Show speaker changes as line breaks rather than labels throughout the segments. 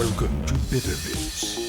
Welcome to Bitterbeats.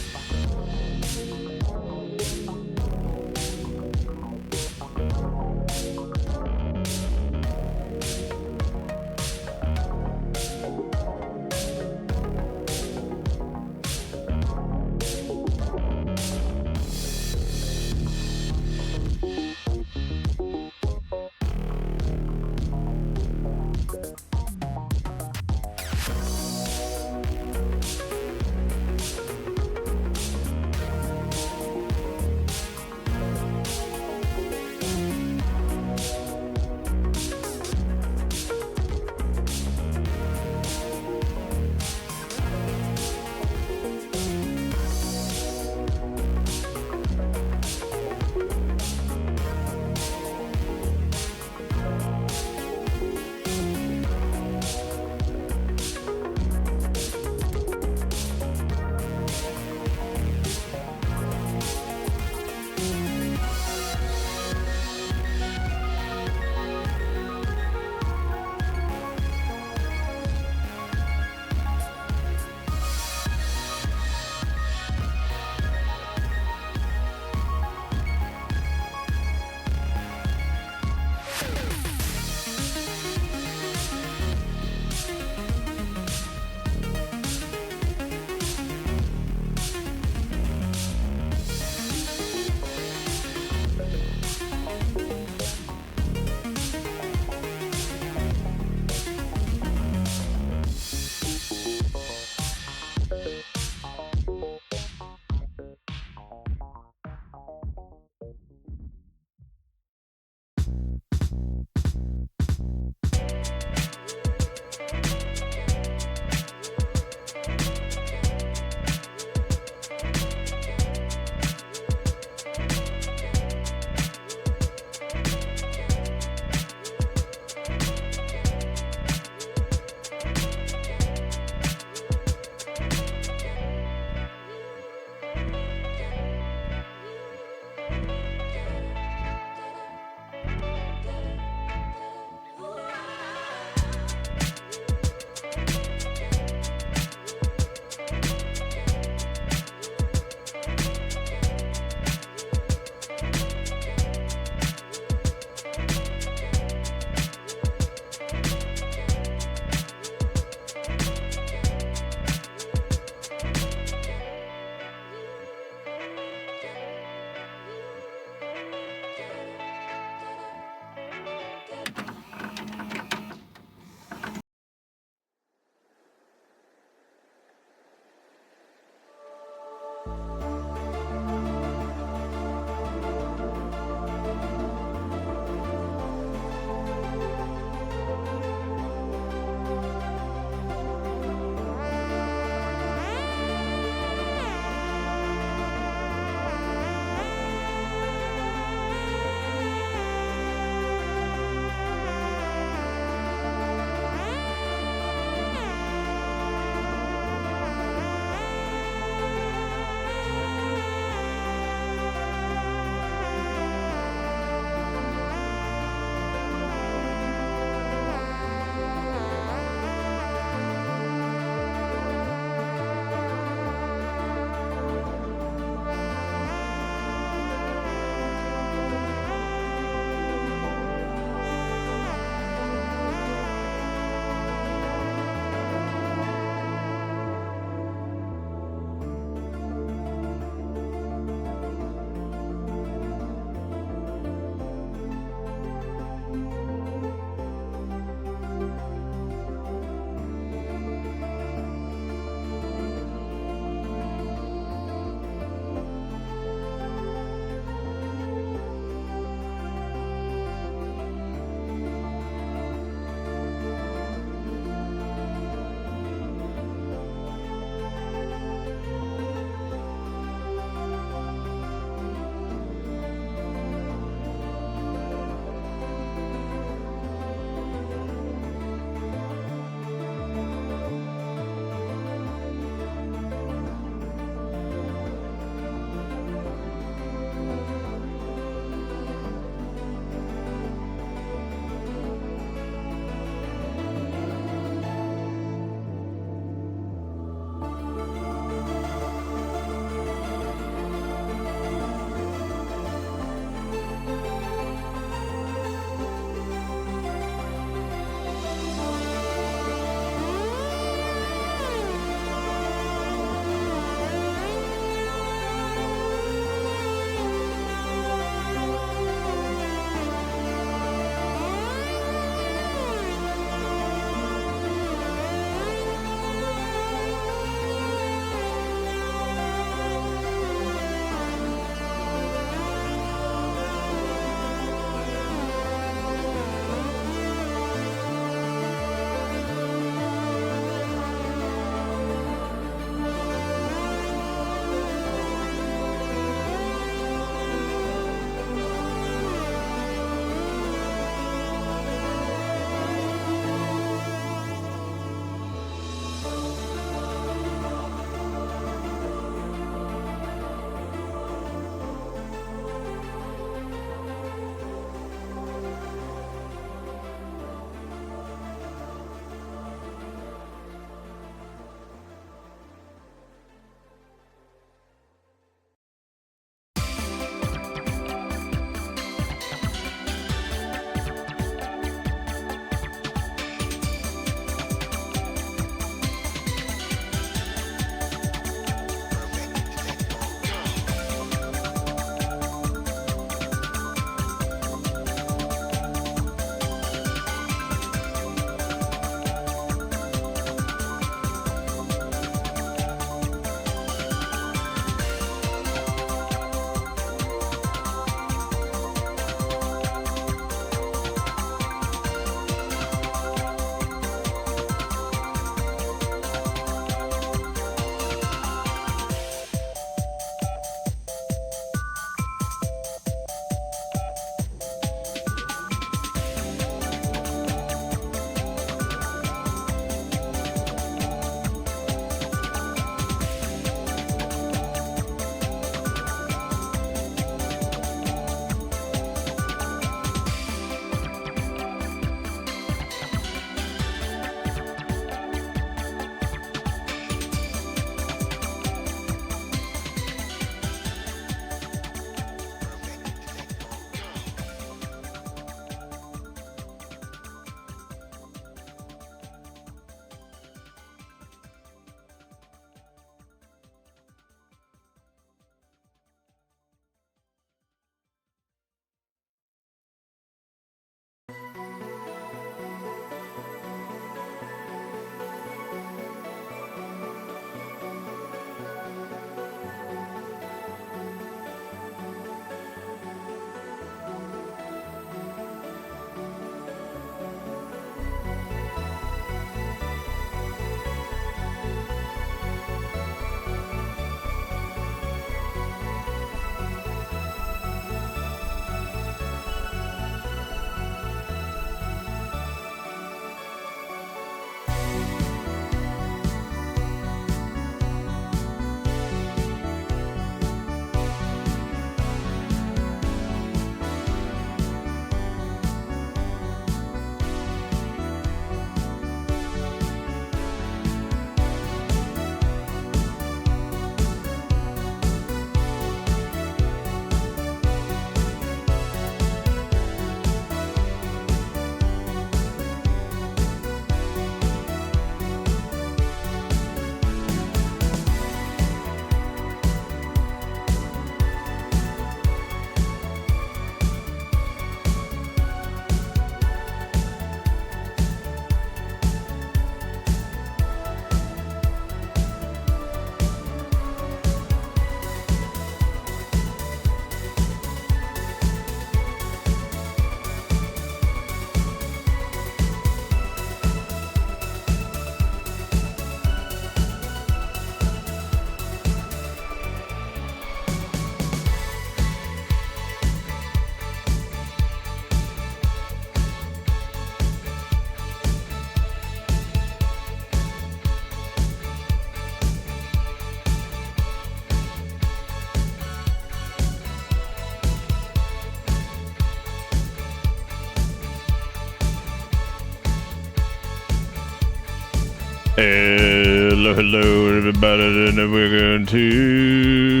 Hello, everybody, and we're going to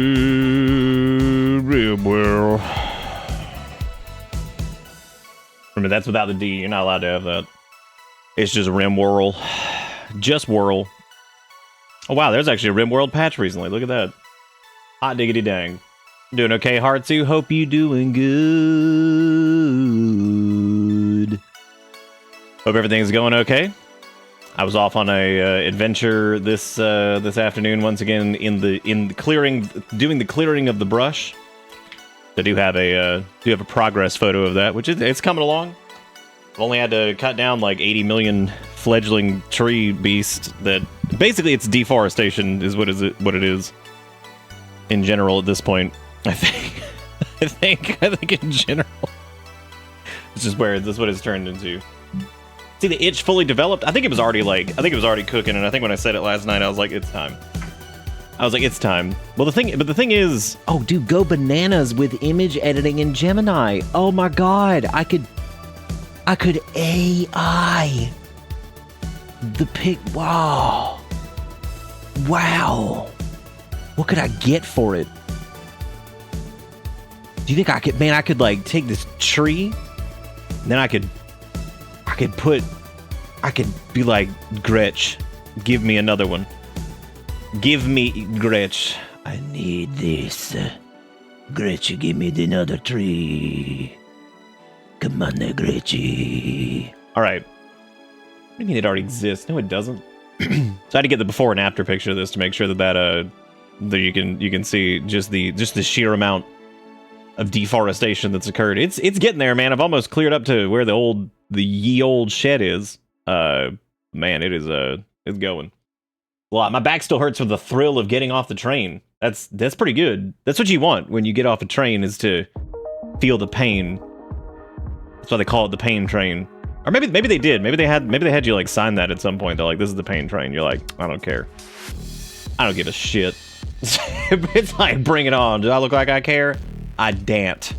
Rimworld. Remember, that's without the D. You're not allowed to have that. It's just Rimworld. Just Whirl. Oh, wow, there's actually a Rimworld patch recently. Look at that. Hot diggity dang. Doing okay, Heartsu? Hope you doing good. Hope everything's going okay. I was off on a adventure this afternoon once again in the clearing, doing the clearing of the brush. I do have a progress photo of that, which it's coming along. I've only had to cut down like 80 million fledgling tree beasts. That basically it's deforestation is what it is in general at this point. I think in general, it's just where this is what it's turned into. See the itch fully developed? I think it was already cooking, and I think when I said it last night, I was like, it's time. It's time. Well, the thing is, oh, dude, go bananas with image editing in Gemini. Oh my god, I could AI the pic. Wow. What could I get for it? Do you think I could? Man, I could like take this tree, and then I could be like, Gretch, give me another one. Give me, Gretch. I need this. Gretch, give me another tree. Come on there, Gretchy. All right. What do you mean it already exists? No, it doesn't. So I had to get the before and after picture of this to make sure that you can see just the sheer amount of deforestation that's occurred. It's getting there, man. I've almost cleared up to where the ye old shed is. Man, it's going. Well, my back still hurts from the thrill of getting off the train. That's pretty good. That's what you want when you get off a train, is to feel the pain. That's why they call it the pain train. Or maybe they did. Maybe they had you like sign that at some point. They're like, this is the pain train. You're like, I don't care. I don't give a shit. It's like, bring it on. Do I look like I care? I dant.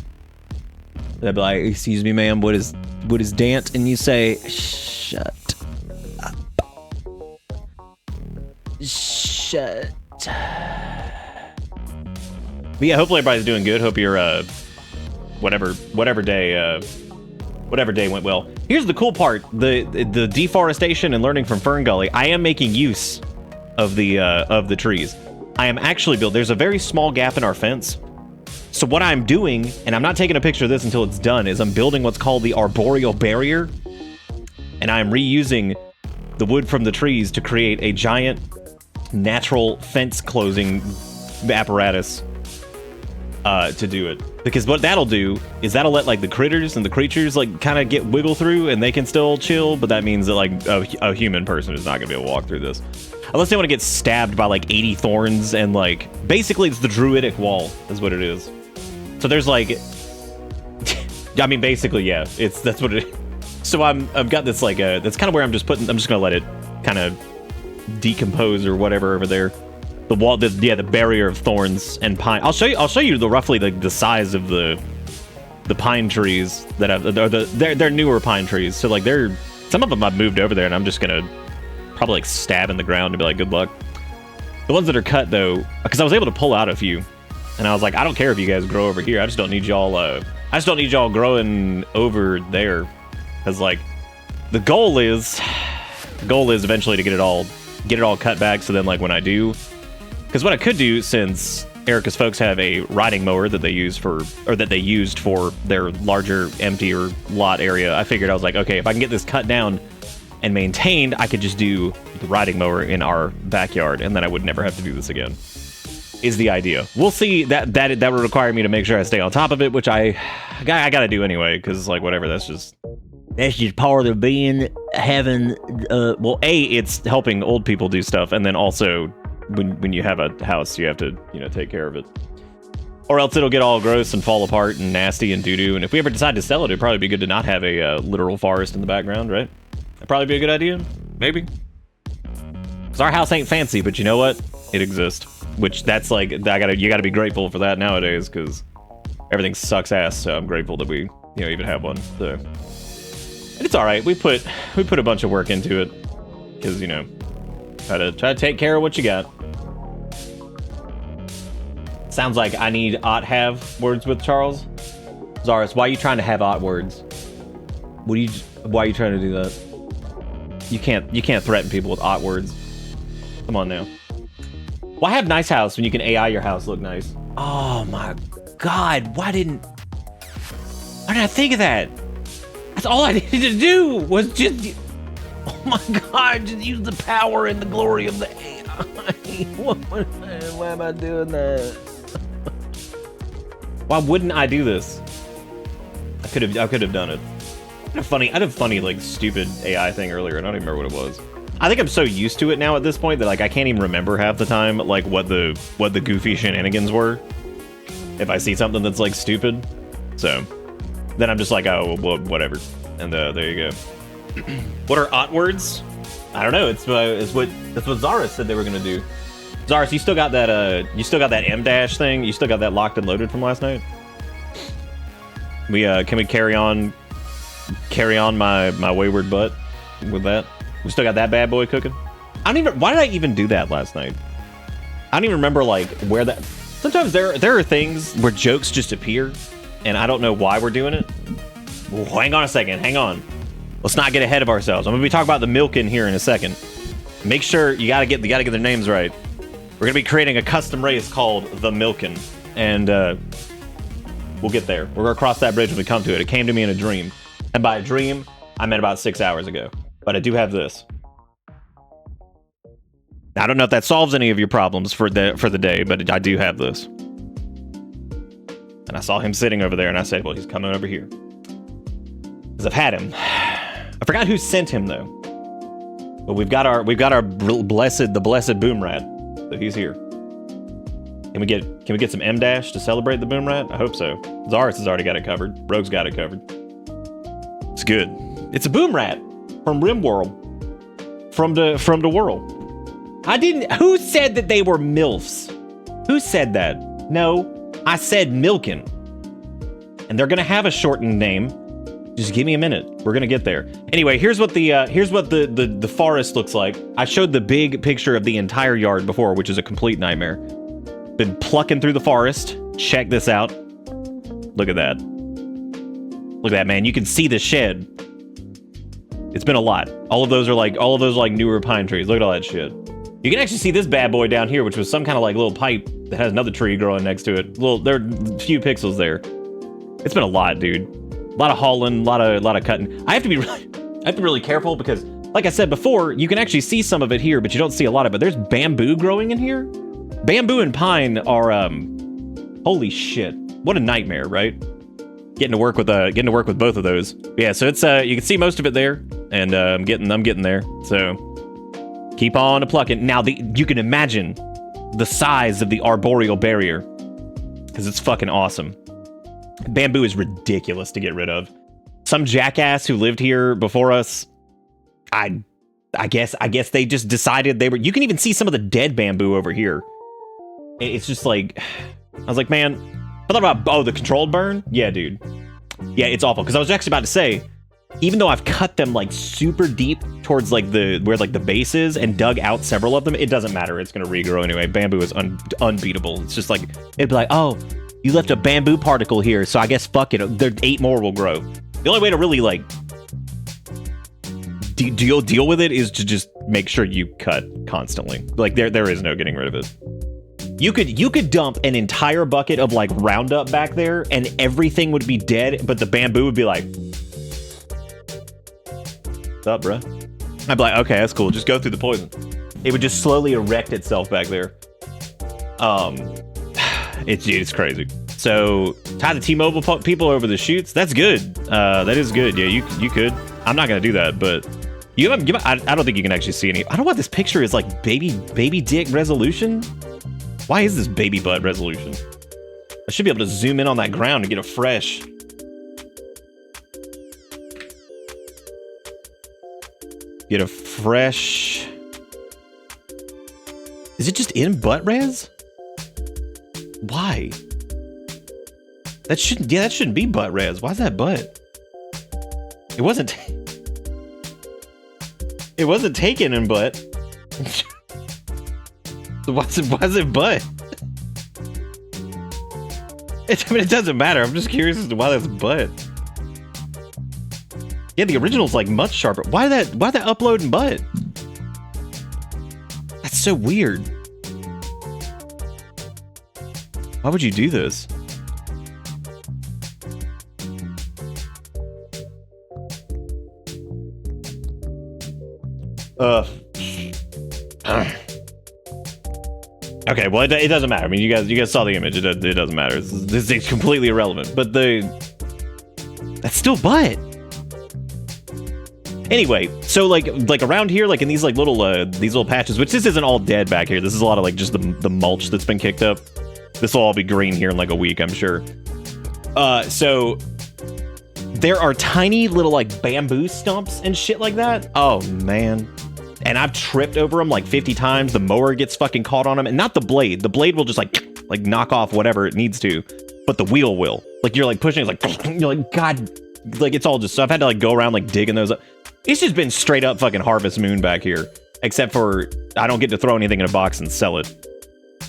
They'd be like, excuse me, ma'am, what is dant? And you say, shut up. Shut. But yeah, hopefully everybody's doing good. Hope your whatever day went well. Here's the cool part: the deforestation and learning from Fern Gully. I am making use of the trees. I am actually there's a very small gap in our fence. So what I'm doing, and I'm not taking a picture of this until it's done, is I'm building what's called the arboreal barrier, and I'm reusing the wood from the trees to create a giant natural fence closing apparatus to do it. Because what that'll do is that'll let like the critters and the creatures like kind of get wiggle through, and they can still chill, but that means that like a human person is not gonna be able to walk through this. Unless they want to get stabbed by like 80 thorns, and like basically it's the druidic wall is what it is. So there's like, I mean, basically, yeah, that's what it is. So I've got this like that's kind of where I'm just gonna let it kind of decompose or whatever over there. The wall, the barrier of thorns and pine. I'll show you roughly the size of the pine trees that they're newer pine trees. So like some of them I've moved over there, and I'm just gonna probably like stab in the ground and be like, good luck. The ones that are cut though, because I was able to pull out a few. And I was like, I don't care if you guys grow over here. I just don't need y'all growing over there. Because like the goal is eventually to get it all cut back, so then like when I do, because what I could do, since Erica's folks have a riding mower that they used for their larger emptier lot area, I figured, I was like, okay, if I can get this cut down and maintained, I could just do the riding mower in our backyard, and then I would never have to do this again. Is the idea. We'll see. That would require me to make sure I stay on top of it, which I gotta do anyway, because like whatever, that's just part of being having well, it's helping old people do stuff, and then also when you have a house, you have to take care of it, or else it'll get all gross and fall apart and nasty and doo-doo. And if we ever decide to sell it, it'd probably be good to not have a literal forest in the background, right? That'd probably be a good idea, maybe, because our house ain't fancy, but you know what, it exists. Which that's like, you gotta be grateful for that nowadays, because everything sucks ass. So I'm grateful that we even have one. So, and it's all right. We put a bunch of work into it, because Try to take care of what you got. Sounds like I need have words with Charles. Zaris, why are you trying to have words? Why are you trying to do that? You can't threaten people with words. Come on now. Why have nice house when you can AI your house look nice? Oh my god, why didn't I think of that? That's all I needed to do was just, oh my god, just use the power and the glory of the AI. Why am I doing that? Why wouldn't I do this? I could have done it. I had a funny like stupid AI thing earlier, and I don't even remember what it was. I think I'm so used to it now at this point that like I can't even remember half the time like what the goofy shenanigans were. If I see something that's like stupid, so then I'm just like, oh well, whatever. And there you go. What are words? I don't know. That's what Zaris said they were gonna do. Zaris, you still got that M dash thing? You still got that locked and loaded from last night? Can we carry on my wayward butt with that? We still got that bad boy cooking? Why did I even do that last night? I don't even remember like where that. Sometimes there are things where jokes just appear, and I don't know why we're doing it. Well, hang on a second, hang on. Let's not get ahead of ourselves. I'm gonna be talking about the Milkin here in a second. Make sure you gotta get their names right. We're gonna be creating a custom race called the Milkin, and we'll get there. We're gonna cross that bridge when we come to it. It came to me in a dream, and by a dream, I meant about 6 hours ago. But I do have this. I don't know if that solves any of your problems for the day, but I do have this. And I saw him sitting over there, and I said, well, he's coming over here. Because I've had him. I forgot who sent him though. But we've got our blessed boom rat. So he's here. Can we get some M dash to celebrate the boom rat? I hope so. Zaris has already got it covered. Rogue's got it covered. It's good. It's a boom rat from Rimworld. From the world. Who said that they were MILFs? Who said that? No, I said Milkin. And they're gonna have a shortened name. Just give me a minute. We're gonna get there. Anyway, here's what the forest looks like. I showed the big picture of the entire yard before, which is a complete nightmare. Been plucking through the forest. Check this out. Look at that. Look at that, man. You can see the shed. It's been a lot. All of those are like newer pine trees. Look at all that shit. You can actually see this bad boy down here, which was some kind of like little pipe that has another tree growing next to it. There are a few pixels there. It's been a lot, dude. A lot of hauling, a lot of cutting. I have to be really careful because, like I said before, you can actually see some of it here, but you don't see a lot of it. There's bamboo growing in here. Bamboo and pine are holy shit. What a nightmare, right? Getting to work with both of those. Yeah, so it's you can see most of it there, and I'm getting there. So keep on plucking. Now you can imagine the size of the arboreal barrier because it's fucking awesome. Bamboo is ridiculous to get rid of. Some jackass who lived here before us, I guess they just decided they were. You can even see some of the dead bamboo over here. It's just like, I was like, man, I thought about the controlled burn. Yeah, dude. Yeah, it's awful because I was actually about to say, even though I've cut them like super deep towards like where the base is and dug out several of them, it doesn't matter. It's gonna regrow anyway. Bamboo is unbeatable. It's just like it'd be like, oh, you left a bamboo particle here, so I guess fuck it. There 8 more will grow. The only way to really like deal with it is to just make sure you cut constantly. Like there is no getting rid of it. You could dump an entire bucket of like Roundup back there, and everything would be dead, but the bamboo would be like, "What's up, bruh?" I'd be like, "Okay, that's cool. Just go through the poison." It would just slowly erect itself back there. It's crazy. So tie the T-Mobile people over the chutes. That's good. That is good. Yeah, you could. I'm not gonna do that, but I don't think you can actually see any. I don't know what this picture is like. Baby dick resolution. Why is this baby butt resolution? I should be able to zoom in on that ground to get a fresh. Is it just in butt res? Why? That shouldn't be butt res. Why is that butt? It wasn't taken in butt. Why is it butt? I mean, it doesn't matter. I'm just curious as to why that's butt. Yeah, the original's like much sharper. Why that upload in butt? That's so weird. Why would you do this? Okay, well, it doesn't matter. I mean, you guys saw the image. It doesn't matter. This is completely irrelevant. But that's still butt. Anyway, so like around here, like in these like these little patches, which this isn't all dead back here. This is a lot of like just the mulch that's been kicked up. This will all be green here in like a week, I'm sure. So there are tiny little like bamboo stumps and shit like that. Oh man. And I've tripped over them like 50 times. The mower gets fucking caught on them, and not the blade. The blade will just like knock off whatever it needs to, but the wheel will. Like you're like pushing, it's like you're like God, like it's all just. So I've had to like go around like digging those up. It's just been straight up fucking Harvest Moon back here, except for I don't get to throw anything in a box and sell it,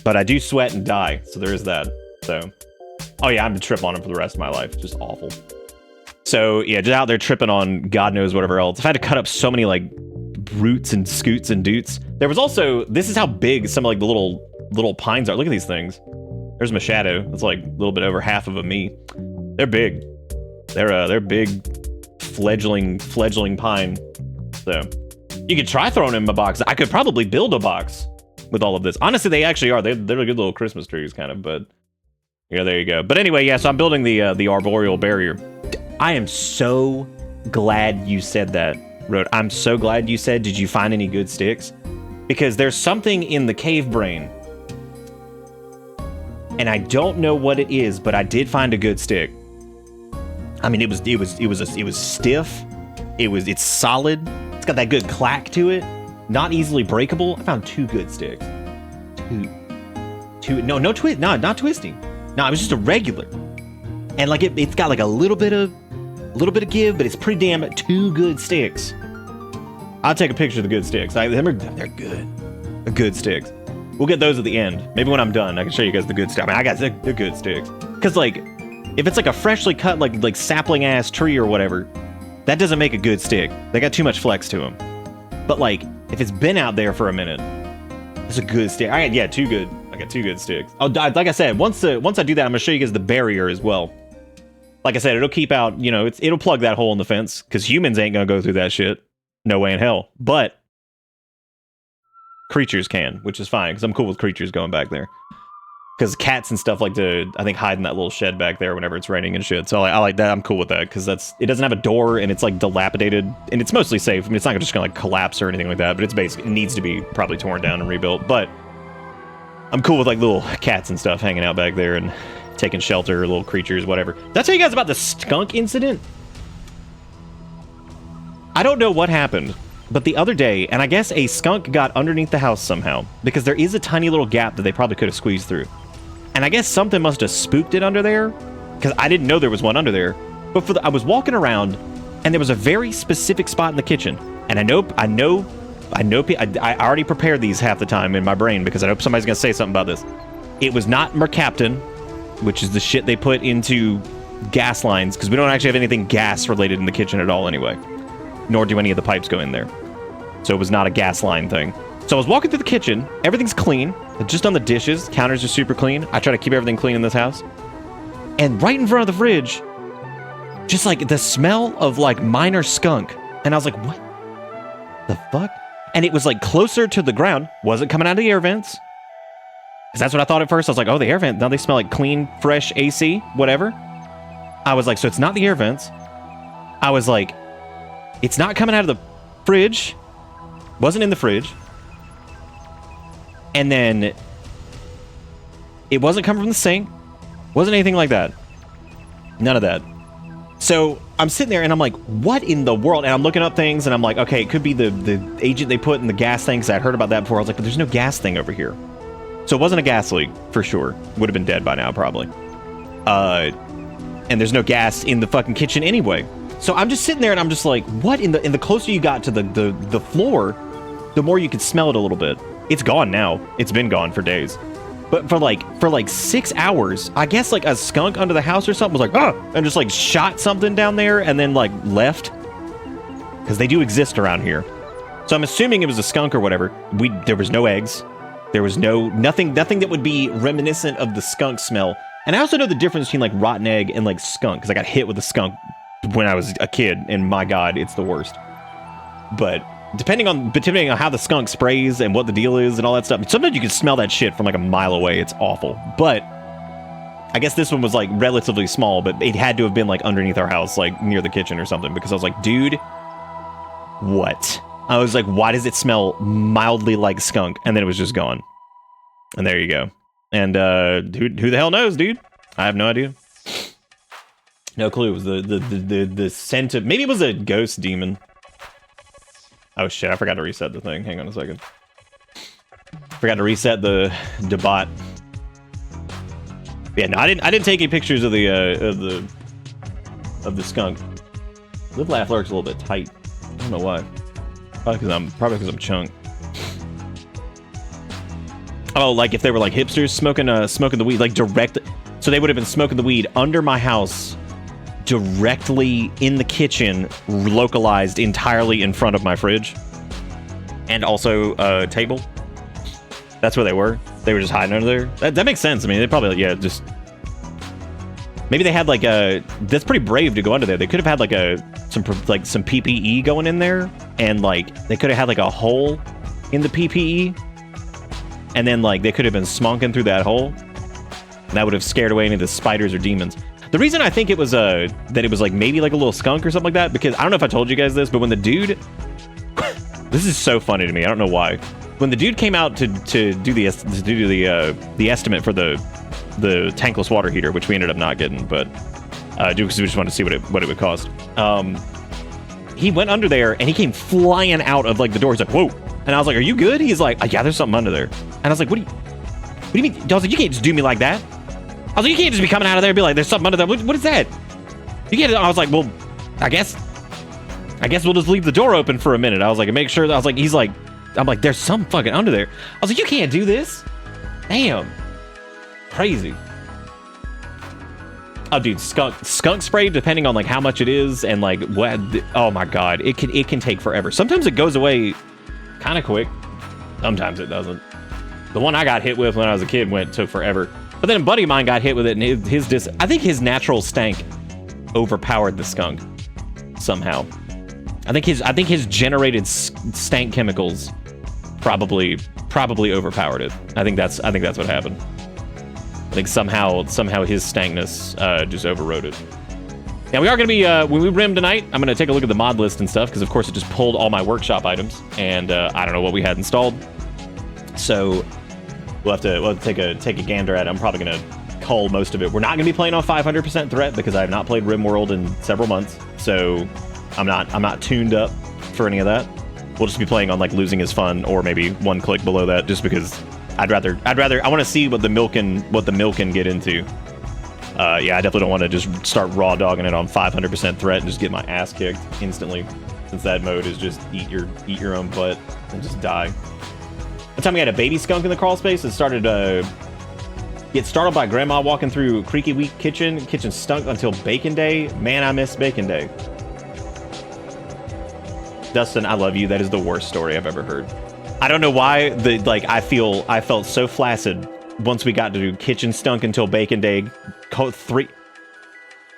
but I do sweat and die. So there is that. So, oh yeah, I'm gonna trip on them for the rest of my life. Just awful. So yeah, just out there tripping on God knows whatever else. I've had to cut up so many like roots and scoots and doots. There was also, this is how big some of like the little pines are. Look at these things. There's my shadow. It's like a little bit over half of a me. They're big. They're big fledgling pine. So you could try throwing them in a box. I could probably build a box with all of this. Honestly, they actually are. They're good little Christmas trees kind of, but yeah, there you go. But anyway, yeah, so I'm building the arboreal barrier. I am so glad you said that, Road. I'm so glad you said, did you find any good sticks? Because there's something in the cave brain, and I don't know what it is, but I did find a good stick. I mean, it was stiff. It's solid. It's got that good clack to it. Not easily breakable. I found 2 good sticks. Two. No, not twisting. No, it was just a regular. And like it's got like a little bit of give, but it's pretty damn 2 good sticks. I'll take a picture of the good sticks. They're good. They're good sticks. We'll get those at the end. Maybe when I'm done, I can show you guys the good stuff. I mean, they're good sticks. Because like, if it's like a freshly cut like sapling ass tree or whatever, that doesn't make a good stick. They got too much flex to them. But like, if it's been out there for a minute, it's a good stick. I got 2 good sticks. Oh, like I said, once I do that, I'm gonna show you guys the barrier as well. Like I said, it'll keep out, it'll plug that hole in the fence, because humans ain't gonna go through that shit. No way in hell. But creatures can, which is fine, because I'm cool with creatures going back there. Because cats and stuff like to, I think, hide in that little shed back there whenever it's raining and shit. So I like that. I'm cool with that, because it doesn't have a door, and it's like dilapidated, and it's mostly safe. I mean, it's not just gonna like collapse or anything like that, but it needs to be probably torn down and rebuilt. But I'm cool with like little cats and stuff hanging out back there and taking shelter, little creatures, whatever. Did I tell you guys about the skunk incident? I don't know what happened, but the other day, and I guess a skunk got underneath the house somehow, because there is a tiny little gap that they probably could have squeezed through. And I guess something must have spooked it under there, because I didn't know there was one under there. But I was walking around, and there was a very specific spot in the kitchen. And I already prepared these half the time in my brain, because I know somebody's going to say something about this. It was not mercaptan, which is the shit they put into gas lines, because we don't actually have anything gas related in the kitchen at all anyway. Nor do any of the pipes go in there. So it was not a gas line thing. So I was walking through the kitchen, everything's clean, just on the dishes, counters are super clean. I try to keep everything clean in this house. And right in front of the fridge, just like the smell of like minor skunk. And I was like, what the fuck? And it was like closer to the ground, wasn't coming out of the air vents. Because that's what I thought at first. I was like, oh, the air vent, now they smell like clean, fresh AC, whatever. I was like, so it's not the air vents. I was like, it's not coming out of the fridge. Wasn't in the fridge. And then it wasn't coming from the sink. Wasn't anything like that. None of that. So I'm sitting there and I'm like, what in the world? And I'm looking up things and I'm like, okay, it could be the agent they put in the gas thing, because I'd heard about that before. I was like, but there's no gas thing over here. So it wasn't a gas leak, for sure. Would have been dead by now, probably. And there's no gas in the fucking kitchen anyway. So I'm just sitting there and I'm just like, what in the closer you got to the floor, the more you could smell it a little bit. It's gone now. It's been gone for days. But for like 6 hours, I guess like a skunk under the house or something was like, ah, and just like shot something down there and then like left. Because they do exist around here. So I'm assuming it was a skunk or whatever. There was no eggs. There was nothing that would be reminiscent of the skunk smell. And I also know the difference between like rotten egg and like skunk, because I got hit with a skunk when I was a kid, and my God, it's the worst. But depending on how the skunk sprays and what the deal is and all that stuff, sometimes you can smell that shit from like a mile away. It's awful. But I guess this one was like relatively small, but it had to have been like underneath our house, like near the kitchen or something, because I was like, dude, what? I was like, why does it smell mildly like skunk? And then it was just gone. And there you go. And who the hell knows, dude? I have no idea. No clue. It was the scent of, maybe it was a ghost demon. Oh shit, I forgot to reset the thing. Hang on a second. Forgot to reset the bot. Yeah, no, I didn't take any pictures of the skunk. Live Laugh Lurk's a little bit tight. I don't know why. Probably because I'm chunk. Oh, like if they were like hipsters smoking the weed, like direct. So they would have been smoking the weed under my house, directly in the kitchen, localized entirely in front of my fridge, and also a table. That's where they were. They were just hiding under there. That makes sense. I mean, they probably, yeah, just maybe they had like a. That's pretty brave to go under there. They could have had like some PPE going in there, and like they could have had like a hole in the PPE. And then, like, they could have been smonking through that hole. That would have scared away any of the spiders or demons. The reason I think it was, that it was, like, maybe, like, a little skunk or something like that, because I don't know if I told you guys this, but when the dude... This is so funny to me. I don't know why. When the dude came out to do the estimate for the tankless water heater, which we ended up not getting, but... because we just wanted to see what it would cost. He went under there, and he came flying out of, like, the door. He's like, whoa! And I was like, are you good? He's like, yeah, there's something under there. And I was like, what do you mean? I was like, you can't just do me like that. I was like, you can't just be coming out of there and be like, there's something under there. What is that? You can't. I was like, well, I guess we'll just leave the door open for a minute. I was like, make sure. I was like, I'm like, there's some fucking under there. I was like, you can't do this. Damn. Crazy. Oh, dude, skunk spray, depending on like how much it is and like what. Oh my God, it can take forever. Sometimes it goes away kind of quick. Sometimes it doesn't. The one I got hit with when I was a kid took forever. But then a buddy of mine got hit with it, and I think his natural stank overpowered the skunk somehow. I think his generated stank chemicals probably overpowered it. I think that's what happened. I think somehow his stankness just overrode it. Now, we are going to be, when we rim tonight, I'm going to take a look at the mod list and stuff, because, of course, it just pulled all my workshop items, and I don't know what we had installed. So, we'll have to take a gander at it. I'm probably going to cull most of it. We're not going to be playing on 500% threat, because I have not played Rimworld in several months, so I'm not tuned up for any of that. We'll just be playing on, like, losing is fun, or maybe one click below that, just because I want to see what the Milkin get into. Yeah, I definitely don't want to just start raw dogging it on 500% threat and just get my ass kicked instantly, since that mode is just eat your own butt and just die. One time we had a baby skunk in the crawl space. It started get startled by grandma walking through creaky weak kitchen. Kitchen stunk until bacon day. Man, I miss bacon day. Dustin, I love you. That is the worst story I've ever heard. I don't know why I felt so flaccid once we got to kitchen stunk until bacon day. That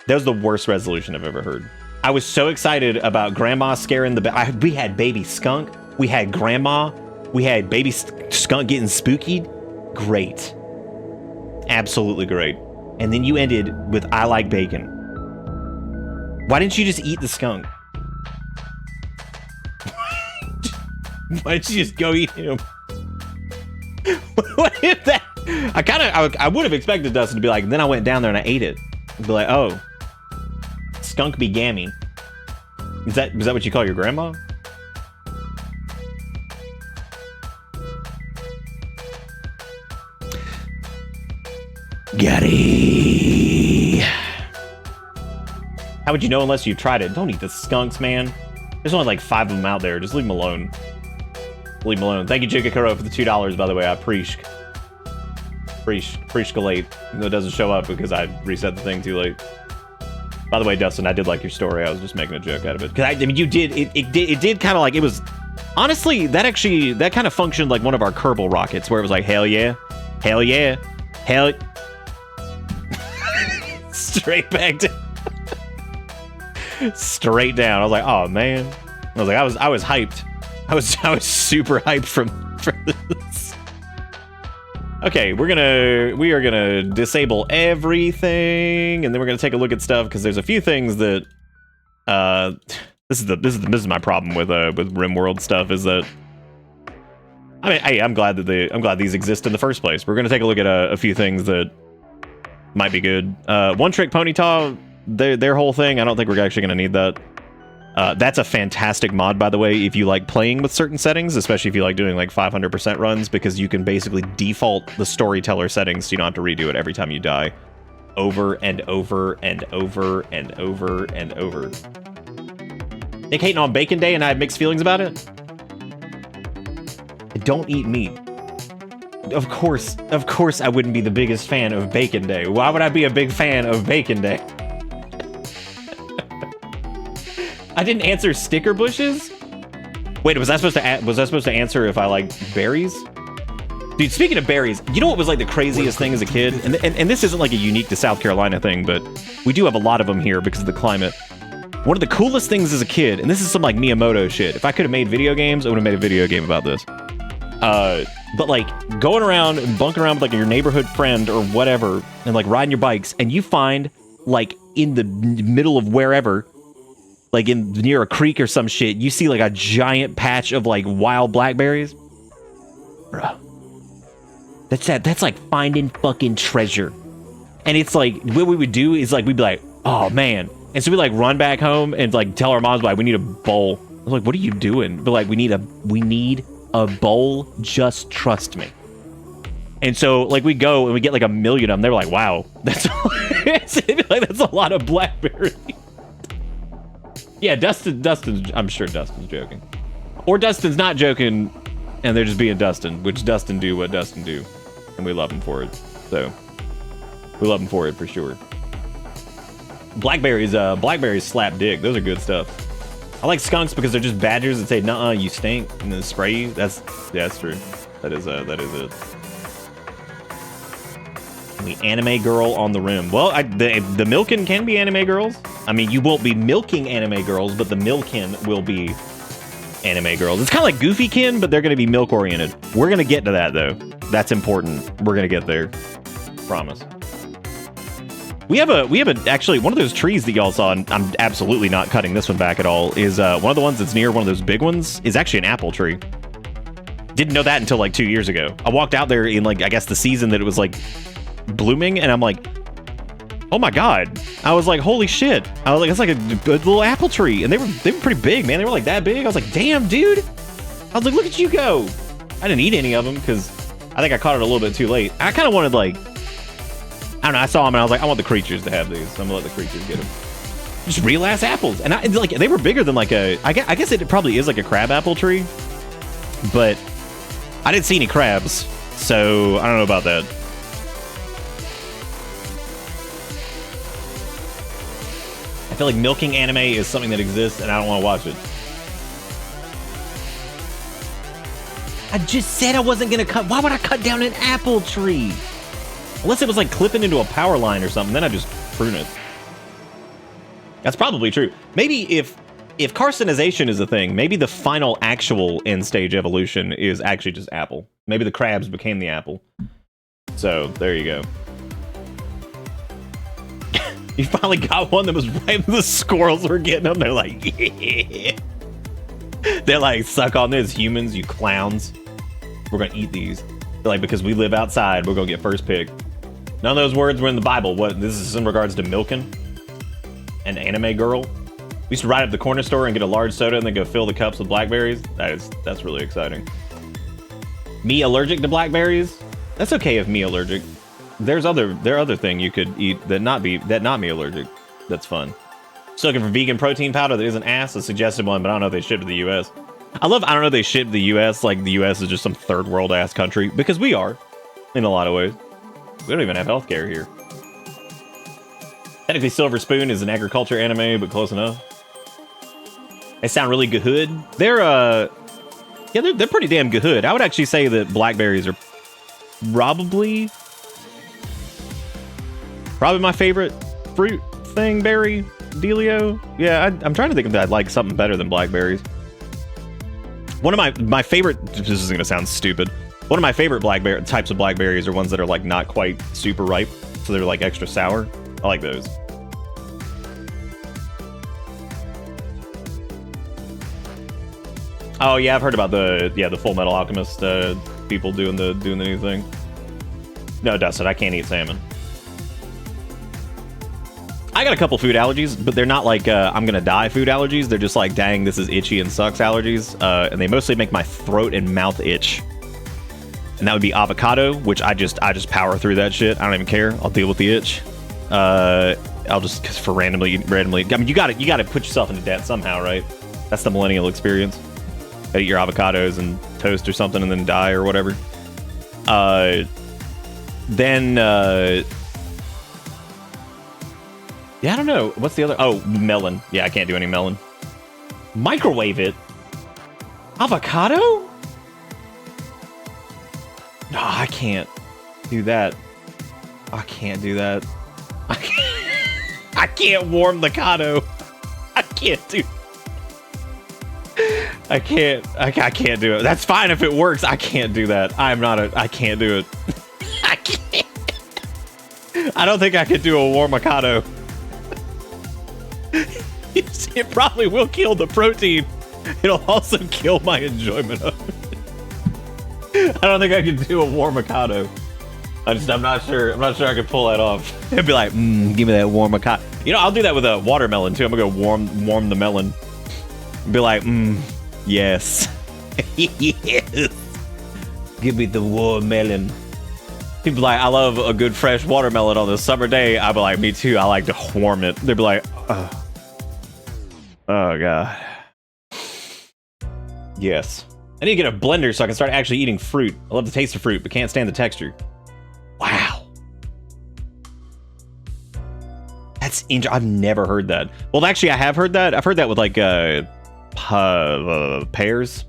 was the worst resolution I've ever heard. I was so excited about grandma scaring we had baby skunk, we had grandma, we had baby skunk getting spooky. Great. Absolutely great. And then you ended with I like bacon. Why didn't you just eat the skunk? Why didn't you just go eat him? What is that? I would have expected Dustin to be like, then I went down there and I ate it. Be like, oh, skunk be gammy. Was that what you call your grandma? Got How would you know unless you tried it? Don't eat the skunks, man. There's only like 5 of them out there. Just leave them alone. Leave him alone. Thank you, Jigakuro, for the $2, by the way. I appreciate. Late. Even though it doesn't show up because I reset the thing too late. By the way, Dustin, I did like your story. I was just making a joke out of it. Because I mean, you did. It did kind of like, it was... Honestly, that kind of functioned like one of our Kerbal rockets, where it was like, hell yeah. Hell yeah. Hell... Straight back down. Straight down. I was like, oh man. I was like, I was hyped. I was super hyped for this. Okay, we are gonna disable everything, and then we're gonna take a look at stuff because there's a few things that this is my problem with Rimworld stuff, is that I mean, hey, I'm glad these exist in the first place. We're gonna take a look at a few things that might be good. One Trick Ponyta, their whole thing, I don't think we're actually gonna need that. That's a fantastic mod, by the way, if you like playing with certain settings, especially if you like doing like 500% runs, because you can basically default the storyteller settings so you don't have to redo it every time you die. Over and over and over and over and over. Nick hating on Bacon Day and I have mixed feelings about it? I don't eat meat. Of course I wouldn't be the biggest fan of Bacon Day. Why would I be a big fan of Bacon Day? I didn't answer sticker bushes? Wait, was I supposed to answer if I like berries? Dude, speaking of berries, you know what was like the craziest thing as a kid? And this isn't like a unique to South Carolina thing, but we do have a lot of them here because of the climate. One of the coolest things as a kid, and this is some like Miyamoto shit. If I could have made video games, I would have made a video game about this. But like going around and bunking around with like your neighborhood friend or whatever, and like riding your bikes, and you find like in the middle of wherever, like near a creek or some shit, you see like a giant patch of like wild blackberries. Bruh. That's like finding fucking treasure. And it's like, what we would do is like, we'd be like, oh man. And so we like run back home and like tell our moms, like, we need a bowl. I was like, what are you doing? But like, we need a bowl, just trust me. And so like we go and we get like 1 million of them. They're like, wow, that's a lot of blackberries. Yeah, Dustin's, I'm sure Dustin's joking. Or Dustin's not joking, and they're just being Dustin, which Dustin do what Dustin do. And we love him for it. So, we love him for it for sure. Blackberries slap dick. Those are good stuff. I like skunks because they're just badgers that say, nuh-uh, you stink, and then spray you. That's true. That is it. The anime girl on the rim. Well, the Milkin can be anime girls. I mean, you won't be milking anime girls, but the Milkin will be anime girls. It's kind of like Goofykin, but they're going to be milk-oriented. We're going to get to that, though. That's important. We're going to get there. Promise. We have actually, one of those trees that y'all saw, and I'm absolutely not cutting this one back at all, is one of the ones that's near one of those big ones is actually an apple tree. Didn't know that until like 2 years ago. I walked out there in like, I guess the season that it was like blooming, and I'm like, oh my god. I was like, holy shit. I was like, it's like a good little apple tree. And they were pretty big, man. They were like that big. I was like, damn, dude. I was like, look at you go. I didn't eat any of them because I think I caught it a little bit too late. I kind of wanted like, I don't know, I saw them and I was like, I want the creatures to have these. So I'm gonna let the creatures get them. Just real ass apples. And like they were bigger than like I guess it probably is like a crab apple tree. But I didn't see any crabs. So I don't know about that. I feel like milking anime is something that exists, and I don't want to watch it. I just said I wasn't going to cut. Why would I cut down an apple tree? Unless it was like clipping into a power line or something, then I just prune it. That's probably true. Maybe if carcinization is a thing, maybe the final actual end stage evolution is actually just apple. Maybe the crabs became the apple. So, there you go. You finally got one that was right when the squirrels were getting them. They're like, yeah. They're like, suck on this, humans, you clowns. We're going to eat these. They're like, because we live outside, we're going to get first pick. None of those words were in the Bible. What? This is in regards to Milkin? An anime girl? We used to ride up the corner store and get a large soda and then go fill the cups with blackberries. That's really exciting. Me allergic to blackberries? That's okay if me allergic. There are other thing you could eat that not me allergic. That's fun. Still looking for vegan protein powder that isn't ass. A suggested one, but I don't know if they ship to the US. I don't know, they ship the US like the US is just some third world ass country, because we are, in a lot of ways. We don't even have healthcare here. Technically, Silver Spoon is an agriculture anime, but close enough. They sound really good. They're, yeah, they're pretty damn good. I would actually say that blackberries are probably my favorite fruit thing, berry, dealio. Yeah, I'm trying to think of that, like something better than blackberries. One of my favorite, this is gonna sound stupid, one of my favorite types of blackberries are ones that are like not quite super ripe, so they're like extra sour. I like those. Oh yeah, I've heard about the Full Metal Alchemist people doing the new thing. No, Dustin, I can't eat salmon. I got a couple food allergies, but they're not like I'm gonna die food allergies. They're just like, dang, this is itchy and sucks allergies, and they mostly make my throat and mouth itch. And that would be avocado, which I just power through that shit. I don't even care. I'll deal with the itch. I'll just, cause for randomly. I mean, you gotta put yourself into debt somehow, right? That's the millennial experience. Gotta eat your avocados and toast or something, and then die or whatever. Yeah, I don't know. What's the other? Oh, melon. Yeah, I can't do any melon. Microwave it. Avocado? No, I can't do that. I can't do that. I can't warm the avocado. I can't do. I can't do it. That's fine if it works. I can't do that. I can't do it. I can't. I don't think I could do a warm avocado. It probably will kill the protein. It'll also kill my enjoyment of it. I don't think I could do a warm avocado. I'm not sure. I'm not sure I could pull that off. It'd be like, give me that warm avocado. You know, I'll do that with a watermelon too. I'm gonna go warm the melon. Be like, yes. Yes. Give me the warm melon. People like, I love a good fresh watermelon on the summer day. I'd be like, me too. I like to warm it. They'd be like, oh god. Yes. I need to get a blender so I can start actually eating fruit. I love the taste of fruit, but can't stand the texture. Wow. That's interesting. I've never heard that. Well, actually, I have heard that. I've heard that with like pears,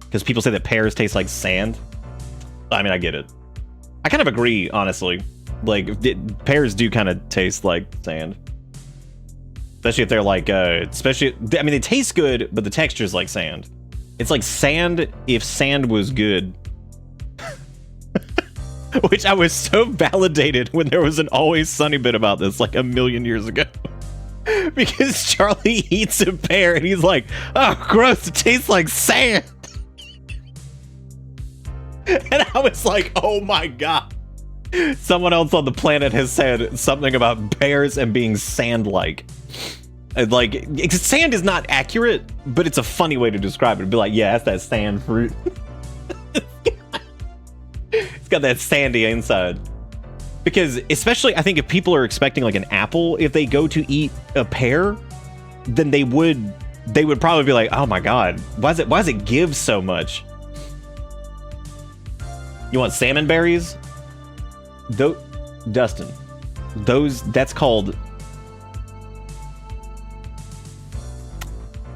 because people say that pears taste like sand. I mean, I get it. I kind of agree, honestly. Like, pears do kind of taste like sand. Especially if they're like, I mean, they taste good, but the texture is like sand. It's like sand if sand was good. Which I was so validated when there was an Always Sunny bit about this like a million years ago. Because Charlie eats a pear and he's like, oh, gross, it tastes like sand. And I was like, oh my god. Someone else on the planet has said something about pears and being sand-like. Like, sand is not accurate, but it's a funny way to describe it. It'd be like, yeah, that's that sand fruit. It's got that sandy inside. Because, especially, I think if people are expecting like an apple, if they go to eat a pear, then they would probably be like, oh my god, why does it give so much? You want salmon berries? Dustin,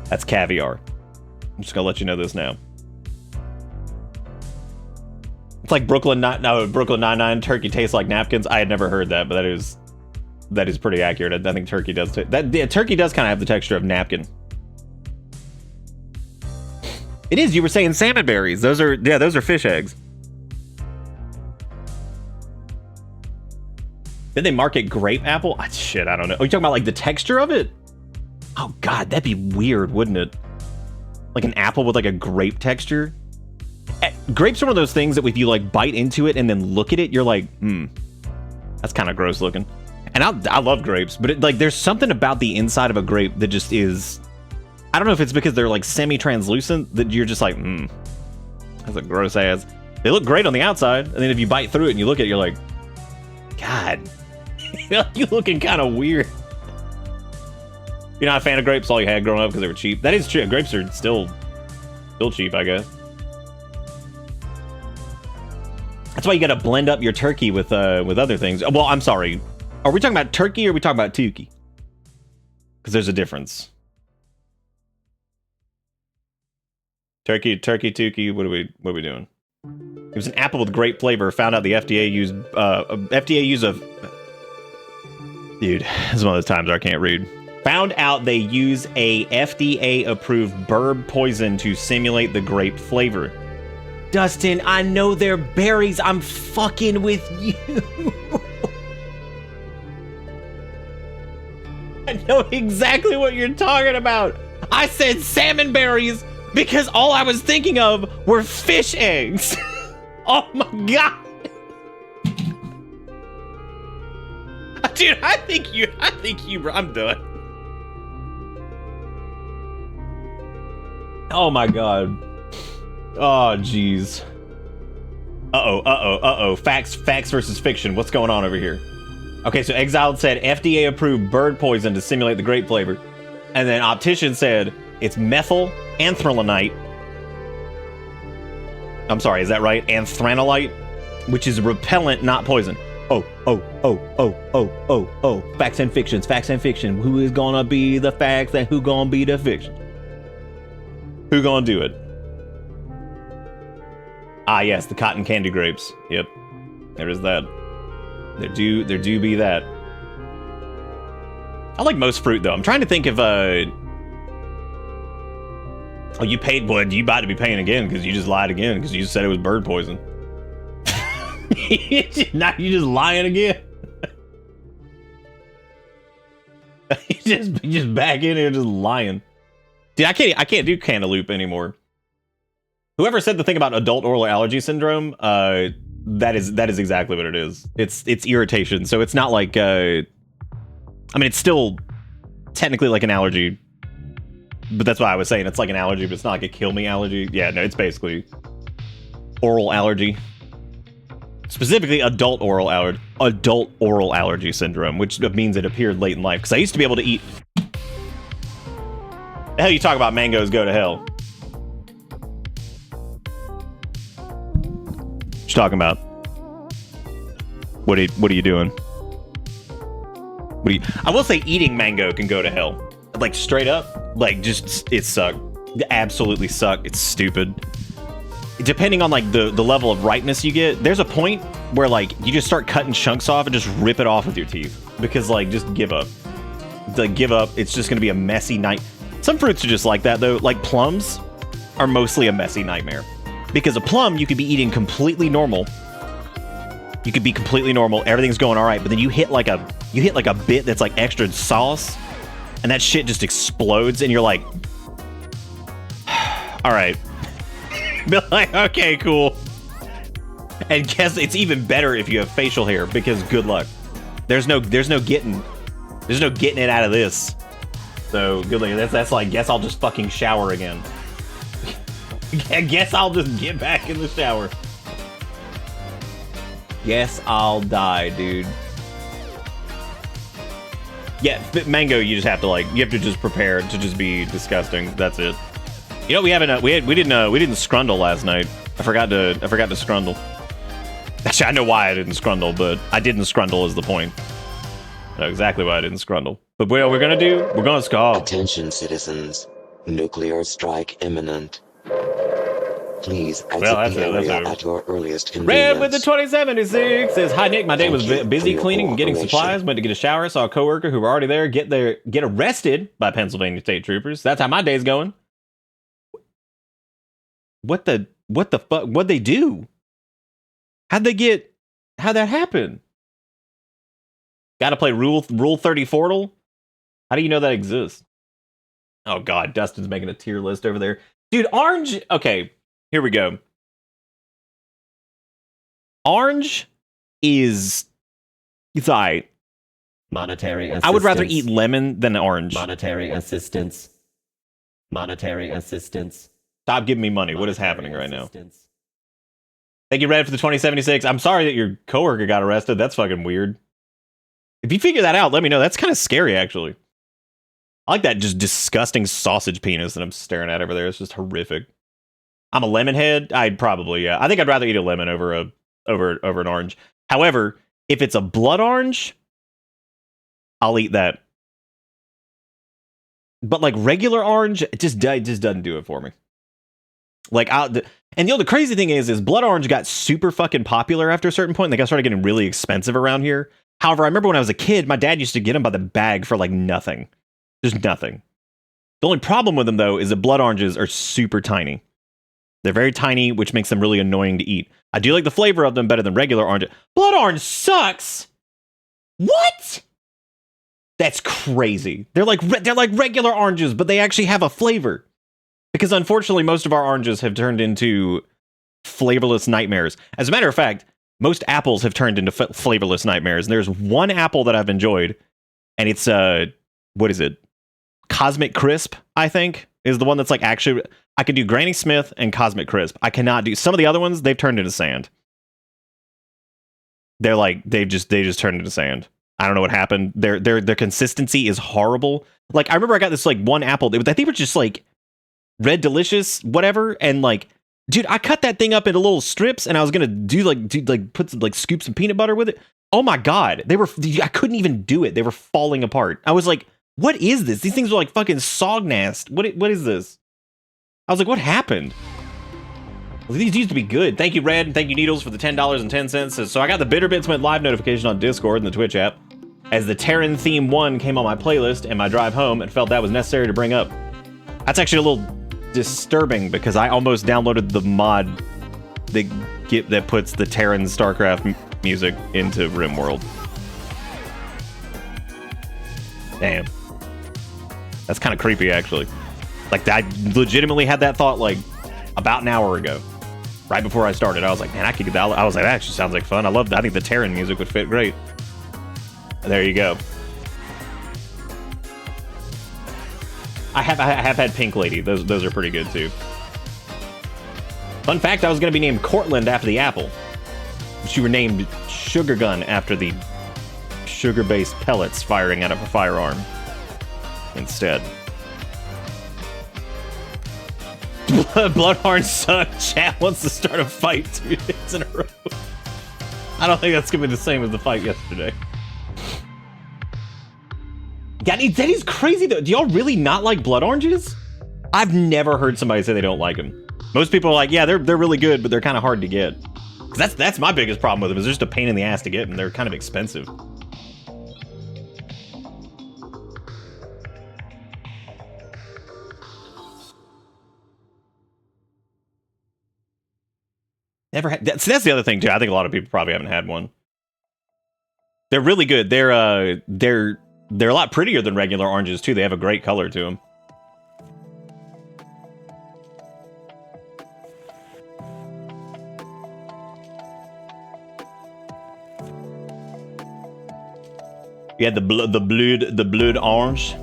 that's caviar. I'm just gonna let you know this now. It's like Brooklyn Nine-Nine turkey tastes like napkins. I had never heard that, but that is pretty accurate. I think turkey does turkey does kind of have the texture of napkin. It is. You were saying salmon berries. Those are fish eggs. Did they market grape apple? Shit, I don't know. Oh, you talking about like the texture of it? Oh god, that'd be weird, wouldn't it? Like an apple with like a grape texture? Grapes are one of those things that if you like bite into it and then look at it, you're like, that's kind of gross looking. And I love grapes, but like there's something about the inside of a grape that just is, I don't know if it's because they're like semi-translucent that you're just like, that's a gross ass. They look great on the outside, and then if you bite through it and you look at it, you're like, god, you looking kind of weird. You're not a fan of grapes? All you had growing up because they were cheap. That is true. Grapes are still Still cheap, I guess. That's why you gotta blend up your turkey with other things. Well, I'm sorry. Are we talking about turkey or are we talking about tukey? Because there's a difference. Turkey, tukey. What are we doing? It was an apple with great flavor. Found out the FDA used a. Dude, this is one of those times where I can't read. Found out they use a FDA-approved bird poison to simulate the grape flavor. Dustin, I know they're berries. I'm fucking with you. I know exactly what you're talking about. I said salmon berries because all I was thinking of were fish eggs. Oh my god. Dude, I think you, I'm done. Oh my god. Oh jeez. Uh-oh. Facts versus fiction. What's going on over here? Okay, so Exiled said FDA approved bird poison to simulate the grape flavor. And then Optician said it's methyl anthralenite. I'm sorry, is that right? Anthranolite, which is repellent, not poison. Oh. Facts and fiction. Who is gonna be the facts and who gonna be the fiction? Who gonna do it? Ah, yes, the cotton candy grapes. Yep, there is that. There do be that. I like most fruit though. I'm trying to think if oh, you paid, boy, you about to be paying again because you just lied again because you just said it was bird poison. Now you just lying again. you just back in here just lying. Dude, I can't do cantaloupe anymore. Whoever said the thing about adult oral allergy syndrome, that is exactly what it is. It's irritation. So it's not like I mean, it's still technically like an allergy, but that's why I was saying it's like an allergy, but it's not like a kill me allergy. Yeah, no, it's basically oral allergy. Specifically adult oral allergy syndrome, which means it appeared late in life. Because I used to be able to eat. The hell you talk about mangoes go to hell. What you talking about? What are you doing? I will say eating mango can go to hell. Like straight up. Like just it sucked. Absolutely sucked. It's stupid. Depending on like the level of ripeness you get, there's a point where like you just start cutting chunks off and just rip it off with your teeth. Because like just give up. Like give up. It's just gonna be a messy night. Some fruits are just like that though. Like plums are mostly a messy nightmare. Because a plum you could be eating completely normal. You could be completely normal, everything's going all right, but then you hit like a bit that's like extra sauce, and that shit just explodes, and you're like, all right. Be like, okay, cool. And guess it's even better if you have facial hair, because good luck. There's no getting it out of this. So good luck. That's like, guess I'll just fucking shower again. I guess I'll just get back in the shower. Guess I'll die, dude. Yeah, mango. You just have to like. You have to just prepare to just be disgusting. That's it. You know, we didn't scrundle last night. I forgot to scrundle. Actually, I know why I didn't scrundle, but I didn't scrundle is the point. I know exactly why I didn't scrundle. But what we're gonna do? We're gonna scoff.
Attention, citizens. Nuclear strike imminent. Please exit the area at your earliest convenience.
Red with the 2076 says, "Hi Nick, my day was busy cleaning and getting supplies. Went to get a shower. Saw a coworker who were already there get arrested by Pennsylvania state troopers. That's how my day's going." What the fuck? What'd they do? How'd that happen? Got to play Rule 30 Fortal? How do you know that exists? Oh god, Dustin's making a tier list over there, dude. Orange. Okay. Here we go. Orange it's alright.
Monetary assistance.
I would rather eat lemon than orange.
Monetary assistance. Monetary assistance.
Stop giving me money. What is happening right now? Thank you, Red, for the 2076. I'm sorry that your coworker got arrested. That's fucking weird. If you figure that out, let me know. That's kind of scary, actually. I like that just disgusting sausage penis that I'm staring at over there. It's just horrific. I'm a lemon head. I'd probably, yeah. I think I'd rather eat a lemon over an orange. However, if it's a blood orange, I'll eat that. But like regular orange, it just doesn't do it for me. Like, and the crazy thing is blood orange got super fucking popular after a certain point. Like, I started getting really expensive around here. However, I remember when I was a kid, my dad used to get them by the bag for like nothing. Just nothing. The only problem with them, though, is that blood oranges are super tiny. They're very tiny, which makes them really annoying to eat. I do like the flavor of them better than regular orange. Blood orange sucks! What? That's crazy. They're like regular oranges, but they actually have a flavor. Because unfortunately, most of our oranges have turned into flavorless nightmares. As a matter of fact, most apples have turned into flavorless nightmares. And there's one apple that I've enjoyed, and it's what is it? Cosmic Crisp, I think, is the one that's like actually. I can do Granny Smith and Cosmic Crisp. I cannot do some of the other ones. They've turned into sand. They're like they just turned into sand. I don't know what happened. Their consistency is horrible. Like, I remember I got this like one apple. I think it was just like Red Delicious, whatever, and like, dude, I cut that thing up into little strips, and I was gonna put some like scoop some peanut butter with it. Oh my god, I couldn't even do it. They were falling apart. I was like, what is this? These things are like fucking Sognast. What is this? I was like, what happened? Well, these used to be good. Thank you, Red, and thank you, Needles, for the $10.10. So I got the Bitter Bits went live notification on Discord and the Twitch app as the Terran Theme 1 came on my playlist and my drive home, and felt that was necessary to bring up. That's actually a little disturbing because I almost downloaded the mod that puts the Terran StarCraft music into Rimworld. Damn. That's kind of creepy, actually. Like, I legitimately had that thought, like, about an hour ago. Right before I started, I was like, man, I could get that. I was like, that actually sounds like fun. I think the Terran music would fit great. And there you go. I have had Pink Lady. Those are pretty good, too. Fun fact, I was going to be named Cortland after the apple. But you were named Sugar Gun after the sugar-based pellets firing out of a firearm. Instead. Blood orange suck. Chat wants to start a fight 2 days in a row. I don't think that's gonna be the same as the fight yesterday. God, that is crazy though. Do y'all really not like blood oranges? I've never heard somebody say they don't like them. Most people are like, yeah, they're really good, but they're kind of hard to get. That's my biggest problem with them. Is they're just a pain in the ass to get, and they're kind of expensive. Never had. That's the other thing too. I think a lot of people probably haven't had one. They're really good. They're a lot prettier than regular oranges too. They have a great color to them. You had the blood orange.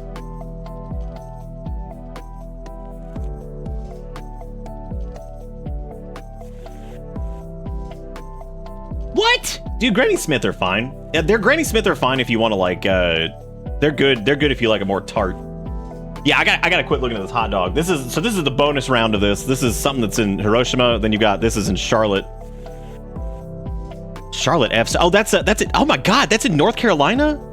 What? Dude, Granny Smith are fine. Yeah, Granny Smith are fine if you want to like, they're good. They're good if you like a more tart. Yeah, I gotta quit looking at this hot dog. This is the bonus round of this. This is something that's in Hiroshima. Then you got, this is in Charlotte. Charlotte F. Oh, that's it. Oh my God, that's in North Carolina?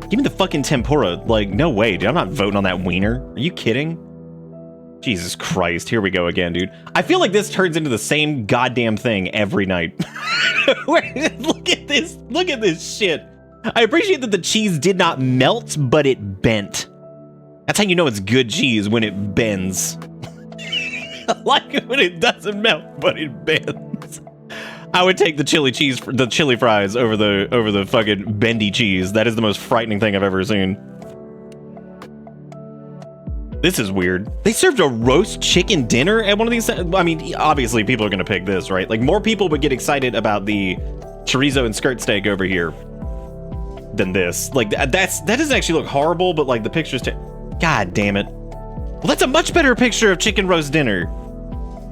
Give me the fucking tempura. Like, no way, dude. I'm not voting on that wiener. Are you kidding? Jesus Christ, here we go again, dude. I feel like this turns into the same goddamn thing every night. Look at this shit. I appreciate that the cheese did not melt, but it bent. That's how you know it's good cheese, when it bends. I like it when it doesn't melt, but it bends. I would take the chili fries over the fucking bendy cheese. That is the most frightening thing I've ever seen. This is weird. They served a roast chicken dinner at one of these. I mean, obviously people are gonna pick this, right? Like, more people would get excited about the chorizo and skirt steak over here than this. Like, that doesn't actually look horrible, but like the pictures. God damn it. Well, that's a much better picture of chicken roast dinner.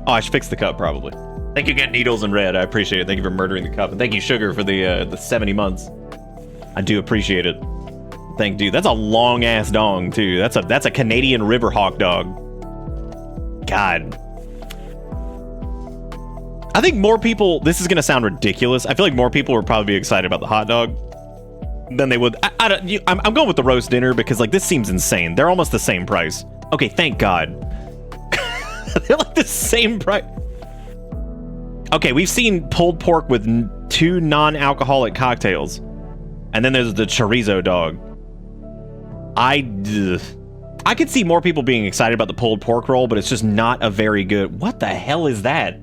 Oh, I should fix the cup probably. Thank you again, Needles and Red. I appreciate it. Thank you for murdering the cup, and thank you, Sugar, for the 70 months. I do appreciate it. Thank you. That's a long ass dong too. That's a Canadian Riverhawk dog. God. I think more people, this is going to sound ridiculous. I feel like more people would probably be excited about the hot dog than they would. I'm going with the roast dinner because like this seems insane. They're almost the same price. Okay, thank God. They're like the same price. Okay, we've seen pulled pork with 2 non-alcoholic cocktails. And then there's the chorizo dog. I could see more people being excited about the pulled pork roll, but it's just not a very good... What the hell is that?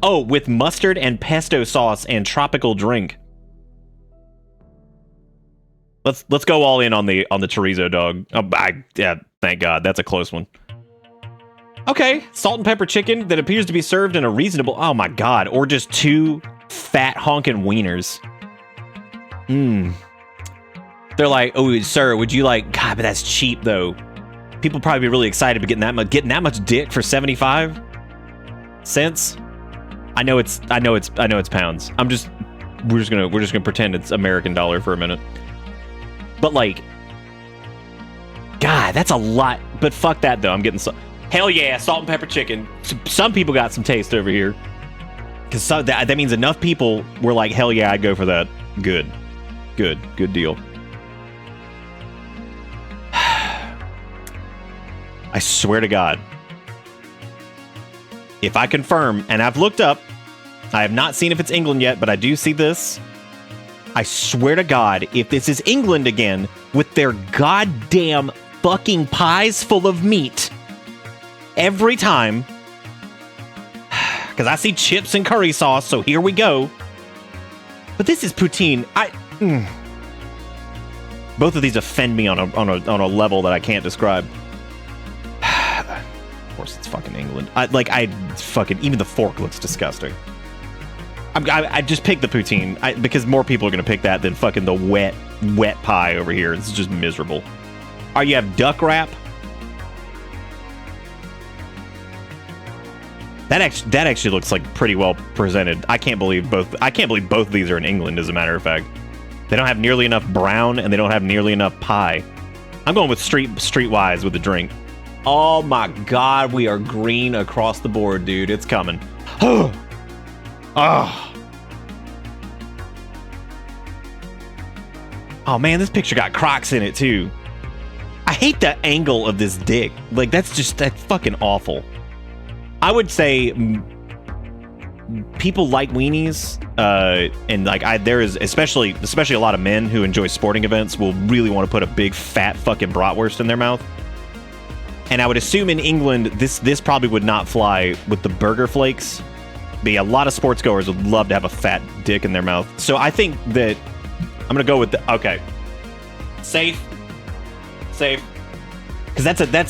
Oh, with mustard and pesto sauce and tropical drink. Let's go all in on the chorizo dog. Yeah, thank God. That's a close one. Okay, salt and pepper chicken that appears to be served in a reasonable... Oh my God, or just 2 fat honking wieners. They're like, oh, sir, would you like... God, but that's cheap though. People probably be really excited to getting that much dick for 75 cents. I know it's pounds. We're just gonna pretend it's American dollar for a minute. But like, God, that's a lot. But fuck that though. I'm getting hell yeah, salt and pepper chicken. Some people got some taste over here, because that means enough people were like, hell yeah, I'd go for that. Good deal. I swear to God, if I confirm, and I've looked up, I have not seen if it's England yet, but I do see this. I swear to God, if this is England again, with their goddamn fucking pies full of meat, every time, because I see chips and curry sauce, so here we go. But this is poutine. Both of these offend me on a level that I can't describe. Of course, it's fucking England. Even the fork looks disgusting. I just picked the poutine because more people are gonna pick that than fucking the wet pie over here. It's just miserable. You have duck wrap. That actually looks like pretty well presented. I can't believe both of these are in England. As a matter of fact, they don't have nearly enough brown and they don't have nearly enough pie. I'm going with streetwise with the drink. Oh my God, we are green across the board, dude. It's coming. Oh. Oh man, this picture got Crocs in it too. I hate the angle of this dick. Like that's fucking awful. I would say people like weenies, and like there is especially a lot of men who enjoy sporting events will really want to put a big fat fucking bratwurst in their mouth. And I would assume in England, this probably would not fly with the burger flakes. But yeah, a lot of sports goers would love to have a fat dick in their mouth. So I think that I'm gonna go with okay, safe, because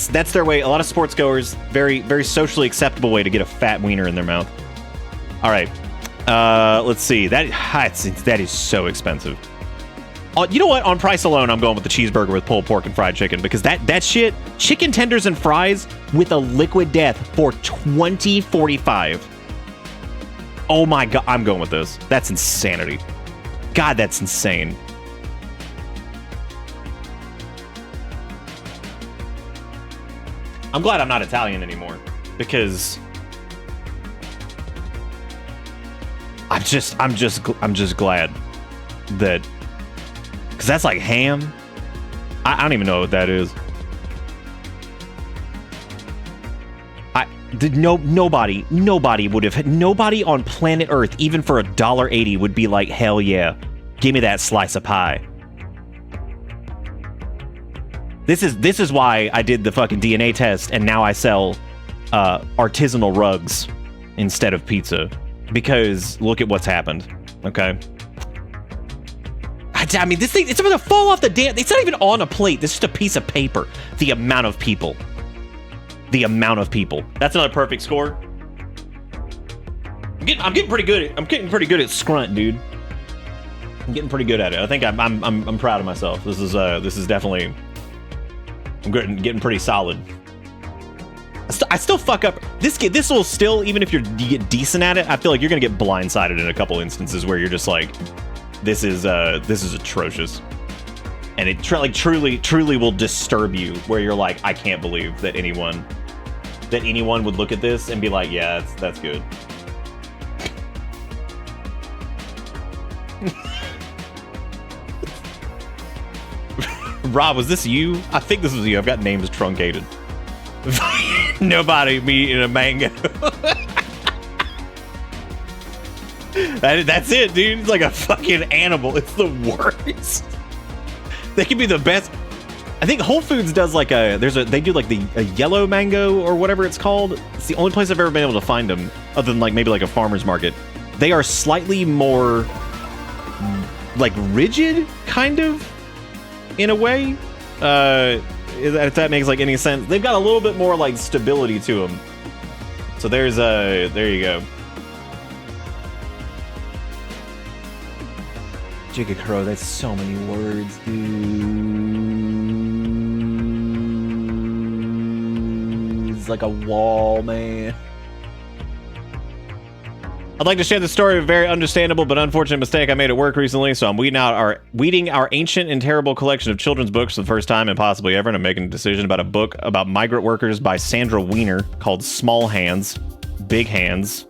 that's their way. A lot of sports goers, very very socially acceptable way to get a fat wiener in their mouth. All right, let's see. That is so expensive. You know what? On price alone, I'm going with the cheeseburger with pulled pork and fried chicken, because that shit, chicken tenders and fries with a liquid death for $20.45. Oh my God, I'm going with this. That's insanity. God, that's insane. I'm glad I'm not Italian anymore, because I'm just glad that. Because that's like ham. I don't even know what that is. Nobody on planet Earth, even for $1.80, would be like, hell yeah, give me that slice of pie. This is why I did the fucking DNA test, and now I sell artisanal rugs instead of pizza. Because look at what's happened. Okay. I mean, this thing, it's about to fall off the damn... It's not even on a plate. This is just a piece of paper. The amount of people. That's another perfect score. I'm getting pretty good at scrunt, dude. I'm getting pretty good at it. I think I'm proud of myself. This is definitely... I'm getting pretty solid. I still fuck up. This will still, even if you get decent at it, I feel like you're gonna get blindsided in a couple instances where you're just like... This is atrocious, and it truly will disturb you. Where you're like, I can't believe that anyone would look at this and be like, yeah, that's good. Rob, was this you? I think this was you. I've got names truncated. Nobody, me eating a mango. That's it, dude. It's like a fucking animal. It's the worst. They can be the best. I think Whole Foods does like they do like a yellow mango or whatever it's called. It's the only place I've ever been able to find them, other than like maybe like a farmer's market. They are slightly more like rigid, kind of, in a way. If that makes like any sense. They've got a little bit more like stability to them. So there you go. Jigga Crow, that's so many words, dude. It's like a wall, man. I'd like to share the story of a very understandable but unfortunate mistake I made at work recently, so I'm weeding our ancient and terrible collection of children's books for the first time and possibly ever, and I'm making a decision about a book about migrant workers by Sandra Weiner called Small Hands, Big Hands.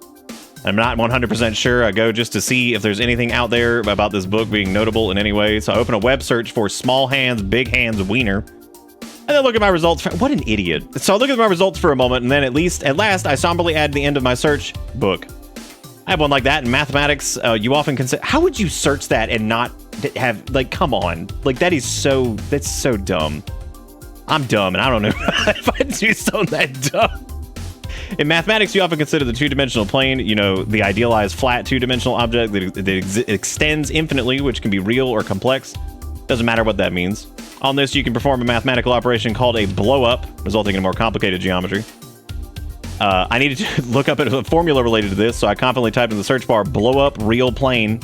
I'm not 100% sure. I go just to see if there's anything out there about this book being notable in any way, so I open a web search for Small Hands, Big Hands Weiner, and then look at my results. What an idiot. So I look at my results for a moment, and then at last, I somberly add the end of my search, book. I have one like that in mathematics. You often consider, how would you search that and not have, like, come on. Like, that's so dumb. I'm dumb, and I don't know if I do something that dumb. In mathematics, you often consider the two-dimensional plane, you know, the idealized flat two-dimensional object that extends infinitely, which can be real or complex. Doesn't matter what that means. On this, you can perform a mathematical operation called a blow-up, resulting in a more complicated geometry. I needed to look up a formula related to this, so I confidently typed in the search bar, blow up real plane.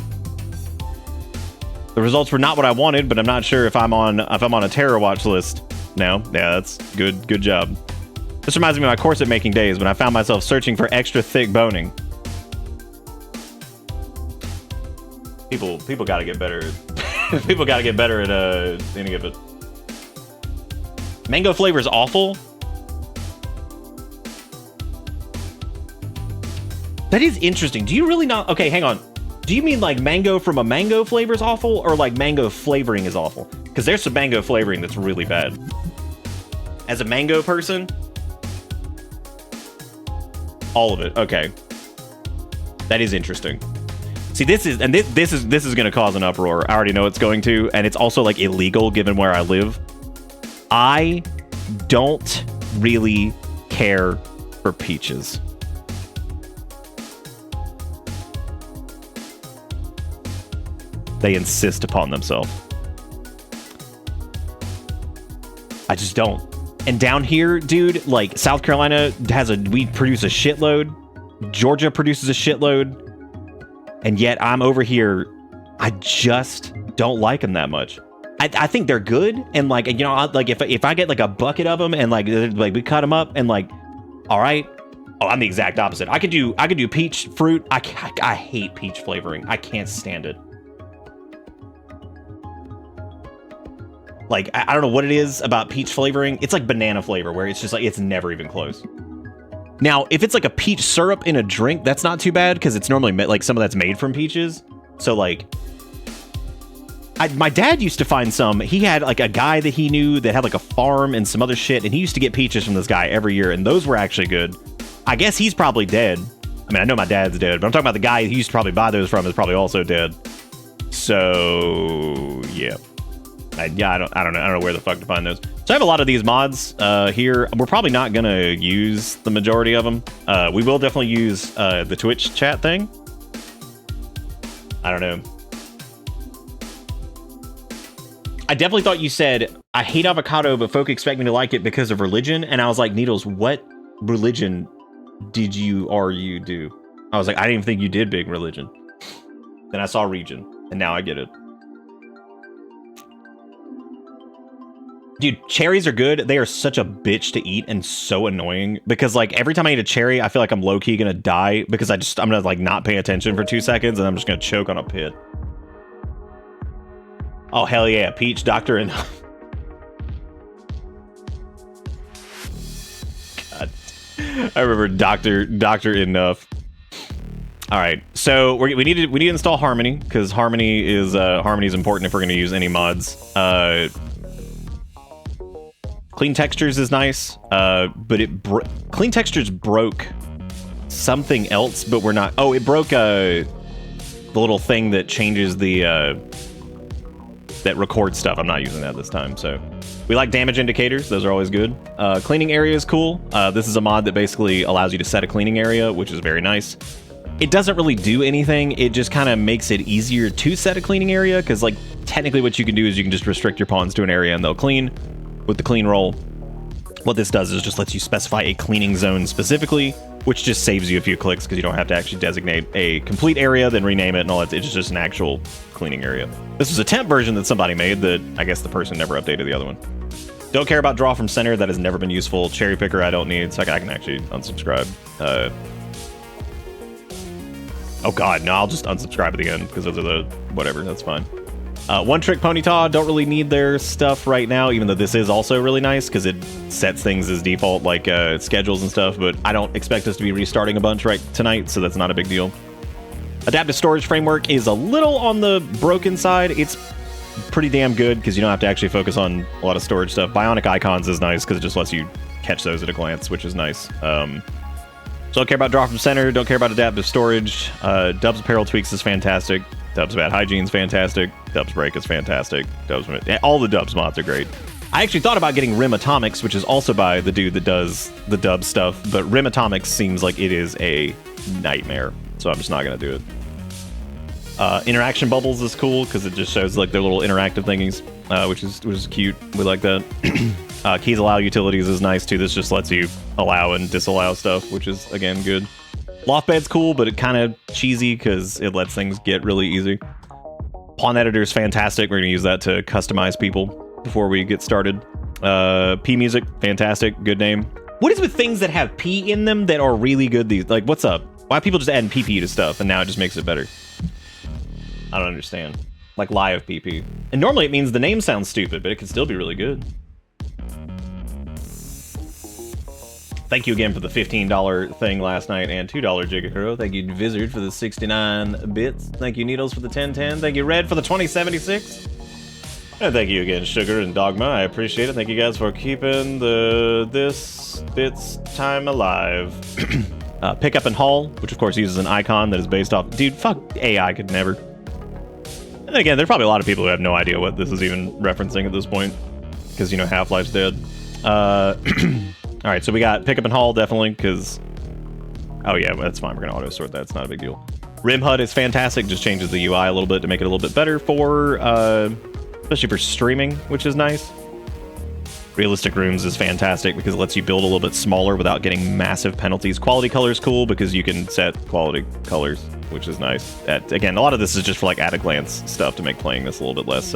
The results were not what I wanted, but I'm not sure if I'm on a terror watch list now. Yeah, that's good job. This reminds me of my corset making days when I found myself searching for extra thick boning. People gotta get better. People gotta get better at any of it. Mango flavor is awful. That is interesting. Do you really not? Okay, hang on. Do you mean like mango from a mango flavor is awful, or like mango flavoring is awful? Because there's some mango flavoring that's really bad. As a mango person, all of it. Okay, that is interesting. See, this is going to cause an uproar. I already know it's going to, and it's also like illegal given where I live. I don't really care for peaches. They insist upon themselves. I just don't. And down here, dude, like South Carolina we produce a shitload. Georgia produces a shitload. And yet I'm over here. I just don't like them that much. I think they're good. And like, you know, like if I get like a bucket of them and like we cut them up and like, all right. Oh, I'm the exact opposite. I could do peach fruit. I hate peach flavoring. I can't stand it. Like, I don't know what it is about peach flavoring. It's like banana flavor, where it's just like, it's never even close. Now, if it's like a peach syrup in a drink, that's not too bad, because it's normally like some of that's made from peaches. So like, my dad used to find some. He had like a guy that he knew that had like a farm and some other shit, and he used to get peaches from this guy every year, and those were actually good. I guess he's probably dead. I mean, I know my dad's dead, but I'm talking about the guy he used to probably buy those from is probably also dead. So, yeah. I don't know where the fuck to find those. So I have a lot of these mods here. We're probably not gonna use the majority of them. We will definitely use the Twitch chat thing. I don't know. I definitely thought you said, I hate avocado, but folk expect me to like it because of religion. And I was like, Needles, what religion did you do? I was like, I didn't even think you did big religion. Then I saw region, and now I get it. Dude, cherries are good. They are such a bitch to eat and so annoying because like every time I eat a cherry, I feel like I'm low-key gonna die because I'm gonna like not pay attention for 2 seconds and I'm just gonna choke on a pit. Oh, hell yeah. Peach, Dr. Enough. God. I remember Dr. Enough. All right, so we need to install Harmony because Harmony is important if we're going to use any mods. Clean Textures is nice, but Clean Textures broke something else, but we're not. Oh, it broke the little thing that changes the that records stuff. I'm not using that this time. So we like damage indicators; those are always good. Cleaning area is cool. This is a mod that basically allows you to set a cleaning area, which is very nice. It doesn't really do anything. It just kind of makes it easier to set a cleaning area because, like, technically what you can do is you can just restrict your pawns to an area and they'll clean with the clean roll. What this does is just lets you specify a cleaning zone specifically, which just saves you a few clicks because you don't have to actually designate a complete area, then rename it and all that. It's just an actual cleaning area. This was a temp version that somebody made that I guess the person never updated the other one. Don't care about draw from center. That has never been useful. Cherry picker I don't need, so I can actually unsubscribe. Oh god, no, I'll just unsubscribe at the end because those are the whatever, that's fine. One Trick Ponyta, don't really need their stuff right now, even though this is also really nice because it sets things as default, like schedules and stuff, but I don't expect us to be restarting a bunch tonight, so that's not a big deal. Adaptive Storage Framework is a little on the broken side. It's pretty damn good because you don't have to actually focus on a lot of storage stuff. Bionic Icons is nice because it just lets you catch those at a glance, which is nice. So don't care about draw from center, don't care about adaptive storage. Dubs Apparel Tweaks is fantastic. Dubs Bad Hygiene is fantastic. Dubs Break is fantastic. All the Dubs mods are great. I actually thought about getting Rim Atomics, which is also by the dude that does the dub stuff, but Rim Atomics seems like it is a nightmare, so I'm just not going to do it. Interaction Bubbles is cool because it just shows like their little interactive thingies, which is cute. We like that. Keys Allow Utilities is nice too. This just lets you allow and disallow stuff, which is again good. Loft Bed's cool, but it kind of cheesy because it lets things get really easy. Pawn Editor is fantastic. We're going to use that to customize people before we get started. P Music, fantastic. Good name. What is with things that have P in them that are really good? These, like, what's up? Why are people just adding PP to stuff and now it just makes it better? I don't understand. Like live PP. And normally it means the name sounds stupid, but it can still be really good. Thank you again for the $15 thing last night and $2 Jigakuro. Thank you, Vizard, for the 69 bits. Thank you, Needles, for the 1010. Thank you, Red, for the 2076. And thank you again, Sugar and Dogma. I appreciate it. Thank you guys for keeping this bits time alive. Pick Up and Haul, which of course uses an icon that is based off... Dude, fuck AI could never. And again, there's probably a lot of people who have no idea what this is even referencing at this point. Because, you know, Half-Life's dead. All right, so we got Pick Up and Haul, definitely, because... Oh, yeah, that's fine. We're going to auto-sort that. It's not a big deal. Rim HUD is fantastic. Just changes the UI a little bit to make it a little bit better for... especially for streaming, which is nice. Realistic Rooms is fantastic because it lets you build a little bit smaller without getting massive penalties. Quality Color is cool because you can set quality colors, which is nice. Again, a lot of this is just for, like, at-a-glance stuff to make playing this a little bit less...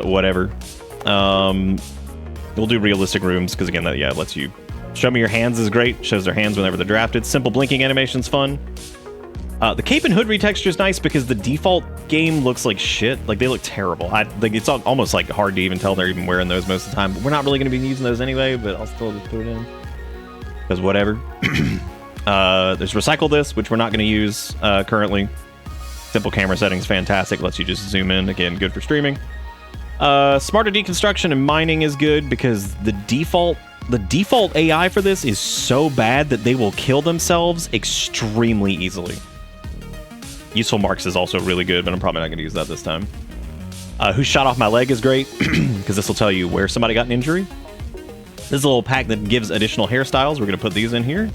whatever. We'll do Realistic Rooms, because again, that lets you... Show Me Your Hands is great. Shows their hands whenever they're drafted. Simple blinking animation's fun. The cape and hood retexture is nice because the default game looks like shit. Like, they look terrible. Like, it's almost like hard to even tell they're even wearing those most of the time. But we're not really going to be using those anyway, but I'll still just put it in. Because whatever. There's Recycle This, which we're not going to use currently. Simple camera settings, fantastic. Lets you just zoom in. Again, good for streaming. Smarter deconstruction and mining is good because the default AI for this is so bad that they will kill themselves extremely easily. Useful Marks is also really good, but I'm probably not going to use that this time. Who Shot Off My Leg is great because this will tell you where somebody got an injury. This is a little pack that gives additional hairstyles. We're going to put these in here,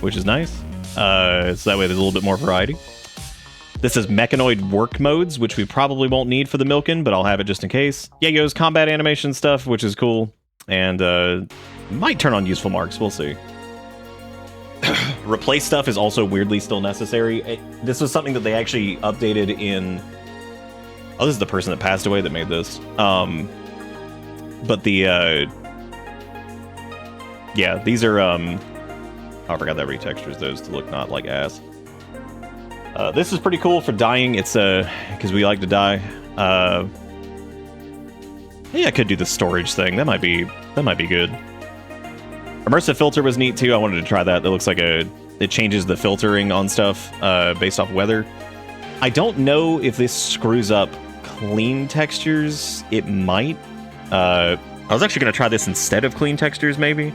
which is nice. So that way there's a little bit more variety. This is Mechanoid Work Modes, which we probably won't need for the Milkin, but I'll have it just in case. Yayo's combat animation stuff, which is cool. And might turn on Useful Marks, we'll see. Replace stuff is also weirdly still necessary. This was something that they actually updated in... Oh, this is the person that passed away that made this. But the... Yeah, these are... Oh, I forgot that retextures those to look not like ass. This is pretty cool for dying. It's because we like to die. Yeah, I could do the storage thing. That might be good. Immersive filter was neat too. I wanted to try that. That looks like a It changes the filtering on stuff based off weather. I don't know if this screws up clean textures. It might. I was actually going to try this instead of clean textures, maybe.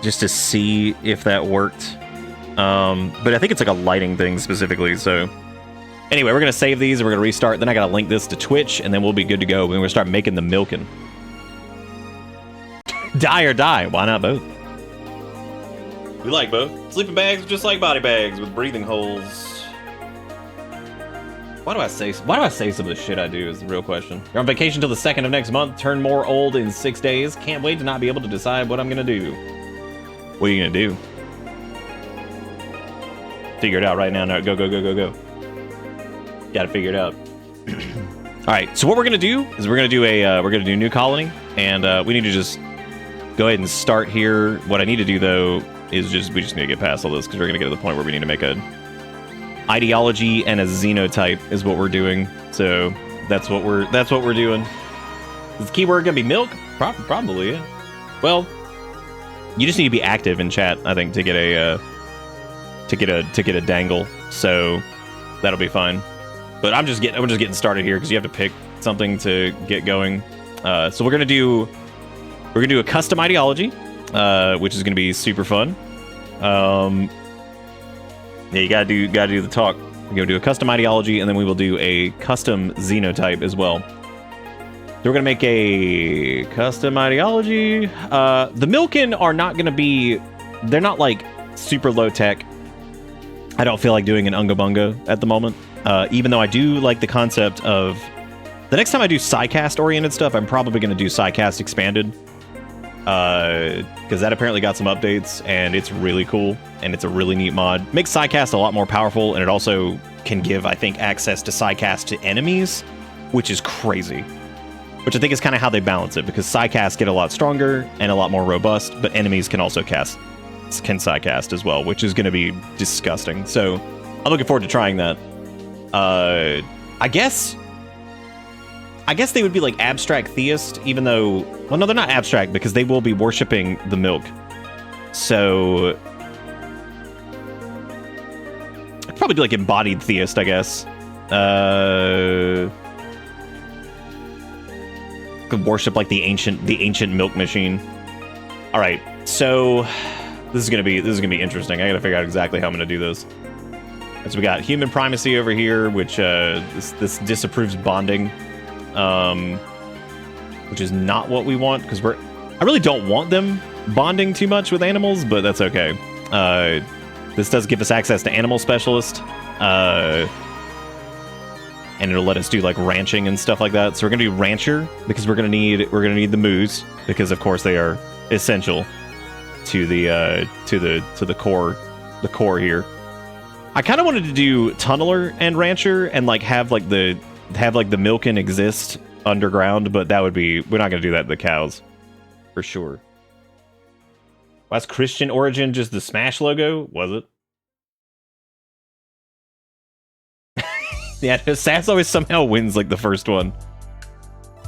Just to see if that worked. But I think it's like a lighting thing specifically, so... Anyway, we're going to save these, and we're going to restart. Then I got to link this to Twitch, and then we'll be good to go. We're going to start making the Milkin. Die or die. Why not both? We like both. Sleeping bags just like body bags with breathing holes. Why do I say some of the shit I do is the real question. You're on vacation till the 2nd of next month. Turn more old in 6 days. Can't wait to not be able to decide what I'm going to do. What are you going to do? Figure it out right now. No, go, go, go, go, go. Got to figure it out. All right. So what we're going to do is we're going to do new colony, and we need to just go ahead and start here. What I need to do though is we just need to get past all this because we're going to get to the point where we need to make a ideology and a xenotype is what we're doing. So that's what we're doing. Is the keyword going to be milk? Probably. Yeah. Well, you just need to be active in chat, I think, to get a dangle. So that'll be fine. But I'm just getting started here because you have to pick something to get going. So we're gonna do a custom ideology, which is gonna be super fun. Yeah, you gotta do the talk. We're gonna do a custom ideology, and then we will do a custom xenotype as well. So we're gonna make a custom ideology. The Milkin are not gonna be. They're not like super low tech. I don't feel like doing an Unga Bunga at the moment. Even though I do like the concept of... The next time I do Psycast-oriented stuff, I'm probably going to do Psycast Expanded. Because that apparently got some updates, and it's really cool, and it's a really neat mod. Makes Psycast a lot more powerful, and it also can give, I think, access to Psycast to enemies, which is crazy. Which I think is kind of how they balance it, because Psycast get a lot stronger and a lot more robust, but enemies can also can Psycast as well, which is going to be disgusting. So I'm looking forward to trying that. I guess they would be like abstract theist, even though, well, no, they're not abstract because they will be worshipping the milk. So I'd probably do like embodied theist, I guess. Could worship like the ancient milk machine. All right, so this is gonna be interesting. I gotta figure out exactly how I'm gonna do this. So we got human primacy over here, which this disapproves bonding, which is not what we want because I really don't want them bonding too much with animals, but that's okay. This does give us access to animal specialist, and it'll let us do like ranching and stuff like that. So we're gonna do rancher because we're gonna need the moose because of course they are essential to the core here. I kind of wanted to do tunneler and rancher and like have the Milkin exist underground, but we're not gonna do that to the cows for sure. Why's Christian origin just the Smash logo? Was it? Yeah, Sass always somehow wins like the first one.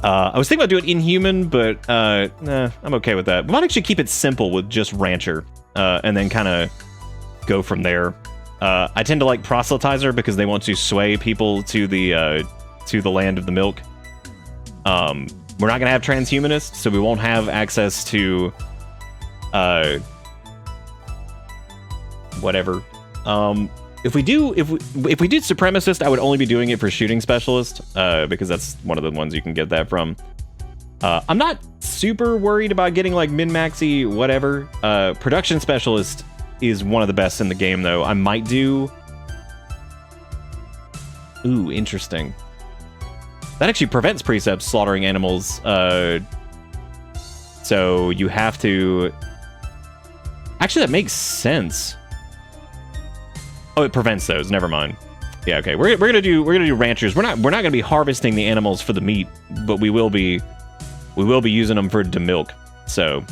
I was thinking about doing Inhuman, but nah, I'm okay with that. We might actually keep it simple with just rancher, and then kind of go from there. I tend to like proselytizer because they want to sway people to the land of the milk. We're not gonna have transhumanists, so we won't have access to whatever. If we did supremacist, I would only be doing it for shooting specialist, because that's one of the ones you can get that from. I'm not super worried about getting like min-maxy whatever. Production specialist is one of the best in the game, though. I might do... Ooh, interesting. That actually prevents precepts slaughtering animals. So you have to... Actually, that makes sense. Oh, it prevents those. Never mind. Yeah, okay. We're gonna do ranchers. We're not gonna be harvesting the animals for the meat, but we will be using them for the milk. So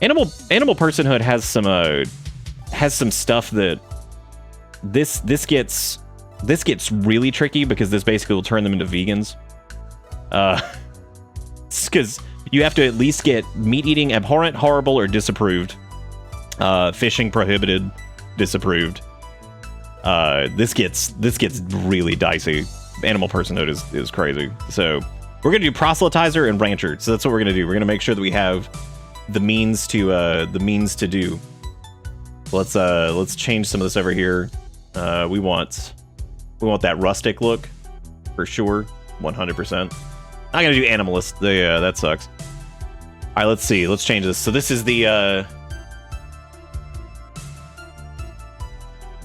animal personhood has some stuff that this gets really tricky because this basically will turn them into vegans. Because you have to at least get meat eating abhorrent, horrible, or disapproved. Fishing prohibited, disapproved. This gets really dicey. Animal personhood is crazy. So we're gonna do proselytizer and rancher. So that's what we're gonna do. We're gonna make sure that we have the means to do. Let's change some of this over here. We want that rustic look for sure, 100%. Not gonna do animalist. That sucks. All right, let's see. Let's change this. So this is the.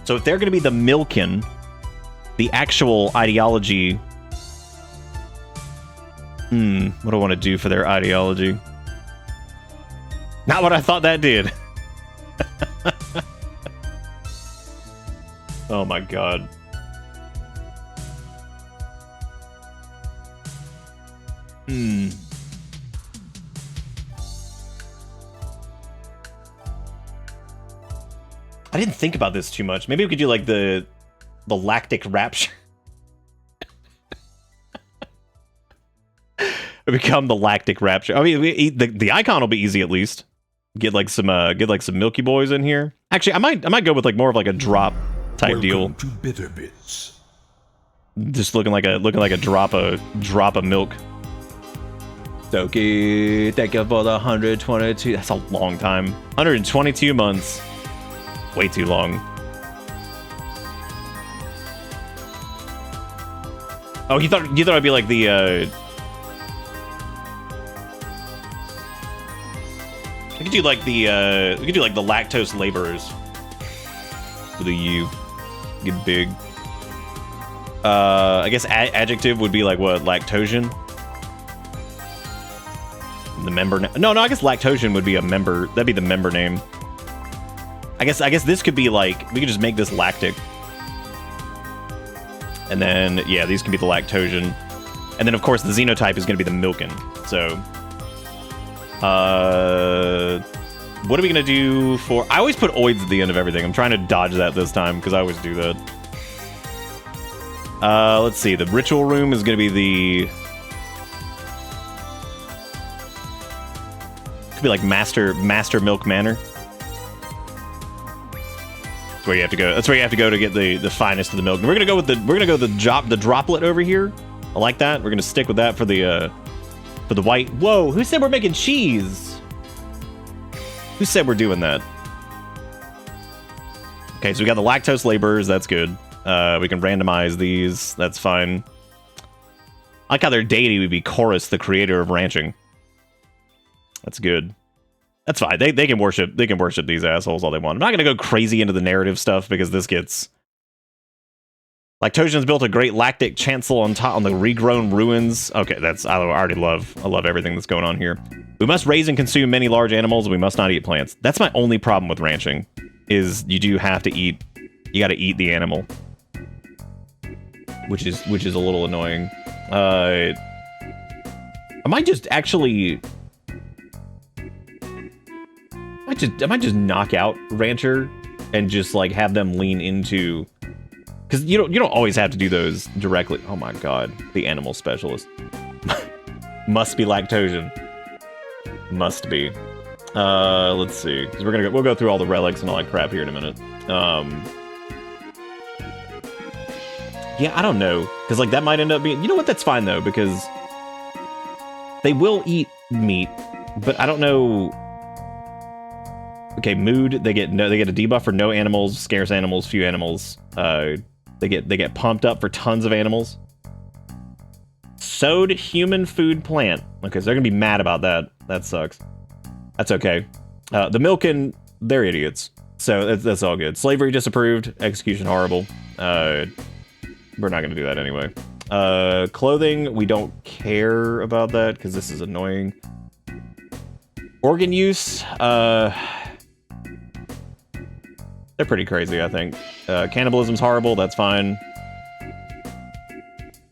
So if they're gonna be the Milkin, the actual ideology. What do I want to do for their ideology? Not what I thought that did. Oh my god. I didn't think about this too much. Maybe we could do like the lactic rapture. Become the lactic rapture. I mean, the icon will be easy at least. Get like some Milky Boys in here. Actually, I might go with like more of like a drop type deal.
To Bitter Bits.
Just looking like a drop of milk. Doki, thank you for the 122. That's a long time. 122 months. Way too long. Oh, you thought I'd be like the we could do like the lactose laborers. With a U. Get big. I guess adjective would be like what? Lactosian? The member no, I guess Lactosian would be a member. That'd be the member name. I guess this could be like, we could just make this lactic. And then, yeah, these can be the Lactosian. And then, of course, the xenotype is going to be the Milkin. So, what are we going to do for... I always put oids at the end of everything. I'm trying to dodge that this time, because I always do that. Let's see. The ritual room is going to be the... Could be like Master Milk Manor. That's where you have to go. That's where you have to go to get the finest of the milk. And we're gonna go with the droplet over here. I like that. We're gonna stick with that for the white. Whoa! Who said we're making cheese? Who said we're doing that? Okay, so we got the lactose laborers. That's good. We can randomize these. That's fine. I like how their deity would be Chorus, the creator of ranching. That's good. That's fine. They can worship these assholes all they want. I'm not gonna go crazy into the narrative stuff because this gets... Lactosians built a great lactic chancel on the regrown ruins. Okay, I love everything that's going on here. We must raise and consume many large animals, and we must not eat plants. That's my only problem with ranching, is you do have to eat. You got to eat the animal, which is a little annoying. I might just actually. I might just knock out Rancher and just like have them lean into, because you don't always have to do those directly. Oh my god, the animal specialist must be Lactosian. Must be. Let's see, because we'll go through all the relics and all that crap here in a minute. Yeah, I don't know, because like that might end up being. You know what? That's fine though, because they will eat meat, but I don't know. Okay, mood. They get a debuff for no animals, scarce animals, few animals. They get pumped up for tons of animals. Sowed human food plant. Okay, so they're gonna be mad about that. That sucks. That's okay. The Milkin, they're idiots. So that's all good. Slavery disapproved. Execution horrible. We're not gonna do that anyway. Clothing, we don't care about that because this is annoying. Organ use, they're pretty crazy, I think. Cannibalism's horrible, that's fine.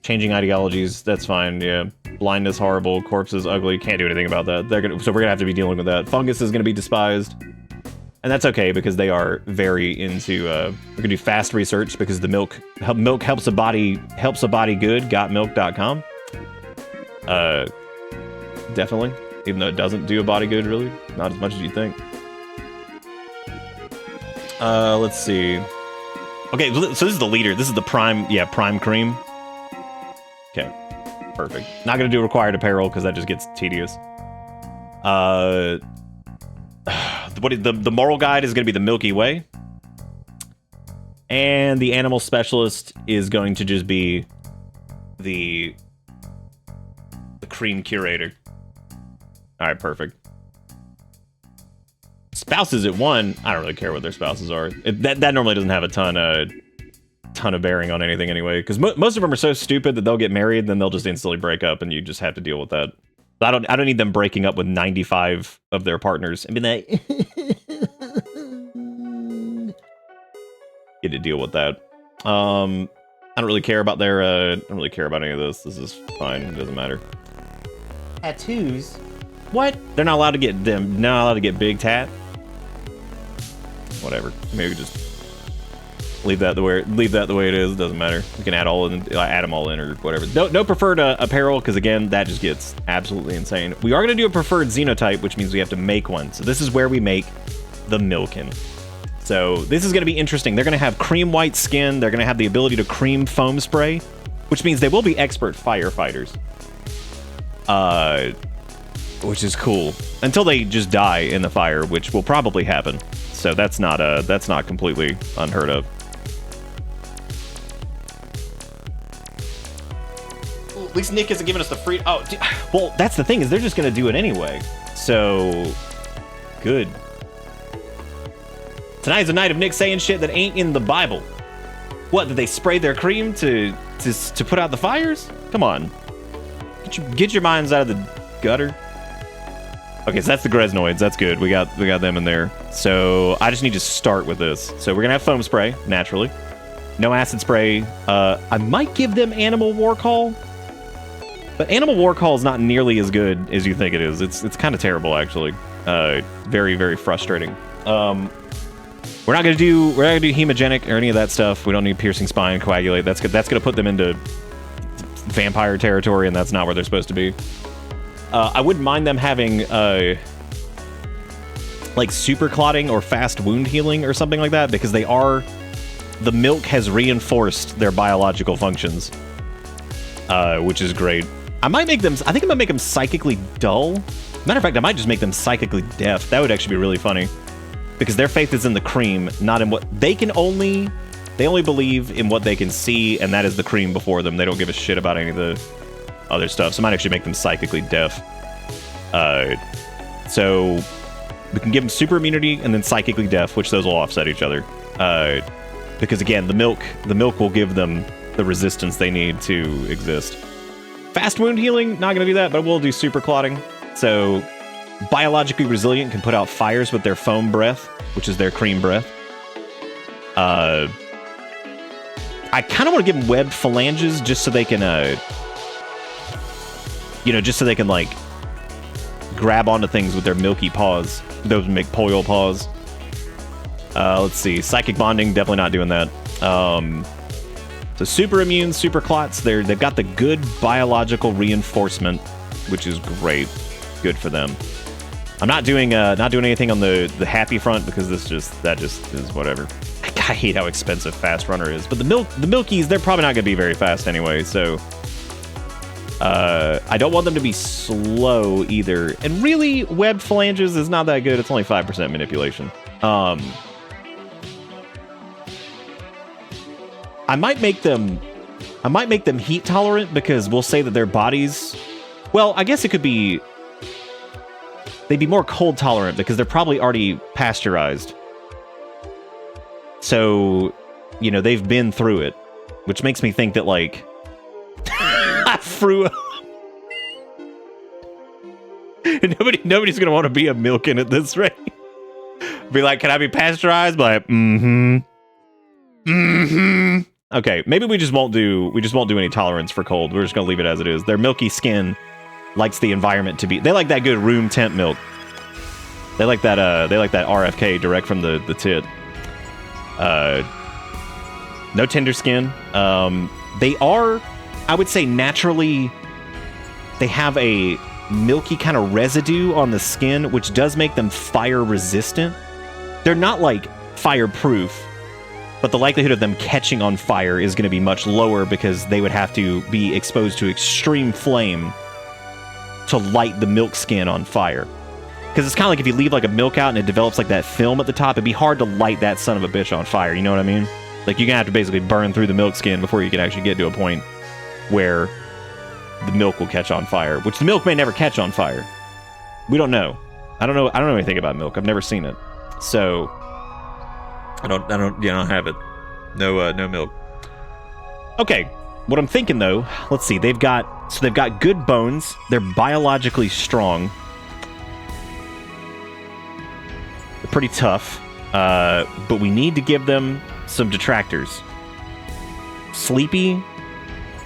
Changing ideologies, that's fine, yeah. Blindness, horrible. Corpses, ugly. Can't do anything about that. So we're gonna have to be dealing with that. Fungus is gonna be despised. And that's okay, because they are very into, we're gonna do fast research, because the milk helps a body good, gotmilk.com. Definitely. Even though it doesn't do a body good, really. Not as much as you think. Let's see. Okay, so this is the leader. This is the prime, yeah, prime cream. Okay, perfect. Not gonna do required apparel because that just gets tedious. The moral guide is gonna be the Milky Way. And the animal specialist is going to just be the cream curator. All right, perfect. Spouses at 1. I don't really care what their spouses are. That normally doesn't have a ton of bearing on anything anyway, because most of them are so stupid that they'll get married, then they'll just instantly break up, and you just have to deal with that. I don't need them breaking up with 95 of their partners and be like, get to deal with that. I don't really care about their. I don't really care about any of this. This is fine. It doesn't matter. Tattoos? What? They're not allowed to get them. Not allowed to get big tat. Whatever. Maybe just leave that the way it is. It doesn't matter. You can add them all in or whatever. No preferred apparel, because again, that just gets absolutely insane. We are going to do a preferred xenotype, which means we have to make one. So this is where we make the Milkin. So this is going to be interesting. They're going to have cream white skin. They're going to have the ability to cream foam spray, which means they will be expert firefighters. Which is cool. Until they just die in the fire, which will probably happen. So that's not completely unheard of. At least Nick isn't giving us the free. Oh, well, that's the thing, is they're just going to do it anyway. So good. Tonight's a night of Nick saying shit that ain't in the Bible. What, did they spray their cream to put out the fires? Come on. Get your minds out of the gutter. Okay, so that's the Gresnoids. That's good. We got them in there. So I just need to start with this. So we're gonna have foam spray, naturally. No acid spray. I might give them Animal War Call, but Animal War Call is not nearly as good as you think it is. It's kind of terrible, actually. Very, very frustrating. We're not gonna do hemogenic or any of that stuff. We don't need piercing spine, coagulate. That's gonna put them into vampire territory, and that's not where they're supposed to be. I wouldn't mind them having like super clotting or fast wound healing or something like that, because the milk has reinforced their biological functions, which is great. I think I'm gonna make them psychically dull. Matter of fact, I might just make them psychically deaf. That would actually be really funny, because their faith is in the cream, not in what they can only. They only believe in what they can see, and that is the cream before them. They don't give a shit about any of the other stuff. So I might actually make them psychically deaf. So we can give them super immunity and then psychically deaf, which those will offset each other. Because again, the milk will give them the resistance they need to exist. Fast wound healing, not gonna do that, but we'll do super clotting. So biologically resilient can put out fires with their foam breath, which is their cream breath. I kind of want to give them webbed phalanges just so they can, just so they can, like, grab onto things with their milky paws. Those McPoil paws. Let's see. Psychic bonding, definitely not doing that. So super immune, super clots. They've got the good biological reinforcement, which is great. Good for them. I'm not doing anything on the happy front, because that just is whatever. I hate how expensive Fast Runner is, but the Milkies, they're probably not going to be very fast anyway, so I don't want them to be slow either. And really, webbed phalanges is not that good. It's only 5% manipulation. I might make them heat tolerant, because we'll say that their bodies, well, I guess it could be, they'd be more cold tolerant because they're probably already pasteurized. So, they've been through it, which makes me think that, like, nobody's gonna want to be a Milkin at this rate. Be like, can I be pasteurized? Like, Okay, maybe we just won't do any tolerance for cold. We're just gonna leave it as it is. Their milky skin likes the environment to be. They like that good room temp milk. They like that RFK direct from the tit. No tender skin. They are, I would say, naturally, they have a milky kind of residue on the skin, which does make them fire resistant. They're not like fireproof, but the likelihood of them catching on fire is going to be much lower because they would have to be exposed to extreme flame to light the milk skin on fire. Because it's kind of like if you leave like a milk out and it develops like that film at the top, it'd be hard to light that son of a bitch on fire, you know what I mean? Like, you're going to have to basically burn through the milk skin before you can actually get to a point where the milk will catch on fire, which the milk may never catch on fire. We don't know. I don't know anything about milk. I've never seen it. So I don't have it. No milk. Okay. What I'm thinking though, let's see. They've got good bones. They're biologically strong. They're pretty tough. But we need to give them some detractors. Sleepy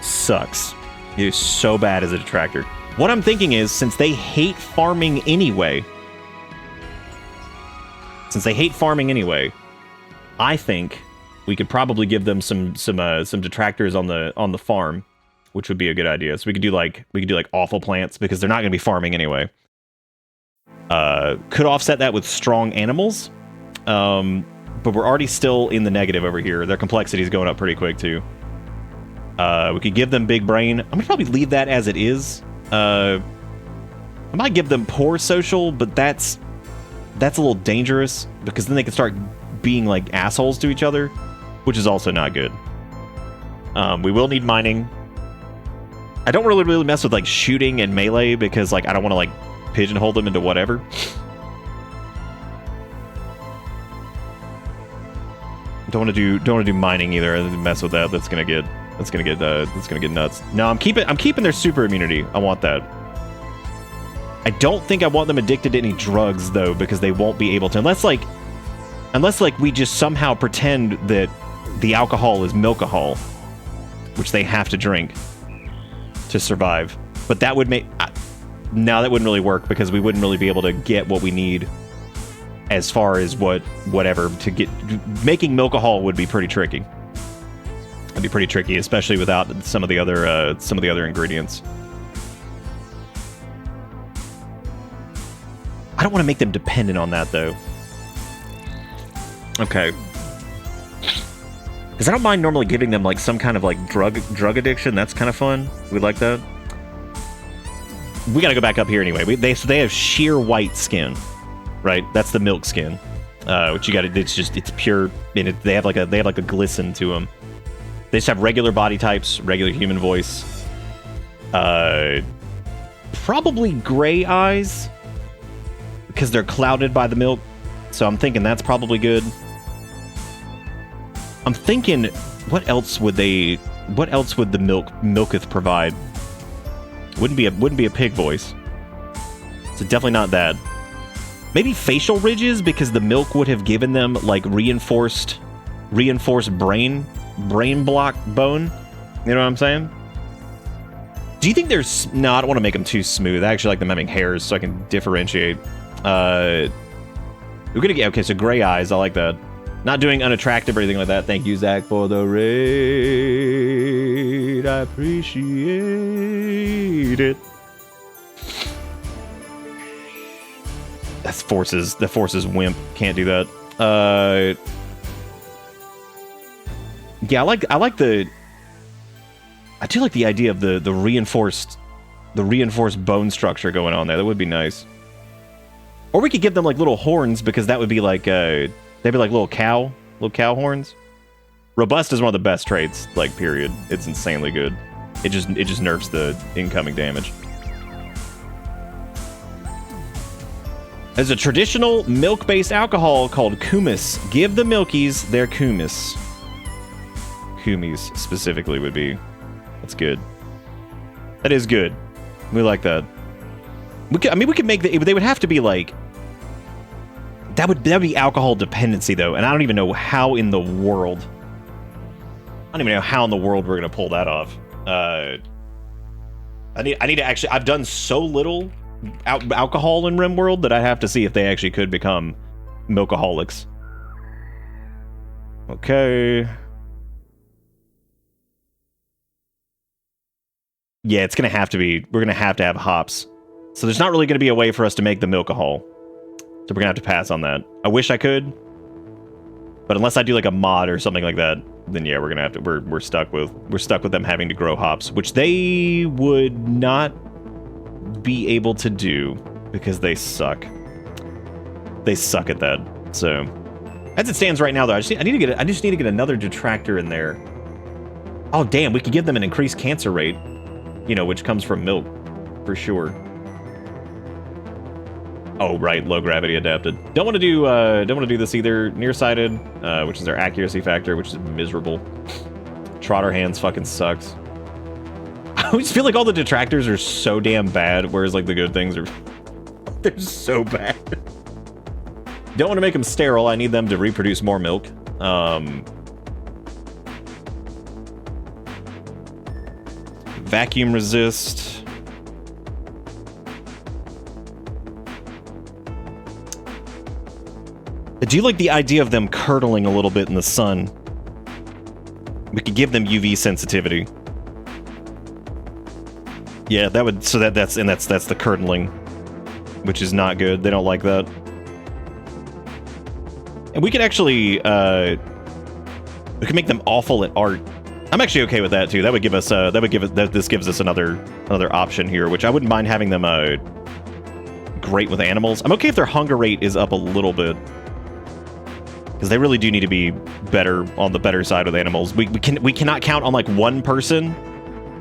sucks. It is so bad as a detractor. What I'm thinking is, since they hate farming anyway, I think we could probably give them some detractors on the farm, which would be a good idea. So we could do like awful plants because they're not going to be farming anyway. Could offset that with strong animals, but we're already still in the negative over here. Their complexity is going up pretty quick too. We could give them big brain. I'm gonna probably leave that as it is. I might give them poor social, but that's a little dangerous because then they can start being like assholes to each other, which is also not good. We will need mining. I don't really mess with like shooting and melee because like I don't want to like pigeonhole them into whatever. Don't want to do mining either and mess with that. That's gonna get nuts. No, I'm keeping their super immunity. I want that. I don't think I want them addicted to any drugs though, because they won't be able to unless we just somehow pretend that the alcohol is milkahol, which they have to drink to survive. But that would make that wouldn't really work because we wouldn't really be able to get what we need as far as whatever to get. Making milkahol would be pretty tricky. It'd be pretty tricky, especially without some of the other ingredients. I don't want to make them dependent on that though. Okay. Because I don't mind normally giving them like some kind of like drug addiction. That's kind of fun. We like that. We gotta go back up here anyway. They have sheer white skin, right? That's the milk skin. Which you gotta. It's pure. And they have like a glisten to them. They just have regular body types, regular human voice. Probably gray eyes because they're clouded by the milk. So I'm thinking that's probably good. I'm thinking, what else would the milketh provide? Wouldn't be a pig voice. So definitely not that. Maybe facial ridges because the milk would have given them like reinforced brain block bone. You know what I'm saying? Do you think there's... No, I don't want to make them too smooth. I actually like them having hairs so I can differentiate. We're gonna get... Okay, so gray eyes. I like that. Not doing unattractive or anything like that. Thank you, Zach, for the raid. I appreciate it. That's forces. The forces wimp. Can't do that. Yeah, I do like the idea of the reinforced bone structure going on there. That would be nice. Or we could give them like little nerfs because that would be like they'd be like little cow horns. Robust is one of the best traits, like period. It's insanely good. It just nerfs the incoming damage. There's a traditional milk-based alcohol called kumis. Give the milkies their kumis. Kumis specifically would be. That's good. That is good. We like that. We could make they would have to be like. That would be alcohol dependency though, and I don't even know how in the world. I don't even know how in the world we're gonna pull that off. I need to actually. I've done so little alcohol in Rimworld that I have to see if they actually could become milkaholics. Okay. Yeah, it's gonna have to be. We're gonna have to have hops. So there's not really gonna be a way for us to make the milkahol. So we're gonna have to pass on that. I wish I could. But unless I do like a mod or something like that, then yeah, we're gonna have to. We're stuck with them having to grow hops, which they would not be able to do because they suck. They suck at that. So as it stands right now, though, I just need to get another detractor in there. Oh damn, we could give them an increased cancer rate, you know, which comes from milk, for sure. Oh right, low gravity adapted. Don't want to do this either. Nearsighted, which is their accuracy factor, which is miserable. Trotter hands fucking sucks. I just feel like all the detractors are so damn bad, whereas like the good things are they're so bad. Don't want to make them sterile. I need them to reproduce more milk. Vacuum resist. I do like the idea of them curdling a little bit in the sun. We could give them UV sensitivity. Yeah, that would, so that's the curdling, which is not good. They don't like that. And we could actually, we could make them awful at art. I'm actually okay with that too. That would give us, this gives us another option here, which I wouldn't mind having them, great with animals. I'm okay if their hunger rate is up a little bit, because they really do need to be better on the better side with animals. We cannot count on like one person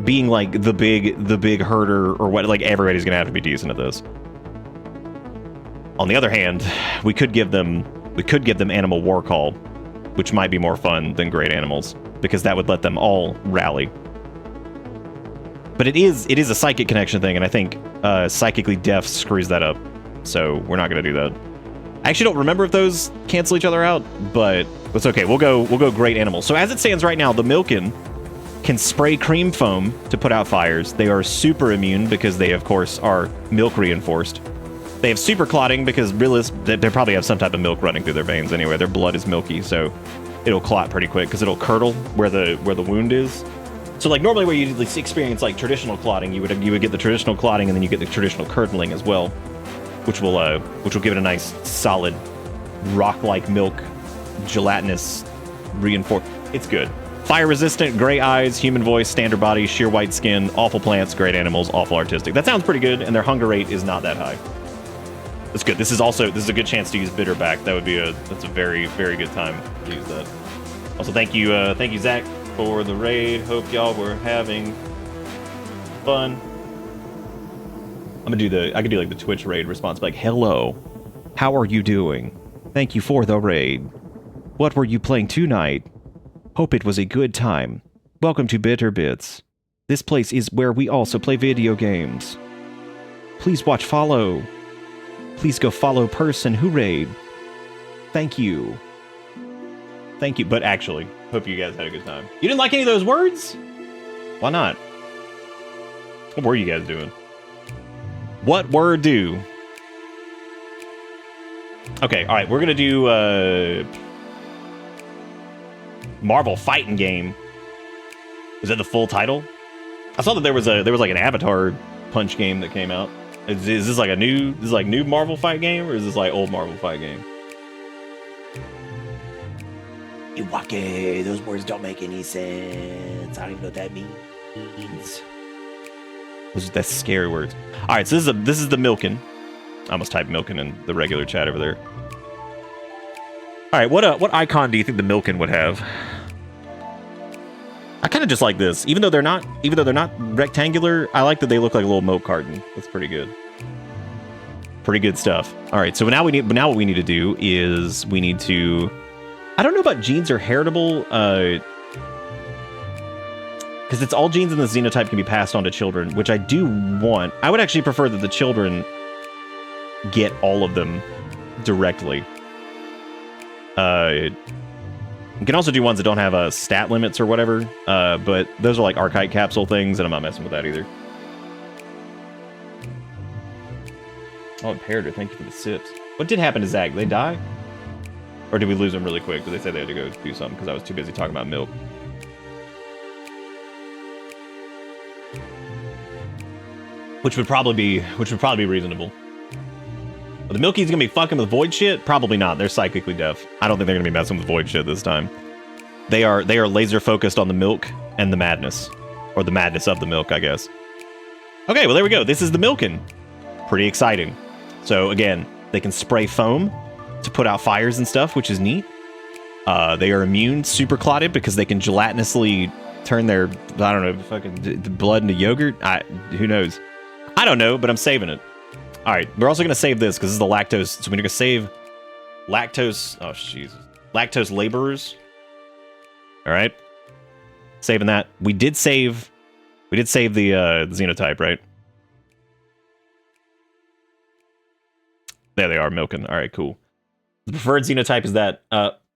being like the big herder or what. Like everybody's gonna have to be decent at this. On the other hand, we could give them animal war call, which might be more fun than great animals, because that would let them all rally. But it is a psychic connection thing, and I think psychically deaf screws that up. So we're not gonna do that. I actually don't remember if those cancel each other out, but it's okay. We'll go great animals. So as it stands right now, the Milkin can spray cream foam to put out fires. They are super immune because they, of course, are milk reinforced. They have super clotting because they probably have some type of milk running through their veins anyway. Their blood is milky, so it'll clot pretty quick because it'll curdle where the wound is. So like normally where you experience like traditional clotting, you would get the traditional clotting and then you get the traditional curdling as well, which will give it a nice solid rock-like milk, gelatinous reinforced. It's good. Fire resistant, gray eyes, human voice, standard body, sheer white skin, awful plants, great animals, awful artistic. That sounds pretty good, and their hunger rate is not that high. That's good. This is a good chance to use bitter back. That's a very, very good time to use that. Also, thank you Zach for the raid. Hope y'all were having fun. I could do like the Twitch raid response, like, hello, how are you doing? Thank you for the raid. What were you playing tonight? Hope it was a good time. Welcome to Bitter Bits. This place is where we also play video games. Please follow. Please go follow person who raid. Thank you. Thank you, but actually, hope you guys had a good time. You didn't like any of those words? Why not? What were you guys doing? What word do? Okay, all right, we're gonna do Marvel Fighting Game. Is that the full title? I saw that there was like an Avatar punch game that came out. Is this like new Marvel Fight game, or is this like old Marvel Fight game?
Iwake, those words don't make any sense. I don't even know what that means.
That's scary words. All right, so this is the Milkin. I almost typed Milkin in the regular chat over there. All right, what icon do you think the Milkin would have? I kind of just like this, even though they're not rectangular. I like that they look like a little milk carton. That's pretty good. Pretty good stuff. All right, so now what we need to do is we need to. I don't know about genes are heritable, because it's all genes in the xenotype can be passed on to children, which I do want. I would actually prefer that the children get all of them directly. You can also do ones that don't have stat limits or whatever, but those are like archite capsule things, and I'm not messing with that either. Oh, Imperator, thank you for the sips. What did happen to Zach? Did they die? Or did we lose them really quick? Did they say they had to go do something because I was too busy talking about milk? Which would probably be reasonable. But The Milky's gonna be fucking with void shit? Probably not. They're psychically deaf. I don't think they're gonna be messing with void shit this time. They are laser focused on the milk and the madness. Or the madness of the milk, I guess. Okay, well there we go. This is the Milkin. Pretty exciting. So again, they can spray foam to put out fires and stuff, which is neat. They are immune, super clotted, because they can gelatinously turn their, I don't know, fucking blood into yogurt. Who knows? I don't know, but I'm saving it. All right, we're also going to save this because this is the lactose. So we're going to save lactose. Oh, Jesus. Lactose laborers. All right. Saving that. We did save the xenotype, right? There they are, Milkin. All right, cool. The preferred xenotype is that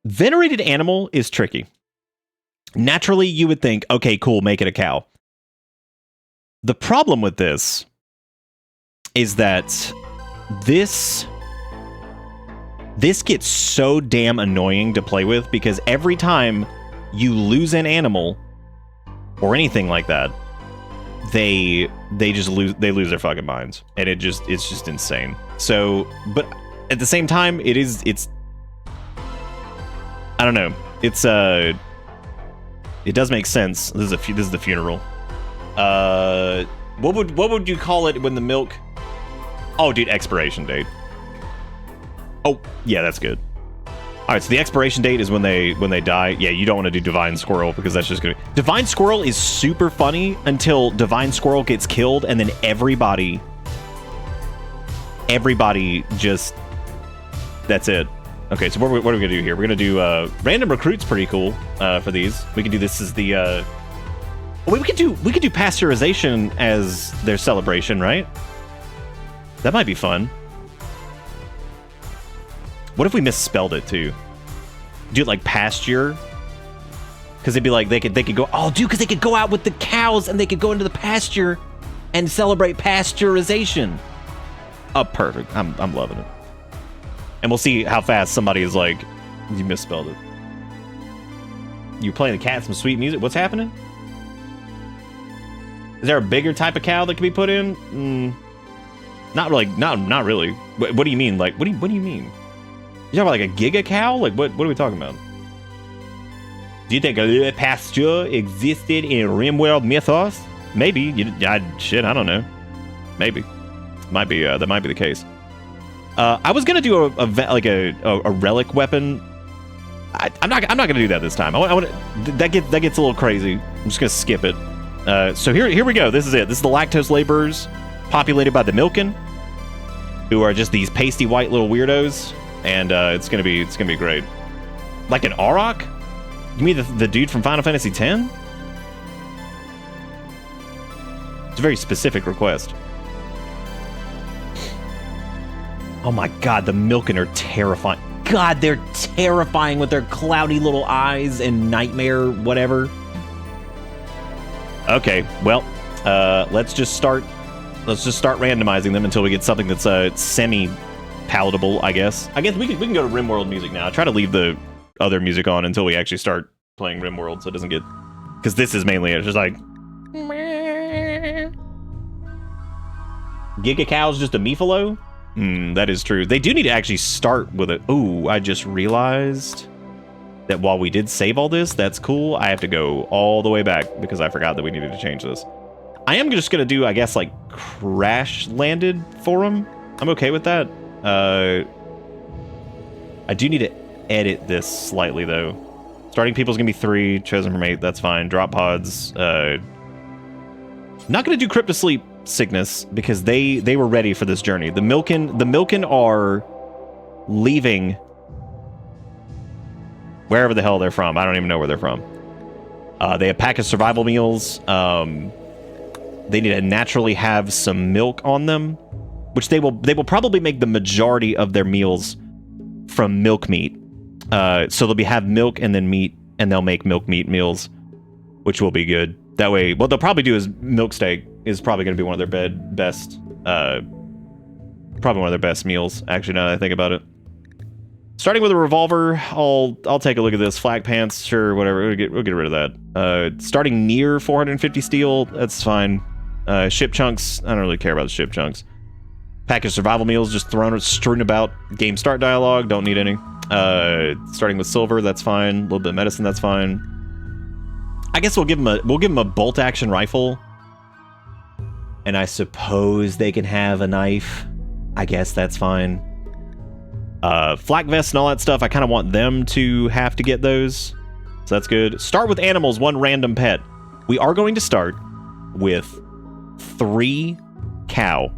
venerated animal is tricky. Naturally, you would think, okay, cool, make it a cow. The problem with this is that this gets so damn annoying to play with because every time you lose an animal or anything like that, they lose their fucking minds, and it's just insane. So, but at the same time, it's I don't know. It does make sense. This is the funeral. What would you call it when the milk? Oh, dude, expiration date. Oh, yeah, that's good. All right, so the expiration date is when they die. Yeah, you don't want to do Divine Squirrel because that's just gonna. Divine Squirrel is super funny until Divine Squirrel gets killed, and then everybody just. That's it. Okay, so what are we gonna do here? We're gonna do random recruits. Pretty cool for these. We can do this as the. We could do pasteurization as their celebration, right? That might be fun. What if we misspelled it too? Do it like pasture? Because it'd be like they could go. Oh, dude, because they could go out with the cows and they could go into the pasture and celebrate pasteurization. Oh, perfect. I'm loving it. And we'll see how fast somebody is like, you misspelled it. You're playing the cat some sweet music. What's happening? Is there a bigger type of cow that can be put in? Not really. Not really. What do you mean? Like, what do you mean? You talking about like a giga cow? Like, what are we talking about? Do you think a pasture existed in Rimworld mythos? Maybe. Shit, I don't know. Maybe. Might be. That might be the case. I was gonna do a relic weapon. I'm not gonna do that this time. That gets a little crazy. I'm just gonna skip it. So here we go. This is it. This is the lactose laborers, populated by the Milkin, who are just these pasty white little weirdos, and it's gonna be great. Like an Auroch? You mean the dude from Final Fantasy X? It's a very specific request. Oh my god, the Milkin are terrifying. God, they're terrifying with their cloudy little eyes and nightmare whatever. Okay, well, let's just start randomizing them until we get something that's semi-palatable, I guess. I guess we can go to Rimworld music now. I try to leave the other music on until we actually start playing Rimworld, so it doesn't get... Because this is mainly it. It's just like... Giga Cow's just a Mephilo? That is true. They do need to actually start with it. Ooh, I just realized that while we did save all this, that's cool. I have to go all the way back because I forgot that we needed to change this. I am just going to do, I guess, like, crash landed for them. I'm okay with that. I do need to edit this slightly, though. Starting people's going to be 3, chosen from 8. That's fine. Drop pods. Not going to do Cryptosleep Sickness because they were ready for this journey. The Milkin are leaving wherever the hell they're from. I don't even know where they're from. They have packaged survival meals. They need to naturally have some milk on them, which they will probably make the majority of their meals from milk meat. So they'll have milk and then meat, and they'll make milk meat meals, which will be good. That way, what they'll probably do is milk steak is probably going to be one of their best meals. Actually, now that I think about it. Starting with a revolver, I'll take a look at this. Flak pants, sure, whatever. We'll get rid of that. Starting near 450 steel, that's fine. Ship chunks, I don't really care about the ship chunks. Packaged survival meals just strewn about. Game start dialogue, don't need any. Starting with silver, that's fine. A little bit of medicine, that's fine. I guess we'll give him a bolt action rifle. And I suppose they can have a knife. I guess that's fine. Flak vests and all that stuff, I kind of want them to have to get those. So that's good. Start with animals, 1 random pet. We are going to start with 3 cow.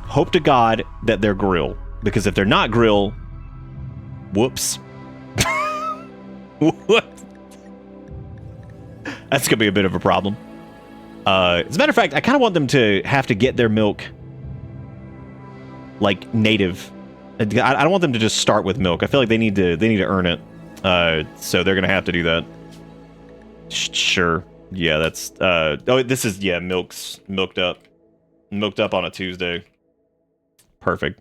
Hope to God that they're grill. Because if they're not grill, whoops. What? That's going to be a bit of a problem. As a matter of fact, I kind of want them to have to get their milk like native. I don't want them to just start with milk. I feel like they need to earn it. So they're going to have to do that. Sure. Yeah, that's oh, this is milked up on a Tuesday. Perfect.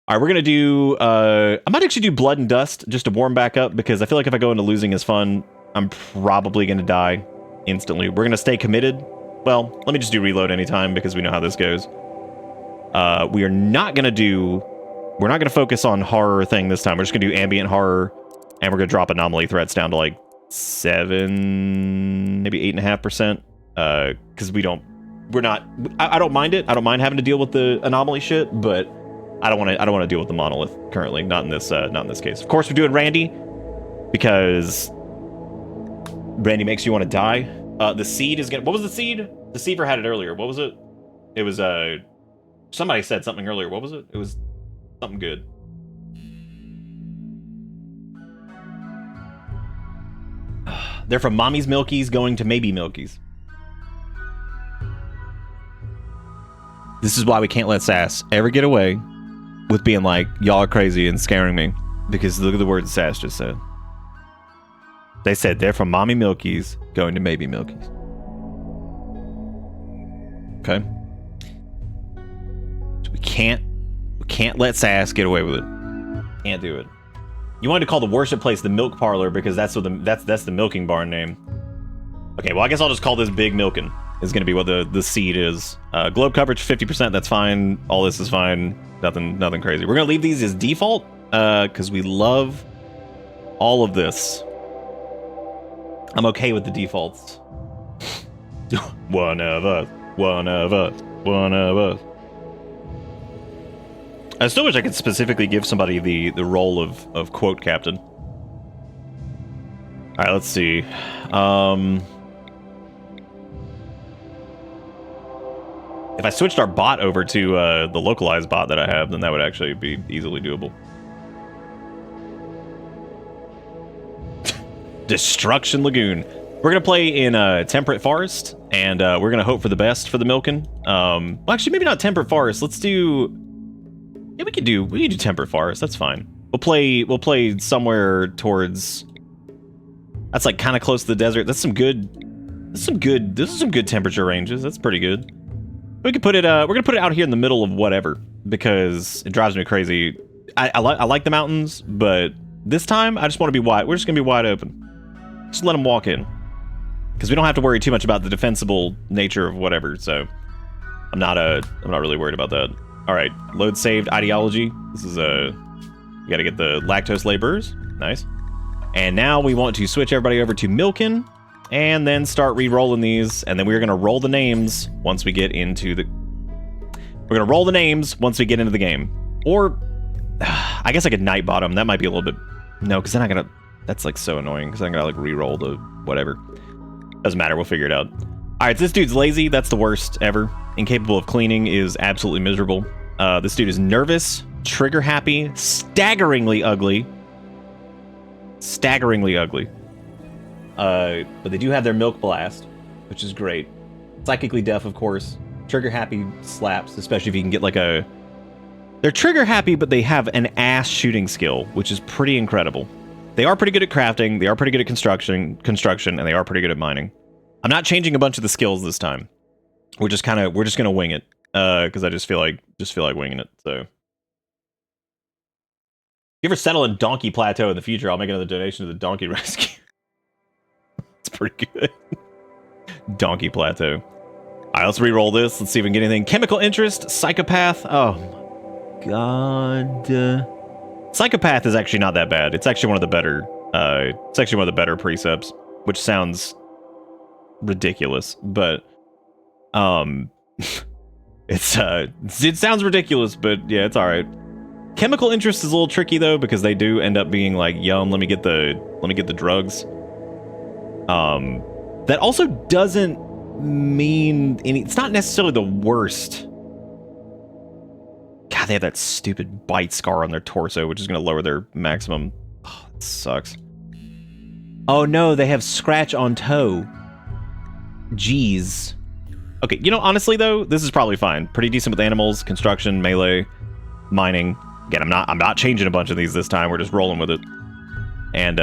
All right, we're gonna do I might actually do blood and dust just to warm back up, because I feel like if I go into losing is fun, I'm probably gonna die instantly. We're gonna stay committed. Well, let me just do reload anytime, because we know how this goes. We're not gonna focus on horror thing this time. We're just gonna do ambient horror, and we're gonna drop anomaly threats down to like 7, maybe 8.5%. Because I don't mind it. I don't mind having to deal with the anomaly shit, but I don't want to deal with the monolith currently. Not in this case. Of course, we're doing Randy because Randy makes you want to die. The seed is gonna. What was the seed? The Seaver had it earlier. What was it? It was somebody said something earlier. What was it? It was something good. They're from Mommy's Milkies going to Maybe Milkies. This is why we can't let Sass ever get away with being like, y'all are crazy and scaring me. Because look at the words Sass just said. They said they're from Mommy Milkies going to Maybe Milkies. Okay. So we can't let Sass get away with it. Can't do it. You wanted to call the worship place the Milk Parlor because that's the milking barn name. Okay, well I guess I'll just call this Big Milkin. Is going to be what the seed is. Globe coverage 50%, that's fine. All this is fine. Nothing crazy. We're going to leave these as default because we love all of this. I'm okay with the defaults. One of us. One of us. One of us. I still wish I could specifically give somebody the role of quote captain. All right, let's see. If I switched our bot over to the localized bot that I have, then that would actually be easily doable. Destruction Lagoon. We're going to play in Temperate Forest, and we're going to hope for the best for the Milkin. Well, actually, maybe not Temperate Forest. Let's do... Yeah, we can do Temperate Forest. That's fine. We'll play somewhere towards... That's like kind of close to the desert. That's some good... This is some good temperature ranges. That's pretty good. We could put it. We're gonna put it out here in the middle of whatever because it drives me crazy. I like the mountains, but this time I just want to be wide. We're just gonna be wide open. Just let them walk in, because we don't have to worry too much about the defensible nature of whatever. So I'm not really worried about that. All right, load saved ideology. This is you got to get the lactose laborers. Nice. And now we want to switch everybody over to Milkin. And then start re-rolling these, and then we're gonna roll the names once we get into the... We're gonna roll the names once we get into the game. Or, I guess I could night bottom. That might be a little bit... No, because then I gotta... That's like so annoying, because I'm gonna like re-roll the whatever. Doesn't matter, we'll figure it out. Alright, so this dude's lazy. That's the worst ever. Incapable of cleaning is absolutely miserable. This dude is nervous, trigger happy, staggeringly ugly. Staggeringly ugly. But they do have their milk blast, which is great. Psychically deaf, of course. Trigger happy slaps, especially if you can get like a... They're trigger happy, but they have an ass shooting skill, which is pretty incredible. They are pretty good at crafting, they are pretty good at construction, and they are pretty good at mining. I'm not changing a bunch of the skills this time. We're just gonna wing it, because I just feel like winging it. So, if you ever settle in Donkey Plateau in the future, I'll make another donation to the Donkey Rescue. It's pretty good. Donkey Plateau. All right, let's re-roll this. Let's see if we can get anything. Chemical interest, psychopath. Oh, God. Psychopath is actually not that bad. It's actually one of the better. It's actually one of the better precepts, which sounds ridiculous, but it sounds ridiculous, but yeah, it's all right. Chemical interest is a little tricky though, because they do end up being like, yum, let me get the drugs. That also doesn't mean any. It's not necessarily the worst. God, they have that stupid bite scar on their torso, which is going to lower their maximum. Oh, it sucks. Oh no, they have scratch on toe. Jeez. Okay, you know, honestly though, this is probably fine. Pretty decent with animals, construction, melee, mining. Again, I'm not changing a bunch of these this time. We're just rolling with it. And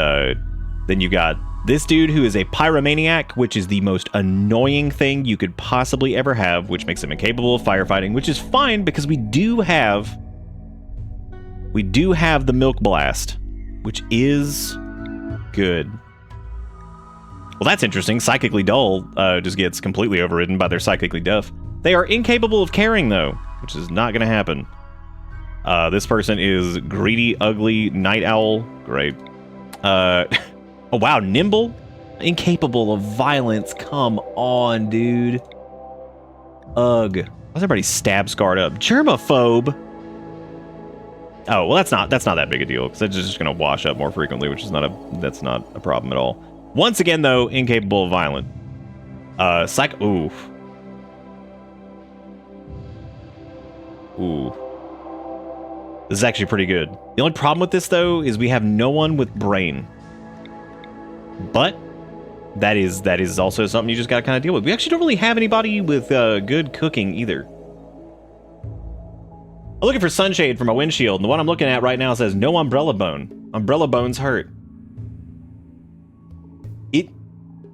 then you got this dude who is a pyromaniac, which is the most annoying thing you could possibly ever have, which makes him incapable of firefighting, which is fine because we do have the Milk Blast, which is good. Well, that's interesting. Psychically dull just gets completely overridden by their psychically deaf. They are incapable of caring, though, which is not going to happen. This person is greedy, ugly, night owl. Great. Oh, wow, nimble? Incapable of violence. Come on, dude. Ugh. Why's everybody stab scarred up? Germaphobe? Oh, well, that's not that big a deal, because it's just going to wash up more frequently, which is that's not a problem at all. Once again, though, incapable of violence. Ooh. Ooh. This is actually pretty good. The only problem with this, though, is we have no one with brain. But that is also something you just got to kind of deal with. We actually don't really have anybody with good cooking either. I'm looking for sunshade for my windshield, and the one I'm looking at right now says no umbrella bone. Umbrella bones hurt.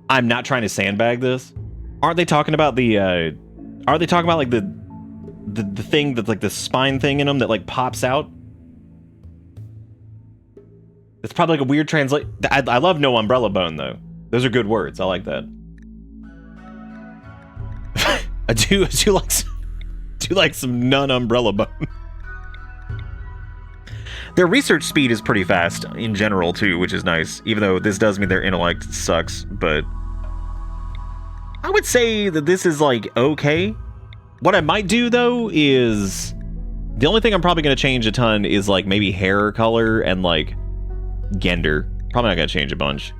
I'm not trying to sandbag this. Aren't they talking about the? Are they talking about like the thing that's like the spine thing in them that like pops out? It's probably like a weird translate. I love no umbrella bone though. Those are good words. I like that. I do like some non-umbrella bone. Their research speed is pretty fast in general too, which is nice. Even though this does mean their intellect sucks, but I would say that this is like okay. What I might do though is the only thing I'm probably going to change a ton is like maybe hair color and like gender. Probably not going to change a bunch.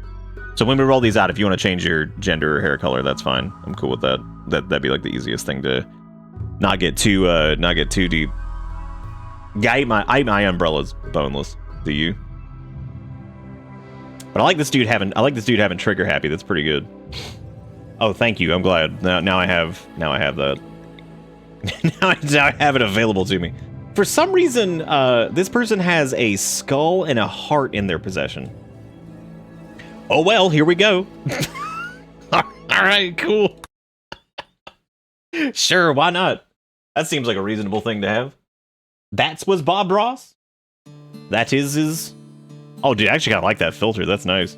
So when we roll these out, if you want to change your gender or hair color, that's fine. I'm cool with that. That'd be like the easiest thing to not get too deep. Yeah, I eat my umbrellas boneless. Do you? But I like this dude having trigger happy. That's pretty good. Oh, thank you. I'm glad. Now I have that. now I have it available to me. For some reason, this person has a skull and a heart in their possession. Oh well, here we go. All right, cool. Sure, why not? That seems like a reasonable thing to have. That was Bob Ross. That is. Oh, dude, I actually kind of like that filter. That's nice.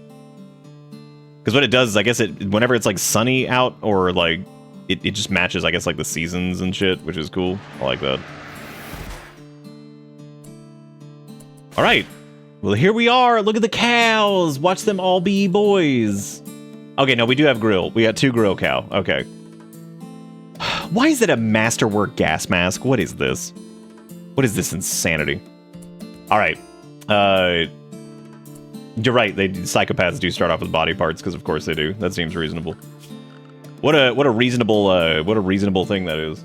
Because what it does is, I guess whenever it's like sunny out or like it just matches, I guess, like the seasons and shit, which is cool. I like that. All right. Well, here we are. Look at the cows. Watch them all be boys. Okay, no, we do have grill. We got 2 grill cow. Okay. Why is it a masterwork gas mask? What is this? What is this insanity? All right. You're right. Psychopaths do start off with body parts because, of course, they do. That seems reasonable. What a reasonable thing that is.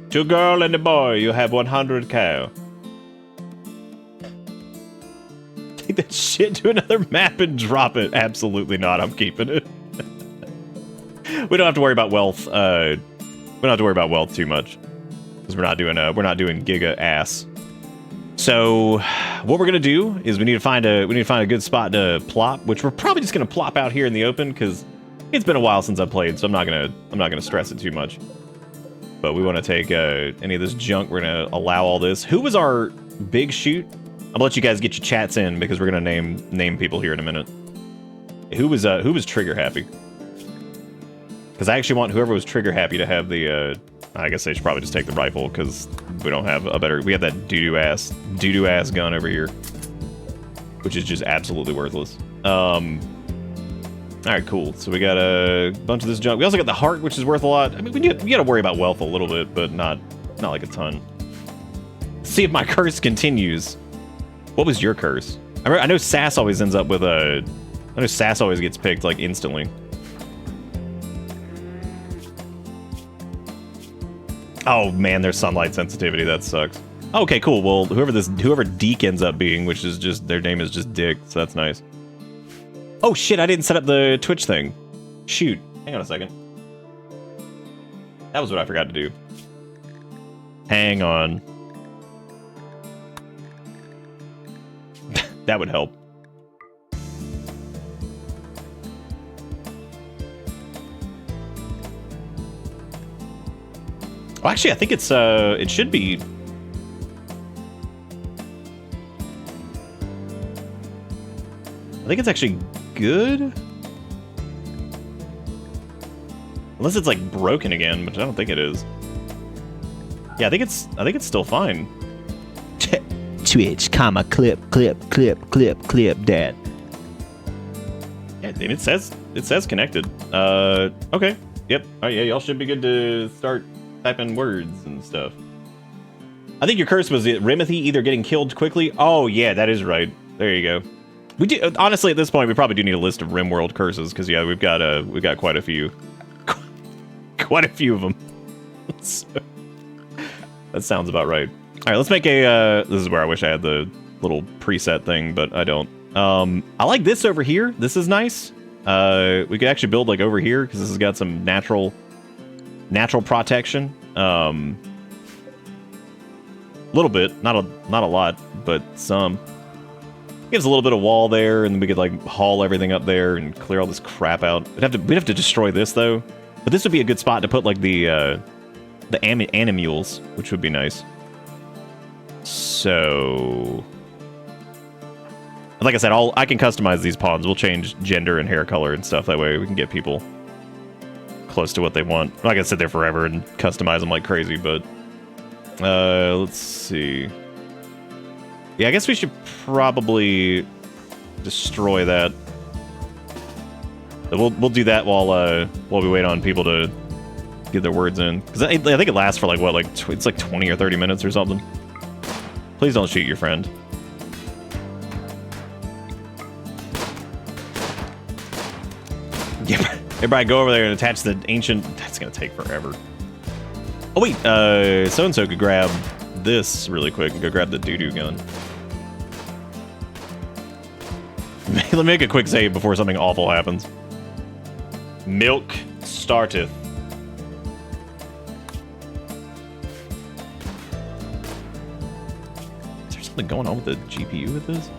2 girl and a boy. You have 100 cow. Take that shit to another map and drop it. Absolutely not. I'm keeping it. We don't have to worry about wealth. We don't have to worry about wealth too much because we're not doing giga ass. So what we're gonna do is we need to find a good spot to plop, which we're probably just gonna plop out here in the open because it's been a while since I played, so I'm not gonna stress it too much. But we want to take any of this junk. We're gonna allow all this. Who was our big shoot? I'm gonna let you guys get your chats in because we're gonna name people here in a minute. Who was trigger happy? Because I actually want whoever was trigger happy to have the. I guess they should probably just take the rifle because we don't have a better. We have that doo-doo ass gun over here, which is just absolutely worthless. All right, cool. So we got a bunch of this junk. We also got the heart, which is worth a lot. I mean, we got to worry about wealth a little bit, but not like a ton. See if my curse continues. What was your curse? I know Sass always ends up with a. I know Sass always gets picked like instantly. Oh man, there's sunlight sensitivity. That sucks. Okay, cool. Well, whoever Deke ends up being, which is just their name is just Dick, so that's nice. Oh shit, I didn't set up the Twitch thing. Shoot. Hang on a second. That was what I forgot to do. Hang on. That would help. Oh, actually, I think it's it should be. I think it's actually good. Unless it's like broken again, but I don't think it is. Yeah, I think it's still fine.
Twitch, comma, clip, dad.
Yeah, dude, it says connected. Okay. Yep. All right, yeah, y'all should be good to start typing words and stuff. I think your curse was Rimothy either getting killed quickly. Oh yeah, that is right. There you go. We do honestly at this point we probably do need a list of Rimworld curses because yeah we've got quite a few, quite a few of them. So, that sounds about right. All right, let's make a. This is where I wish I had the little preset thing, but I don't. I like this over here. This is nice. We could actually build like over here because this has got some natural protection. Little bit, not a lot, but some. Gives a little bit of wall there, and then we could like haul everything up there and clear all this crap out. We'd have to destroy this though, but this would be a good spot to put like the animules, which would be nice. So, like I said, I can customize these pawns. We'll change gender and hair color and stuff. That way we can get people close to what they want. I'm not gonna sit there forever and customize them like crazy, but let's see. Yeah, I guess we should probably destroy that. We'll do that while we wait on people to get their words in. Because I think it lasts for like what, it's like 20 or 30 minutes or something. Please don't shoot your friend. Yeah, everybody go over there and attach the ancient. That's gonna take forever. Oh wait, so-and-so could grab this really quick and go grab the doo-doo gun. Let me make a quick save before something awful happens. Milk starteth. Is there something going on with the GPU with this?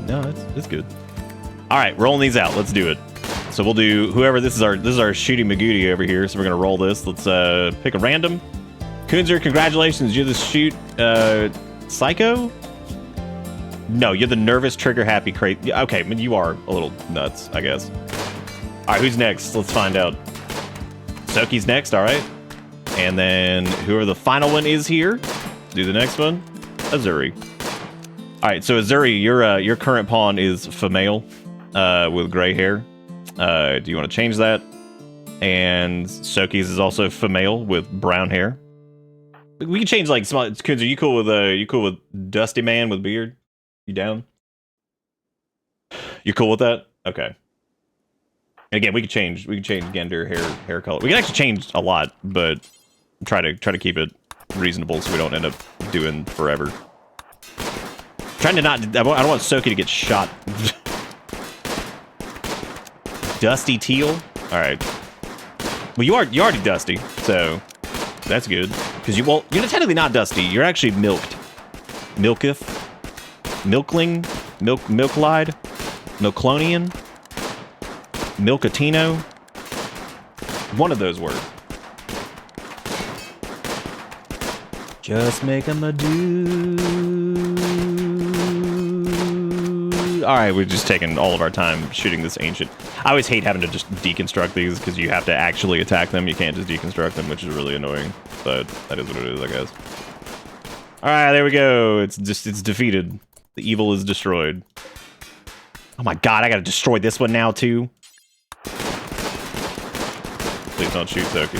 No, it's good. All right, rolling these out. Let's do it. So we'll do whoever. This is our shooting Magooty over here. So we're gonna roll this. Let's pick a random. Kunzer, congratulations. You're the shoot psycho. No, you're the nervous trigger happy crate. Okay, I mean, you are a little nuts, I guess. All right, who's next? Let's find out. Soki's next. All right, and then whoever the final one is here, do the next one. Azuri. All right, so Azuri, your current pawn is female, with gray hair. Do you want to change that? And Soki's is also female with brown hair. We can change like small. Kunz, are you cool with Dusty Man with beard? You down? You cool with that? Okay. And again, we can change gender, hair color. We can actually change a lot, but try to keep it reasonable so we don't end up doing forever. Trying to not. I don't want Soki to get shot. Dusty teal. All right. Well, you're already dusty, so that's good. Because you're technically not dusty. You're actually milked. Milketh. Milkling. Milklide. Milclonian. Milkatino. One of those words. Just make 'em a do. Alright, we're just taking all of our time shooting this ancient. I always hate having to just deconstruct these because you have to actually attack them. You can't just deconstruct them, which is really annoying. But that is what it is, I guess. Alright, there we go. It's defeated. The evil is destroyed. Oh my god, I gotta destroy this one now, too. Please don't shoot Toki.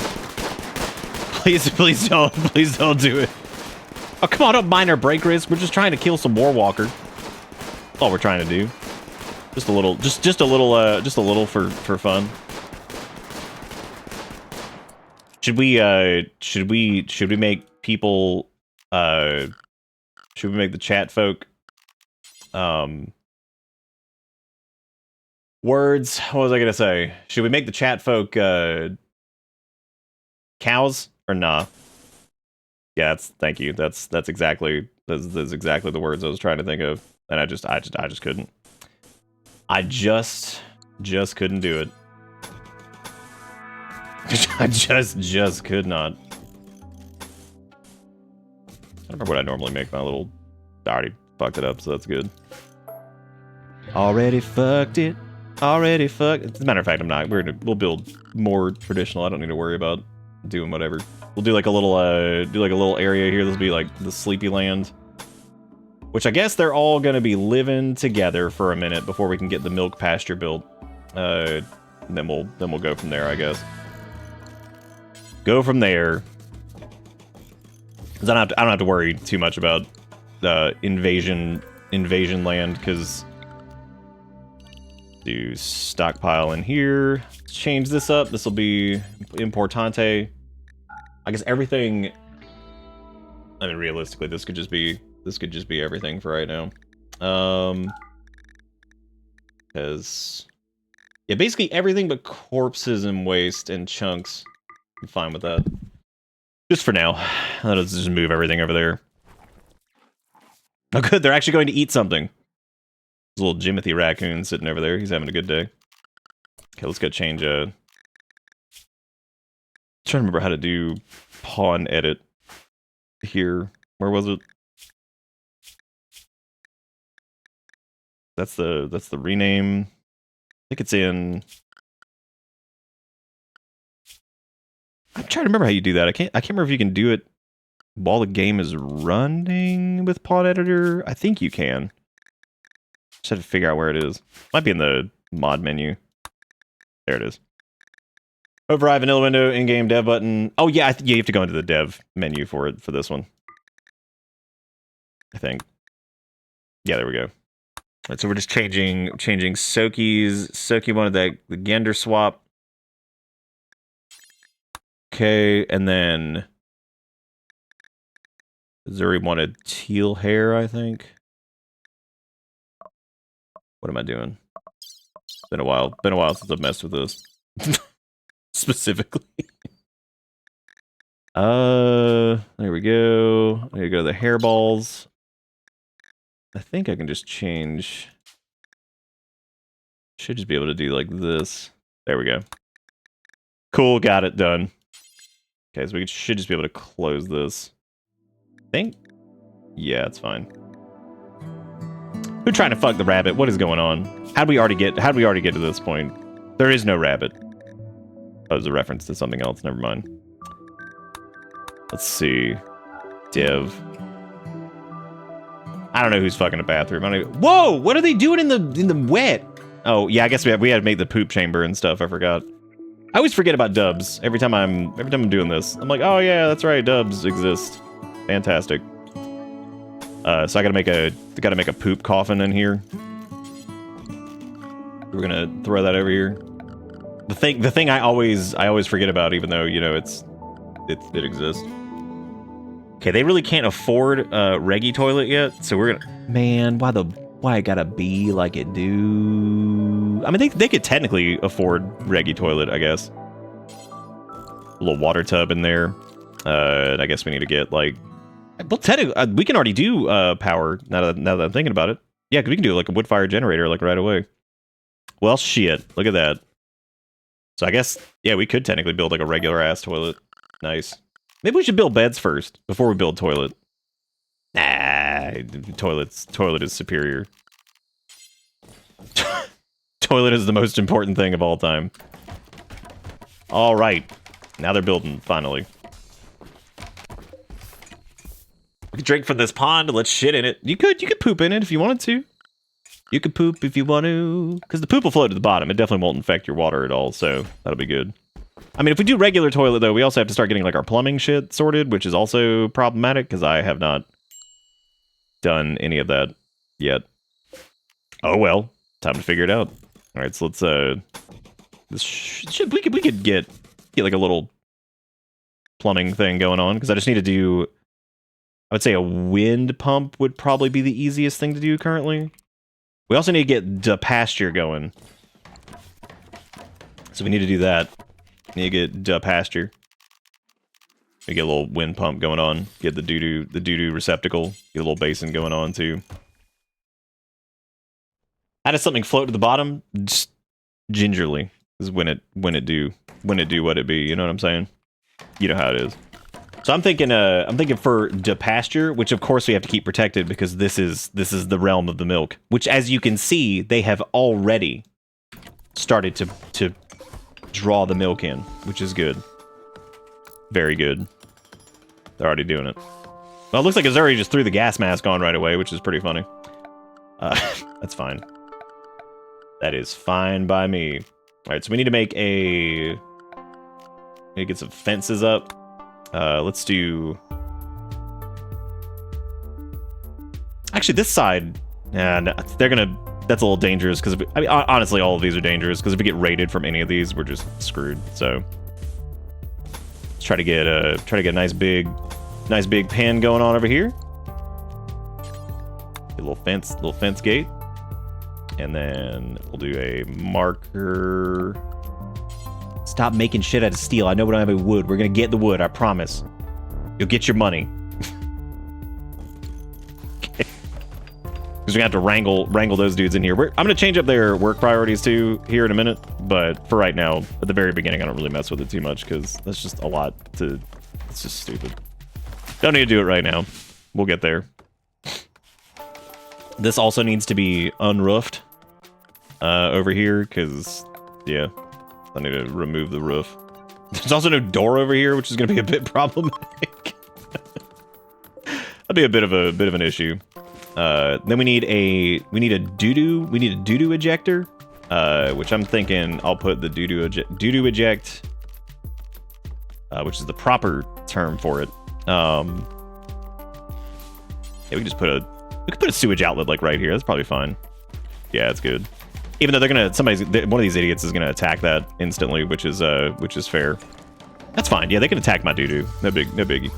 Please don't do it. Oh, come on, don't mind our break risk. We're just trying to kill some Warwalker. That's all we're trying to do. Just a little, just a little for fun. Should we make people, should we make the chat folk, words? What was I gonna say? Should we make the chat folk, cows or nah? Yeah, thank you. That's exactly the words I was trying to think of, and I just couldn't. I just couldn't do it. I just could not. I don't remember what I normally make my little. I already fucked it up, so that's good. Already fucked it. Already fucked. As a matter of fact, I'm not. We'll build more traditional. I don't need to worry about doing whatever. We'll do like a little area here. This will be like the Sleepy Land, which I guess they're all gonna be living together for a minute before we can get the milk pasture built. And then we'll go from there, I guess. Go from there. 'Cause I don't have to worry too much about invasion land, because do stockpile in here. Let's change this up. This will be importante. I guess everything. I mean, realistically, this could just be everything for right now. Because yeah, basically everything but corpses and waste and chunks. I'm fine with that. Just for now. Let's just move everything over there. Oh, good. They're actually going to eat something. There's a little Jimothy raccoon sitting over there. He's having a good day. Okay, let's go change trying to remember how to do pawn edit here. Where was it? That's the rename. I think it's in. I'm trying to remember how you do that. I can't remember if you can do it while the game is running with pawn editor. I think you can. Just have to figure out where it is. Might be in the mod menu. There it is. Override vanilla window, in-game dev button. Oh yeah, you have to go into the dev menu for this one. I think. Yeah, there we go. Right, so we're just changing Soki's. Soki wanted the gender swap. Okay, and then Zuri wanted teal hair, I think. What am I doing? Been a while since I've messed with this. Specifically. There we go. There you go, the hairballs. I think I can just change. Should just be able to do like this. There we go. Cool, got it done. Okay, so we should just be able to close this. I think. Yeah, it's fine. We're trying to fuck the rabbit. What is going on? How'd we already get to this point? There is no rabbit. That was a reference to something else. Never mind. Let's see. Div. I don't know who's fucking a bathroom. Whoa! What are they doing in the wet? Oh yeah, I guess we had to make the poop chamber and stuff. I forgot. I always forget about dubs every time I'm doing this. I'm like, oh yeah, that's right, dubs exist. Fantastic. So I gotta make a poop coffin in here. We're gonna throw that over here. The thing I always forget about, even though you know it exists. Okay, they really can't afford Reggie toilet yet, so we're gonna. Man, why it gotta be like it do? I mean, they could technically afford Reggie toilet, I guess. A little water tub in there. And I guess we need to get like. Well, technically, we can already do power now that I'm thinking about it. Yeah, we can do like a wood fire generator like right away. Well, shit. Look at that. So I guess, yeah, we could technically build like a regular ass toilet. Nice. Maybe we should build beds first before we build toilet. Nah, toilet is superior. toilet is the most important thing of all time. All right. Now they're building, finally. We can drink from this pond. Let's shit in it. You could poop in it if you wanted to. You could poop if you want to. Because the poop will float to the bottom. It definitely won't infect your water at all, so that'll be good. I mean, if we do regular toilet, though, we also have to start getting, like, our plumbing shit sorted, which is also problematic, because I have not done any of that yet. Oh, well. Time to figure it out. All right, so let's, we could get, like, a little plumbing thing going on, because I just need to do, I would say a wind pump would probably be the easiest thing to do currently. We also need to get the pasture going. So we need to do that. Need to get the pasture. We get a little wind pump going on. Get the doo-doo receptacle. Get a little basin going on too. How does something float to the bottom? Just gingerly is when it do what it be. You know what I'm saying? You know how it is. So I'm thinking for the pasture, which of course we have to keep protected because this is the realm of the milk. Which, as you can see, they have already started to draw the milk in, which is good. Very good. They're already doing it. Well, it looks like it's already just threw the gas mask on right away, which is pretty funny. That's fine. That is fine by me. All right, so we need to make get some fences up. Let's do... Actually, this side... no, they're gonna... That's a little dangerous, because... I mean, honestly, all of these are dangerous, because if we get raided from any of these, we're just screwed, so... Let's try to get a nice big pen going on over here. Get a little fence gate. And then we'll do a marker... Stop making shit out of steel. I know we don't have any wood. We're gonna get the wood, I promise. You'll get your money. Okay. Because we're gonna have to wrangle those dudes in here. I'm gonna change up their work priorities too here in a minute, but for right now, at the very beginning, I don't really mess with it too much because that's just a lot to... It's just stupid. Don't need to do it right now. We'll get there. This also needs to be unroofed over here because, yeah. I need to remove the roof. There's also no door over here, which is going to be a bit problematic. That'd be a bit of an issue. Then we need a doo-doo ejector, which I'm thinking I'll put the doo-doo eject, which is the proper term for it. Yeah, we can just put a sewage outlet like right here. That's probably fine. Yeah, it's good. Even though one of these idiots is gonna attack that instantly, which is fair. That's fine. Yeah, they can attack my doo-doo. No biggie.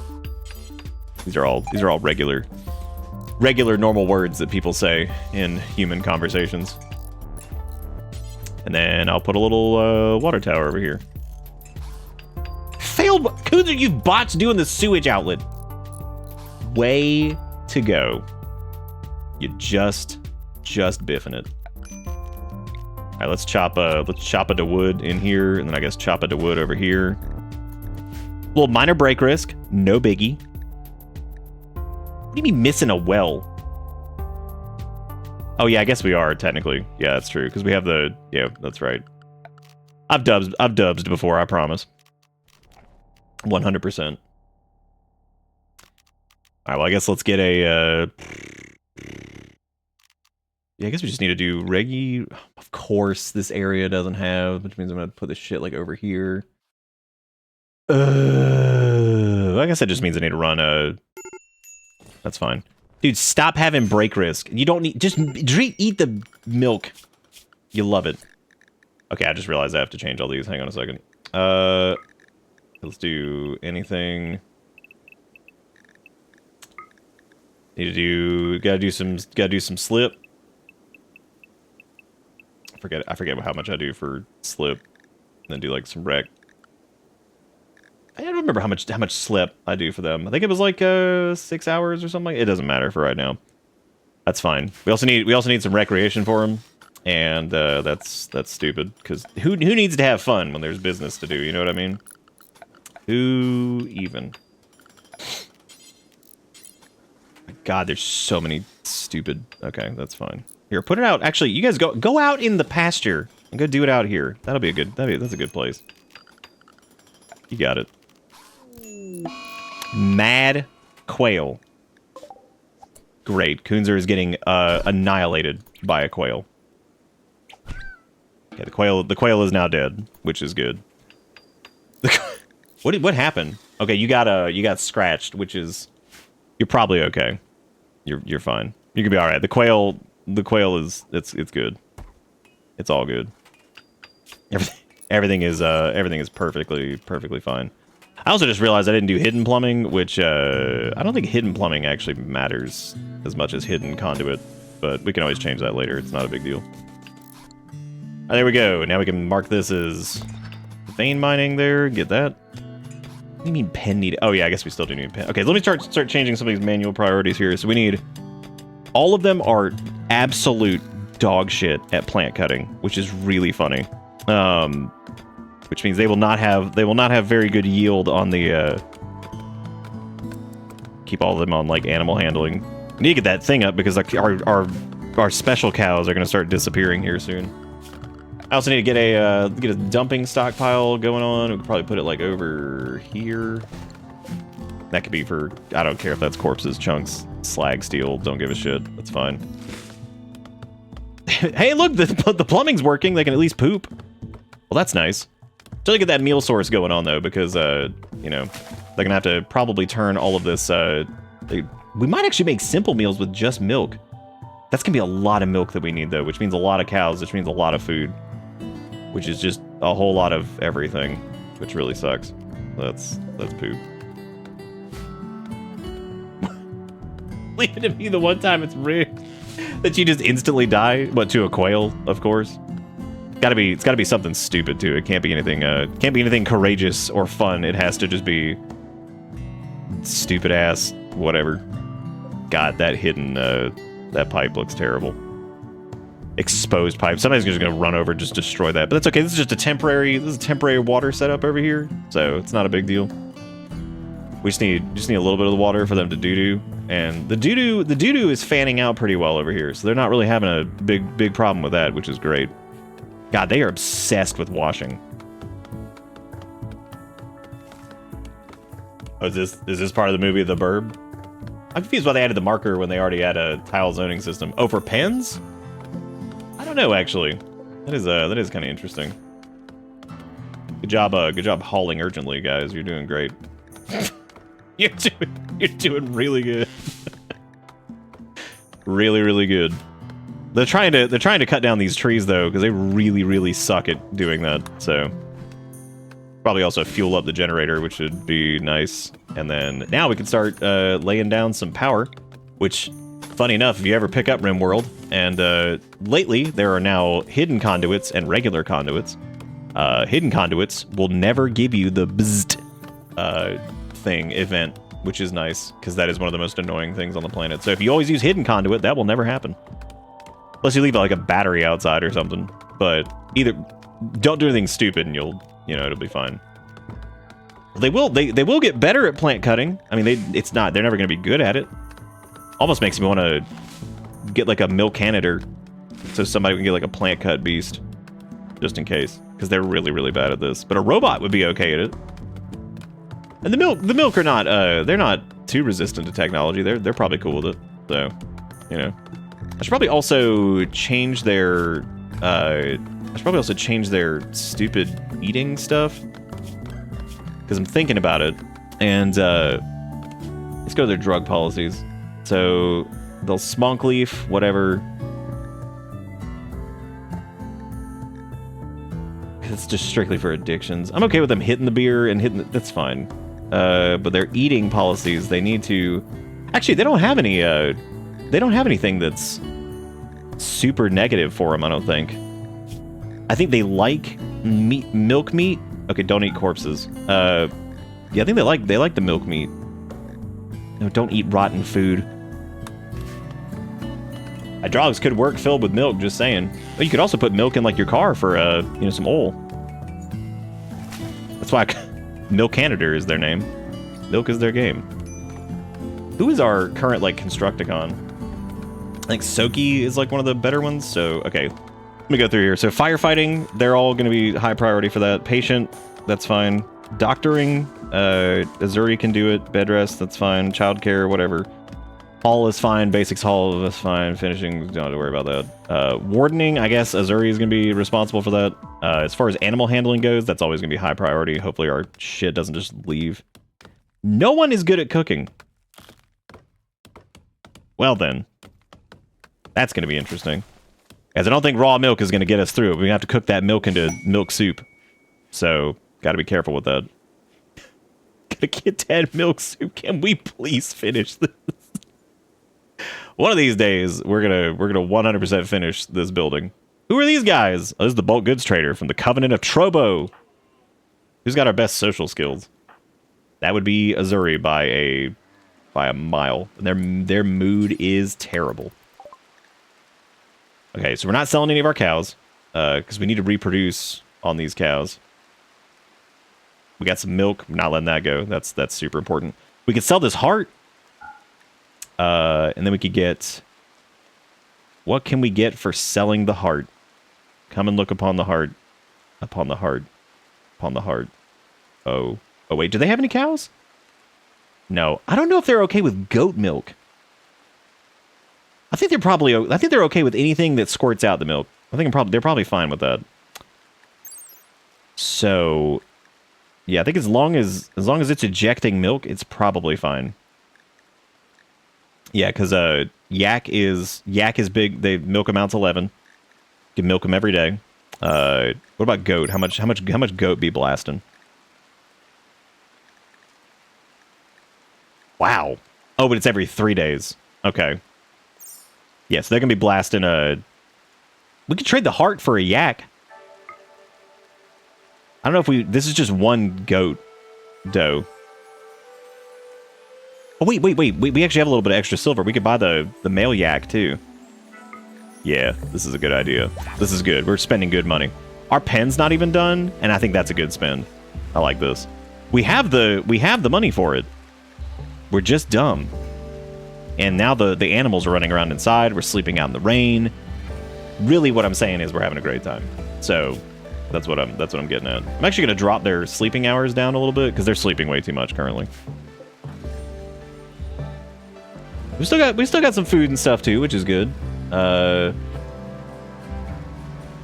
These are all regular normal words that people say in human conversations. And then I'll put a little water tower over here. Failed. Kuzer, you bots doing the sewage outlet. Way to go. You just biffing it. All right, let's chop a wood in here, and then I guess chop a wood over here. A little minor break risk, no biggie. What do you mean missing a well? Oh yeah, I guess we are technically. Yeah, that's true because we have the. Yeah, that's right. I've dubbed before. I promise. 100%. All right, well I guess let's get a. Yeah, I guess we just need to do Reggie. Of course, this area doesn't have, which means I'm gonna put this shit like over here. I guess that just means I need to run a. That's fine, dude. Stop having break risk. You don't need. Just eat the milk. You love it. Okay, I just realized I have to change all these. Hang on a second. Let's do anything. Gotta do some slip. I forget how much I do for slip, and then do like some rec. I don't remember how much slip I do for them. I think it was like 6 hours or something. It doesn't matter for right now. That's fine. We also need some recreation for them, and that's stupid because who needs to have fun when there's business to do? You know what I mean? Who even? God, there's so many stupid. Okay, that's fine. Here, put it out. Actually, you guys go out in the pasture and go do it out here. That'll be a good. That's a good place. You got it. Mad quail. Great. Kunzer is getting annihilated by a quail. Okay, the quail is now dead, which is good. What happened? Okay, you got scratched, which is you're probably okay. You're fine. You can be all right. The quail is it's good. It's all good. Everything is perfectly fine. I also just realized I didn't do hidden plumbing, which I don't think hidden plumbing actually matters as much as hidden conduit, but we can always change that later. It's not a big deal. Oh, there we go. Now we can mark this as vein mining there. Get that. What do you mean pen need? Oh yeah, I guess we still do need pen. Okay, let me start changing some of these manual priorities here. So we need, all of them are absolute dog shit at plant cutting, which is really funny. Which means they will not have very good yield on the keep all of them on like animal handling. We need to get that thing up because like our special cows are going to start disappearing here soon. I also need to get a dumping stockpile going on. We could probably put it like over here. That could be for, I don't care if that's corpses, chunks, slag, steel. Don't give a shit. That's fine. Hey, look, the plumbing's working. They can at least poop. Well, that's nice. Still to get that meal source going on though, because you know, they're gonna have to probably turn all of this. We might actually make simple meals with just milk. That's gonna be a lot of milk that we need though, which means a lot of cows, which means a lot of food, which is just a whole lot of everything, which really sucks. That's poop. Leave it to be the one time it's rigged that you just instantly die. What, to a quail? Of course. It's gotta be something stupid too. It can't be anything courageous or fun. It has to just be stupid ass whatever. God, that hidden that pipe looks terrible. Exposed pipe. Somebody's just gonna run over and just destroy that. But that's okay. This is just a temporary water setup over here, so it's not a big deal. We just need a little bit of the water for them to doo-doo. And the doo-doo is fanning out pretty well over here, so they're not really having a big problem with that, which is great. God, they are obsessed with washing. Oh, is this part of the movie The Burb? I'm confused why they added the marker when they already had a tile zoning system. Oh, for pens? I don't know, actually. That is kind of interesting. Good job hauling urgently, guys. You're doing great. You're doing really good. Really good. They're trying to cut down these trees though, because they really suck at doing that. So probably also fuel up the generator, which would be nice. And then now we can start laying down some power, which, funny enough, if you ever pick up Rimworld, and lately there are now hidden conduits and regular conduits. Hidden conduits will never give you the bzzzt event, which is nice, because that is one of the most annoying things on the planet. So if you always use hidden conduit, that will never happen. Unless you leave like a battery outside or something. But either don't do anything stupid and it'll be fine. They will get better at plant cutting. I mean, they're never going to be good at it. Almost makes me want to get like a Milkinator so somebody can get like a plant cut beast just in case, because they're really bad at this. But a robot would be okay at it. And the milk are not they're not too resistant to technology. They're probably cool with it. So, I should probably also change their stupid eating stuff, because I'm thinking about it. And let's go to their drug policies. So they'll smunk leaf, whatever. It's just strictly for addictions. I'm okay with them hitting the beer and that's fine. But their eating policies, they need to. Actually, they don't have any. They don't have anything that's super negative for them, I don't think. I think they like milk meat. Okay, don't eat corpses. Yeah, I think they like the milk meat. No, don't eat rotten food. Hydraulics could work filled with milk, just saying. But you could also put milk in like your car for some oil. That's why Milkinator is their name. Milk is their game. Who is our current like Constructicon? think Soki is like one of the better ones. So, okay. Let me go through here. So firefighting, they're all going to be high priority for that. Patient, that's fine. Doctoring, Azuri can do it. Bed rest, that's fine. Childcare, whatever. Hall is fine. Basics hall, that's fine. Finishing, don't have to worry about that. Wardening, I guess Azuri is going to be responsible for that. As far as animal handling goes, that's always going to be high priority. Hopefully our shit doesn't just leave. No one is good at cooking. Well then. That's going to be interesting. As I don't think raw milk is going to get us through. We have to cook that milk into milk soup. So, got to be careful with that. Gotta get that milk soup. Can we please finish this? One of these days, we're gonna 100% finish this building. Who are these guys? Oh, this is the bulk goods trader from the Covenant of Trobo. Who's got our best social skills? That would be Azuri by a mile. Their mood is terrible. Okay, so we're not selling any of our cows because we need to reproduce on these cows. We got some milk. I'm not letting that go. That's super important. We could sell this heart. And then we could get... What can we get for selling the heart? Come and look upon the heart. Upon the heart. Upon the heart. Oh. Oh, wait. Do they have any cows? No. I don't know if they're okay with goat milk. I think they're okay with anything that squirts out the milk. I think they're probably fine with that. So... Yeah, I think as long as it's ejecting milk, it's probably fine. Yeah, because yak is big. They milk amount's 11. You can milk them every day. What about goat? How much goat be blasting? Wow. Oh, but it's every 3 days. Okay. Yeah, so they're gonna be blasting we could trade the heart for a yak. I don't know if this is just one goat doe. Oh, wait. We actually have a little bit of extra silver. We could buy the male yak, too. Yeah, this is a good idea. This is good. We're spending good money. Our pen's not even done, and I think that's a good spend. I like this. We have the money for it. We're just dumb. And now the animals are running around inside. We're sleeping out in the rain. Really, what I'm saying is we're having a great time. So... That's what I'm getting at. I'm actually going to drop their sleeping hours down a little bit because they're sleeping way too much currently. We still got some food and stuff too, which is good.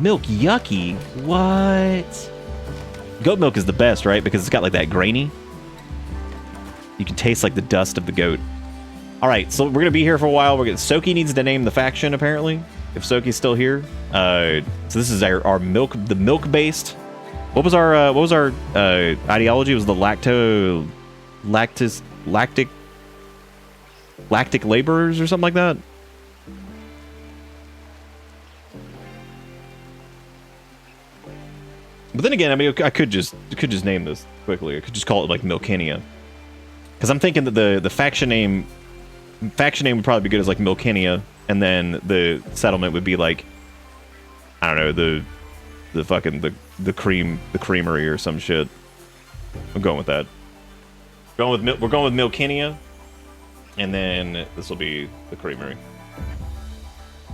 Milk yucky. What? Goat milk is the best, right? Because it's got like that grainy. You can taste like the dust of the goat. All right, so we're going to be here for a while. Soki needs to name the faction apparently. If Soki's still here. So this is our milk, the milk-based. What was our ideology? It was the lactic laborers or something like that. But then again, I mean, I could just name this quickly. I could just call it like Milkinia. Because I'm thinking that the faction name would probably be good as like Milkinia. And then the settlement would be like, I don't know, the creamery or some shit. I'm going with that. We're going with Milkinia, and then this will be the creamery.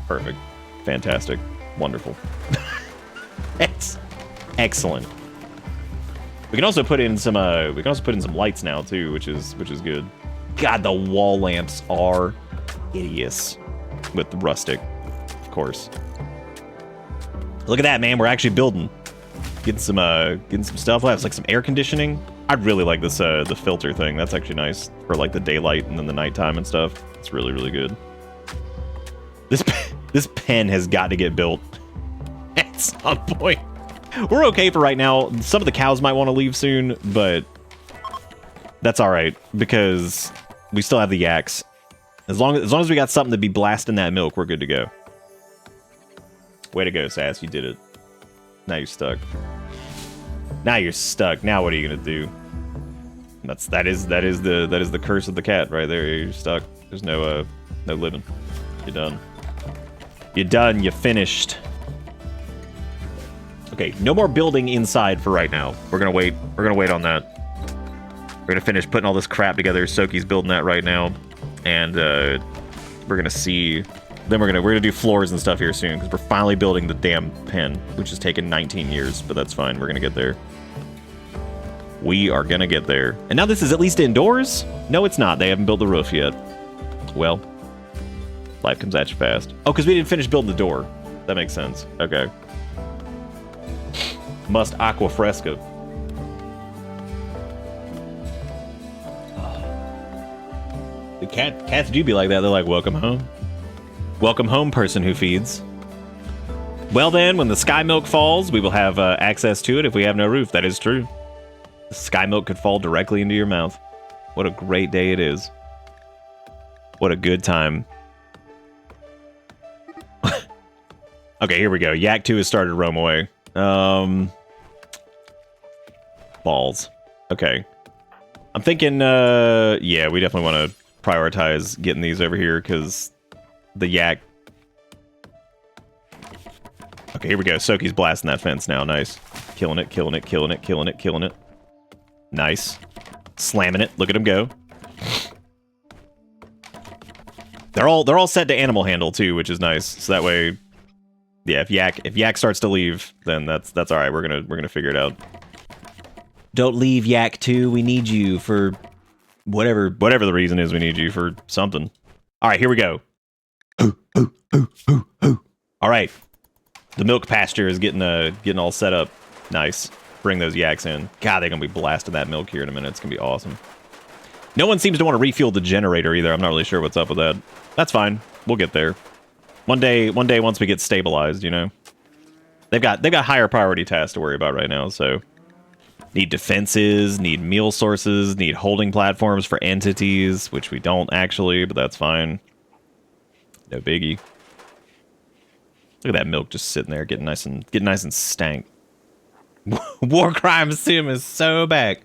Perfect, fantastic, wonderful. It's excellent. We can also put in some lights now too, which is good. God, the wall lamps are hideous. With the rustic, of course. Look at that, man. We're actually building. Getting some stuff. It's like some air conditioning. I'd really like this the filter thing. That's actually nice for like the daylight and then the nighttime and stuff. It's really, really good. This pen has got to get built at some point. We're okay for right now. Some of the cows might want to leave soon, but that's all right because we still have the yaks. As long as we got something to be blasting that milk, we're good to go. Way to go, Sass. You did it. Now you're stuck. Now you're stuck. Now what are you gonna do? That is the curse of the cat right there. You're stuck. There's no living. You're done. You're done. You're finished. Okay, no more building inside for right now. We're gonna wait. We're gonna wait on that. We're gonna finish putting all this crap together. Soki's building that right now. And we're gonna see Then we're gonna do floors and stuff here soon because we're finally building the damn pen, which has taken 19 years, but that's fine. We're gonna get there. We are gonna get there. And now this is at least indoors? No, it's not. They haven't built the roof yet. Well, life comes at you fast. Oh, because we didn't finish building the door. That makes sense. Okay. Must aqua fresco. The cats do be like that. They're like, welcome home. Welcome home, person who feeds. Well then, when the sky milk falls, we will have access to it if we have no roof. That is true. The sky milk could fall directly into your mouth. What a great day it is. What a good time. Okay, here we go. Yak 2 has started to roam away. Balls. Okay. I'm thinking, yeah, we definitely want to prioritize getting these over here because the yak. Okay, here we go. Soki's blasting that fence now. Nice. Killing it, killing it, killing it, killing it, killing it. Nice. Slamming it. Look at him go. They're all set to animal handle too, which is nice. So that way, yeah, if Yak starts to leave, then that's all right. We're gonna figure it out. Don't leave, Yak 2. We need you for whatever the reason is. We need you for something. All right, here we go. All right, the milk pasture is getting all set up. Nice. Bring those yaks in. God, they're gonna be blasting that milk here in a minute. It's gonna be awesome. No one seems to want to refuel the generator either. I'm not really sure what's up with that. That's fine. We'll get there. One day once we get stabilized, you know. They've got higher priority tasks to worry about right now, so need defenses, need meal sources, need holding platforms for entities, which we don't actually, but that's fine. No biggie. Look at that milk just sitting there getting nice and stank. War crime sim is so back.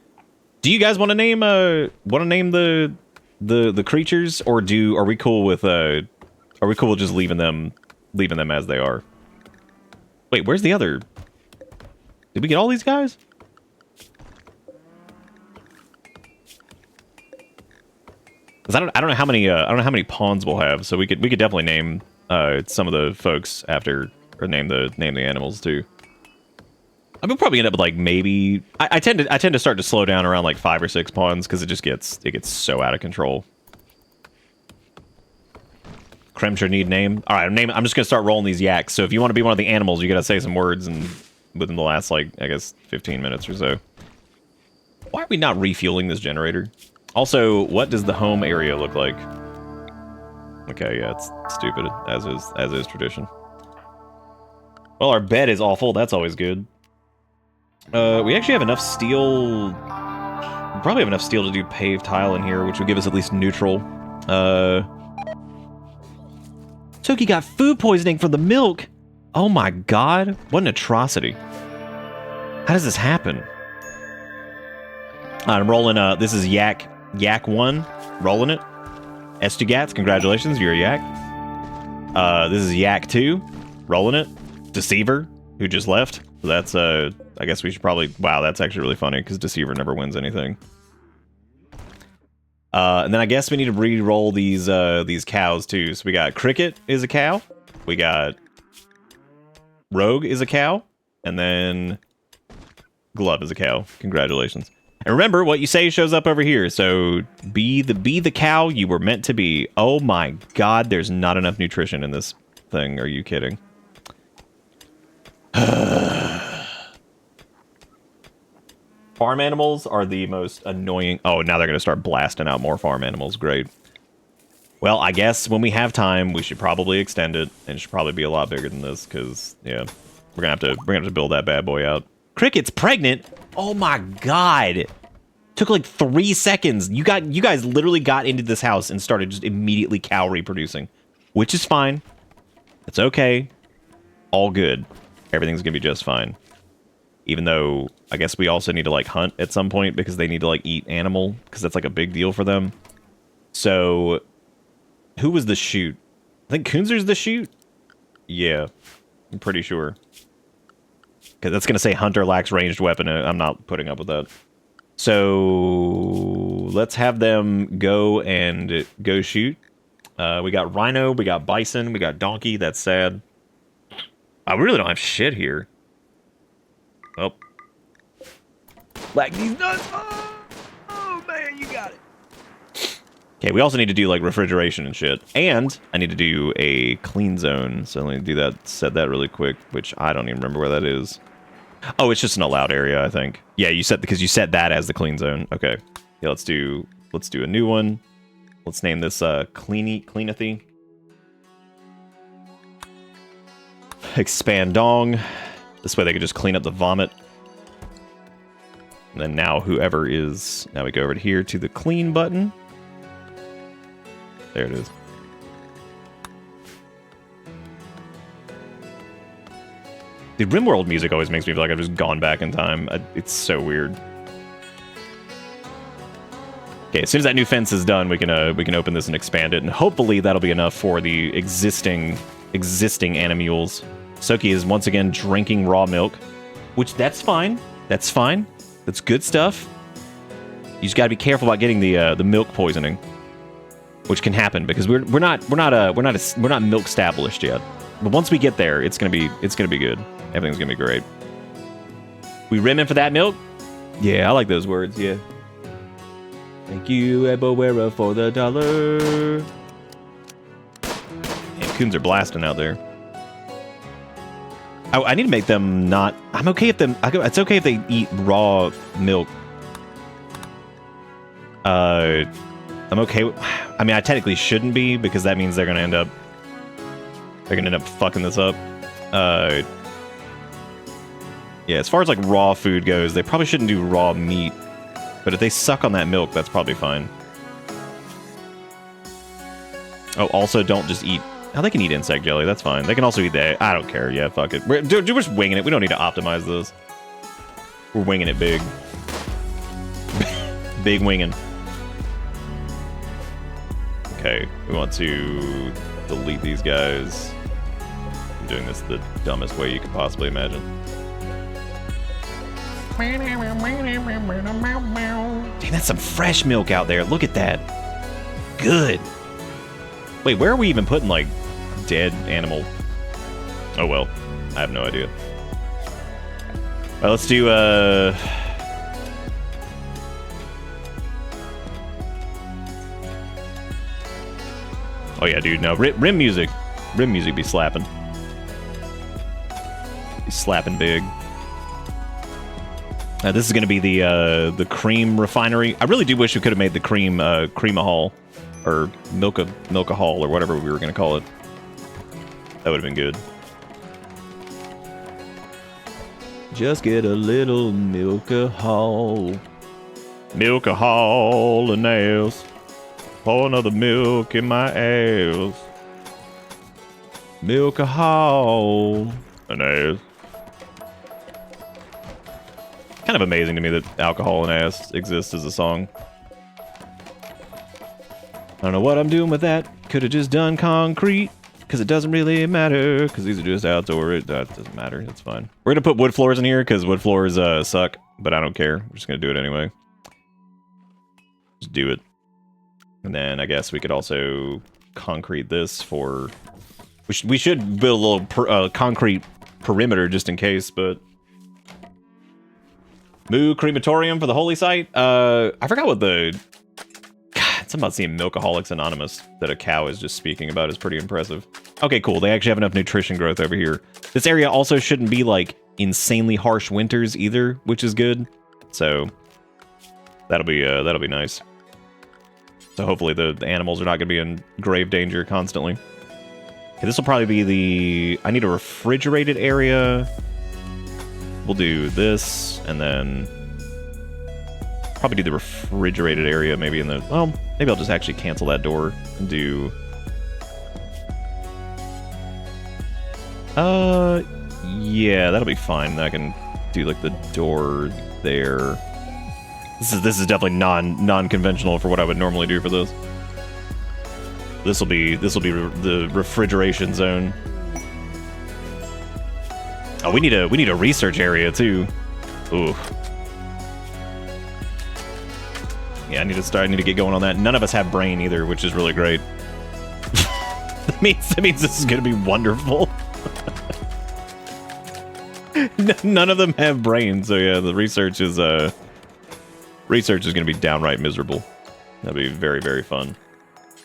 Do you guys want to name the creatures, or are we cool with just leaving them as they are? Wait, where's the other? Did we get all these guys? Because I don't know how many pawns we'll have, so we could definitely name some of the folks after, or name the animals too. I mean, we'll probably end up with like maybe I tend to start to slow down around like 5 or 6 pawns because it gets so out of control. Kremcher need name. All right, I'm just gonna start rolling these yaks. So if you want to be one of the animals, you gotta say some words and within the last like I guess 15 minutes or so. Why are we not refueling this generator? Also, what does the home area look like? Okay, yeah, it's stupid as is tradition. Well, our bed is awful. That's always good. We actually have enough steel. We probably have enough steel to do paved tile in here, which would give us at least neutral. Toki got food poisoning from the milk. Oh my god, what an atrocity! How does this happen? I'm rolling. This is Yak 1. Rolling it. Estugats, congratulations, you're a yak. This is Yak 2. Rolling it. Deceiver, who just left. So that's I guess we should probably. Wow, that's actually really funny because Deceiver never wins anything. And then I guess we need to re-roll these cows too. So we got Cricket is a cow. We got Rogue is a cow, and then Glove is a cow. Congratulations. And remember, what you say shows up over here. So be the cow you were meant to be. Oh my god, there's not enough nutrition in this thing. Are you kidding? Farm animals are the most annoying. Oh, now they're going to start blasting out more farm animals. Great. Well, I guess when we have time, we should probably extend it, and it should probably be a lot bigger than this, because yeah, we're gonna have to build that bad boy out. Cricket's pregnant. Oh my god! Took like 3 seconds. You guys literally got into this house and started just immediately cow reproducing, which is fine. It's okay. All good. Everything's gonna be just fine. Even though I guess we also need to like hunt at some point because they need to like eat animal because that's like a big deal for them. So, who was the shoot? I think Kunzer's the shoot. Yeah, I'm pretty sure. Because that's gonna say hunter lacks ranged weapon. I'm not putting up with that. So let's have them go shoot. We got rhino, we got bison, we got donkey. That's sad. I really don't have shit here. Oh.
Like these nuts. Oh, man, you got it.
Okay, we also need to do like refrigeration and shit. And I need to do a clean zone. So let me do that, set that really quick, which I don't even remember where that is. Oh, it's just an allowed area, I think. Yeah, you set because you set that as the clean zone. Okay. Yeah, let's do a new one. Let's name this Cleanathy. Expand dong. This way they can just clean up the vomit. And then now whoever is... Now we go over to here to the clean button. There it is. The Rimworld music always makes me feel like I've just gone back in time. It's so weird. Okay, as soon as that new fence is done, we can open this and expand it, and hopefully that'll be enough for the existing animules. Soki is once again drinking raw milk, which that's fine. That's fine. That's good stuff. You just gotta be careful about getting the milk poisoning, which can happen because we're not milk established yet. But once we get there, it's gonna be good. Everything's gonna be great. We rimming for that milk? Yeah, I like those words. Yeah. Thank you, Ebowera, for the $1. And coons are blasting out there. I need to make them not... I'm okay if them... It's okay if they eat raw milk. I'm okay with... I mean, I technically shouldn't be, because that means they're gonna end up... They're gonna end up fucking this up. Yeah, as far as like raw food goes, they probably shouldn't do raw meat. But if they suck on that milk, that's probably fine. Oh, also don't just eat... Oh, they can eat insect jelly. That's fine. They can also eat that. I don't care. Yeah, fuck it. We're just winging it. We don't need to optimize this. We're winging it big. Big winging. Okay, we want to delete these guys. I'm doing this the dumbest way you could possibly imagine. Dang, that's some fresh milk out there. Look at that. Good. Wait, where are we even putting, like, dead animal? Oh, well. I have no idea. Well, let's do, Oh, yeah, dude, no. Rim music. Rim music be slapping. Be slapping big. This is going to be the cream refinery. I really do wish we could have made the creamahol, or milkahol, or whatever we were going to call it. That would have been good. Just get a little milkahol. Milkahol and ass. Pour another milk in my ass. Milkahol and ass. Kind of amazing to me that alcohol and ass exists as a song. I don't know what I'm doing with that. Could have just done concrete, because it doesn't really matter, because these are just outdoor. That doesn't matter. It's fine. We're going to put wood floors in here, because wood floors suck, but I don't care. We're just going to do it anyway. Just do it. And then I guess we could also concrete this for... We should build a little concrete perimeter just in case, but... Moo crematorium for the holy site. I forgot what the... God, something about seeing Milkaholics Anonymous that a cow is just speaking about is pretty impressive. Okay, cool. They actually have enough nutrition growth over here. This area also shouldn't be, like, insanely harsh winters either, which is good. So, that'll be nice. So hopefully the animals are not going to be in grave danger constantly. Okay, this will probably be the... I need a refrigerated area... We'll do this, and then probably do the refrigerated area maybe in the... Well, maybe I'll just actually cancel that door and do... Yeah, that'll be fine. I can do, like, the door there. This is definitely non-conventional for what I would normally do for this. This will be the refrigeration zone. Oh, we need a research area too. Ooh. Yeah, I need to get going on that. None of us have brain either, which is really great. That means this is gonna be wonderful. None of them have brains, so yeah, the research is gonna be downright miserable. That'll be very, very fun.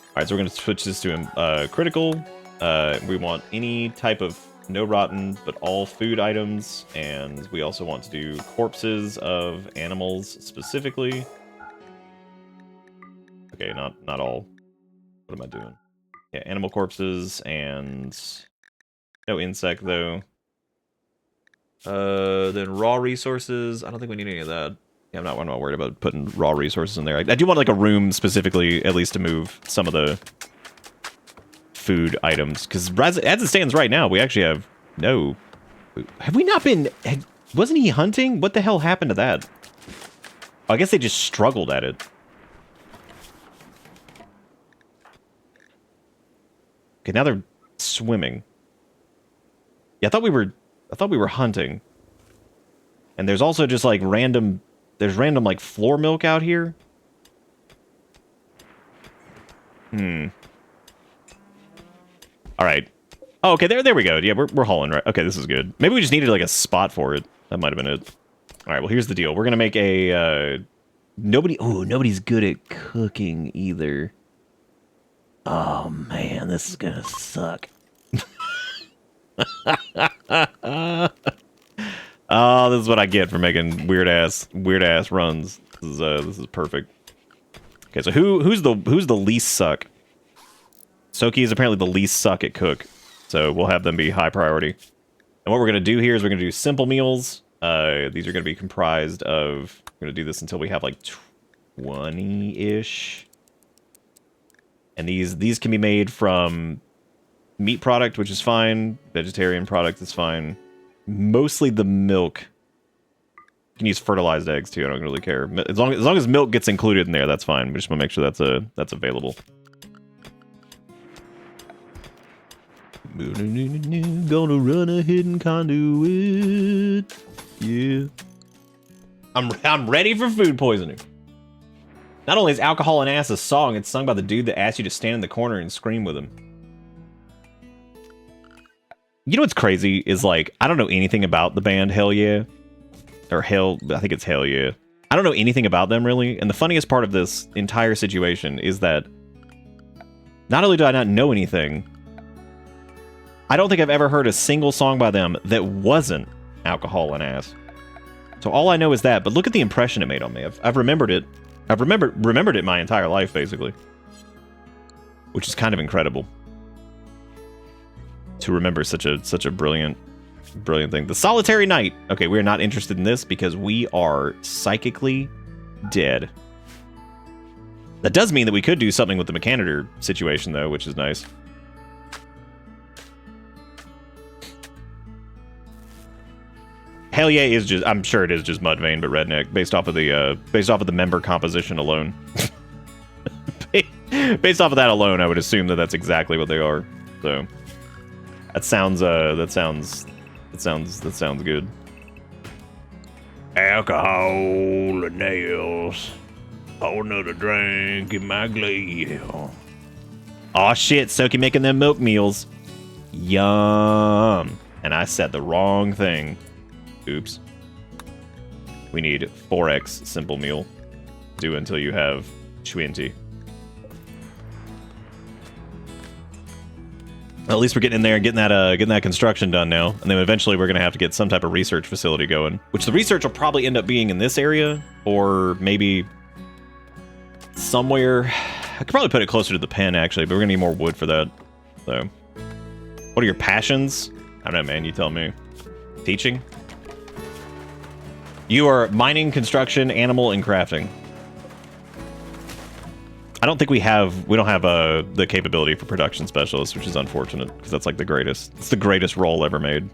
Alright, so we're gonna switch this to critical. We want any type of no rotten, but all food items, and we also want to do corpses of animals specifically. Okay, not all. What am I doing? Yeah, animal corpses and no insect though. Then raw resources. I don't think we need any of that. Yeah, I'm not worried about putting raw resources in there. I do want like a room specifically, at least to move some of the food items, because as it stands right now, we actually have no. Have we not been? Wasn't he hunting? What the hell happened to that? Oh, I guess they just struggled at it. Okay, now they're swimming. Yeah, I thought we were hunting. And there's also just like random like floor milk out here. All right. Oh, okay, there we go. Yeah, we're hauling right. Okay, this is good. Maybe we just needed like a spot for it. That might have been it. All right, well, here's the deal. We're going to make a nobody's good at cooking either. Oh man, this is going to suck. Oh, this is what I get for making weird ass runs. This is perfect. Okay, so who's the least suck? Soki is apparently the least suck at cook, so we'll have them be high priority. And what we're gonna do here is we're gonna do simple meals. These are gonna be comprised of. We're gonna do this until we have like 20-ish, and these can be made from meat product, which is fine. Vegetarian product is fine. Mostly the milk. You can use fertilized eggs too. I don't really care. As long as milk gets included in there, that's fine. We just want to make sure that's available. Gonna run a hidden conduit. Yeah. I'm ready for food poisoning. Not only is Alcohol and Ass a song, it's sung by the dude that asked you to stand in the corner and scream with him. You know what's crazy is, like, I don't know anything about the band Hell Yeah. Or I think it's Hell Yeah. I don't know anything about them, really. And the funniest part of this entire situation is that not only do I not know anything, I don't think I've ever heard a single song by them that wasn't Alcohol and Ass. So all I know is that, but look at the impression it made on me. I've remembered it. I've remembered it my entire life, basically. Which is kind of incredible. To remember such a brilliant thing. The Solitary Night. Okay, we're not interested in this because we are psychically dead. That does mean that we could do something with the Mechanitor situation, though, which is nice. Hell Yeah is just, I'm sure it is just Mudvayne, but redneck, based off of the member composition alone. Based off of that alone, I would assume that that's exactly what they are. So that sounds good.
Alcohol and nails. Pour another drink in my glass.
Aw shit, Soki making them milk meals. Yum. And I said the wrong thing. Oops. We need 4x simple meal. Do until you have 20. Well, at least we're getting in there and getting that construction done now. And then eventually we're going to have to get some type of research facility going. Which the research will probably end up being in this area. Or maybe somewhere. I could probably put it closer to the pen, actually. But we're going to need more wood for that. So, what are your passions? I don't know, man. You tell me. Teaching? You are mining, construction, animal, and crafting. I don't think we don't have the capability for production specialist, which is unfortunate, because that's like the greatest. It's the greatest role ever made.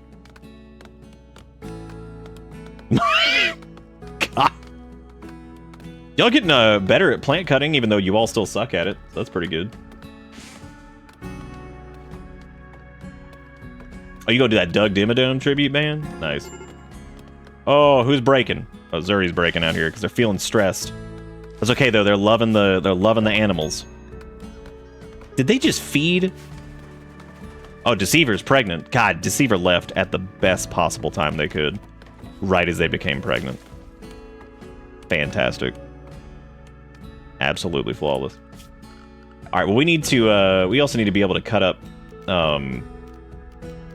God. Y'all getting better at plant cutting, even though you all still suck at it. So that's pretty good. Oh, you gonna do that Doug Dimmadome tribute band? Nice. Oh, who's breaking? Oh, Zuri's breaking out here because they're feeling stressed. That's okay though. They're loving the animals. Did they just feed? Oh, Deceiver's pregnant. God, Deceiver left at the best possible time they could. Right as they became pregnant. Fantastic. Absolutely flawless. All right, well, we need to, we also need to be able to cut up, you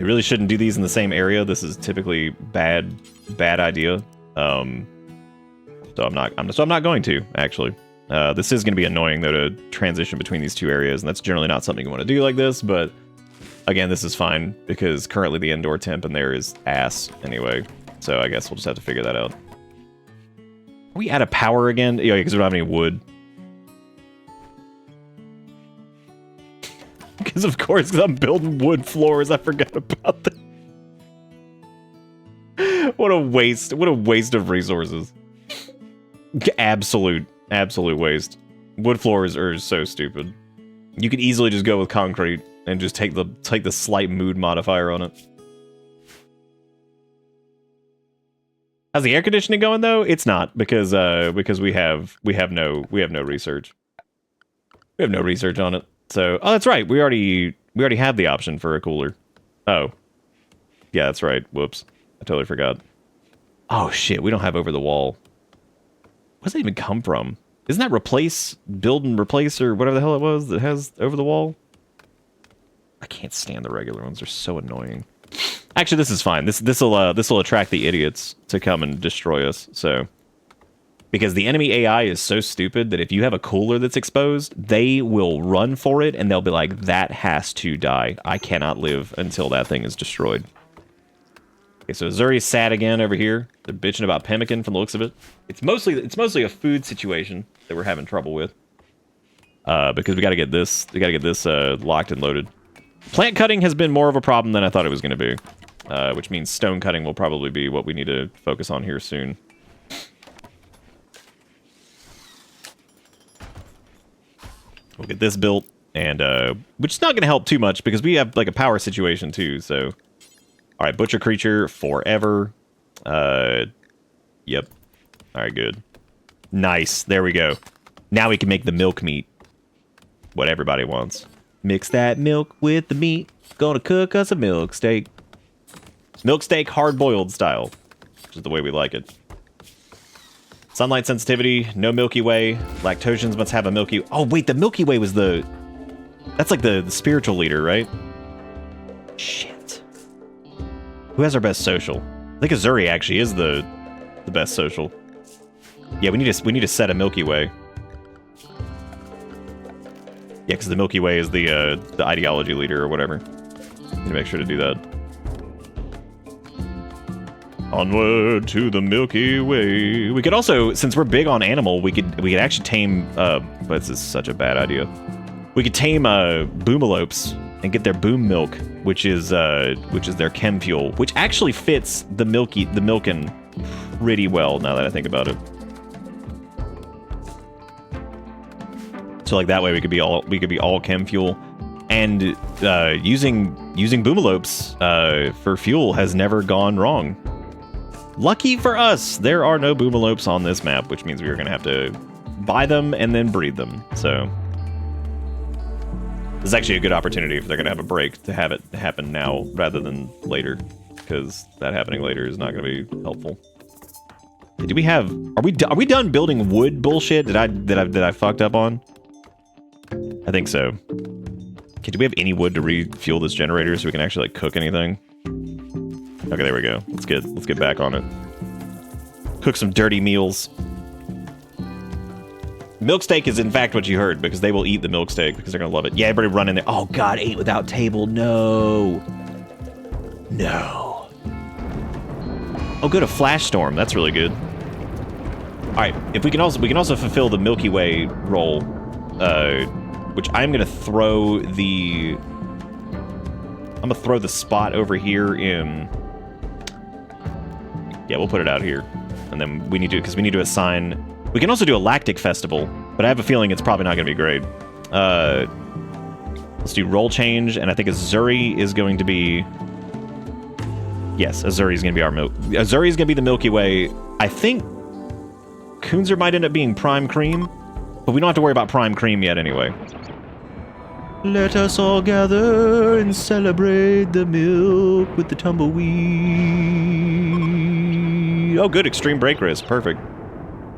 really shouldn't do these in the same area. This is typically bad idea. So I'm not going to, actually. This is going to be annoying, though, to transition between these two areas, and that's generally not something you want to do like this, but again, this is fine, because currently the indoor temp in there is ass anyway, so I guess we'll just have to figure that out. Are we out of power again? Yeah, because we don't have any wood. Because, of course, because I'm building wood floors, I forgot about that. What a waste of resources. Absolute waste. Wood floors are so stupid. You could easily just go with concrete and just take the slight mood modifier on it. How's the air conditioning going though? It's not, because we have no research. We have no research on it. So, oh, that's right. We already have the option for a cooler. Oh. Yeah, that's right. Whoops. I totally forgot. Oh shit, we don't have over the wall. Where does that even come from? Isn't that replace, build and replace, or whatever the hell it was that has over the wall? I can't stand the regular ones. They're so annoying. Actually, this is fine. This'll attract the idiots to come and destroy us. So, because the enemy AI is so stupid that if you have a cooler that's exposed, they will run for it and they'll be like, "That has to die. I cannot live until that thing is destroyed." Okay, so Zuri's sad again over here. They're bitching about pemmican from the looks of it. It's mostly a food situation that we're having trouble with. Because we gotta get this locked and loaded. Plant cutting has been more of a problem than I thought it was gonna be. Which means stone cutting will probably be what we need to focus on here soon. We'll get this built, and which is not gonna help too much because we have like a power situation too, so. Alright, butcher creature forever. Yep. Alright, good. Nice. There we go. Now we can make the milk meat. What everybody wants. Mix that milk with the meat. Gonna cook us a milk steak. Milk steak hard-boiled style. Which is the way we like it. Sunlight sensitivity, no Milky Way. Lactosians must have a Milky... Oh, wait, the Milky Way was the... That's like the spiritual leader, right? Shit. Who has our best social? I think Azuri actually is the best social. Yeah, we need to set a Milky Way. Yeah, because the Milky Way is the ideology leader or whatever. Need to make sure to do that. Onward to the Milky Way. We could also, since we're big on animal, we could actually tame. But this is such a bad idea. We could tame boomalopes and get their boom milk, which is their chem fuel, which actually fits the Milkin pretty well now that I think about it. So like that way we could be all chem fuel, and using boomalopes for fuel has never gone wrong. Lucky for us, there are no boomalopes on this map, which means we are gonna have to buy them and then breed them. So. This is actually a good opportunity if they're going to have a break to have it happen now rather than later, because that happening later is not going to be helpful. Do we have? Are we done building wood bullshit? Did I fucked up on? I think so. Okay, do we have any wood to refuel this generator so we can actually like cook anything? Okay, there we go. Let's get back on it. Cook some dirty meals. Milk steak is in fact what you heard, because they will eat the milk steak because they're gonna love it. Yeah, everybody run in there. Oh god, 8 without table. No. No. Oh good, a flash storm. That's really good. Alright, if we can also fulfill the Milky Way role, which I'm gonna throw the spot over here in. Yeah, we'll put it out here. And then we need to assign. We can also do a lactic festival, but I have a feeling it's probably not going to be great. Let's do roll change, and I think Azuri is going to be... Yes, Azuri is going to be our milk. Azuri is going to be the Milky Way. I think Kunzer might end up being prime cream, but we don't have to worry about prime cream yet anyway. Let us all gather and celebrate the milk with the tumbleweed. Oh, good. Extreme break risk. Perfect.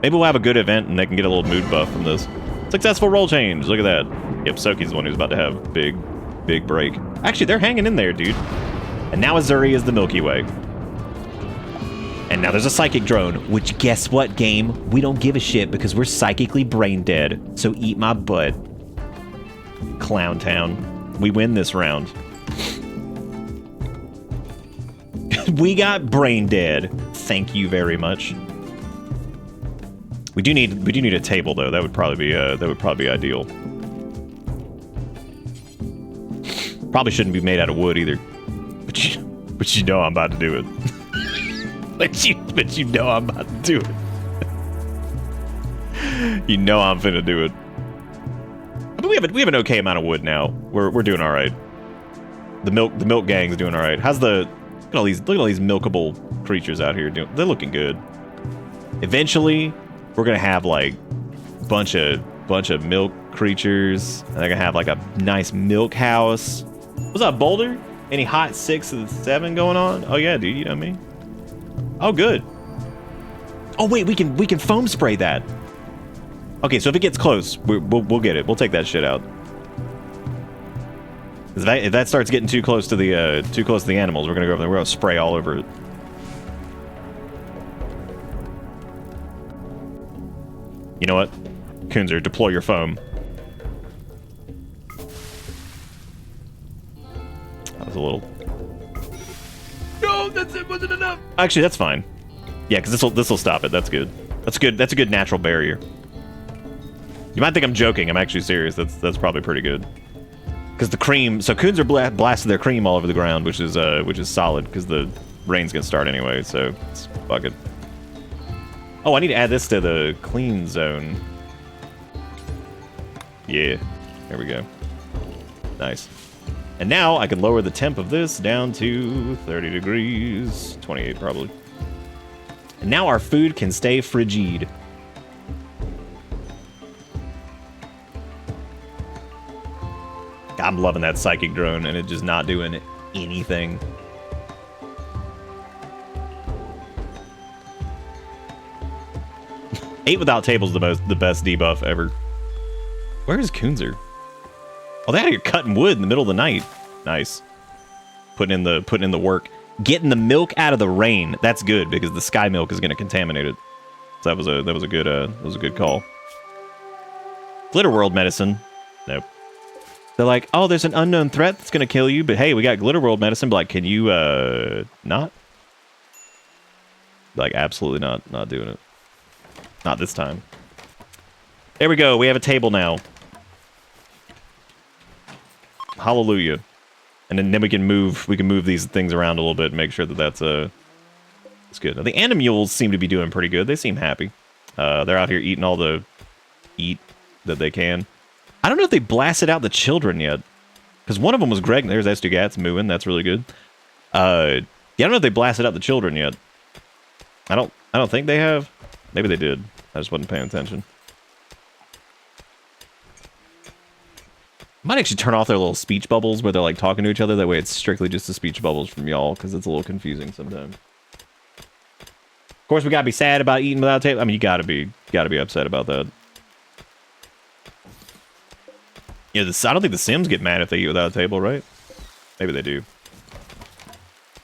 Maybe we'll have a good event and they can get a little mood buff from this. Successful roll change. Look at that. Yep, Soki's the one who's about to have big break. Actually, they're hanging in there, dude. And now Azuri is the Milky Way. And now there's a psychic drone, which guess what, game? We don't give a shit because we're psychically brain dead. So eat my butt. Clown Town. We win this round. We got brain dead. Thank you very much. We do need a table though. That would probably be ideal. Probably shouldn't be made out of wood either. But you know I'm about to do it. but you know I'm about to do it. You know I'm finna do it. But we have an okay amount of wood now. We're doing all right. The milk gang's doing all right. How's look at all these milkable creatures out here doing? They're looking good. Eventually, we're gonna have like bunch of milk creatures. And they're gonna have like a nice milk house. What's up, Boulder? Any hot 6 and 7 going on? Oh yeah, dude, you know me. Oh good. Oh wait, we can foam spray that. Okay, so if it gets close, we'll get it. We'll take that shit out. If that starts getting too close to the animals, we're gonna go over there. We're gonna spray all over it. You know what? Kunzer, deploy your foam. That was a little... No, it wasn't enough! Actually, that's fine. Yeah, because this'll stop it. That's good. That's good. That's a good natural barrier. You might think I'm joking. I'm actually serious. That's probably pretty good. Because the cream... So Kunzer blasted their cream all over the ground, which is solid, because the rain's gonna start anyway, so fuck it. Oh, I need to add this to the clean zone. Yeah, there we go. Nice. And now I can lower the temp of this down to 30 degrees. 28 probably. And now our food can stay frigid. I'm loving that psychic drone and it just not doing anything. Eight without tables the best debuff ever. Where is Kunzer? Oh, they out here cutting wood in the middle of the night. Nice. Putting in the work. Getting the milk out of the rain. That's good because the sky milk is going to contaminate it. So that was a good call. Glitterworld medicine. Nope. They're like, oh, there's an unknown threat that's going to kill you, but hey, we got Glitterworld medicine. But like, can you not? Like, absolutely not doing it. Not this time. There we go. We have a table now. Hallelujah. And then we can move these things around a little bit and make sure that that's good. Now, the animules seem to be doing pretty good. They seem happy. They're out here eating all the eat that they can. I don't know if they blasted out the children yet. Because one of them was Greg. There's Estugats mooing. That's really good. Yeah, I don't know if they blasted out the children yet. I don't think they have. Maybe they did. I just wasn't paying attention. Might actually turn off their little speech bubbles where they're like talking to each other. That way it's strictly just the speech bubbles from y'all, because it's a little confusing sometimes. Of course, we gotta be sad about eating without tape. I mean, you gotta be upset about that. Yeah, I don't think the Sims get mad if they eat without a table, right? Maybe they do.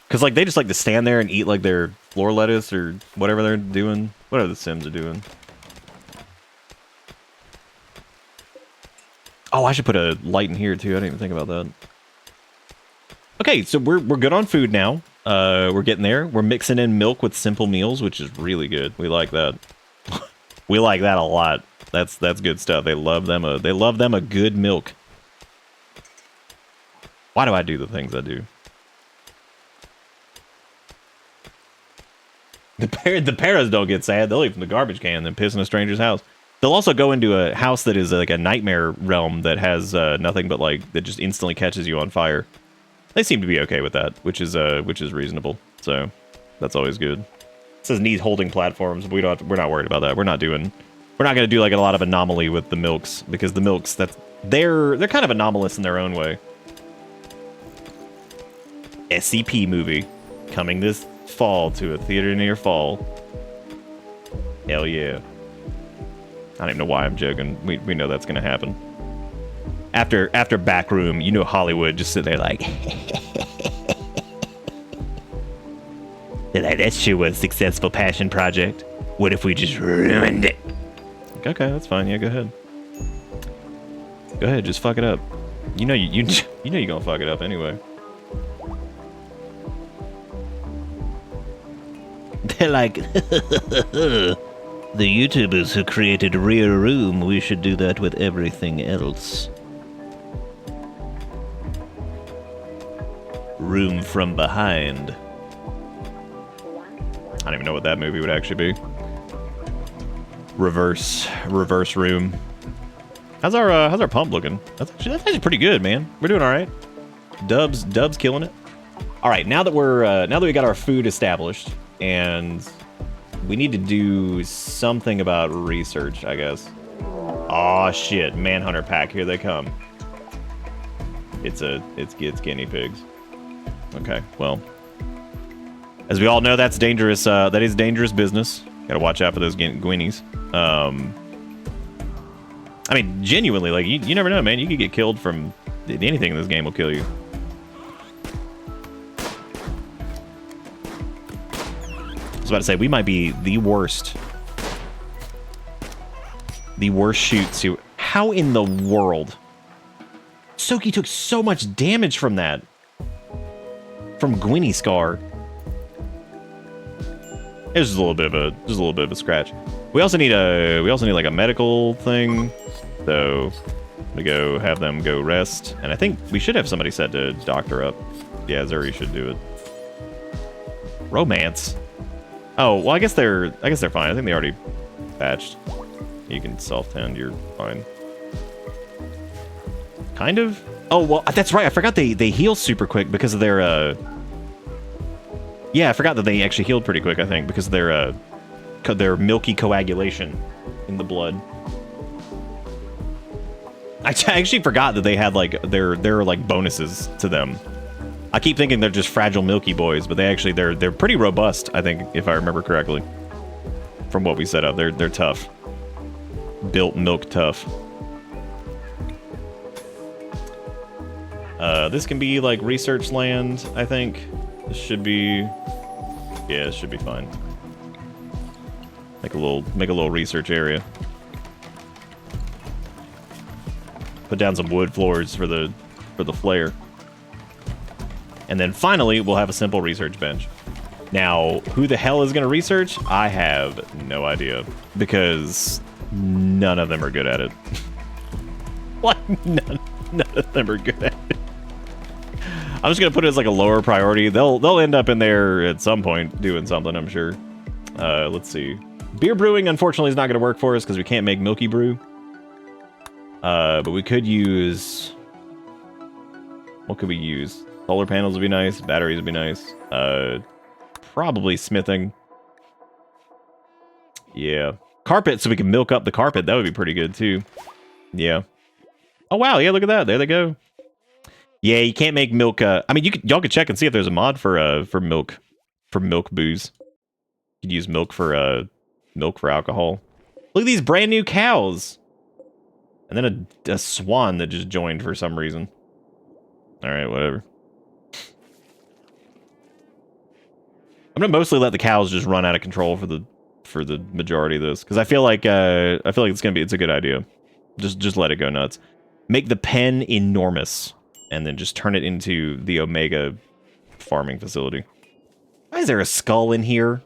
Because like they just like to stand there and eat like their floor lettuce or whatever they're doing. Whatever the Sims are doing. Oh, I should put a light in here too. I didn't even think about that. Okay, so we're good on food now. We're getting there. We're mixing in milk with simple meals, which is really good. We like that. We like that a lot. That's good stuff. They love them a good milk. Why do I do the things I do? The paras don't get sad. They'll eat from the garbage can and then piss in a stranger's house. They'll also go into a house that is like a nightmare realm that has nothing but like that just instantly catches you on fire. They seem to be okay with that, which is reasonable. So that's always good. It says needs holding platforms. We're not worried about that. We're not going to do like a lot of anomaly with the milks because the milks they're kind of anomalous in their own way. SCP movie coming this fall to a theater near fall. Hell yeah. I don't even know why I'm joking. We know that's gonna happen. After Backroom, you know Hollywood just sit there like they're like, that shit was a successful passion project. What if we just ruined it? Like, okay, that's fine. Yeah, go ahead. Go ahead, just fuck it up. You know you know you're gonna fuck it up anyway. They're like, the YouTubers who created Rear Room, we should do that with everything else. Room from Behind. I don't even know what that movie would actually be. Reverse Room. How's our pump looking? That's actually pretty good, man. We're doing all right. Dub's killing it. All right, now that we got our food established, and we need to do something about research, I guess. Aw, shit, Manhunter pack, here they come. It's guinea pigs. Okay, well, as we all know, that's dangerous. That is dangerous business. Gotta watch out for those guineas. I mean, genuinely, like, you never know, man. You could get killed from anything in this game will kill you. I was about to say, we might be the worst shoots who... How in the world? Soki took so much damage from that. From Gwynny Scar. It was just a little bit of a scratch. We also need like a medical thing. So we go have them go rest. And I think we should have somebody set to doctor up. Yeah, Zuri should do it. Romance. Oh, well, I guess they're fine. I think they already patched. You can self-tend, you're fine. Kind of? Oh, well, that's right. I forgot they heal super quick because of their, Yeah, I forgot that they actually healed pretty quick, I think, because of their milky coagulation in the blood. I actually forgot that they had, like, their like, bonuses to them. I keep thinking they're just fragile milky boys, but they're pretty robust, I think, if I remember correctly. From what we set up, they're tough. Built milk tough. This can be like research land, I think. This should be... Yeah, it should be fine. Make a little research area. Put down some wood floors for the flare. And then finally, we'll have a simple research bench. Now, who the hell is going to research? I have no idea. Because none of them are good at it. What? None of them are good at it. I'm just going to put it as like a lower priority. They'll end up in there at some point doing something, I'm sure. Let's see. Beer brewing, unfortunately, is not going to work for us because we can't make milky brew. But we could use... What could we use? Solar panels would be nice. Batteries would be nice. Probably smithing. Yeah. Carpet, so we can milk up the carpet. That would be pretty good, too. Yeah. Oh, wow. Yeah, look at that. There they go. Yeah, you can't make milk. I mean, y'all could check and see if there's a mod for milk booze. You could use milk for alcohol. Look at these brand new cows. And then a swan that just joined for some reason. All right, whatever. I'm gonna mostly let the cows just run out of control for the majority of this because I feel like it's a good idea. Just let it go nuts. Make the pen enormous and then just turn it into the Omega farming facility. Why is there a skull in here?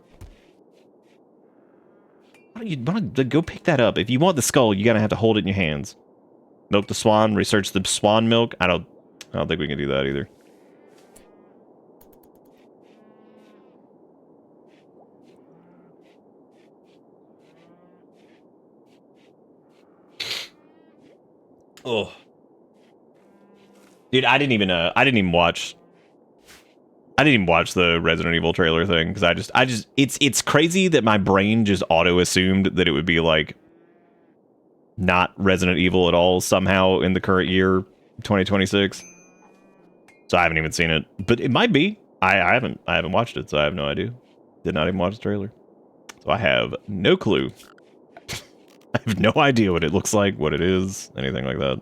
Why don't you go pick that up? If you want the skull, you're gonna have to hold it in your hands. Milk the swan. Research the swan milk. I don't think we can do that either. Oh, dude, I didn't even watch the Resident Evil trailer thing because it's crazy that my brain just auto assumed that it would be like not Resident Evil at all somehow in the current year, 2026. So I haven't even seen it, but it might be. I haven't watched it, so I have no idea. Did not even watch the trailer, so I have no clue. I have no idea what it looks like, what it is, anything like that.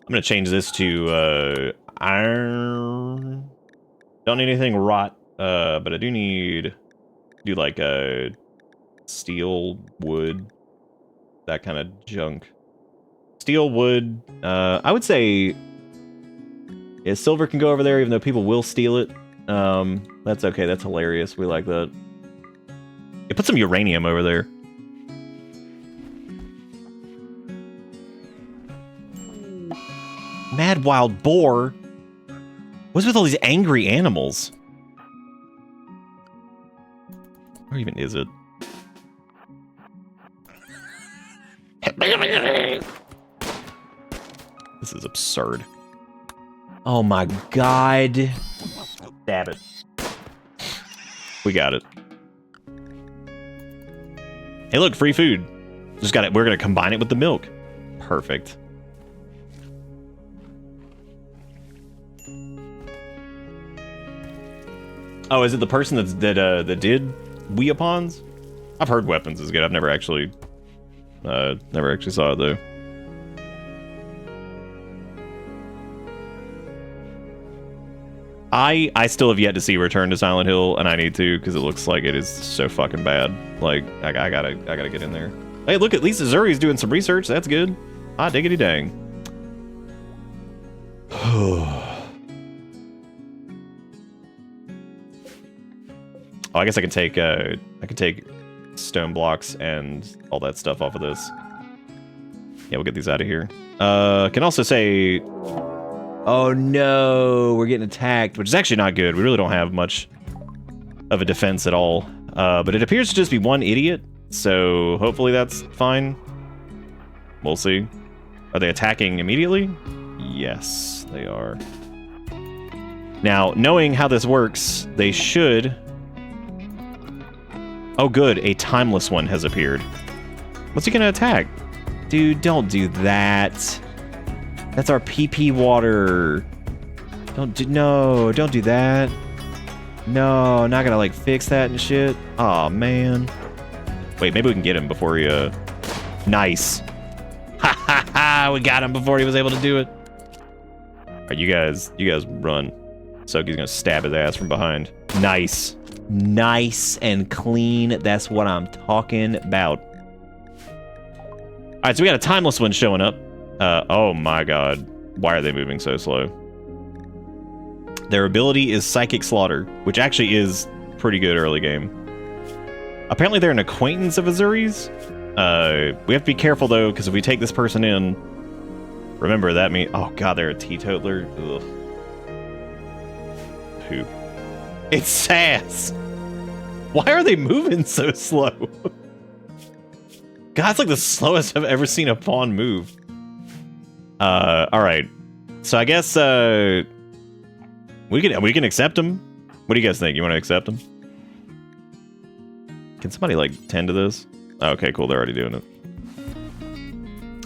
I'm gonna change this to iron. Don't need anything rot, but I do like steel, wood, that kind of junk. Steel, wood. I would say, yeah, silver can go over there, even though people will steal it. That's okay. That's hilarious. We like that. Yeah, put some uranium over there. Mad wild boar? What's with all these angry animals? Where even is it? This is absurd. Oh my god. Stab it. We got it. Hey look, free food. Just got it. We're gonna combine it with the milk. Perfect. Oh, is it the person that did weapons? I've heard weapons is good. I've never actually saw it though. I still have yet to see Return to Silent Hill, and I need to because it looks like it is so fucking bad. Like I gotta get in there. Hey, look, at least Zuri's doing some research. That's good. Ah, diggity dang. Oh, I guess I can take stone blocks and all that stuff off of this. Yeah, we'll get these out of here. Can also say, oh no, we're getting attacked, which is actually not good. We really don't have much of a defense at all. But it appears to just be one idiot, so hopefully that's fine. We'll see. Are they attacking immediately? Yes, they are. Now, knowing how this works, they should... Oh good, a timeless one has appeared. What's he gonna attack? Dude, don't do that. That's our PP water. Don't do that. No, not gonna like fix that and shit. Aw, man. Wait, maybe we can get him before he, nice. Ha ha ha, we got him before he was able to do it. Alright, you guys run. Soki's gonna stab his ass from behind. Nice. Nice and clean. That's what I'm talking about. Alright, so we got a timeless one showing up. Oh my god. Why are they moving so slow? Their ability is Psychic Slaughter, which actually is pretty good early game. Apparently they're an acquaintance of Azuri's. We have to be careful though, because if we take this person in, remember that means... Oh god, they're a teetotaler. Ugh. Poop. It's sass. Why are they moving so slow? God, it's like the slowest I've ever seen a pawn move. Alright. So I guess, we can accept him. What do you guys think? You want to accept him? Can somebody, like, tend to this? Okay, cool. They're already doing it.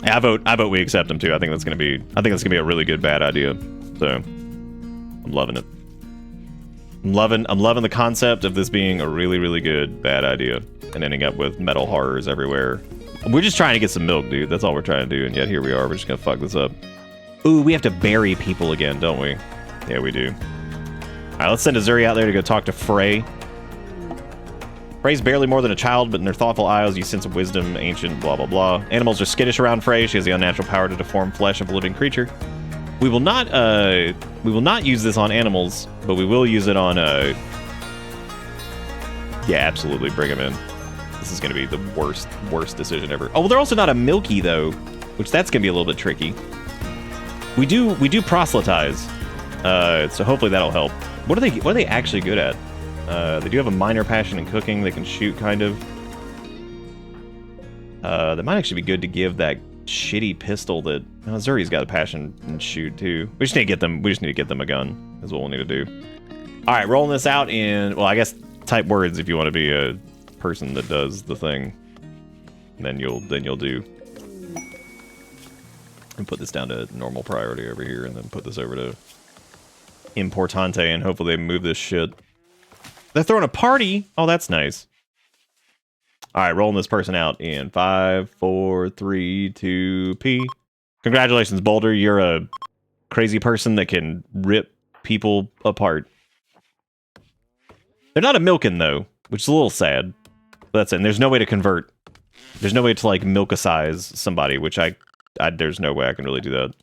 Yeah, I vote we accept him, too. I think that's gonna be a really good bad idea. So, I'm loving it. I'm loving the concept of this being a really, really good bad idea and ending up with metal horrors everywhere. We're just trying to get some milk, dude. That's all we're trying to do, and yet here we are. We're just gonna fuck this up. Ooh, we have to bury people again, don't we? Yeah, we do. Alright, let's send Azuri out there to go talk to Frey. Frey's barely more than a child, but in her thoughtful eyes you sense of wisdom, ancient, blah, blah, blah. Animals are skittish around Frey. She has the unnatural power to deform flesh of a living creature. We will not use this on animals, but we will use it on, yeah, absolutely, bring him in. This is gonna be the worst decision ever. Oh, well, they're also not a Milky, though, which that's gonna be a little bit tricky. We do proselytize, so hopefully that'll help. What are they actually good at? They do have a minor passion in cooking. They can shoot, kind of. That might actually be good to give that shitty pistol that Zuri's got a passion in shoot too. We just need to get them a gun. Is what we'll need to do. All right, rolling this out in, well, I guess type words if you want to be a person that does the thing. Then you'll do. And put this down to normal priority over here, and then put this over to Importante, and hopefully they move this shit. They're throwing a party. Oh, that's nice. All right, rolling this person out in 5, 4, 3, 2, P. Congratulations, Boulder. You're a crazy person that can rip people apart. They're not a Milkin, though, which is a little sad. That's it. And there's no way to convert. There's no way to, like, milk-a-size somebody, which there's no way I can really do that.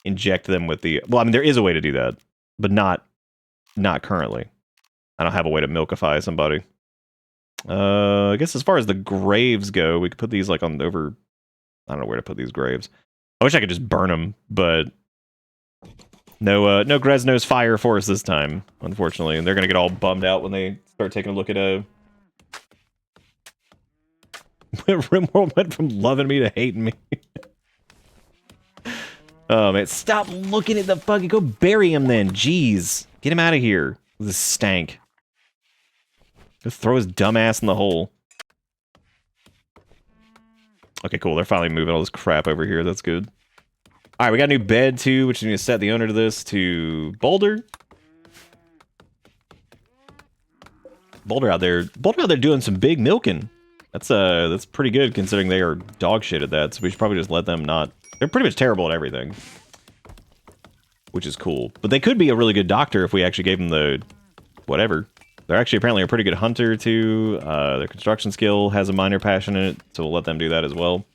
Inject them with the... Well, I mean, there is a way to do that, but not currently. I don't have a way to milkify somebody. I guess as far as the graves go, we could put these, like, on over... I don't know where to put these graves. I wish I could just burn them, but... No Gresno's fire for us this time, unfortunately. And they're gonna get all bummed out when they start taking a look at Rimworld went from loving me to hating me. Oh, man. Stop looking at the fucking... Go bury him, then. Jeez. Get him out of here. This stank. Just throw his dumb ass in the hole. Okay, cool. They're finally moving all this crap over here. That's good. All right, we got a new bed, too, which we need to set the owner to this to Boulder. Boulder out there doing some big milking. That's pretty good, considering they are dog shit at that, so we should probably just let them not... They're pretty much terrible at everything. Which is cool. But they could be a really good doctor if we actually gave them the... whatever. They're actually apparently a pretty good hunter, too. Their construction skill has a minor passion in it, so we'll let them do that as well.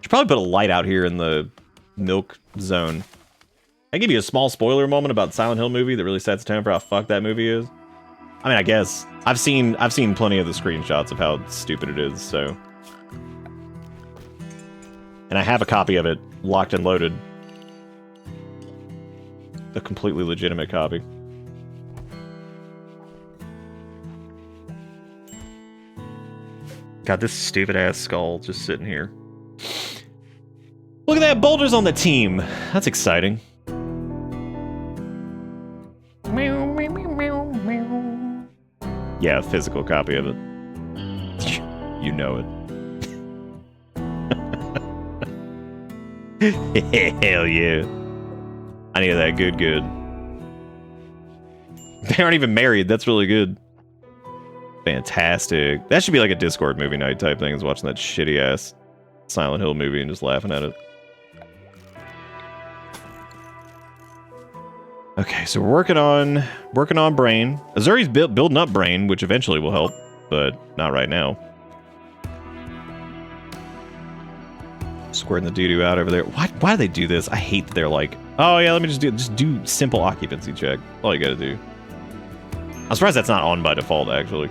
Should probably put a light out here in the milk zone. I give you a small spoiler moment about the Silent Hill movie that really sets the tone for how fucked that movie is. I mean, I guess. I've seen plenty of the screenshots of how stupid it is, so... And I have a copy of it, locked and loaded. A completely legitimate copy. God, this stupid-ass skull just sitting here. Look at that, Boulder's on the team! That's exciting. Yeah, a physical copy of it. You know it. Hell yeah. I need that good. They aren't even married. That's really good. Fantastic. That should be like a Discord movie night type thing, is watching that shitty ass Silent Hill movie and just laughing at it. Okay, so we're working on Brain. Azuri's building up Brain, which eventually will help, but not right now. Squirting the doo-doo out over there. Why do they do this? I hate that they're like, oh yeah, let me just do simple occupancy check. All you gotta do. I'm surprised that's not on by default, actually.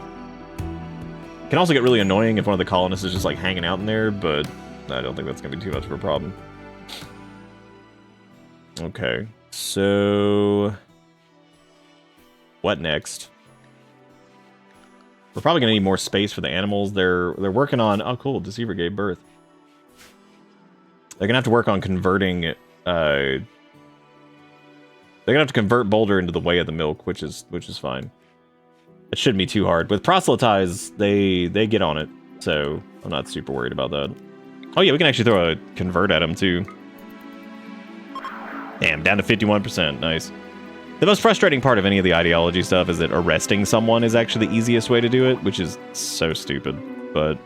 Can also get really annoying if one of the colonists is just like hanging out in there, but I don't think that's gonna be too much of a problem. Okay, so what next? We're probably gonna need more space for the animals. They're working on... Oh, cool. Deceiver gave birth. They're gonna have to work on converting. They're gonna have to convert Boulder into the way of the milk, which is fine. It shouldn't be too hard. With proselytize, they get on it, so I'm not super worried about that. Oh yeah, we can actually throw a convert at them too. Damn, down to 51%. Nice. The most frustrating part of any of the ideology stuff is that arresting someone is actually the easiest way to do it, which is so stupid, but...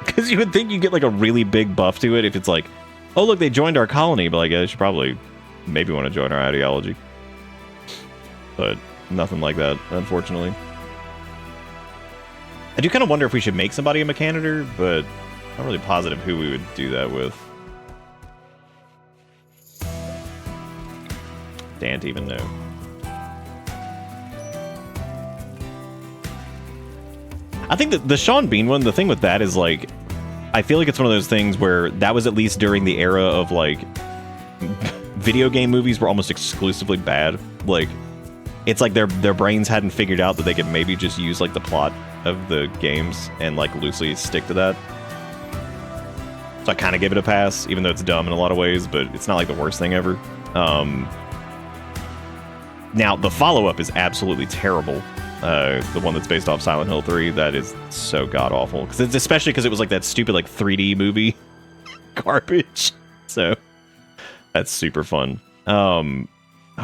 Because you would think you'd get like a really big buff to it if it's like, oh look, they joined our colony, but like, they should probably maybe want to join our ideology. But nothing like that, unfortunately. I do kind of wonder if we should make somebody a mechanitor, but I'm not really positive who we would do that with. Can't even know. I think that the Sean Bean one, the thing with that is like, I feel like it's one of those things where that was at least during the era of like, video game movies were almost exclusively bad. Like, it's like their brains hadn't figured out that they could maybe just use like the plot of the games and like loosely stick to that. So I kind of give it a pass, even though it's dumb in a lot of ways, but it's not like the worst thing ever. Now, the follow-up is absolutely terrible. the one that's based off Silent Hill 3, that is so god-awful. Especially because it was like that stupid like 3D movie garbage. So that's super fun. Oh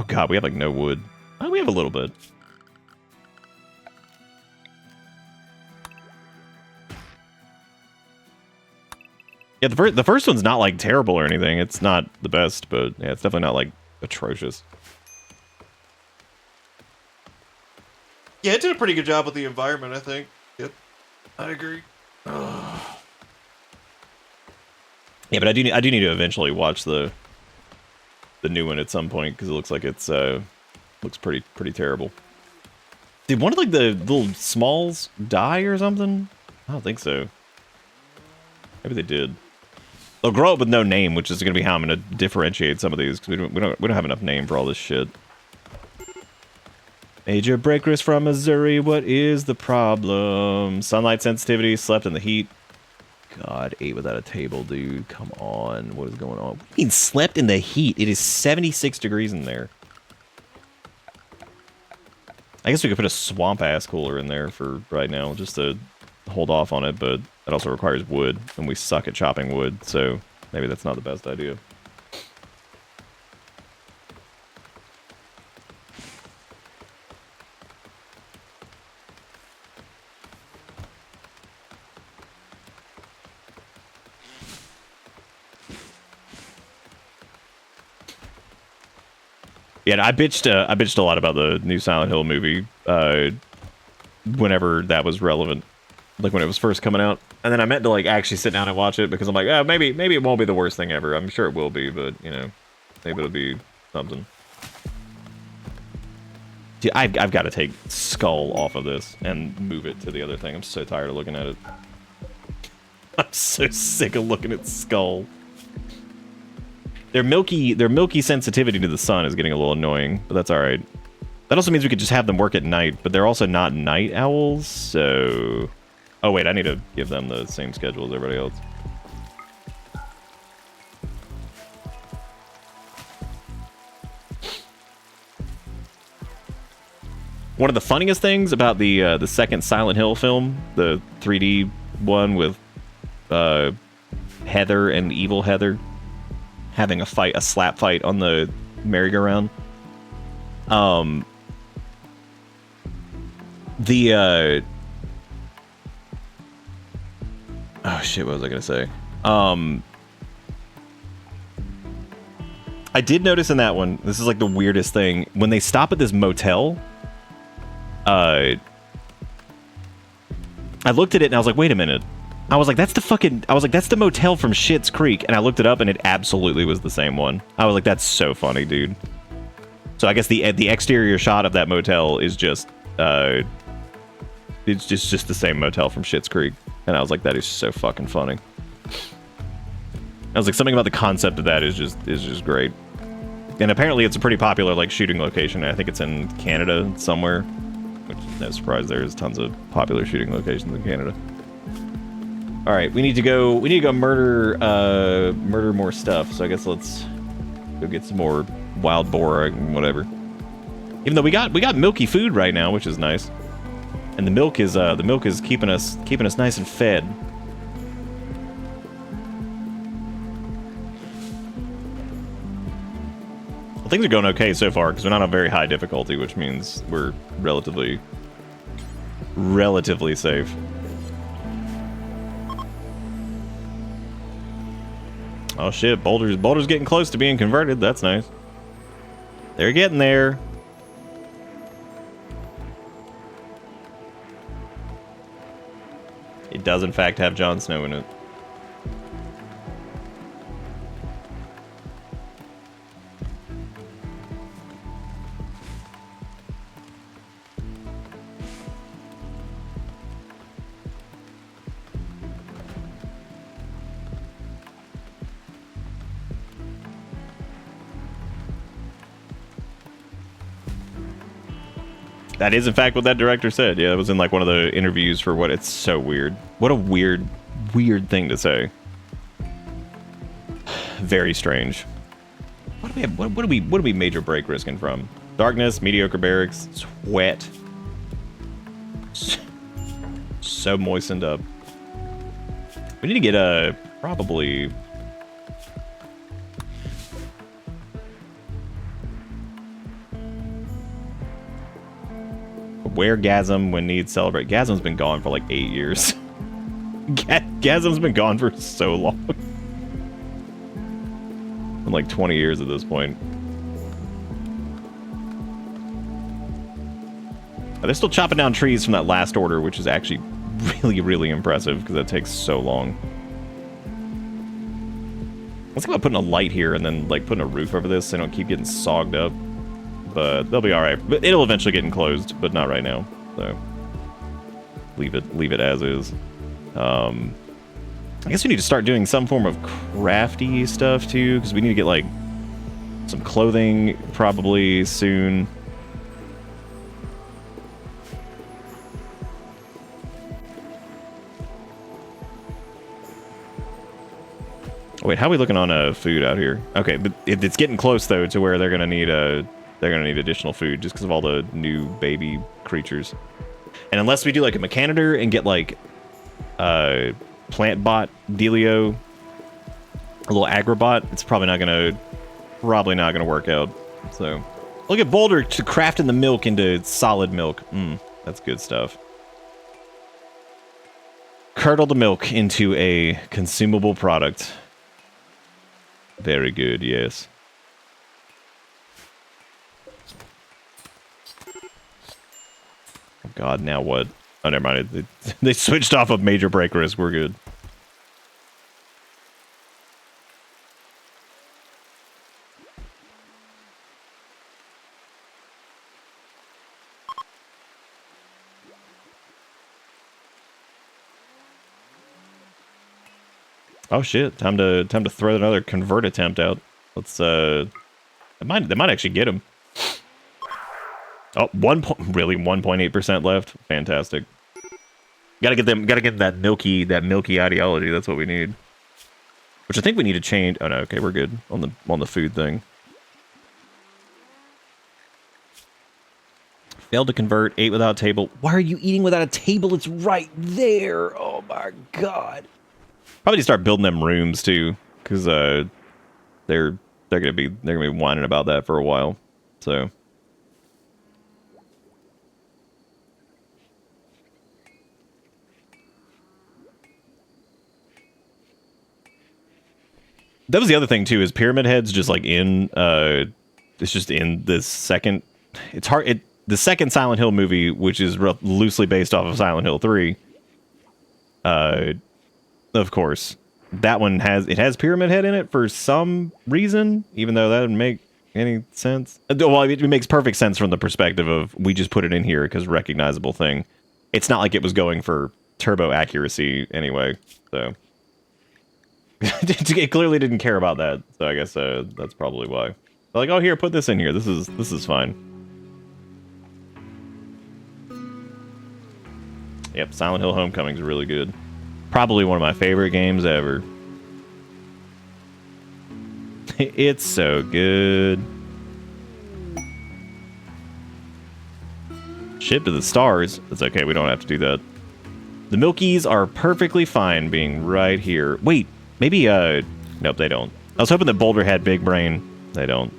god, we have like no wood. Oh, we have a little bit. Yeah, the first one's not like terrible or anything. It's not the best, but yeah, it's definitely not like atrocious.
Yeah, it did a pretty good job with the environment, I think. Yep, I agree.
Yeah, but I do need to eventually watch the new one at some point because it looks like it's looks pretty terrible. Did one of like the little smalls die or something? I don't think so. Maybe they did. They'll grow up with no name, which is going to be how I'm going to differentiate some of these because we don't have enough name for all this shit. Major breakers from Missouri, what is the problem? Sunlight sensitivity, slept in the heat. God, ate without a table, dude. Come on, what is going on? What do you mean slept in the heat? It is 76 degrees in there. I guess we could put a swamp ass cooler in there for right now, just to hold off on it, but that also requires wood, and we suck at chopping wood, so maybe that's not the best idea. Yeah, I bitched a lot about the new Silent Hill movie whenever that was relevant, like when it was first coming out. And then I meant to like actually sit down and watch it because I'm like, oh, maybe it won't be the worst thing ever. I'm sure it will be, but you know, maybe it'll be something. Dude, I've got to take Skull off of this and move it to the other thing. I'm so tired of looking at it. I'm so sick of looking at Skull. Their milky sensitivity to the sun is getting a little annoying, but that's all right. That also means we could just have them work at night, but they're also not night owls, so... Oh wait, I need to give them the same schedule as everybody else. One of the funniest things about the second Silent Hill film, the 3D one with Heather and Evil Heather having a slap fight on the merry-go-round. Oh shit, what was I gonna say? I did notice in that one, this is like the weirdest thing, when they stop at this motel, I looked at it and I was like, wait a minute. I was like, that's the motel from Schitt's Creek, and I looked it up and it absolutely was the same one. I was like, that's so funny, dude. So I guess the exterior shot of that motel is just it's just the same motel from Schitt's Creek, and I was like, that is so fucking funny. I was like, something about the concept of that is just great. And apparently it's a pretty popular like shooting location. I think it's in Canada somewhere, which is no surprise. There's tons of popular shooting locations in Canada. All right, we need to go murder more stuff. So I guess let's go get some more wild boar or whatever. Even though we got milky food right now, which is nice, and the milk is keeping us nice and fed. Well, things are going okay so far because we're not on very high difficulty, which means we're relatively safe. Oh shit, Boulder's getting close to being converted. That's nice. They're getting there. It does in fact have Jon Snow in it. That is, in fact, what that director said. Yeah, it was in, like, one of the interviews for what... It's so weird. What a weird thing to say. Very strange. What do we major break risking from? Darkness, mediocre barracks, sweat. So moistened up. We need to get probably... Weregasm when need celebrate. Gasm's been gone for like 8 years. Gasm's been gone for so long. Like 20 years at this point. They're still chopping down trees from that last order, which is actually really, really impressive because that takes so long. Let's think about putting a light here and then like putting a roof over this so they don't keep getting sogged up. But they'll be all right. But it'll eventually get enclosed, but not right now. So leave it as is. I guess we need to start doing some form of crafty stuff too, because we need to get like some clothing probably soon. Oh, wait, how are we looking on food out here? Okay, but it's getting close though to where they're gonna need additional food just because of all the new baby creatures. And unless we do like a mechanitor and get like plant bot dealio, a little agrobot, it's probably not gonna work out. So look at Boulder to crafting the milk into solid milk. That's good stuff. Curdle the milk into a consumable product. Very good, yes. Oh God, now what? Oh, never mind. They switched off of major break risk. We're good. Oh shit! Time to throw another convert attempt out. Let's they might actually get him. Oh, 1.8% left. Fantastic. Gotta get that milky ideology. That's what we need. Which I think we need to change. Oh no, okay, we're good on the food thing. Failed to convert. Ate without a table. Why are you eating without a table? It's right there. Oh my God. Probably need to start building them rooms too, because they're gonna be whining about that for a while. So. That was the other thing too, is Pyramid Head's just like in it's just in this second. It's hard. The second Silent Hill movie, which is loosely based off of Silent Hill 3. Of course, that one has Pyramid Head in it for some reason, even though that doesn't make any sense. Well, it makes perfect sense from the perspective of we just put it in here because recognizable thing. It's not like it was going for turbo accuracy anyway, so. It clearly didn't care about that, so I guess that's probably why. They're like, oh, here, put this in here. This is fine. Yep, Silent Hill Homecoming's really good. Probably one of my favorite games ever. It's so good. Ship to the stars. That's okay, we don't have to do that. The Milkies are perfectly fine being right here. Wait. Maybe, nope, they don't. I was hoping that Boulder had big brain. They don't.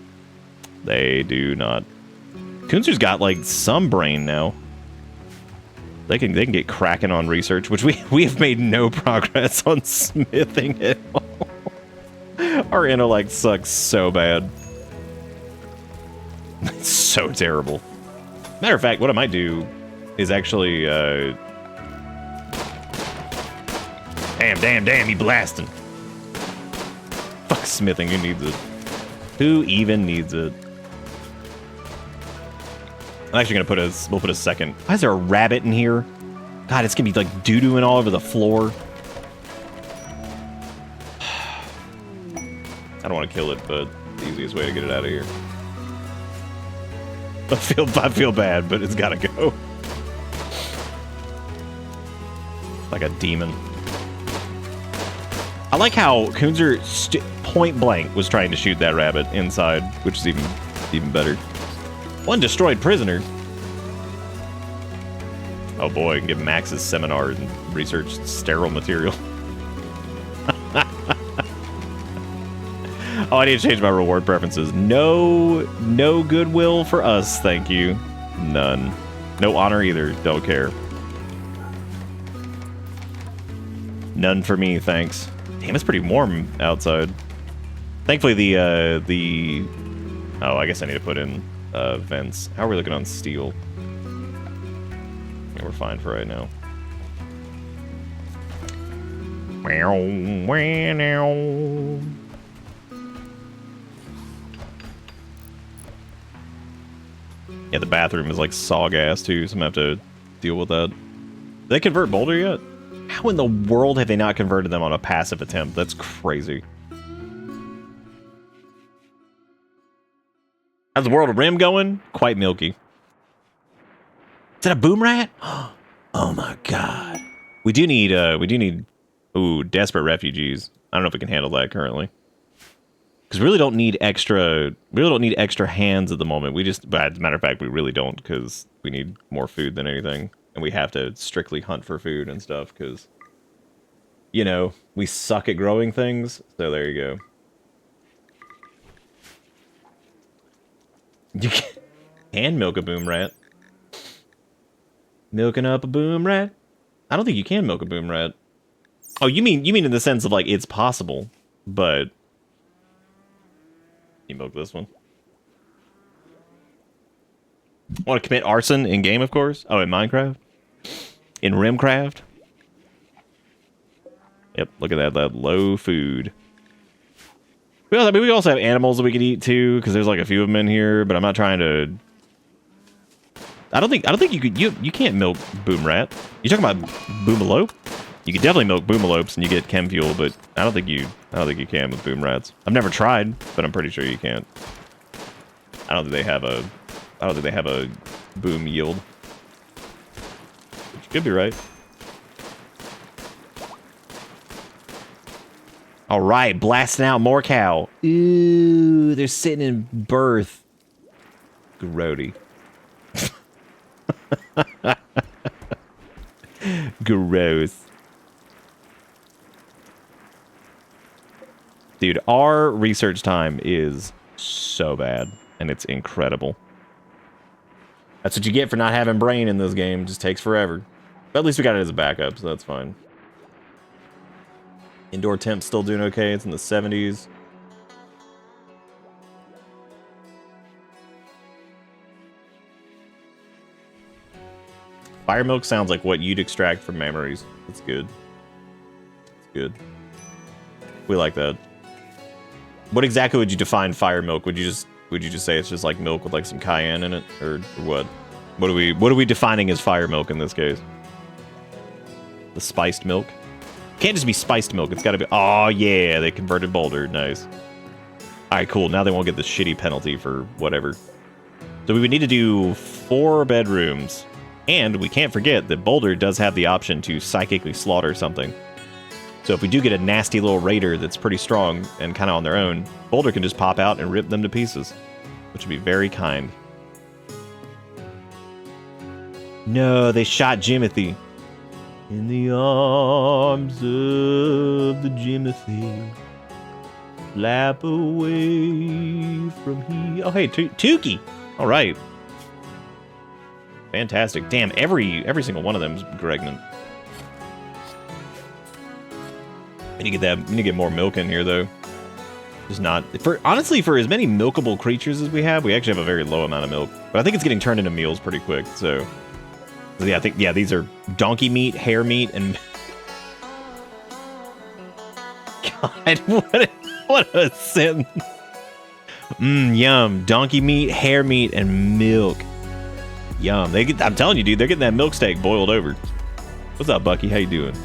They do not. Kunzer's got, like, some brain now. They can get cracking on research, which we have made no progress on smithing at all. Our intellect sucks so bad. It's so terrible. Matter of fact, what I might do is actually, Damn, you blasting. Fuck smithing, who needs it? Who even needs it? I'm actually gonna we'll put a second. Why is there a rabbit in here? God, it's gonna be like doo-dooing all over the floor. I don't want to kill it, but the easiest way to get it out of here. I feel bad, but it's gotta go. Like a demon. I like how Kunzer point blank was trying to shoot that rabbit inside, which is even better. One destroyed prisoner. Oh boy, I can get Max's seminar and research sterile material. Oh, I need to change my reward preferences. No goodwill for us, thank you. None. No honor either, don't care. None for me, thanks. Damn, it's pretty warm outside. Thankfully, the oh, I guess I need to put in vents. How are we looking on steel? Yeah, we're fine for right now. Yeah, the bathroom is like saw gas too, so I'm gonna have to deal with that. Did they convert Boulder yet? How in the world have they not converted them on a passive attempt? That's crazy. How's the World of Rim going? Quite milky. Is that a boom rat? Oh my god. We do need ooh, desperate refugees. I don't know if we can handle that currently. Because we really don't need extra hands at the moment. We just, but as a matter of fact, we really don't, because we need more food than anything. And we have to strictly hunt for food and stuff, because, you know, we suck at growing things. So there you go. You can milk a boom rat. Milking up a boom rat? I don't think you can milk a boom rat. Oh, you mean in the sense of like it's possible, but you milk this one. Want to commit arson in game, of course. Oh, in Minecraft, in Rimcraft. Yep, look at that low food. Well, I mean, we also have animals that we could eat too, because there's like a few of them in here. But I'm not trying to. I don't think you could. You can't milk boom rat. You talking about boomalope? You could definitely milk boomalopes and you get chem fuel, but I don't think you can with boom rats. I've never tried, but I'm pretty sure you can't. I don't think they have a boom yield. Which could be right. All right, blasting out more cow. Ooh, they're sitting in birth. Grody. Gross. Dude, our research time is so bad, and it's incredible. That's what you get for not having brain in this game. It just takes forever. But at least we got it as a backup, so that's fine. Indoor temp's still doing okay. It's in the 70s. Fire milk sounds like what you'd extract from memories. That's good. It's good. We like that. What exactly would you define fire milk? Would you just say it's just like milk with like some cayenne in it, or what? What are we defining as fire milk in this case? The spiced milk? Can't just be spiced milk. It's got to be. Oh yeah, they converted Boulder. Nice. All right, cool. Now they won't get the shitty penalty for whatever. So we would need to do 4 bedrooms, and we can't forget that Boulder does have the option to psychically slaughter something. So if we do get a nasty little raider that's pretty strong and kind of on their own, Boulder can just pop out and rip them to pieces, which would be very kind. No, they shot Jimothy. In the arms of the Jimothy, flap away from he. Oh, hey, Tukey. All right. Fantastic. Damn, every single one of them is pregnant. I need to get more milk in here though. Just not honestly for as many milkable creatures as we have, we actually have a very low amount of milk. But I think it's getting turned into meals pretty quick. So yeah, I think these are donkey meat, hare meat, and God, what a sentence. Yum. Donkey meat, hare meat, and milk. Yum. I'm telling you, dude, they're getting that milk steak boiled over. What's up, Bucky? How you doing?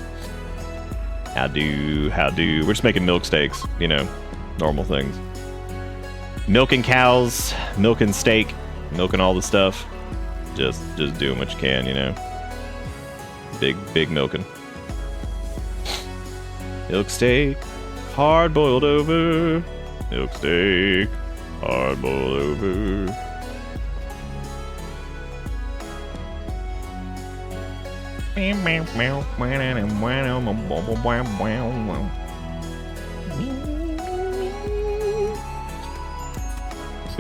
How do? We're just making milk steaks, you know, normal things. Milking cows, milking steak, milking all the stuff. Just doing what you can, you know. Big milking. Milk steak, hard boiled over. Milk steak, hard boiled over. We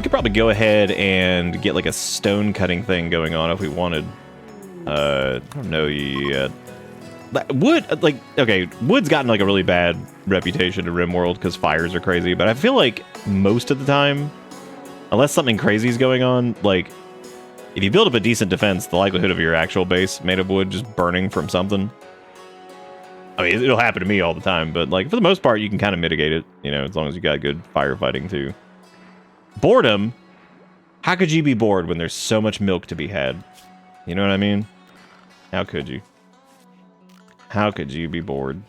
could probably go ahead and get like a stone cutting thing going on if we wanted. I don't know yet. Wood, like, okay, wood's gotten like a really bad reputation in Rimworld because fires are crazy, but I feel like most of the time, unless something crazy is going on, like, if you build up a decent defense, the likelihood of your actual base made of wood just burning from something, I mean, it'll happen to me all the time, but like, for the most part, you can kind of mitigate it, you know, as long as you got good firefighting too. Boredom? How could you be bored when there's so much milk to be had? You know what I mean? How could you? How could you be bored?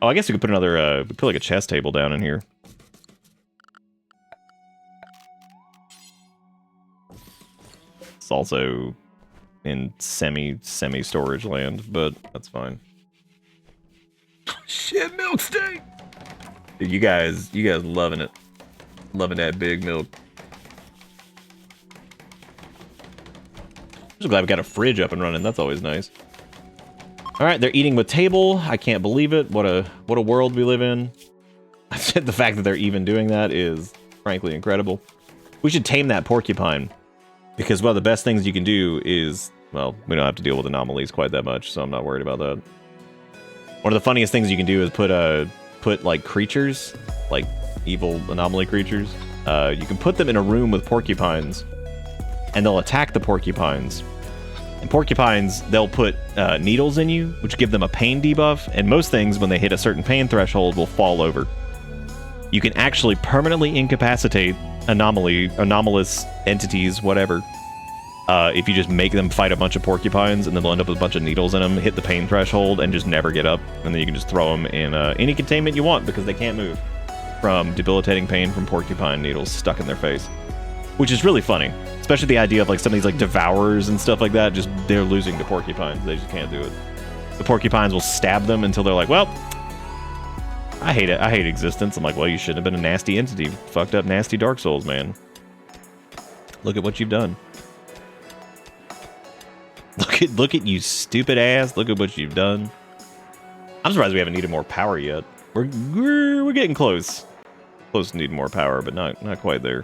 Oh, I guess we could put another, we put like a chess table down in here. It's also in semi-storage land, but that's fine. Shit, milk steak! Dude, you guys loving it. Loving that big milk. I'm just glad we got a fridge up and running. That's always nice. All right, they're eating with table. I can't believe it. What a world we live in. The fact that they're even doing that is frankly incredible. We should tame that porcupine because one of the best things you can do is, well, we don't have to deal with anomalies quite that much, so I'm not worried about that. One of the funniest things you can do is put like creatures, like evil anomaly creatures. You can put them in a room with porcupines, and they'll attack the porcupines. And porcupines, they'll put needles in you, which give them a pain debuff, and most things, when they hit a certain pain threshold, will fall over. You can actually permanently incapacitate anomalous entities, whatever, if you just make them fight a bunch of porcupines, and then they'll end up with a bunch of needles in them, hit the pain threshold, and just never get up. And then you can just throw them in any containment you want, because they can't move from debilitating pain from porcupine needles stuck in their face. Which is really funny. Especially the idea of like some of these like devourers and stuff like that, just they're losing to porcupines. They just can't do it. The porcupines will stab them until they're like, well, I hate it. I hate existence. I'm like, well, you shouldn't have been a nasty entity. Fucked up nasty Dark Souls, man. Look at what you've done. Look at you, stupid ass. Look at what you've done. I'm surprised we haven't needed more power yet. We're getting close. Close to needing more power, but not quite there.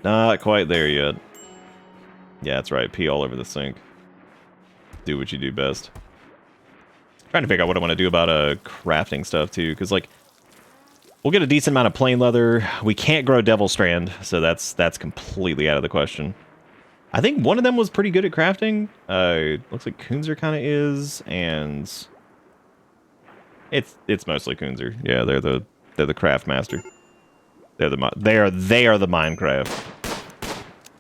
Not quite there yet. Yeah, that's right. Pee all over the sink. Do what you do best. Trying to figure out what I want to do about crafting stuff too, because like we'll get a decent amount of plain leather. We can't grow Devil Strand, so that's completely out of the question. I think one of them was pretty good at crafting. Looks like Kunzer kind of is, and it's mostly Kunzer. Yeah, they're the craft master. They are the Minecraft.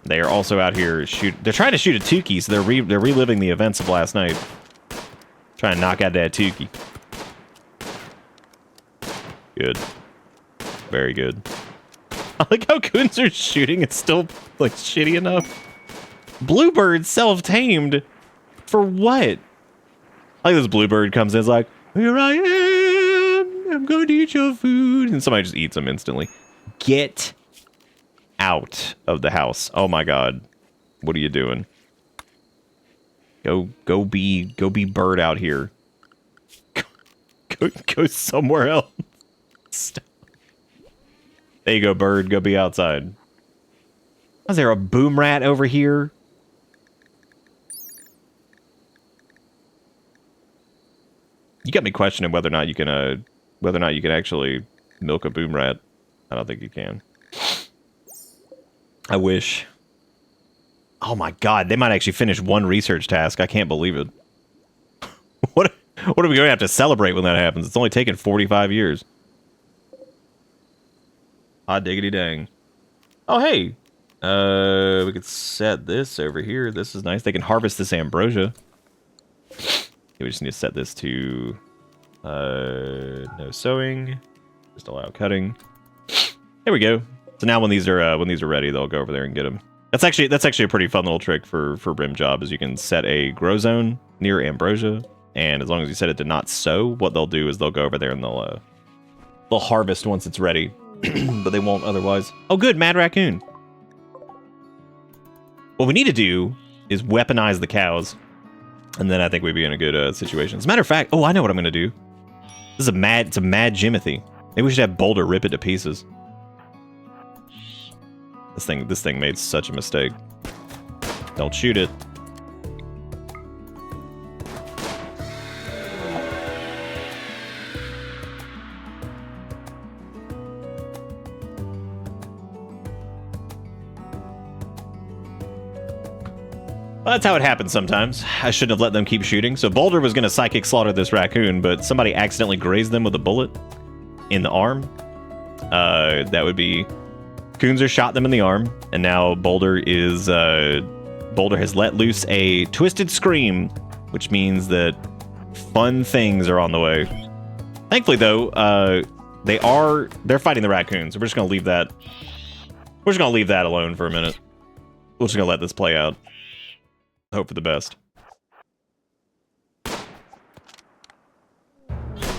They are also out here they're trying to shoot a Tukey, so they're reliving the events of last night. Trying to knock out that Tukey. Good. Very good. I like how Kunzer's shooting is still like shitty enough. Bluebird self-tamed for what? Like this Bluebird comes in, is like, here I am, I'm going to eat your food, and somebody just eats them instantly. Get out of the house. Oh my god. What are you doing? Go be bird out here. Go somewhere else. Stop. There you go, bird. Go be outside. Is there a boom rat over here? You got me questioning whether or not you can actually milk a boom rat. I don't think you can. I wish. Oh my god, they might actually finish one research task. I can't believe it. What are we going to have to celebrate when that happens? It's only taken 45 years. Hot diggity dang. Oh hey, we could set this over here. This is nice. They can harvest this ambrosia. We just need to set this to no sewing. Just allow cutting. There we go. So now when these are ready, they'll go over there and get them. That's actually a pretty fun little trick for Brim Job, is you can set a grow zone near ambrosia, and as long as you set it to not sow, what they'll do is they'll go over there and they'll harvest once it's ready, but they won't otherwise. Oh good, Mad Raccoon. What we need to do is weaponize the cows. And then I think we'd be in a good situation. As a matter of fact, oh, I know what I'm gonna do. This is it's a mad Jimothy. Maybe we should have Boulder rip it to pieces. This thing made such a mistake. Don't shoot it. Well, that's how it happens sometimes. I shouldn't have let them keep shooting. So Boulder was going to psychic slaughter this raccoon, but somebody accidentally grazed them with a bullet in the arm. That would be... Coonzer shot them in the arm, and now Boulder is... Boulder has let loose a twisted scream, which means that fun things are on the way. Thankfully, though, they're fighting the raccoons. We're just going to leave that... We're just going to leave that alone for a minute. We're just going to let this play out. Hope for the best.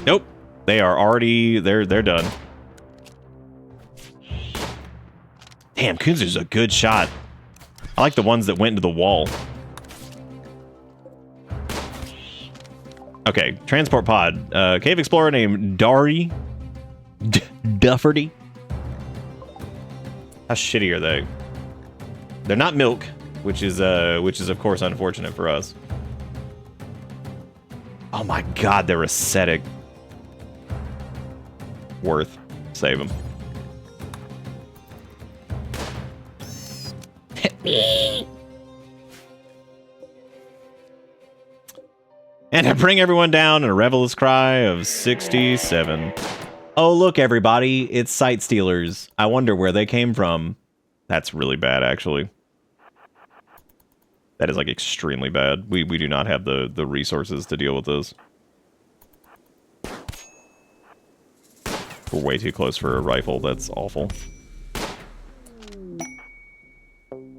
Nope. They are already... They're done. Damn, Coonzer's a good shot. I like the ones that went into the wall. Okay, transport pod. Cave explorer named Dari. Dufferty. How shitty are they? They're not milk, which is of course unfortunate for us. Oh my god, they're ascetic. Worth. Save them. And I bring everyone down in a revelous cry of 67. Oh, look, everybody. It's sight stealers. I wonder where they came from. That's really bad, actually. That is, like, extremely bad. We do not have the resources to deal with this. We're way too close for a rifle. That's awful.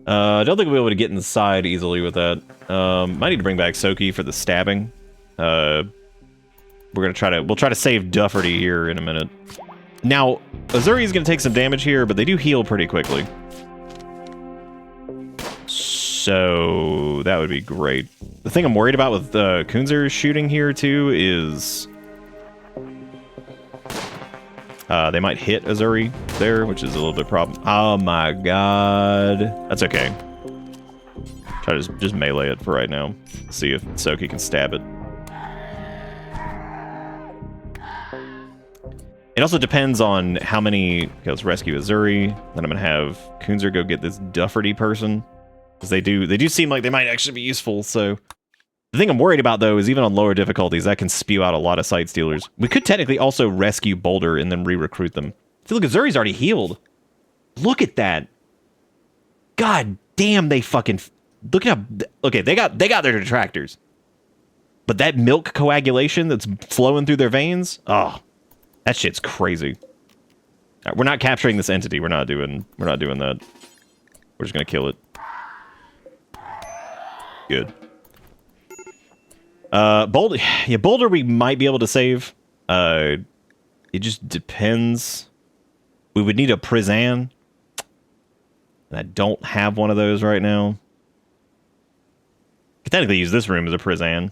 I don't think we'll be able to get inside easily with that. Might need to bring back Soki for the stabbing. We'll try to save Dufferty here in a minute. Now, Azuri's gonna take some damage here, but they do heal pretty quickly. So that would be great. The thing I'm worried about with Coonzer shooting here too is they might hit Azuri there, which is a little bit problem. Oh my god. That's okay. Try to just melee it for right now. See if Soki can stab it. It also depends on how many... Okay, let's rescue Azuri. Then I'm going to have Coonzer go get this Dufferty person. Because they do seem like they might actually be useful, so... The thing I'm worried about, though, is even on lower difficulties, that can spew out a lot of sight stealers. We could technically also rescue Boulder and then re-recruit them. See, look, Azuri's already healed. Look at that. God damn, they fucking... Look at how... Okay, they got their detractors. But that milk coagulation that's flowing through their veins... Oh, that shit's crazy. Right, we're not capturing this entity. We're not doing that. We're just gonna kill it. Good. Boulder, yeah, Boulder we might be able to save. It just depends. We would need a prison. And I don't have one of those right now. Could technically use this room as a prison.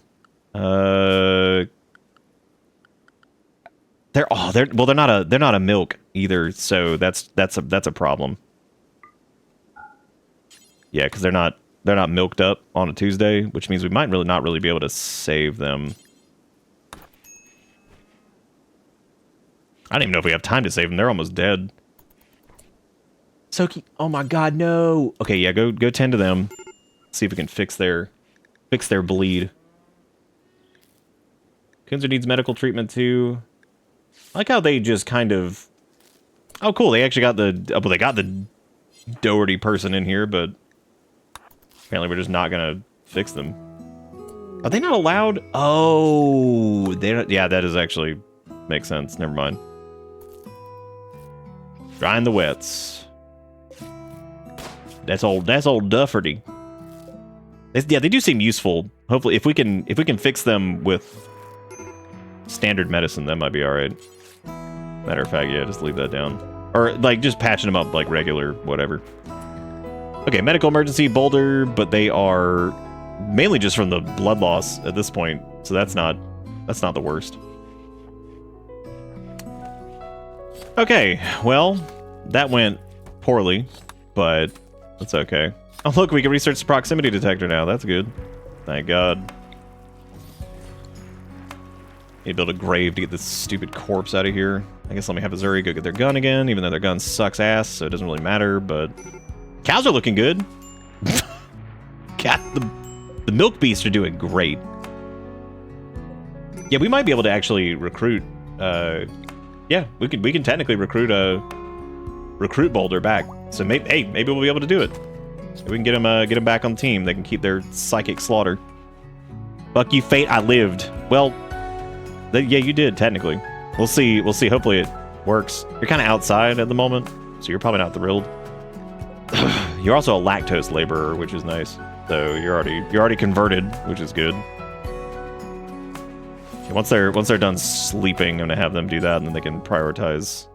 They're not a milk either, so that's a problem. Yeah, because they're not milked up on a Tuesday, which means we might not really be able to save them. I don't even know if we have time to save them. They're almost dead. Soki, oh my god, no. Okay, yeah, go tend to them. See if we can fix their bleed. Coonzer needs medical treatment too. I like how they just kind of... Oh, cool. They actually got the Doherty person in here, but apparently we're just not gonna fix them. Are they not allowed? Oh, they don't... Yeah, that does actually make sense. Never mind. Drying the wets. That's old Dufferty. Yeah, they do seem useful. Hopefully, if we can fix them with standard medicine, that might be all right. Matter of fact, yeah, just leave that down. Or, like, just patching them up like regular, whatever. Okay, medical emergency, Boulder, but they are Mainly just from the blood loss at this point, so that's not the worst. Okay, well, that went poorly, but that's okay. Oh look, we can research the proximity detector now. That's good. Thank God. Need to build a grave to get this stupid corpse out of here. I guess let me have Azuri go get their gun again, even though their gun sucks ass, so it doesn't really matter, but... Cows are looking good. The milk beasts are doing great. Yeah, we might be able to actually recruit, yeah, we can technically recruit Boulder back. So maybe, hey, maybe we'll be able to do it. We can get them back on the team. They can keep their psychic slaughter. Fuck you, fate. I lived. Well, yeah, you did technically. We'll see. We'll see. Hopefully it works. You're kind of outside at the moment, so you're probably not thrilled. You're also a lactose laborer, which is nice. So you're already converted, which is good. Once they're done sleeping, I'm gonna have them do that, and then they can prioritize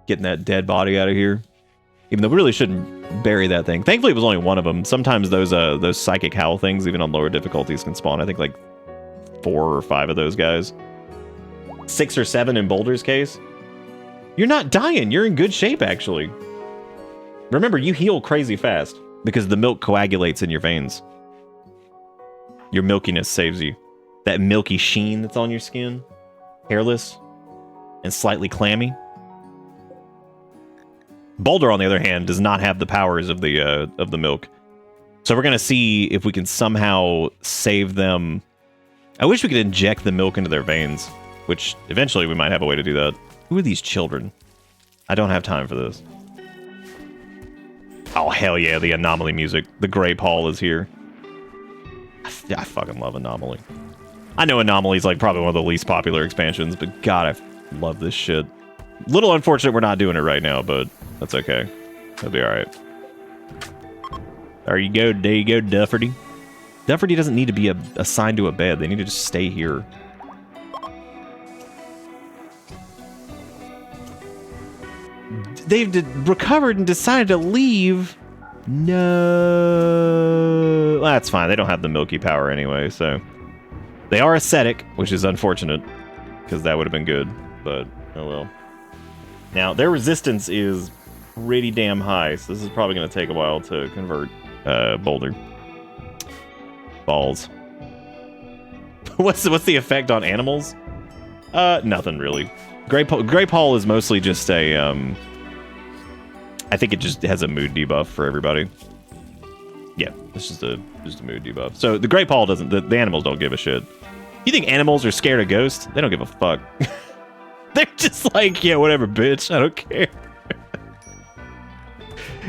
getting that dead body out of here. Even though we really shouldn't bury that thing. Thankfully, it was only one of them. Sometimes those psychic howl things, even on lower difficulties, can spawn. I think like 4 or 5 of those guys. 6 or 7 in Boulder's case. You're not dying. You're in good shape, actually. Remember, you heal crazy fast because the milk coagulates in your veins. Your milkiness saves you. That milky sheen that's on your skin, hairless and slightly clammy. Boulder, on the other hand, does not have the powers of the milk. So we're gonna see if we can somehow save them. I wish we could inject the milk into their veins, which eventually we might have a way to do that. Who are these children? I don't have time for this. Oh, hell yeah, the Anomaly music. The Grey Paul is here. I fucking love Anomaly. I know Anomaly's like probably one of the least popular expansions, but God, I love this shit. Little unfortunate we're not doing it right now, but that's okay. It'll be alright. There you go, Dufferty. Dufferty doesn't need to be assigned to a bed. They need to just stay here. They've recovered and decided to leave. No. Well, that's fine. They don't have the milky power anyway, so... They are ascetic, which is unfortunate, because that would have been good, but oh well. Now, their resistance is pretty damn high, so this is probably going to take a while to convert Boulder. Balls. What's the effect on animals? Nothing really. Grey Paul is mostly just a, I think it just has a mood debuff for everybody. Yeah, it's just a mood debuff. So the Grey Paul doesn't, the animals don't give a shit. You think animals are scared of ghosts? They don't give a fuck. They're just like, yeah, whatever, bitch. I don't care.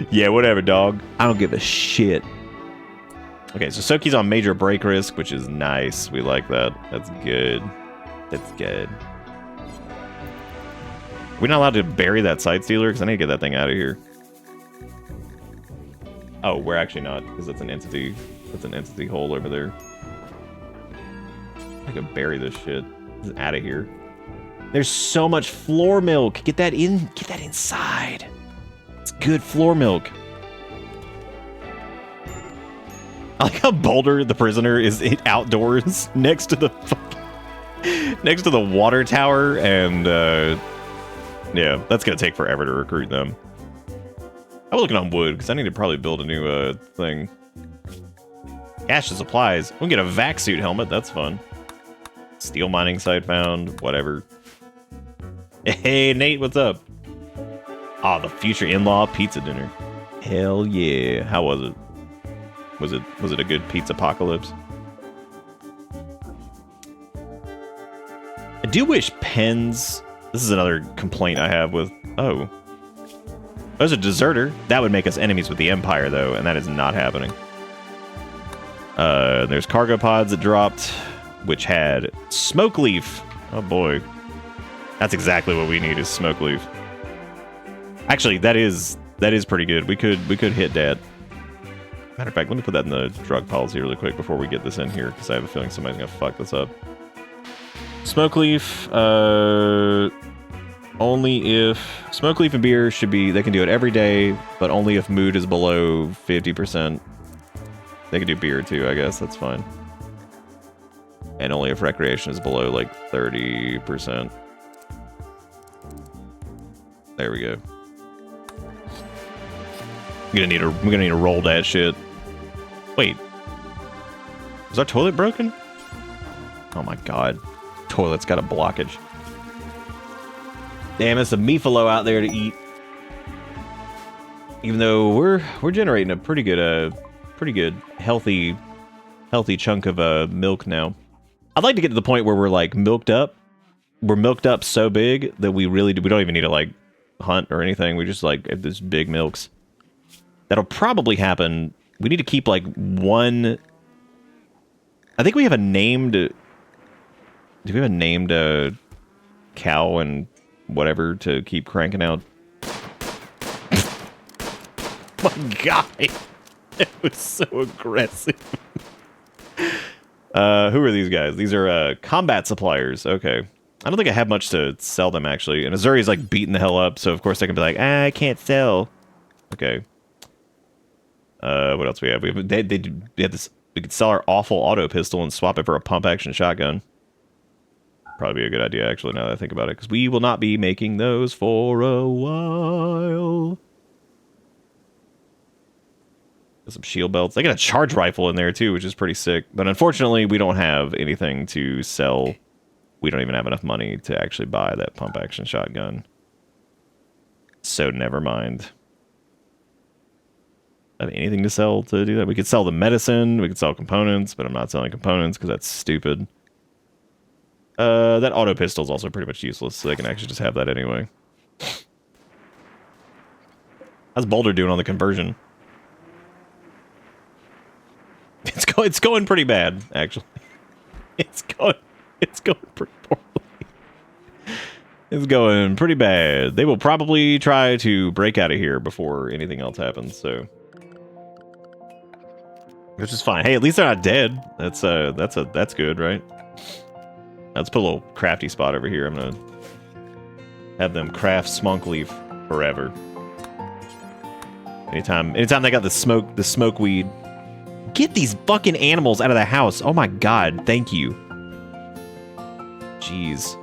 Yeah, whatever, dog. I don't give a shit. Okay, so Soki's on major break risk, which is nice. We like that. That's good. That's good. We're not allowed to bury that side stealer because I need to get that thing out of here. Oh, we're actually not, because that's an entity. That's an entity hole over there. I can bury this shit. It's out of here. There's so much floor milk. Get that in. Get that inside. It's good floor milk. I like how Boulder, the prisoner, is outdoors next to the water tower, and yeah, that's gonna take forever to recruit them. I'm looking on wood because I need to probably build a new thing. Cash and supplies. We can get a vac suit helmet. That's fun. Steel mining site found. Whatever. Hey, Nate, what's up? Ah, the future in-law pizza dinner. Hell yeah. How was it? Was it a good pizza apocalypse? I do wish pens... This is another complaint I have with... Oh. There's a deserter. That would make us enemies with the Empire, though, and that is not happening. There's cargo pods that dropped, which had smoke leaf. Oh boy. That's exactly what we need is smoke leaf. Actually, that is pretty good. We could hit that. Matter of fact, let me put that in the drug policy really quick before we get this in here, because I have a feeling somebody's gonna fuck this up. Smoke leaf, only if smoke leaf and beer should be, they can do it every day, but only if mood is below 50%. They can do beer too, I guess. That's fine. And only if recreation is below like 30%. There we go. We're gonna need to roll that shit. Wait. Is our toilet broken? Oh my god. Toilet's got a blockage. Damn, it's a meefalo out there to eat. Even though we're generating a pretty good healthy chunk of milk now. I'd like to get to the point where we're like milked up. We're milked up so big that we don't even need to like hunt or anything. We just like have this big milks. That'll probably happen. We need to keep like one. I think we have a named. Do we have a named cow and whatever to keep cranking out? My God, it was so aggressive. Who are these guys? These are combat suppliers. Okay. I don't think I have much to sell them, actually. And Azuri's, like, beating the hell up, so of course they can be like, I can't sell. Okay. What else we have? We have this. We could sell our awful auto pistol and swap it for a pump-action shotgun. Probably be a good idea, actually, now that I think about it, because we will not be making those for a while. Some shield belts. They got a charge rifle in there too, which is pretty sick. But unfortunately, we don't have anything to sell. We don't even have enough money to actually buy that pump action shotgun. So never mind. I have anything to sell to do that? We could sell the medicine. We could sell components, but I'm not selling components because that's stupid. That auto pistol is also pretty much useless, so they can actually just have that anyway. How's Boulder doing on the conversion? It's going pretty bad, actually. It's going pretty poorly. It's going pretty bad. They will probably try to break out of here before anything else happens, so. Which is fine. Hey, at least they're not dead. That's good, right? Let's put a little crafty spot over here. I'm gonna have them craft smunk leaf forever. Anytime they got the smoke weed. Get these fucking animals out of the house. Oh my god, thank you. Jeez.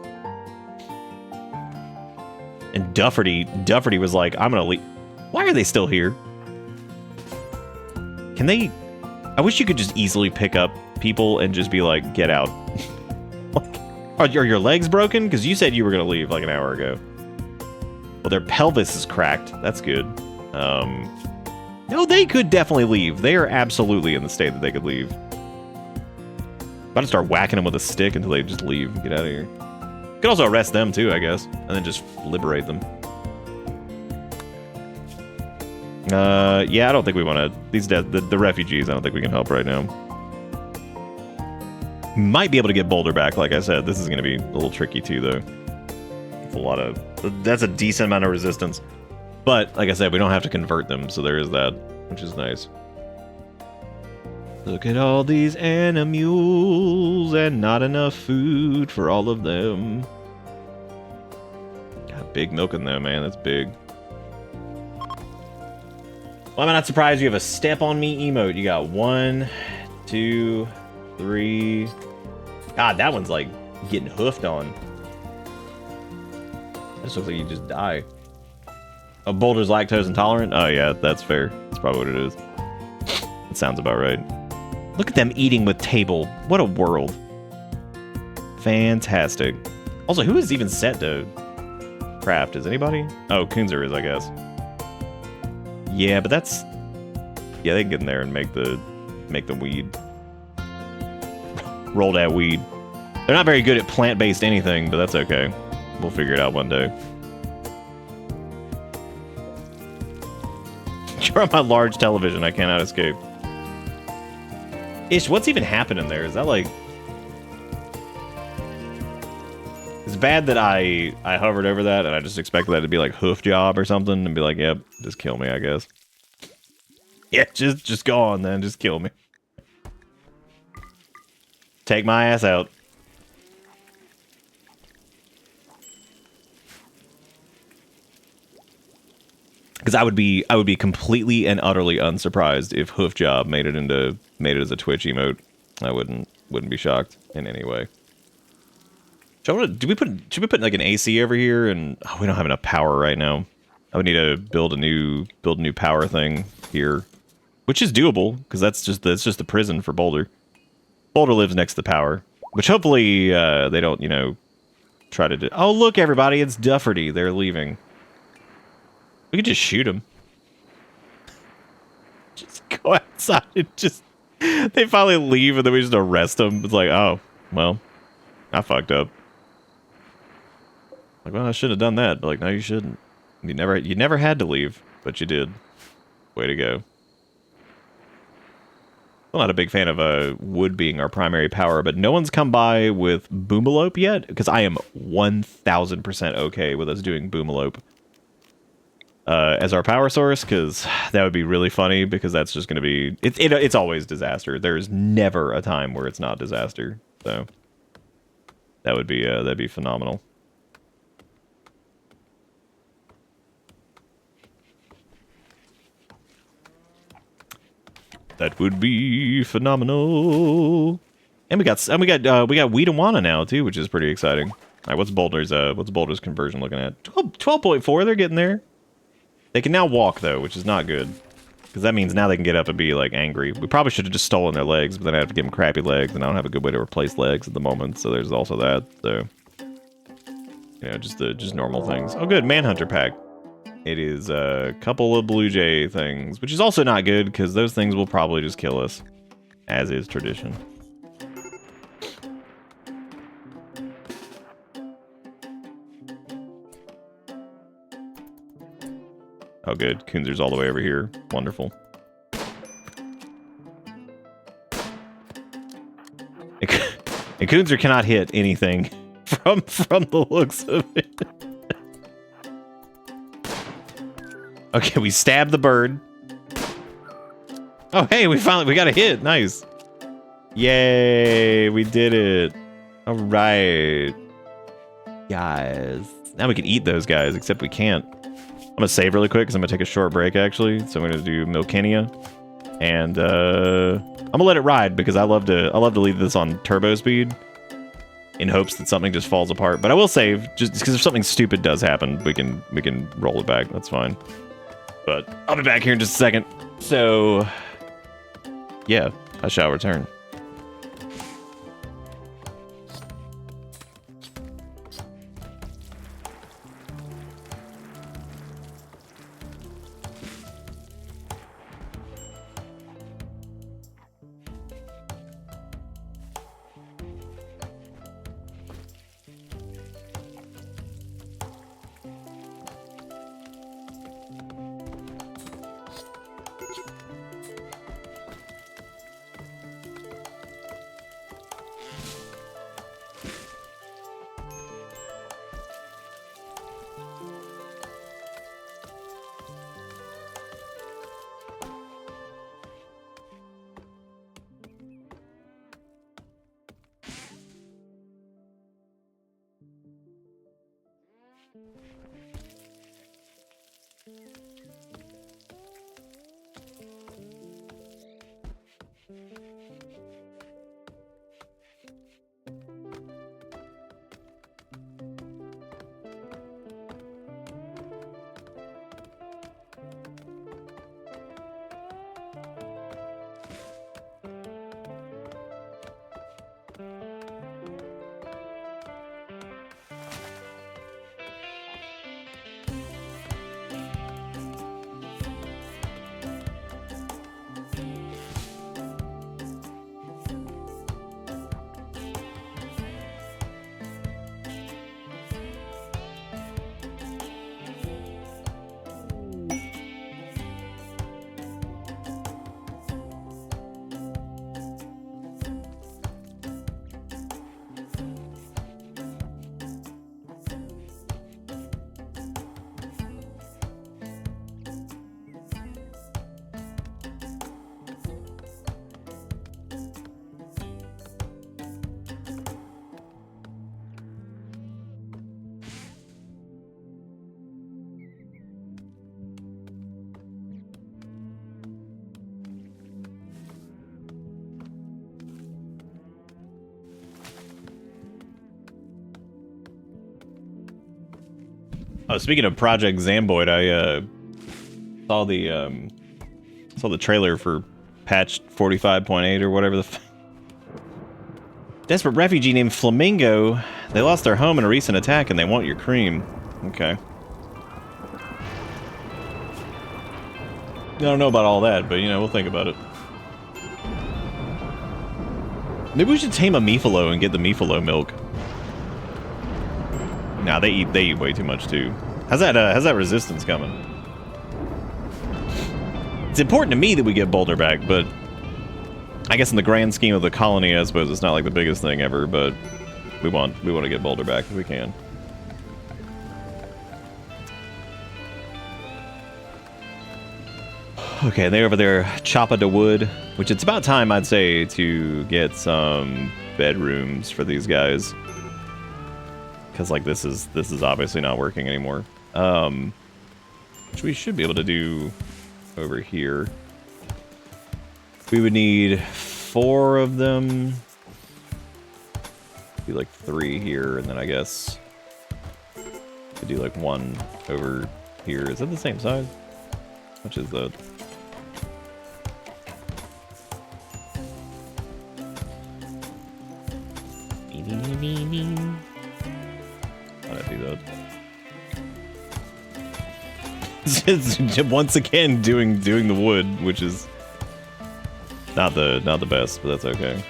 And Dufferty was like, I'm gonna leave. Why are they still here? Can they... I wish you could just easily pick up people and just be like, get out. Are your legs broken? Because you said you were gonna leave like an hour ago. Well, their pelvis is cracked. That's good. No, they could definitely leave. They are absolutely in the state that they could leave. I'm about to start whacking them with a stick until they just leave and get out of here. Could also arrest them too, I guess, and then just liberate them. Yeah, I don't think we want to. The refugees, I don't think we can help right now. Might be able to get Boulder back, like I said. This is going to be a little tricky too, though. That's a decent amount of resistance. But, like I said, we don't have to convert them, so there is that, which is nice. Look at all these animals and not enough food for all of them. Got big milking though, man. That's big. Well, I'm not surprised you have a step on me emote. You got 1, 2, 3. God, that one's like getting hoofed on. This looks like you just die. Oh, Boulder's lactose intolerant? Oh yeah, that's fair. That's probably what it is. That sounds about right. Look at them eating with table. What a world. Fantastic. Also, who is even set to craft? Is anybody? Oh, Kunzer is, I guess. Yeah, but that's... Yeah, they can get in there and make the weed. Roll that weed. They're not very good at plant-based anything, but that's okay. We'll figure it out one day. You're on my large television. I cannot escape. Ish, what's even happening there? Is that like... It's bad that I hovered over that and I just expected that to be like hoof job or something and be like, yep, just kill me, I guess. Yeah, just go on then. Just kill me. Take my ass out. Because I would be completely and utterly unsurprised if Hoofjob made it as a Twitch emote. I wouldn't be shocked in any way. Should we put like an AC over here? And we don't have enough power right now. I would need to build a new power thing here, which is doable because that's just the prison for Boulder. Boulder lives next to the power, which hopefully they don't try to do. Oh look, everybody, it's Dufferty. They're leaving. We could just shoot them. Just go outside and just... They finally leave and then we just arrest them. It's like, oh, well, I fucked up. Like, well, I should have done that. But like, no, you shouldn't. You never had to leave, but you did. Way to go. I'm not a big fan of wood being our primary power, but no one's come by with Boomalope yet, because I am 1000% okay with us doing Boomalope as our power source, because that would be really funny, because that's just going to be... It's always disaster. There's never a time where it's not disaster, so that'd be phenomenal. That would be phenomenal. And we got Weedawana now too, which is pretty exciting. All right, what's Boulder's conversion looking at? 12.4. They're getting there. They can now walk though, which is not good, because that means now they can get up and be like angry. We probably should have just stolen their legs, but then I have to give them crappy legs, and I don't have a good way to replace legs at the moment. So there's also that. So just normal things. Oh, good, Manhunter pack. It is a couple of Blue Jay things, which is also not good, because those things will probably just kill us, as is tradition. Oh, good. Kunzer's all the way over here. Wonderful. And Kunzer cannot hit anything from the looks of it. Okay, we stabbed the bird. Oh, hey, we got a hit. Nice. Yay, we did it. All right. Guys. Now we can eat those guys, except we can't. I'm gonna save really quick because I'm gonna take a short break actually. So I'm gonna do Milkinia, and I'm gonna let it ride because I love to leave this on turbo speed in hopes that something just falls apart. But I will save just because if something stupid does happen, we can roll it back. That's fine. But I'll be back here in just a second. So yeah, I shall return. Oh, speaking of Project Zomboid, I saw the trailer for patch 45.8 or whatever the desperate refugee named Flamingo. They lost their home in a recent attack and they want your cream. Okay. I don't know about all that, but you know, we'll think about it. Maybe we should tame a Meefalo and get the Meefalo milk. Nah, they eat way too much too. How's that resistance coming? It's important to me that we get Boulder back, but I guess in the grand scheme of the colony, I suppose it's not like the biggest thing ever, but we want to get Boulder back if we can. Okay, they're over there chopping the wood, which it's about time, I'd say, to get some bedrooms for these guys. Because like this is obviously not working anymore. Which we should be able to do over here. We would need 4 of them. Do like 3 here, and then I guess we do like 1 over here. Is that the same size? How much is that? How did I do that? Once again, doing the wood, which is not the best, but that's okay.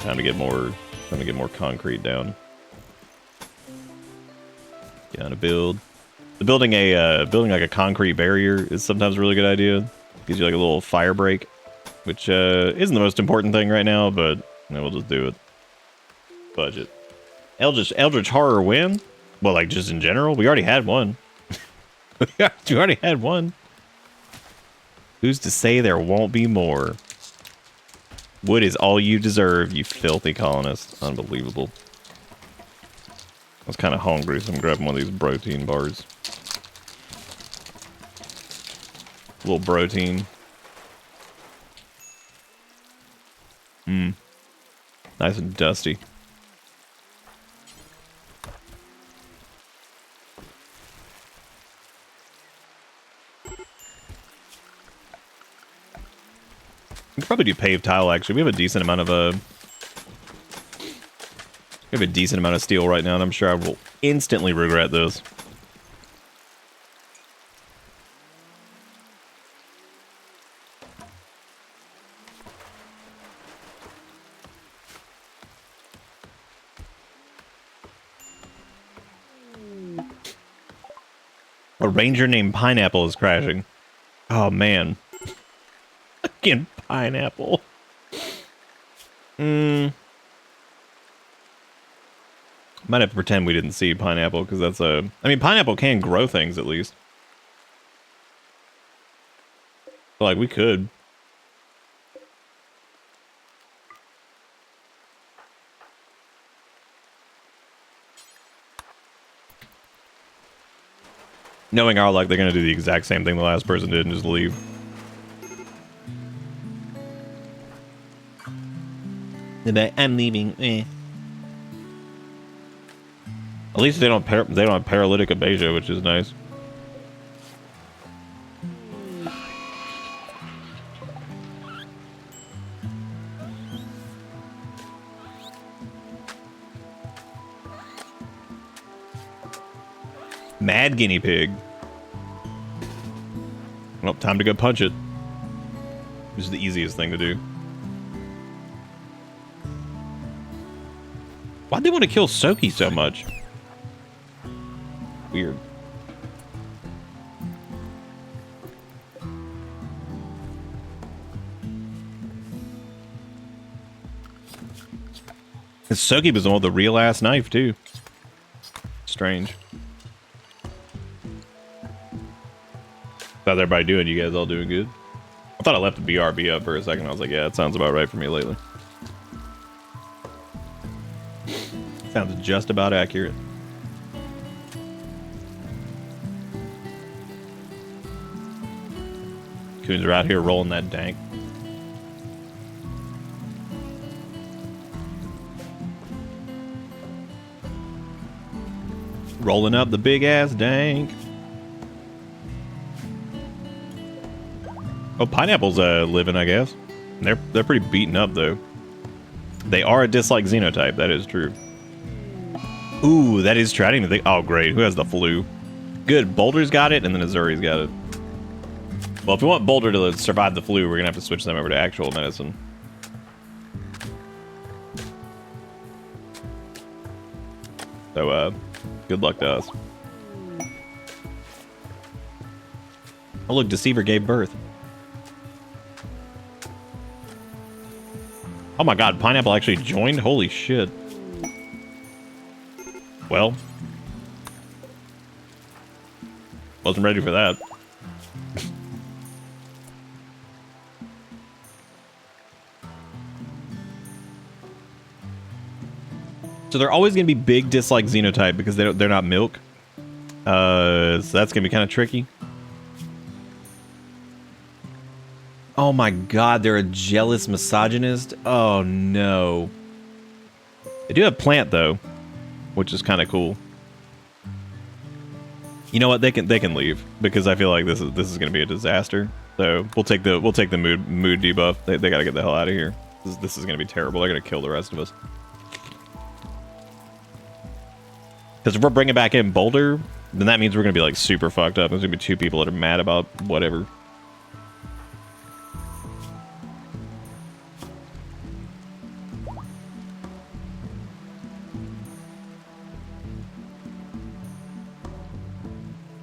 Time to get more concrete down. Get on a build. Building like a concrete barrier is sometimes a really good idea. Gives you like a little fire break, which isn't the most important thing right now, but you know, we'll just do it. Budget. Eldritch Horror win? Well, like just in general, we already had one. We already had one. Who's to say there won't be more? Wood is all you deserve, you filthy colonist. Unbelievable. I was kind of hungry, so I'm grabbing one of these protein bars. A little protein. Nice and dusty. We could probably do paved tile, actually. We have a decent amount of steel right now, and I'm sure I will instantly regret this. A ranger named Pineapple is crashing. Oh, man. Fucking Pineapple. Might have to pretend we didn't see Pineapple, because that's a... I mean, Pineapple can grow things, at least. But, like, we could. Knowing our luck, they're going to do the exact same thing the last person did and just leave. I'm leaving. At least they don't have paralytic abasia, which is nice. Mad guinea pig. Well, time to go punch it. This is the easiest thing to do. Why'd they want to kill Soki so much? Weird. And Soki was the one with the real ass knife too. Strange. How's everybody doing? You guys all doing good? I thought I left the BRB up for a second. I was like, yeah, that sounds about right for me lately. Sounds just about accurate. Coons are out here rolling that dank. Rolling up the big ass dank. Oh, pineapples living, I guess. They're pretty beaten up though. They are a dislike xenotype. That is true. Ooh, that is true. I didn't even think. Oh, great. Who has the flu? Good. Boulder's got it, and then Azuri's got it. Well, if we want Boulder to survive the flu, we're gonna have to switch them over to actual medicine. So, good luck to us. Oh, look, Deceiver gave birth. Oh my god, Pineapple actually joined? Holy shit. Well. Wasn't ready for that. So they're always going to be big dislike xenotype because they're not milk. So that's going to be kind of tricky. Oh my god, they're a jealous misogynist. Oh no. They do have plant though, which is kind of cool. You know what? They can leave because I feel like this is going to be a disaster. So we'll take the mood debuff. They got to get the hell out of here. This is going to be terrible. They're going to kill the rest of us. Because if we're bringing back in Boulder, then that means we're going to be like super fucked up. There's going to be 2 people that are mad about whatever.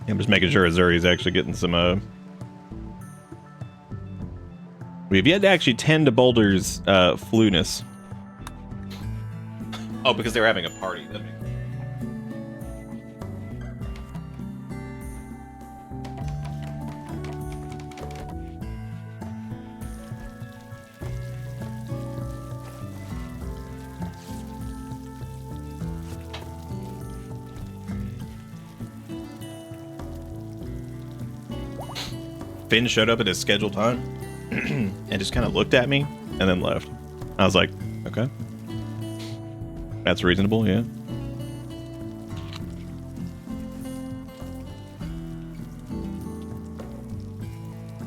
I'm just making sure Azuri's actually getting some, We've yet to actually tend to Boulder's, flueness. Oh, because they were having a party. That makes sense. Finn showed up at his scheduled time and just kind of looked at me and then left. I was like, okay. That's reasonable, yeah.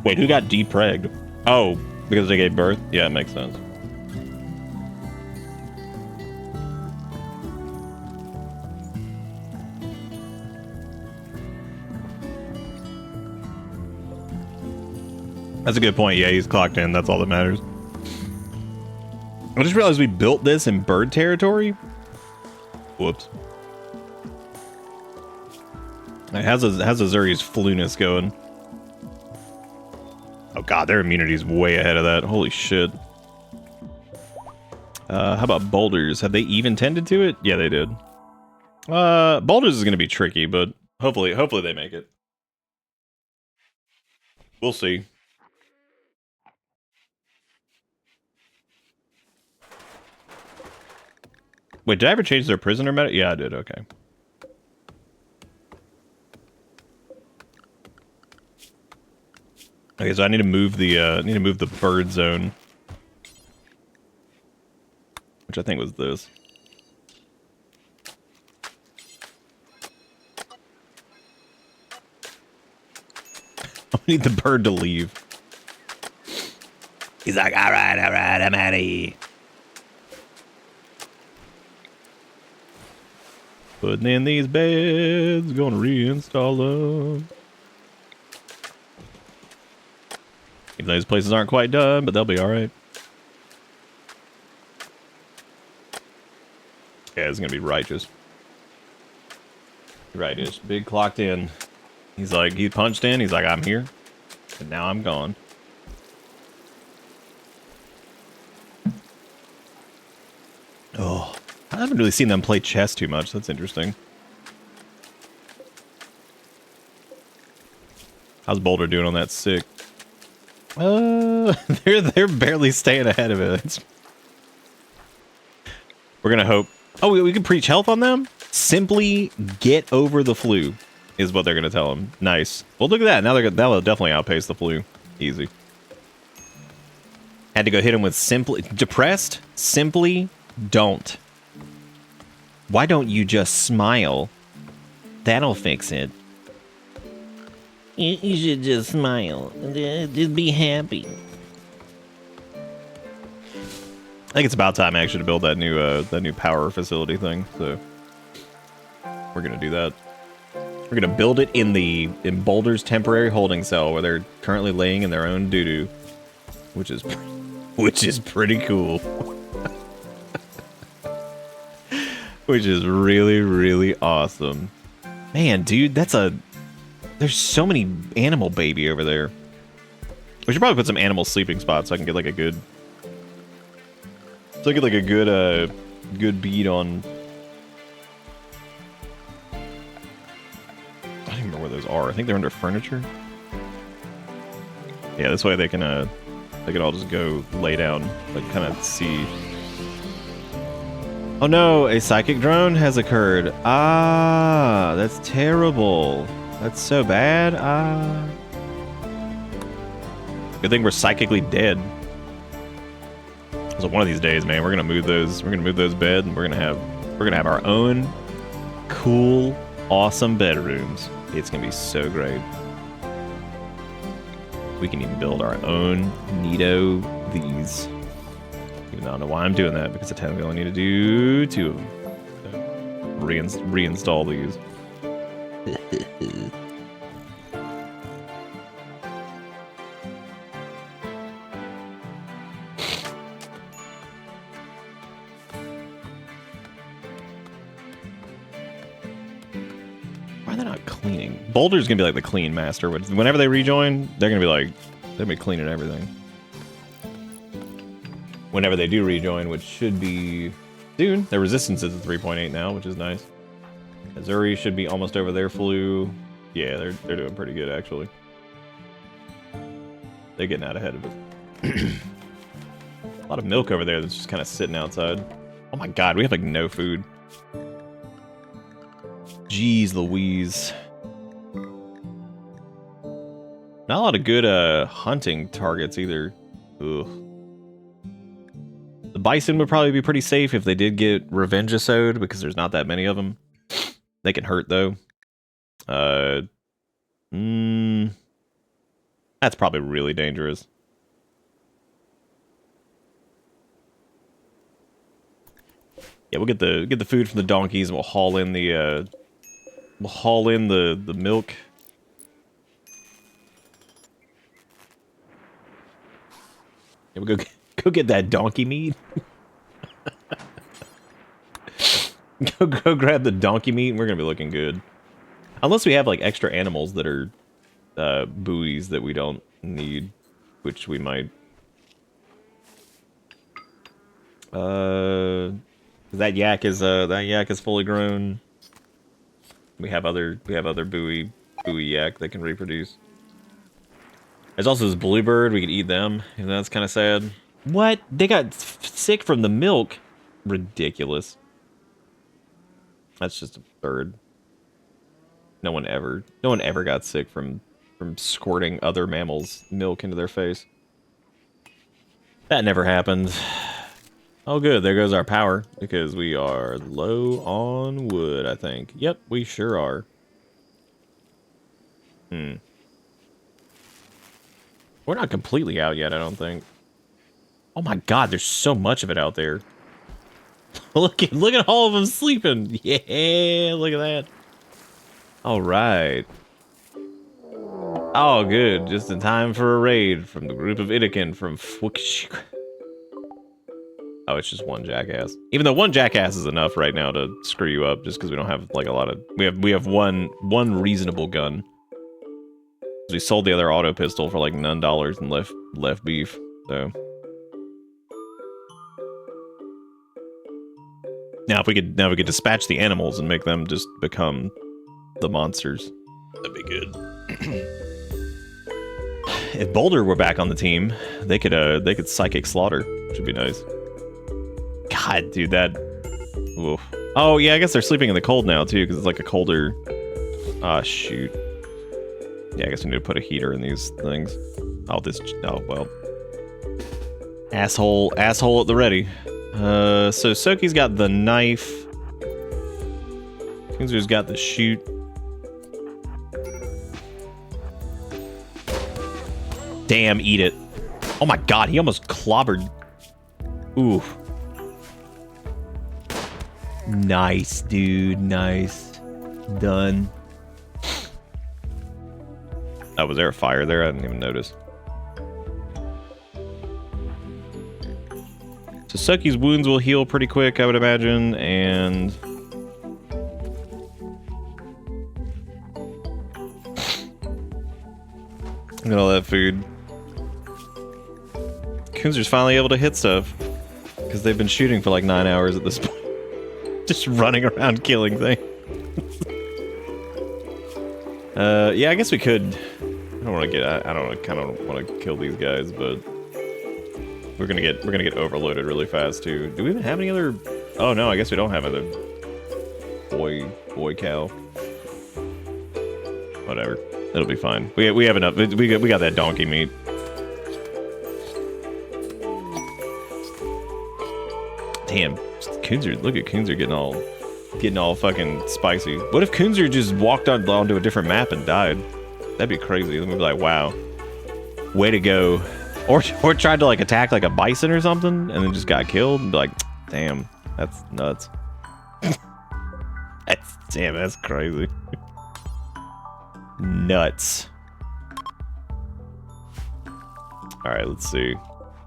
Wait, who got depregged? Oh, because they gave birth? Yeah, it makes sense. That's a good point. Yeah, he's clocked in. That's all that matters. I just realized we built this in bird territory. Whoops. How's Azuri's flueness going? Oh god, their immunity's way ahead of that. Holy shit. How about Boulders? Have they even tended to it? Yeah, they did. Boulders is going to be tricky, but hopefully they make it. We'll see. Wait, did I ever change their prisoner meta? Yeah, I did. Okay. Okay, so I need to move the bird zone, which I think was this. I need the bird to leave. He's like, all right, I'm out of here. Putting in these beds, gonna reinstall them. Even though these places aren't quite done, but they'll be alright. Yeah, it's gonna be righteous. Righteous. Big clocked in. He's like, he punched in, he's like, I'm here. And now I'm gone. Oh. I haven't really seen them play chess too much. That's interesting. How's Boulder doing on that sick? They're barely staying ahead of it. We're gonna hope. Oh, we can preach health on them? Simply get over the flu, is what they're gonna tell them. Nice. Well, look at that. Now that'll definitely outpace the flu. Easy. Had to go hit him with simply depressed. Simply don't. Why don't you just smile? That'll fix it. You should just smile. Just be happy. I think it's about time actually to build that new power facility thing. So we're gonna do that. We're gonna build it in Boulder's temporary holding cell where they're currently laying in their own doo-doo, which is pretty cool. Which is really, really awesome. Man, dude, there's so many animal baby over there. We should probably put some animal sleeping spots so I can get like a good good bead on. I don't even remember where those are. I think they're under furniture. Yeah, this way they can all just go lay down, like kind of see. Oh no, a psychic drone has occurred. Ah, that's terrible. That's so bad. Ah. Good thing we're psychically dead. So one of these days, man, we're gonna move those beds, and we're gonna have our own cool, awesome bedrooms. It's gonna be so great. We can even build our own neato these. Even though I don't know why I'm doing that, because I technically only need to do 2 of them. So reinstall these. Why are they not cleaning? Boulder's gonna be like the clean master. Whenever they rejoin, they're gonna be cleaning everything. Whenever they do rejoin, which should be soon. Their resistance is at 3.8 now, which is nice. Missouri should be almost over their flu. Yeah, they're doing pretty good actually. They're getting out ahead of it. A lot of milk over there that's just kind of sitting outside. Oh my god, we have like no food. Jeez Louise. Not a lot of good hunting targets either. Ugh. The bison would probably be pretty safe if they did get Revengeisode, because there's not that many of them. They can hurt though. That's probably really dangerous. Yeah, we'll get the food from the donkeys, and we'll haul in the milk. Yeah, we'll go get that donkey meat. go grab the donkey meat, and we're gonna be looking good. Unless we have like extra animals that are buoys that we don't need, which we might. That yak is fully grown. We have other buoy yak that can reproduce. There's also this bluebird. We could eat them, and that's kind of sad. What? They got sick from the milk? Ridiculous. That's just absurd. No one ever got sick from squirting other mammals' milk into their face. That never happened. Oh good, there goes our power, because we are low on wood, I think. Yep, we sure are. We're not completely out yet, I don't think. Oh my god, there's so much of it out there. look at all of them sleeping. Yeah, look at that. All right. Oh, good. Just in time for a raid from the group of Itakin from Fukushima. Oh, it's just one jackass. Even though one jackass is enough right now to screw you up, just because we don't have like a lot of. We have one reasonable gun. We sold the other auto pistol for like $9 and left beef. So now if we could dispatch the animals and make them just become the monsters, that'd be good. If Boulder were back on the team, they could psychic slaughter, which would be nice. God, dude, that. Oof. Oh yeah, I guess they're sleeping in the cold now too, because it's like a colder. Ah, shoot. Yeah, I guess we need to put a heater in these things. Oh well. Asshole at the ready. So Soki's got the knife. Kinzer's got the shoot. Damn, eat it. Oh my god, he almost clobbered. Ooh. Nice, dude. Nice. Done. Oh, was there a fire there? I didn't even notice. So Suki's wounds will heal pretty quick, I would imagine, and... Look at all that food. Kunzer's finally able to hit stuff. Because they've been shooting for like 9 hours at this point. Just running around killing things. Yeah, I guess we could. I don't want to get. I don't kind of want to kill these guys, but we're gonna get overloaded really fast too. Do we even have any other? Oh no, I guess we don't have other boy cow. Whatever, it'll be fine. We have enough. We got that donkey meat. Damn, Kunzer, look at Kunzer getting all fucking spicy. What if Kunzer just walked onto a different map and died? That'd be crazy. Then we'd be like, wow, way to go. Or tried to like attack like a bison or something and then just got killed and be like, damn, that's nuts. That's crazy. Nuts. All right, let's see.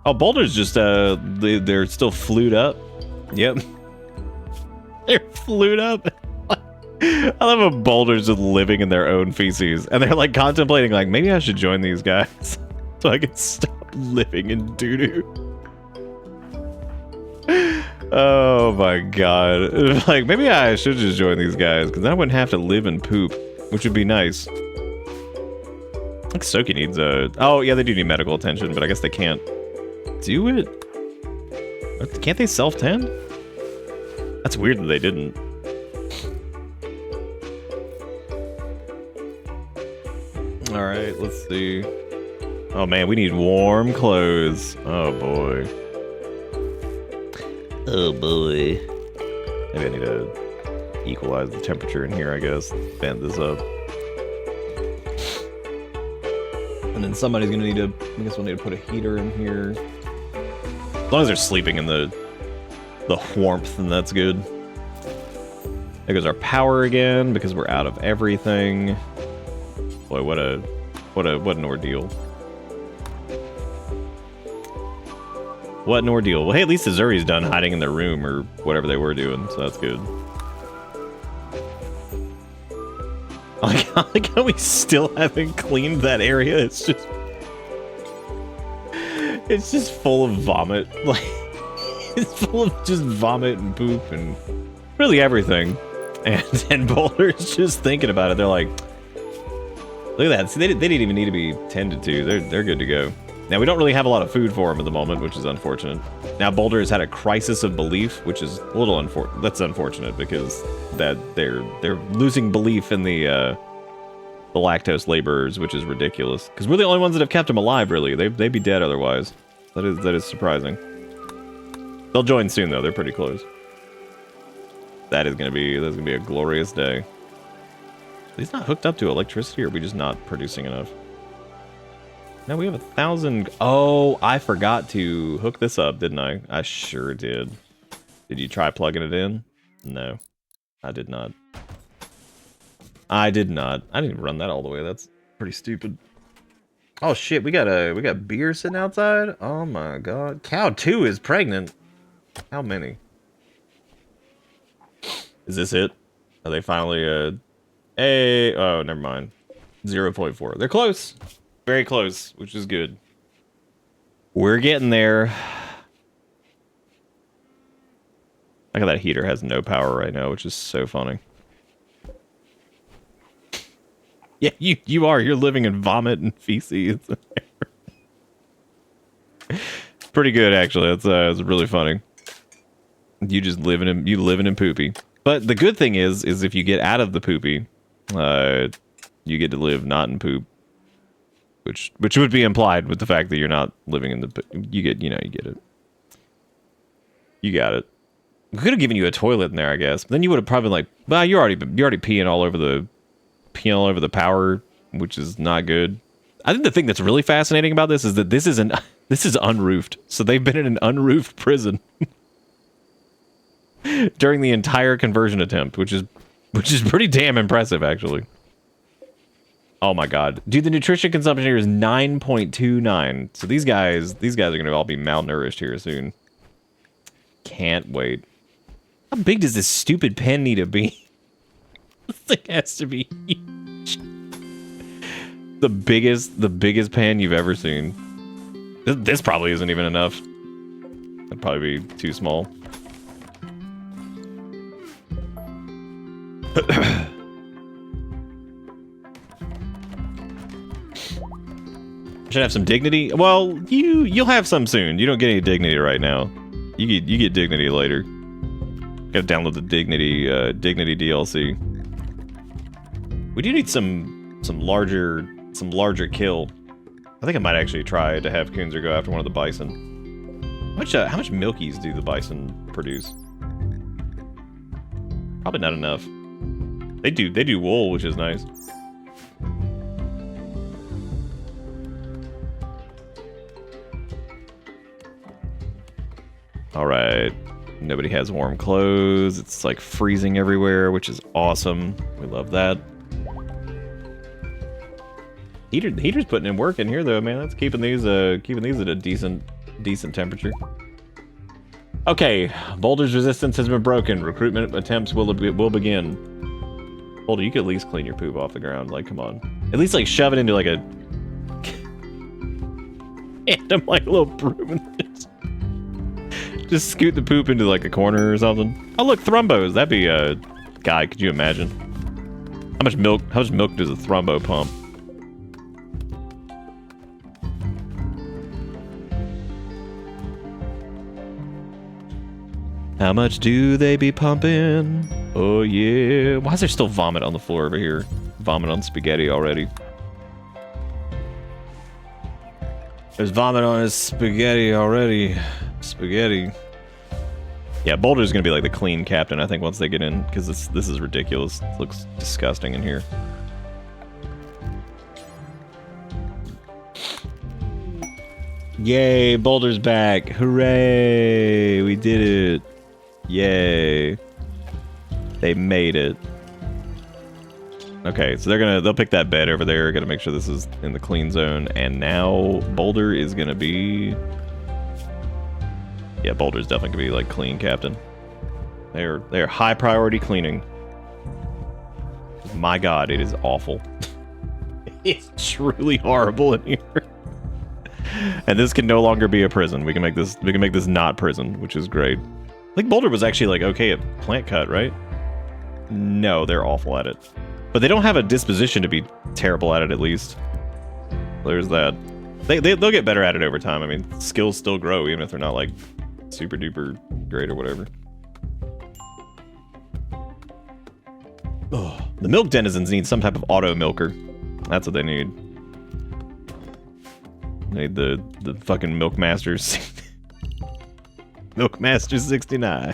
Oh, Boulder's just they're still flued up. Yep. They're flued up. I love how Boulder's just living in their own feces. And they're like contemplating like, maybe I should join these guys so I can stop living in doo-doo. Oh my god. Like, maybe I should just join these guys because then I wouldn't have to live in poop, which would be nice. Like Soki needs a... Oh, yeah, they do need medical attention, but I guess they can't do it. Can't they self-tend? That's weird that they didn't. Alright, let's see. Oh man, we need warm clothes. Oh boy. Oh boy. Maybe I need to equalize the temperature in here, I guess. Bend this up. And then somebody's gonna need to... I guess we'll need to put a heater in here. As long as they're sleeping in the warmth, then that's good. There goes our power again because we're out of everything. Boy, what an ordeal. What an ordeal. Well, hey, at least Azuri's done hiding in their room or whatever they were doing, so that's good. I like how we still haven't cleaned that area. It's just full of vomit. Like, it's full of just vomit and poop and really everything. And Boulder's just thinking about it. They're like, look at that. See, they didn't even need to be tended to. They're good to go. Now, we don't really have a lot of food for them at the moment, which is unfortunate. Now, Boulder has had a crisis of belief, which is a little that's unfortunate because that they're losing belief in the lactose laborers, which is ridiculous. Because we're the only ones that have kept them alive, really. They'd be dead otherwise. That is surprising. They'll join soon, though. They're pretty close. That's gonna be a glorious day. He's not hooked up to electricity, or are we just not producing enough? No, we have 1,000. Oh, I forgot to hook this up, didn't I? I sure did. Did you try plugging it in? No, I did not. I did not. I didn't run that all the way. That's pretty stupid. Oh shit, we got beer sitting outside. Oh my god, cow 2 is pregnant. How many? Is this it? Are they finally oh, never mind. 0.4. They're close. Very close, which is good. We're getting there. Look how that heater has no power right now, which is so funny. Yeah, you are. You're living in vomit and feces. Pretty good, actually. That's really funny. You just living in poopy. But the good thing is if you get out of the poopy, you get to live not in poop. Which would be implied with the fact that you're not living in the... You get it. You got it. We could have given you a toilet in there, I guess. But then you would have probably like, well, you're already peeing all over the power, which is not good. I think the thing that's really fascinating about this is that this is unroofed. So they've been in an unroofed prison during the entire conversion attempt, which is pretty damn impressive, actually. Oh my god. Dude, the nutrition consumption here is 9.29. So these guys are going to all be malnourished here soon. Can't wait. How big does this stupid pen need to be? This thing has to be huge. The biggest pen you've ever seen. This probably isn't even enough. That'd probably be too small. Should have some dignity. Well, you'll have some soon. You don't get any dignity right now. You get dignity later. Gotta download the dignity DLC. We do need some larger kill. I think I might actually try to have Kunzer go after one of the bison. How much milkies do the bison produce? Probably not enough. They do wool, which is nice. All right. Nobody has warm clothes. It's like freezing everywhere, which is awesome. We love that. The heater's putting in work in here though, man. That's keeping these at a decent temperature. Okay, Boulder's resistance has been broken. Recruitment attempts will begin. Boulder, you could at least clean your poop off the ground. Like, come on. At least like shove it into like a random like little broom. Just scoot the poop into like a corner or something. Oh look, thrombos. That'd be a guy. Could you imagine? How much milk does a thrombo pump? How much do they be pumping? Oh yeah. Why is there still vomit on the floor over here? Vomit on spaghetti already. There's vomit on his spaghetti already. Spaghetti. Yeah, Boulder's gonna be like the clean captain, I think, once they get in, because this is ridiculous. It looks disgusting in here. Yay, Boulder's back. Hooray! We did it. Yay. They made it. Okay, so they'll pick that bed over there, gotta make sure this is in the clean zone, and now Boulder is gonna be... Yeah, Boulder's definitely gonna be like clean captain. They're high priority cleaning. My god, it is awful. It's truly horrible in here. And this can no longer be a prison. We can make this not prison, which is great. I think Boulder was actually like okay at plant cut, right? No, they're awful at it. But they don't have a disposition to be terrible at it, at least. There's that. They'll get better at it over time. I mean, skills still grow, even if they're not like super duper great or whatever. Oh, the milk denizens need some type of auto milker. That's what they need. They need the fucking milk masters. Milk Master 69.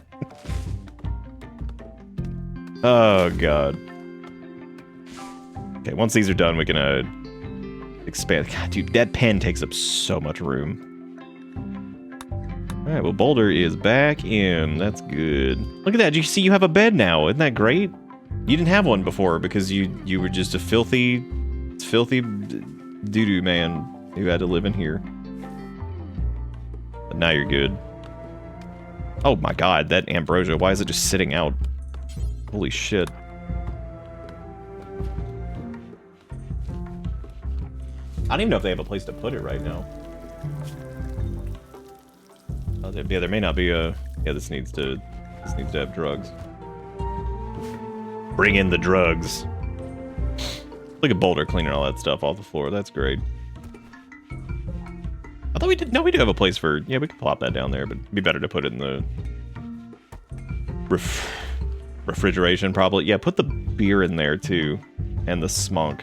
Oh god. Okay, once these are done, we can expand. God, dude, that pen takes up so much room. All right, well, Boulder is back in. That's good. Look at that. You see, you have a bed now. Isn't that great? You didn't have one before because you were just a filthy doo-doo man who had to live in here. But now you're good. Oh my god, that ambrosia. Why is it just sitting out? Holy shit. I don't even know if they have a place to put it right now. Oh, yeah, there may not be a... Yeah, this needs to have drugs. Bring in the drugs. Look at Boulder cleaning all that stuff off the floor. That's great. I thought we did... No, we do have a place for... Yeah, we could plop that down there, but it'd be better to put it in the... refrigeration, probably. Yeah, put the beer in there, too. And the smunk.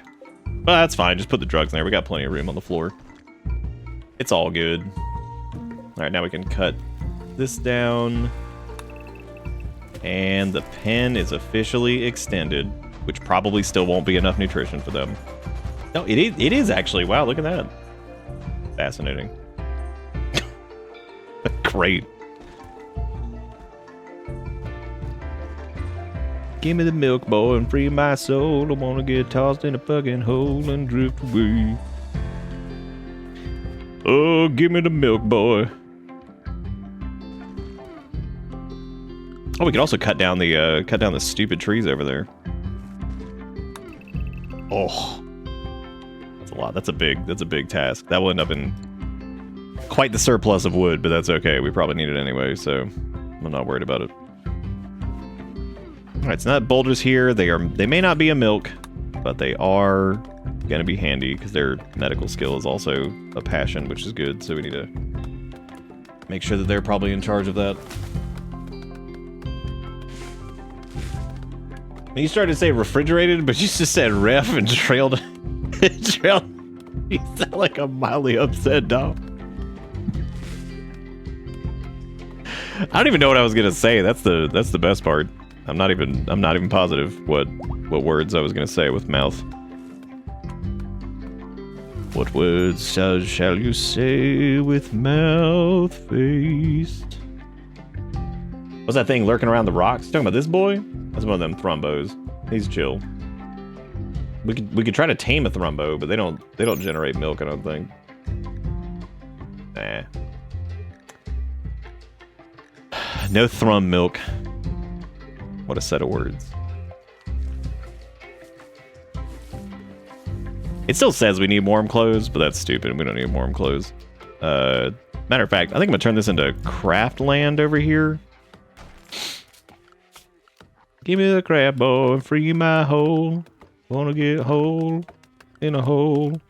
Well, that's fine. Just put the drugs in there. We got plenty of room on the floor. It's all good. Alright, now we can cut this down. And the pen is officially extended, which probably still won't be enough nutrition for them. No, it is actually. Wow, look at that. Fascinating. Great. Give me the milk, boy, and free my soul. I wanna get tossed in a fucking hole and drift away. Oh, give me the milk, boy. Oh, we could also cut down the stupid trees over there. Oh, that's a lot. That's a big task. That will end up in quite the surplus of wood, but that's okay. We probably need it anyway, so I'm not worried about it. All right, so now that boulders here, they may not be a milk, but they are gonna be handy because their medical skill is also a passion, which is good. So we need to make sure that they're probably in charge of that. You started to say refrigerated, but you just said ref and trailed. You sound like a mildly upset dog. I don't even know what I was gonna say. That's the best part. I'm not even positive what words I was gonna say with mouth. What words shall you say with mouth faced? What's that thing lurking around the rocks? Talking about this boy? That's one of them thrumbos. He's chill. We could try to tame a thrumbo, but they don't generate milk, I don't think. Nah. No thrum milk. What a set of words. It still says we need warm clothes, but that's stupid. We don't need warm clothes. Matter of fact, I think I'm gonna turn this into craft land over here. Give me the crab, boy, free my hole. Wanna get hole in a hole.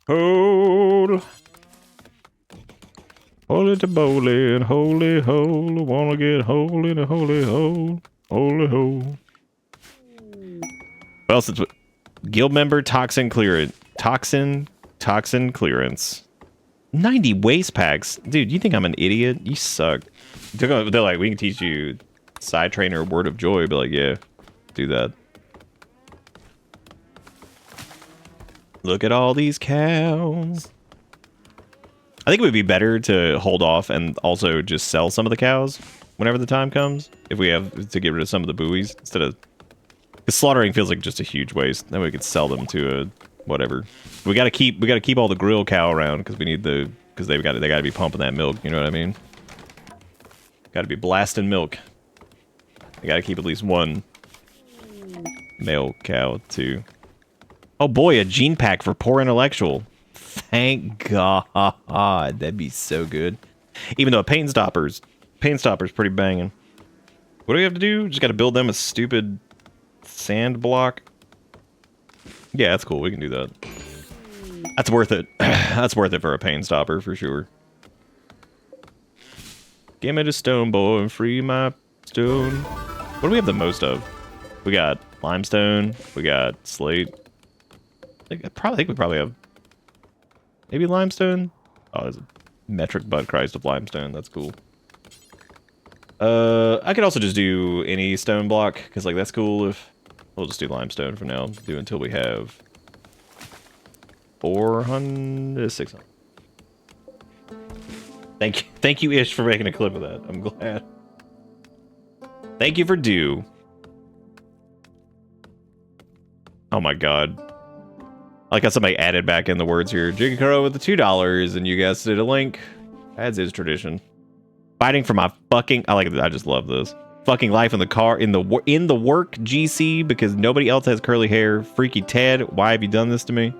Hole. Holy to bowling, holy hole. Wanna get hole in a holy hole. Holy hole. Well, since guild member toxin clearance. Toxin clearance. 90 waste packs. Dude, you think I'm an idiot? You suck. They're like, we can teach you side trainer word of joy. Be like, yeah, do that. Look at all these cows. I think it would be better to hold off and also just sell some of the cows whenever the time comes. If we have to get rid of some of the buoys instead of, because slaughtering feels like just a huge waste. Then we could sell them to a whatever. We gotta keep all the grill cow around because we need because they gotta be pumping that milk. You know what I mean? Gotta be blasting milk. They gotta keep at least one male cow too. Oh boy, a gene pack for poor intellectual. Thank God. That'd be so good. Even though pain stopper's pretty banging. What do we have to do? Just gotta build them a stupid sand block. Yeah, that's cool. We can do that. That's worth it. That's worth it for a pain stopper for sure. Give me the stone, boy, and free my stone. What do we have the most of? We got limestone. We got slate. I think we probably have maybe limestone. Oh, there's a metric butt Christ of limestone. That's cool. I could also just do any stone block because like that's cool. If we'll just do limestone for now. Do until we have 400, 600. Thank you, Ish, for making a clip of that. I'm glad. Thank you for due. Oh my God. I like how somebody added back in the words here. Jigakuro with the $2, and you guys did a link. As is tradition. Fighting for my fucking. I just love this. Fucking life in the car in the work GC because nobody else has curly hair. Freaky Ted, why have you done this to me?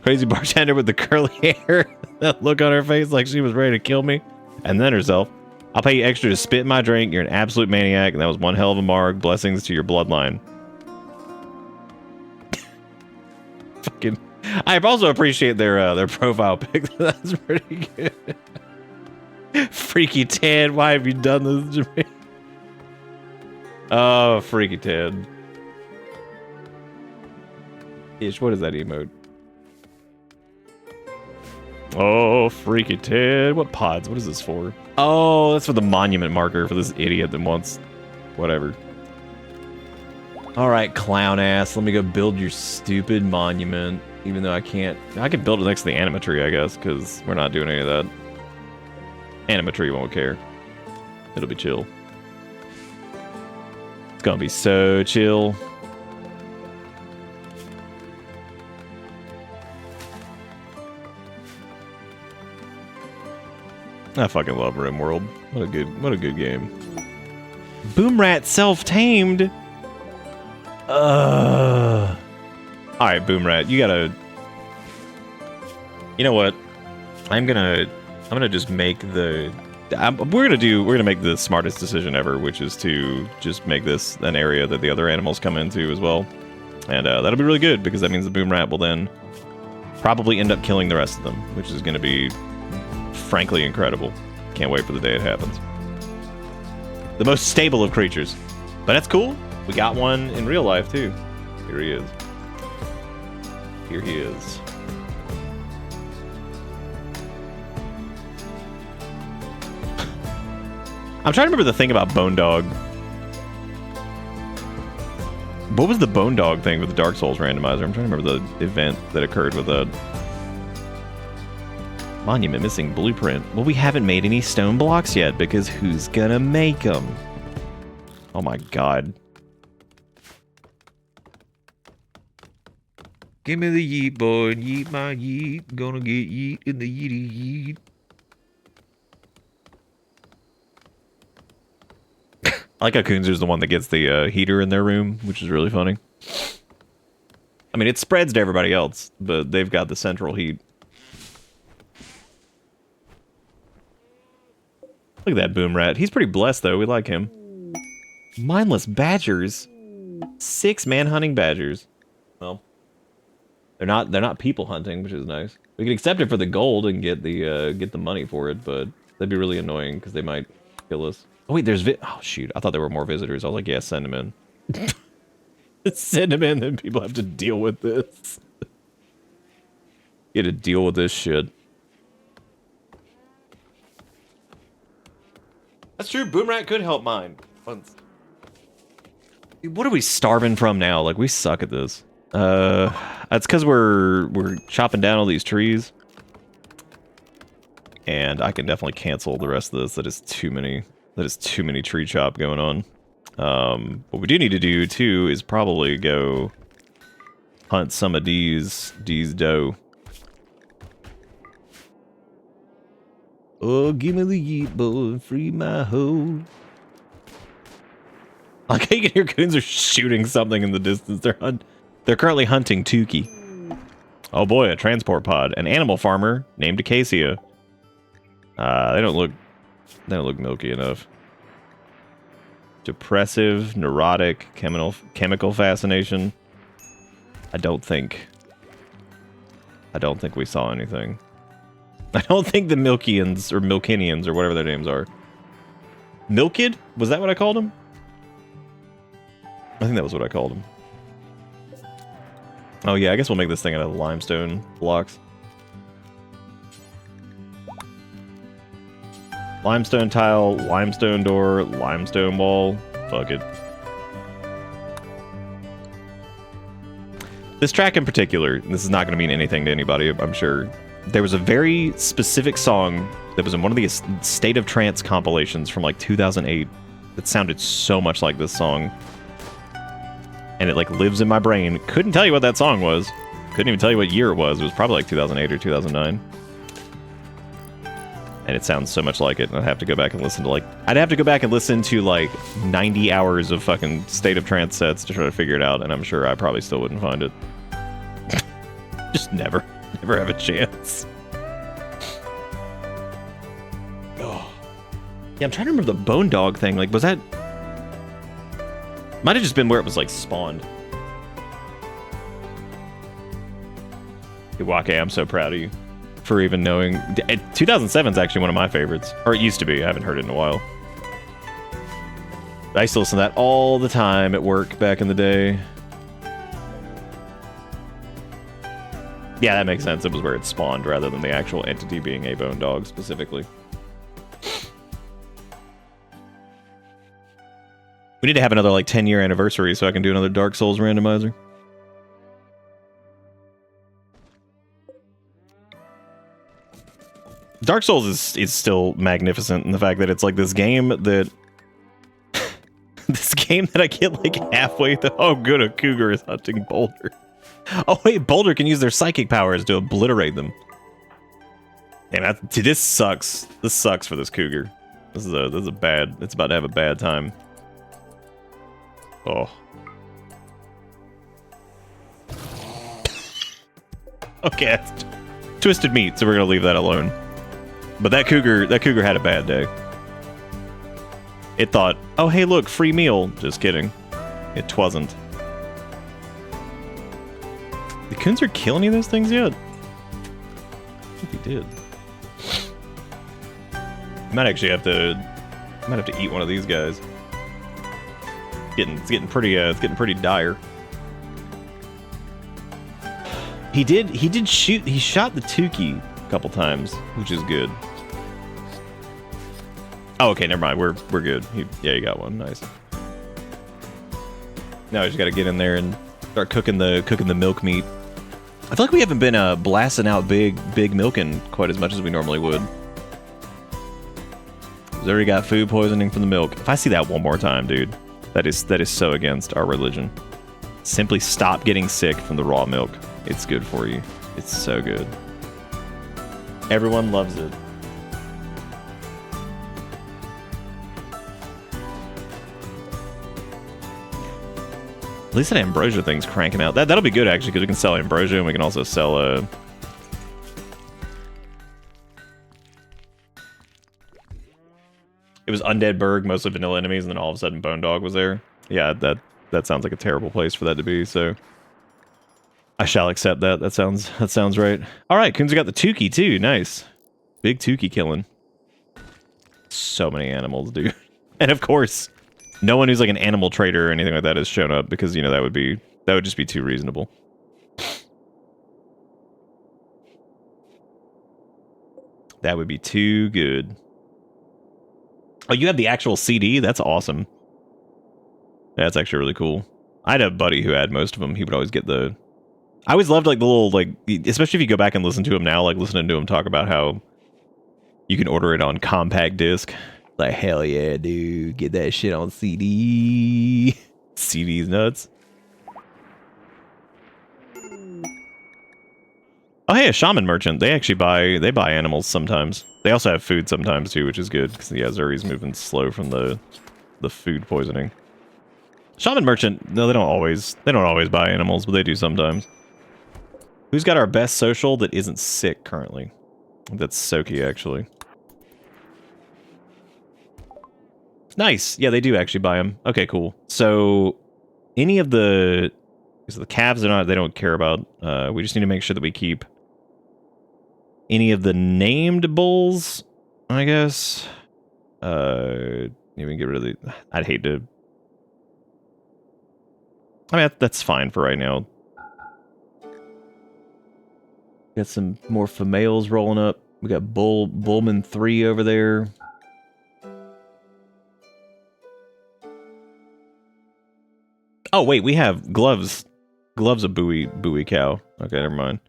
Crazy bartender with the curly hair. That look on her face like she was ready to kill me. And then herself. I'll pay you extra to spit in my drink. You're an absolute maniac, and that was one hell of a marg. Blessings to your bloodline. Fucking. I also appreciate their profile pic. That's pretty good. Freaky Ted, why have you done this to me? Oh, Freaky Ted. Ish, what is that emote? Oh, Freaky Ted. What pods? What is this for? Oh, that's for the monument marker for this idiot that wants whatever. All right, clown ass. Let me go build your stupid monument. Even though I can't. I can build it next to the animatree, I guess, because we're not doing any of that. Animatree won't care. It'll be chill. It's gonna be so chill. I fucking love Rimworld. What a good game. Boomrat self-tamed. All right, Boomrat, you gotta. You know what? I'm gonna just make the. We're gonna make the smartest decision ever, which is to just make this an area that the other animals come into as well, and that'll be really good because that means the Boomrat will then probably end up killing the rest of them, which is gonna be frankly incredible. Can't wait for the day it happens. The most stable of creatures, but that's cool. We got one in real life too. Here he is. Here he is. I'm trying to remember the thing about Bone Dog. What was the Bone Dog thing with the Dark Souls randomizer? I'm trying to remember the event that occurred with a monument missing blueprint. Well, we haven't made any stone blocks yet because who's gonna make them? Oh my god. Give me the yeet, boy. Yeet my yeet. Gonna get yeet in the yeety yeet. I like how Coonzer's the one that gets the heater in their room, which is really funny. I mean, it spreads to everybody else, but they've got the central heat. Look at that Boomrat. He's pretty blessed, though. We like him. Mindless badgers. 6 man-hunting badgers. Well, they're not people hunting, which is nice. We can accept it for the gold and get the money for it, but that'd be really annoying because they might kill us. Oh wait, there's oh shoot! I thought there were more visitors. I was like, yeah, send them in. Send them in, then people have to deal with this. You have to deal with this shit. That's true. Boomrat could help mine. Once. What are we starving from now? Like, we suck at this. That's because we're chopping down all these trees. And I can definitely cancel the rest of this. That is too many tree chop going on. What we do need to do, too, is probably go hunt some of these doe. Oh, give me the yeet, boy, free my hoe. Like, you can hear Coons are shooting something in the distance. They're currently hunting Tukey. Oh boy, a transport pod. An animal farmer named Acacia. They don't look milky enough. Depressive, neurotic, chemical fascination. I don't think we saw anything. I don't think the Milkians or Milkinians or whatever their names are. Milkid? Was that what I called them? I think that was what I called them. Oh yeah, I guess we'll make this thing out of limestone blocks. Limestone tile, limestone door, limestone wall. Fuck it. This track in particular, this is not going to mean anything to anybody, I'm sure. There was a very specific song that was in one of the State of Trance compilations from like 2008 that sounded so much like this song. And it like lives in my brain. Couldn't tell you what that song was. Couldn't even tell you what year it was. It was probably like 2008 or 2009. And it sounds so much like it. And I'd have to go back and listen to like 90 hours of fucking State of Trance sets to try to figure it out. And I'm sure I probably still wouldn't find it. Just never have a chance. Oh. Yeah, I'm trying to remember the Bone Dog thing. Like, was that... Might have just been where it was, like, spawned. Iwake, I'm so proud of you for even knowing. 2007 is actually one of my favorites. Or it used to be. I haven't heard it in a while. I used to listen to that all the time at work back in the day. Yeah, that makes sense. It was where it spawned rather than the actual entity being a bone dog specifically. We need to have another like 10-year anniversary so I can do another Dark Souls randomizer. Dark Souls is still magnificent in the fact that it's like this game that I get like halfway through. Oh, good, a cougar is hunting Boulder. Oh wait, Boulder can use their psychic powers to obliterate them. And this sucks. This sucks for this cougar. This is a bad. It's about to have a bad time. Oh. Okay, that's twisted meat, so we're gonna leave that alone. But that cougar had a bad day. It thought, oh hey look, free meal. Just kidding. It twasn't. Did Kunzer kill any of those things yet? I think he did. Might actually have to eat one of these guys. It's getting pretty dire. He shot the Tukey a couple times, which is good. Oh, okay, never mind. We're good. He got one. Nice. Now I just gotta get in there and start cooking the milk meat. I feel like we haven't been blasting out big Milkin quite as much as we normally would. He's already got food poisoning from the milk. If I see that one more time, dude, that is so against our religion. Simply stop getting sick from the raw milk. It's good for you. It's so good. Everyone loves it. At least that ambrosia thing's cranking out. That'll be good actually, because we can sell ambrosia and we can also sell It was Undead Berg, mostly vanilla enemies, and then all of a sudden Bone Dog was there. Yeah, that sounds like a terrible place for that to be, so I shall accept that. That sounds right. Alright, Kunzer got the Tukey too. Nice. Big Tukey killing. So many animals, dude. And of course, no one who's like an animal trader or anything like that has shown up because, you know, that would just be too reasonable. That would be too good. Oh, you have the actual CD? That's awesome. That's actually really cool. I had a buddy who had most of them. He would always get the... I always loved like the little, like, especially if you go back and listen to him now, like listening to him talk about how you can order it on compact disc. Like, hell yeah, dude. Get that shit on CD. CD's nuts. Oh, hey, a shaman merchant. They actually buy animals sometimes. They also have food sometimes too, which is good because yeah, Zuri's moving slow from the food poisoning. Shaman merchant, no, they don't always buy animals, but they do sometimes. Who's got our best social that isn't sick currently? That's Soki actually. Nice. Yeah, they do actually buy them. Okay, cool. So any of the calves they don't care about. We just need to make sure that we keep any of the named bulls, I guess. You can get rid of the... I'd hate to... I mean, that's fine for right now. Got some more females rolling up. We got Bullman 3 over there. Oh, wait, we have Gloves. Gloves a buoy cow. Okay, never mind.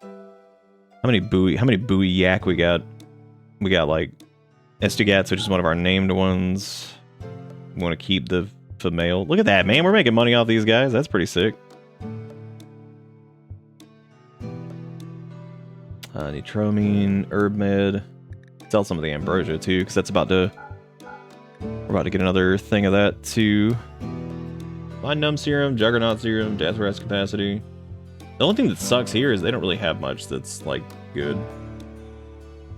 How many buoy yak we got? We got like Estigats, which is one of our named ones. We want to keep the female. Look at that, man. We're making money off these guys. That's pretty sick. Nitromine, herb med. Sell some of the ambrosia too, because that's about to... We're about to get another thing of that too. Mind Numb Serum, Juggernaut Serum, Death Rest Capacity. The only thing that sucks here is they don't really have much that's, like, good.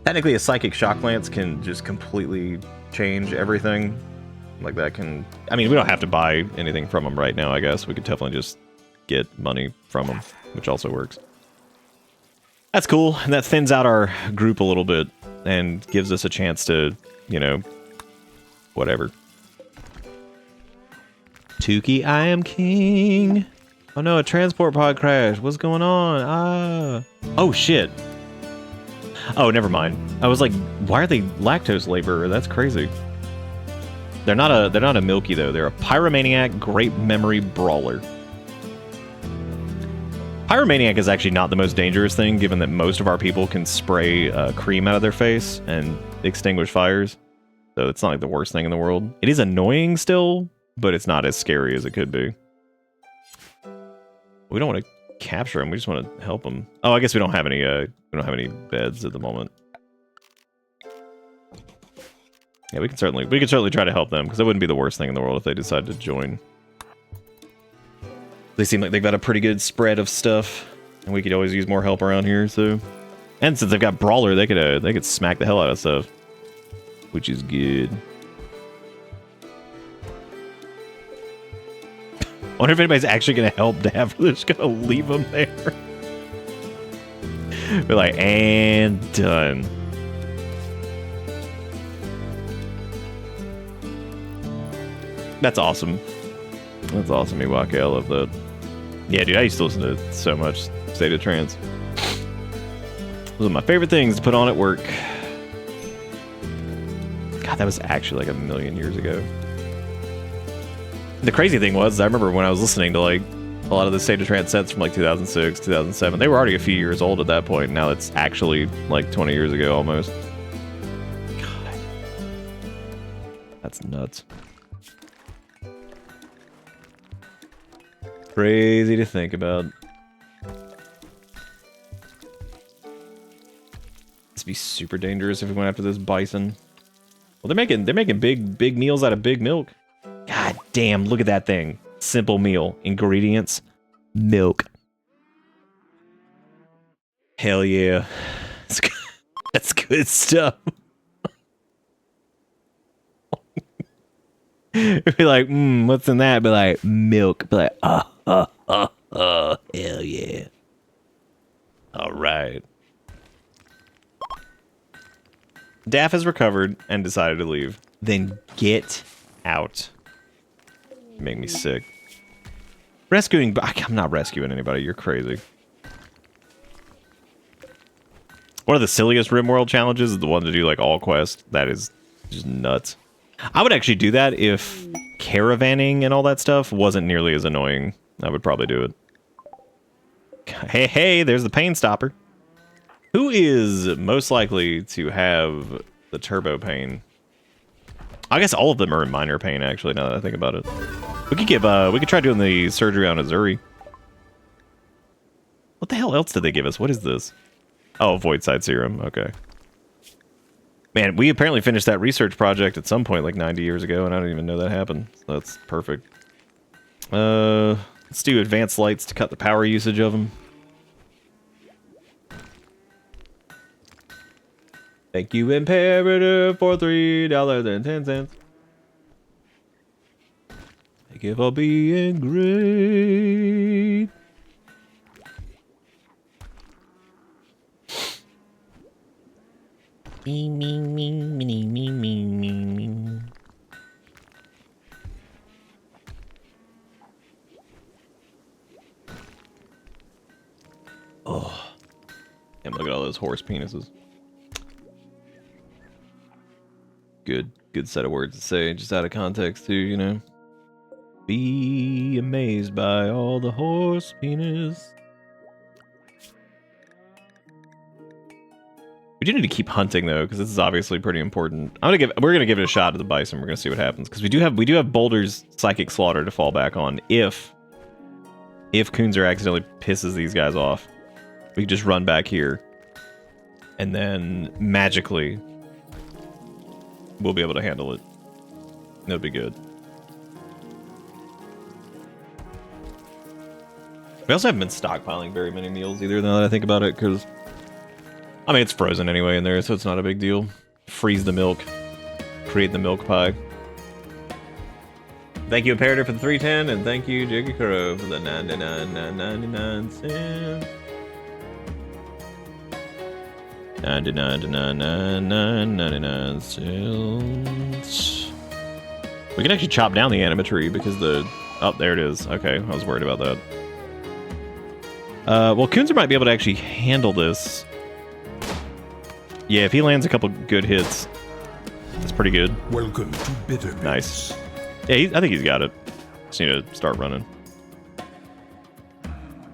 Technically, a Psychic Shock Lance can just completely change everything. Like, that can... I mean, we don't have to buy anything from them right now, I guess. We could definitely just get money from them, which also works. That's cool, and that thins out our group a little bit and gives us a chance to, you know, whatever. Tukey, I am king. Oh no, a transport pod crashed. What's going on? Ah. Oh shit. Oh, never mind. I was like, why are they lactose labor? That's crazy. They're not a Milky though. They're a Pyromaniac Great Memory Brawler. Pyromaniac is actually not the most dangerous thing, given that most of our people can spray cream out of their face and extinguish fires. So it's not like the worst thing in the world. It is annoying still, but it's not as scary as it could be. We don't want to capture them. We just want to help them. Oh, I guess we don't have any beds at the moment. Yeah, we can certainly try to help them, because it wouldn't be the worst thing in the world if they decided to join. They seem like they've got a pretty good spread of stuff, and we could always use more help around here. So, and since they've got Brawler, they could smack the hell out of stuff, which is good. I wonder if anybody's actually gonna help Dav, or they're just gonna leave them there. We're like, and done. That's awesome. That's awesome, Iwaka. I love that. Yeah, dude, I used to listen to so much State of Trance. Those are my favorite things to put on at work. God, that was actually like a million years ago. The crazy thing was, I remember when I was listening to like a lot of the State of Trance sets from like 2006, 2007, they were already a few years old at that point. Now it's actually like 20 years ago almost. God. That's nuts. Crazy to think about. This would be super dangerous if we went after this bison. Well, they're making big meals out of big milk. God damn, look at that thing. Simple meal. Ingredients. Milk. Hell yeah. That's good stuff. Be like, what's in that? Be like, milk. Be like, hell yeah. All right. Daff has recovered and decided to leave. Then get out. You make me sick. Rescuing, I'm not rescuing anybody. You're crazy. One of the silliest Rimworld challenges is the one to do like all quests. That is just nuts. I would actually do that if caravanning and all that stuff wasn't nearly as annoying. I would probably do it. Hey, there's the pain stopper. Who is most likely to have the turbo pain? I guess all of them are in minor pain, actually, now that I think about it. We could try doing the surgery on Azuri. What the hell else did they give us? What is this? Oh, Void Side Serum. Okay. Man, we apparently finished that research project at some point like 90 years ago, and I don't even know that happened. So that's perfect. Let's do advanced lights to cut the power usage of them. Thank you, Imperative, for $3.10. Thank you for being great. Me. Oh. Damn, look at all those horse penises. Good set of words to say, just out of context too, you know. Be amazed by all the horse penis. We do need to keep hunting though, because this is obviously pretty important. We're gonna give it a shot at the bison. We're gonna see what happens, because we do have Boulder's Psychic Slaughter to fall back on if Kunzer accidentally pisses these guys off. We can just run back here, and then magically we'll be able to handle it. That'll be good. We also haven't been stockpiling very many meals either, now that I think about it, because I mean, it's frozen anyway in there, so it's not a big deal. Freeze the milk. Create the milk pie. Thank you, Imperator, for the 310, and thank you, Jiggy Crow, for the 99 cents. 99 cents. We can actually chop down the anima tree because the... Oh, there it is. Okay, I was worried about that. Well, Kunzer might be able to actually handle this. Yeah, if he lands a couple good hits, That's pretty good.
Welcome to Bitter Bits.
Nice. Yeah, I think he's got it. Just need to start running.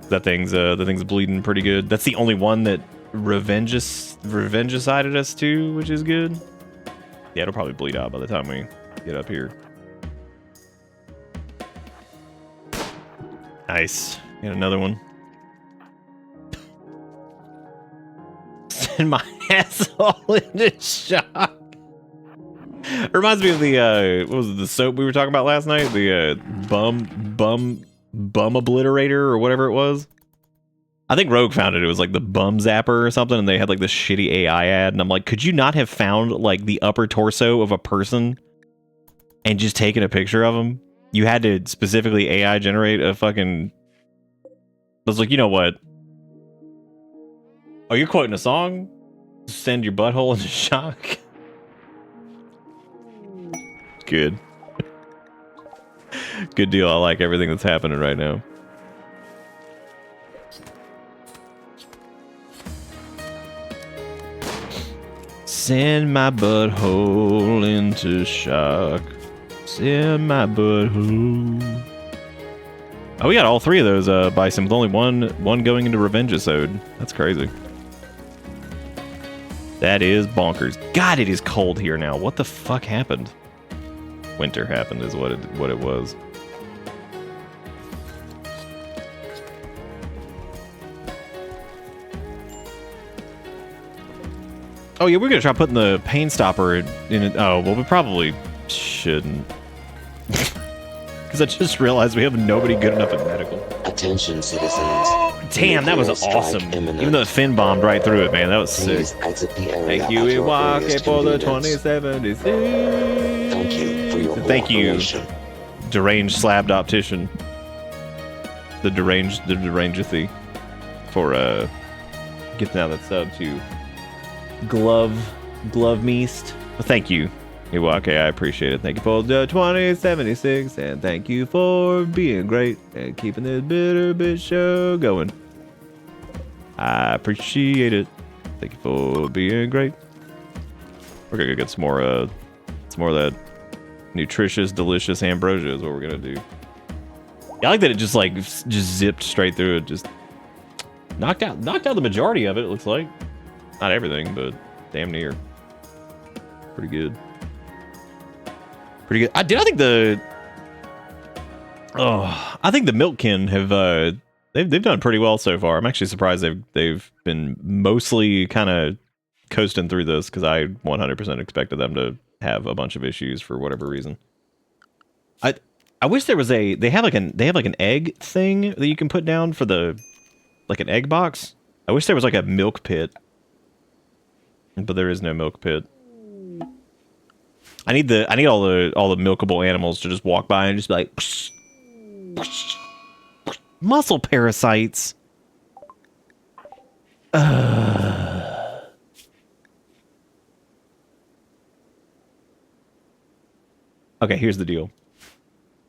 The thing's bleeding pretty good. That's the only one that revengecided us too, which is good. Yeah, it'll probably bleed out by the time we get up here. Nice. Got another one. Send my asshole into shock. It reminds me of the what was it, the soap we were talking about last night? The bum obliterator or whatever it was. I think Rogue found it. It was like the bum zapper or something, and they had like this shitty AI ad, and I'm like, could you not have found like the upper torso of a person and just taken a picture of them? You had to specifically AI generate a fucking... I was like, you know what? Oh, you're quoting a song? Send your butthole into shock? Good. Good deal. I like everything that's happening right now. Send my butthole into shock. Send my butthole. Oh, we got all three of those bison with only one going into Revengeisode. That's crazy. That is bonkers. God, it is cold here now. What the fuck happened? Winter happened is what it was. Oh yeah, we're gonna try putting the pain stopper in it. Oh well, we probably shouldn't, because I just realized we have nobody good enough at medical.
Attention, citizens.
Oh, damn, that was awesome. Even though the fin bombed right through it, man, that was sick.
Exit the area.
Thank you, Iwake, for the 2076.
Thank you for your
Thank you,
cooperation.
deranged slabbed optician. The deranged for getting out that sub to glove meast. Well, thank you, Iwake. I appreciate it. Thank you for the 2076, and thank you for being great and keeping this Bitter Bit show going. I appreciate it. Thank you for being great. We're gonna get some more of that nutritious, delicious ambrosia is what we're gonna do. Yeah, I like that it just zipped straight through it. Just knocked out the majority of it. It looks like. Not everything, but damn near. Pretty good. Pretty good. I think the Milkin have they've done pretty well so far. I'm actually surprised they've been mostly kind of coasting through this, because I 100% expected them to have a bunch of issues for whatever reason. I wish there was they have like an egg thing that you can put down for the an egg box. I wish there was like a milk pit. But there is no milk pit. I need all the milkable animals to just walk by and just be like, psh, psh, psh, muscle parasites. Okay, here's the deal.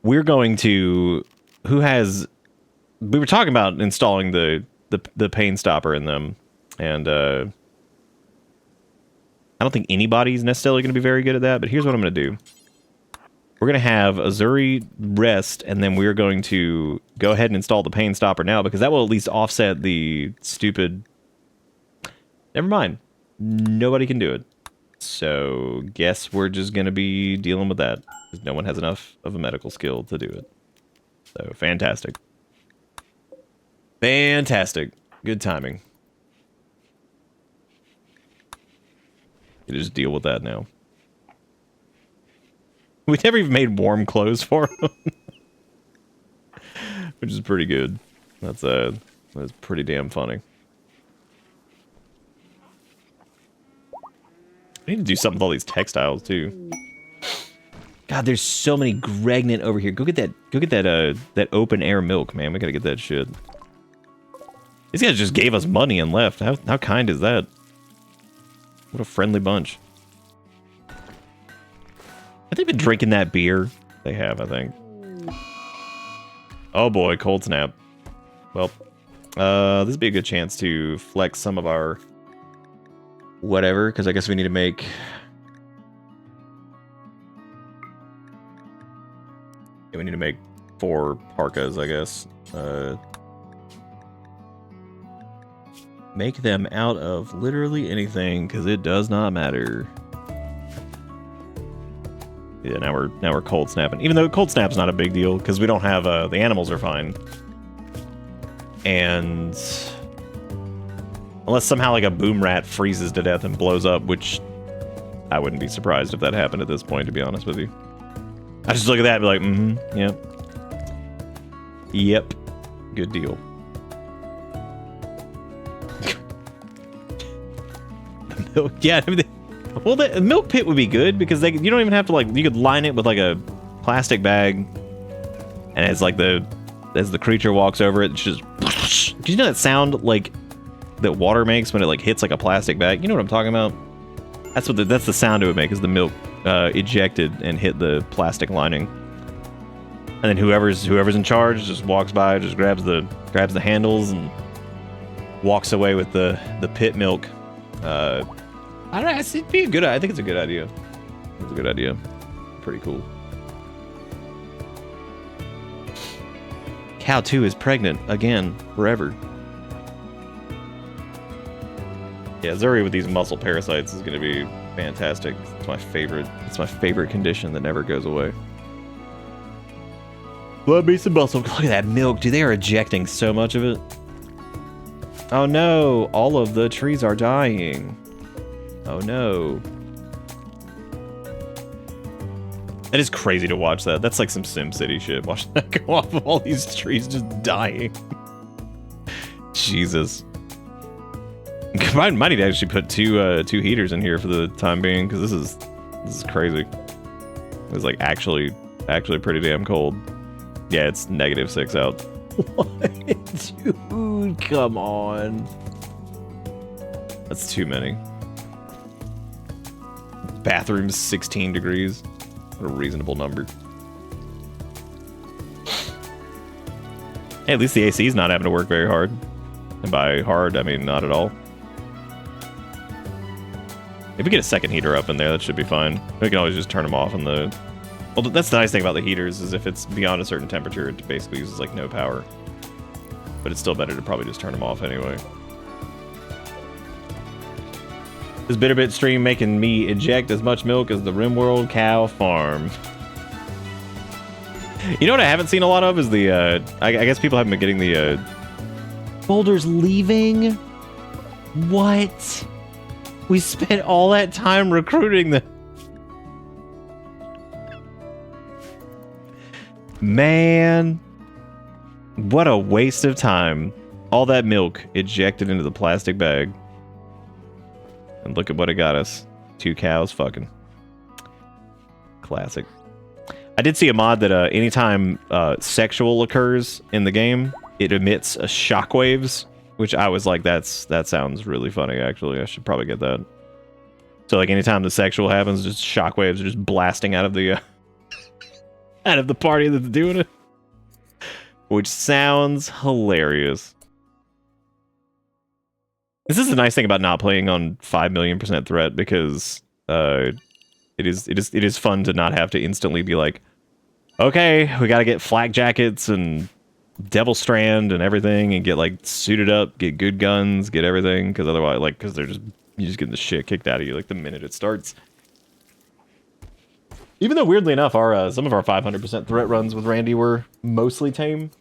We're going to we were talking about installing the pain stopper in them, and I don't think anybody's necessarily going to be very good at that, but here's what I'm going to do. We're going to have Azuri rest, and then we're going to go ahead and install the pain stopper now, because that will at least offset the stupid... Never mind. Nobody can do it. So, guess we're just going to be dealing with that, because no one has enough of a medical skill to do it. So, fantastic. Fantastic. Good timing. You just deal with that now. We never even made warm clothes for him. Which is pretty good. That's pretty damn funny. I need to do something with all these textiles too. God, there's so many Gregnant over here. Go get that open air milk, man. We gotta get that shit. These guys just gave us money and left. How kind is that? What a friendly bunch. Have they been drinking that beer? They have, I think. Oh boy, cold snap. Well, this would be a good chance to flex some of our whatever, because I guess we need to make Yeah, we need to make 4 parkas, I guess. Make them out of literally anything, because it does not matter. Yeah, now we're cold snapping. Even though cold snap's not a big deal, because we don't have the animals are fine. And unless somehow like a boom rat freezes to death and blows up, which I wouldn't be surprised if that happened at this point, to be honest with you. I just look at that and be like, yep. Yep. Good deal. The milk, yeah, I mean, well, the milk pit would be good because you don't even have to like, you could line it with like a plastic bag, and as like as the creature walks over it, it's just, do you know that sound like that water makes when it like hits like a plastic bag? You know what I'm talking about? That's the sound it would make, is the milk ejected and hit the plastic lining. And then whoever's in charge just walks by, just grabs the handles and walks away with the pit milk. I don't know. It'd be a good. I think it's a good idea. It's a good idea. Pretty cool. Cow 2 is pregnant again, forever. Yeah, Zuri with these muscle parasites is going to be fantastic. It's my favorite. It's my favorite condition that never goes away. Blood, beast, and muscle. Look at that milk, dude. They are ejecting so much of it. Oh no! All of the trees are dying. Oh no! That is crazy to watch that. That's like some SimCity shit. Watch that go off of all these trees just dying. Jesus. Might need to actually put two heaters in here for the time being, because this is crazy. It's like actually pretty damn cold. Yeah, it's -6 out. What? Dude, come on. That's too many. Bathroom's 16 degrees. What a reasonable number. Hey, at least the AC's not having to work very hard. And by hard, I mean not at all. If we get a second heater up in there, that should be fine. We can always just turn them off on the... Well, that's the nice thing about the heaters, is if it's beyond a certain temperature, it basically uses like no power. But it's still better to probably just turn them off anyway. This Bitterbit stream making me eject as much milk as the Rimworld cow farm. You know what I haven't seen a lot of is the, I guess people haven't been getting the, Boulder's leaving? What? We spent all that time recruiting them. Man. What a waste of time. All that milk ejected into the plastic bag. And look at what it got us. 2 cows fucking. Classic. I did see a mod that anytime sexual occurs in the game, it emits shockwaves, which I was like, that sounds really funny, actually. I should probably get that. So like anytime the sexual happens, just shockwaves are just blasting out of the out of the party that's doing it. Which sounds hilarious. This is the nice thing about not playing on 5,000,000% threat, because it is fun to not have to instantly be like, okay, we gotta get flak jackets and devil strand and everything, and get like suited up, get good guns, get everything, because otherwise, like, because you're just getting the shit kicked out of you like the minute it starts. Even though weirdly enough, our some of our 500% threat runs with Randy were mostly tame.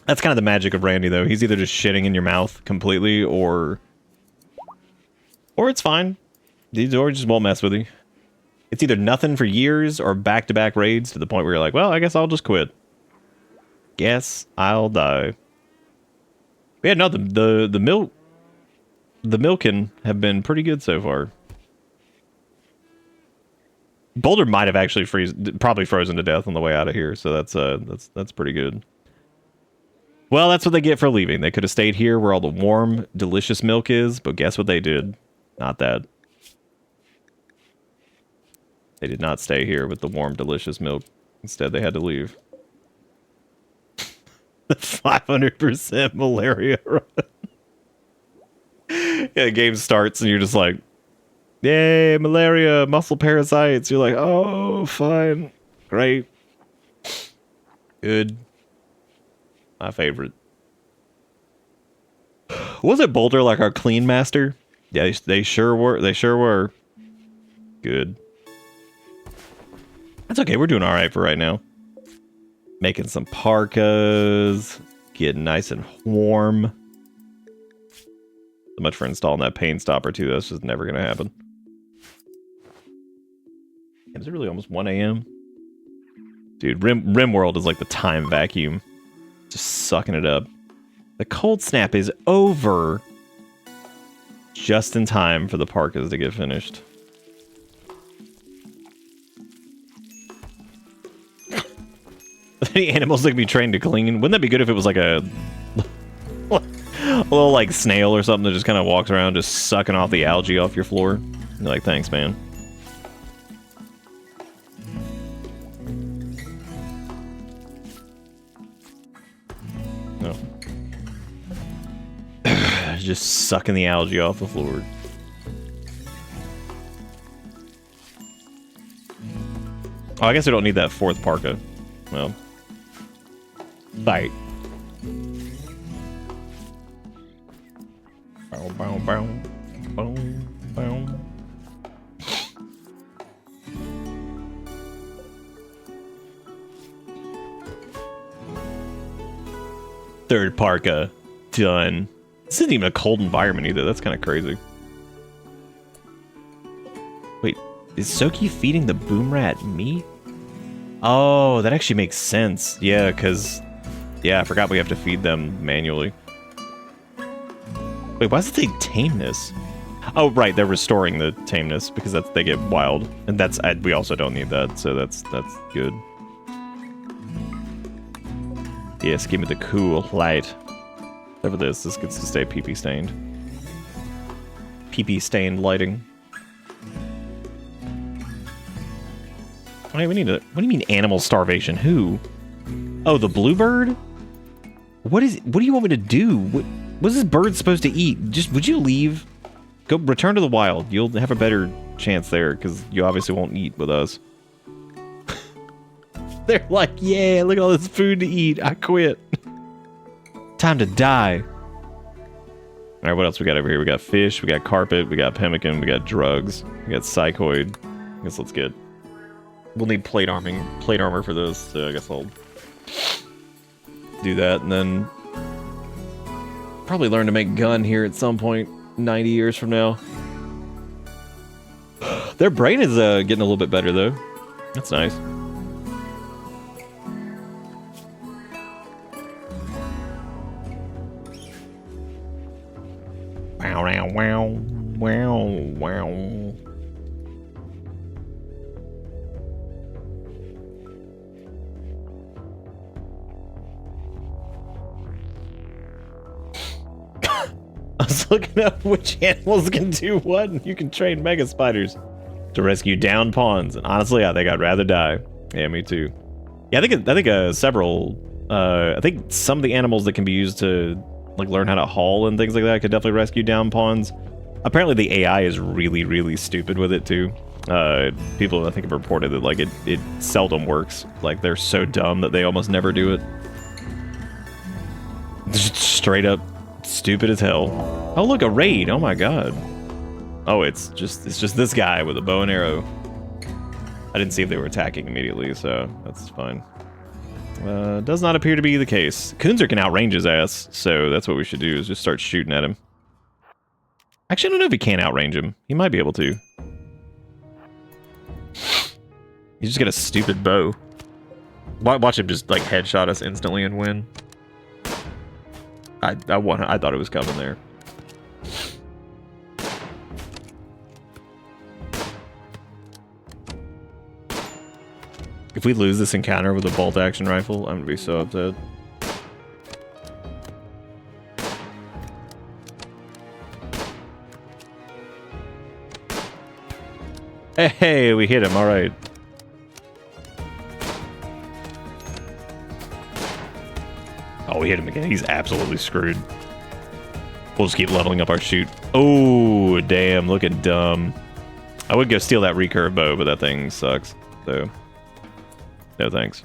That's kind of the magic of Randy, though. He's either just shitting in your mouth completely, or it's fine. Or just won't mess with you. It's either nothing for years or back-to-back raids to the point where you're like, well, I guess I'll just quit. Guess I'll die. But yeah, no, the Milkin have been pretty good so far. Boulder might have actually probably frozen to death on the way out of here, so that's pretty good. Well, that's what they get for leaving. They could have stayed here where all the warm, delicious milk is, but guess what they did? Not that. They did not stay here with the warm, delicious milk. Instead, they had to leave. The 500% malaria run. Yeah, the game starts and you're just like, yay, malaria, muscle parasites. You're like, oh, fine. Great. Good. My favorite. Was it Boulder like our clean master? Yeah, they sure were. They sure were. Good. That's okay. We're doing all right for right now. Making some parkas. Getting nice and warm. So much for installing that pain stopper too. That's just never gonna happen. Is it really almost 1 a.m.? Dude, Rimworld is like the time vacuum. Just sucking it up. The cold snap is over. Just in time for the parkas to get finished. Any animals that can be trained to clean? Wouldn't that be good if it was like a little like snail or something that just kind of walks around just sucking off the algae off your floor? You're like, thanks, man. No. Just sucking the algae off the floor. Oh, I guess we don't need that fourth parka. Well. Fight. Bow, bow, bow. Bow, bow. Third parka. Done. This isn't even a cold environment either. That's kind of crazy. Wait, is Soki feeding the boom rat meat? Oh, that actually makes sense. Yeah, because... Yeah, I forgot we have to feed them manually. Wait, why does it say tameness? Oh, right, they're restoring the tameness because that's they get wild. And that's... we also don't need that, so that's good. Yes, give me the cool light. Over this gets to stay pee-pee stained. Pee-pee stained lighting. Hey, we need a... What do you mean animal starvation? Who? Oh, the bluebird? What do you want me to do? What's this bird supposed to eat? Would you leave? Go return to the wild. You'll have a better chance there, because you obviously won't eat with us. They're like, yeah, look at all this food to eat. I quit. Time to die. Alright, what else we got over here? We got fish, we got carpet, we got pemmican, we got drugs, we got psychoid. I guess let's get... We'll need plate armor for this, so I guess I'll do that, and then probably learn to make gun here at some point 90 years from now. Their brain is getting a little bit better though. That's nice. Wow, wow, wow, wow. I was looking up which animals can do what, and you can train mega spiders to rescue downed pawns. And honestly, I think I'd rather die. Yeah, me too. Yeah, I think several. I think some of the animals that can be used to like learn how to haul and things like that could definitely rescue downed pawns. Apparently, the AI is really, really stupid with it too. People I think have reported that like it seldom works. Like they're so dumb that they almost never do it. Just straight up. Stupid as hell. Oh look, a raid. Oh my god. Oh, it's just this guy with a bow and arrow. I didn't see if they were attacking immediately, so that's fine. Does not appear to be the case. Kunzer can outrange his ass, so that's what we should do, is just start shooting at him. Actually, I don't know if he can outrange him. He might be able to. He's just got a stupid bow. Watch him just like headshot us instantly and win. I thought it was coming there. If we lose this encounter with a bolt action rifle, I'm gonna be so upset. Hey, we hit him, alright. Oh, we hit him again. He's absolutely screwed. We'll just keep leveling up our shoot. Oh, damn, looking dumb. I would go steal that recurve bow, but that thing sucks. So, no thanks.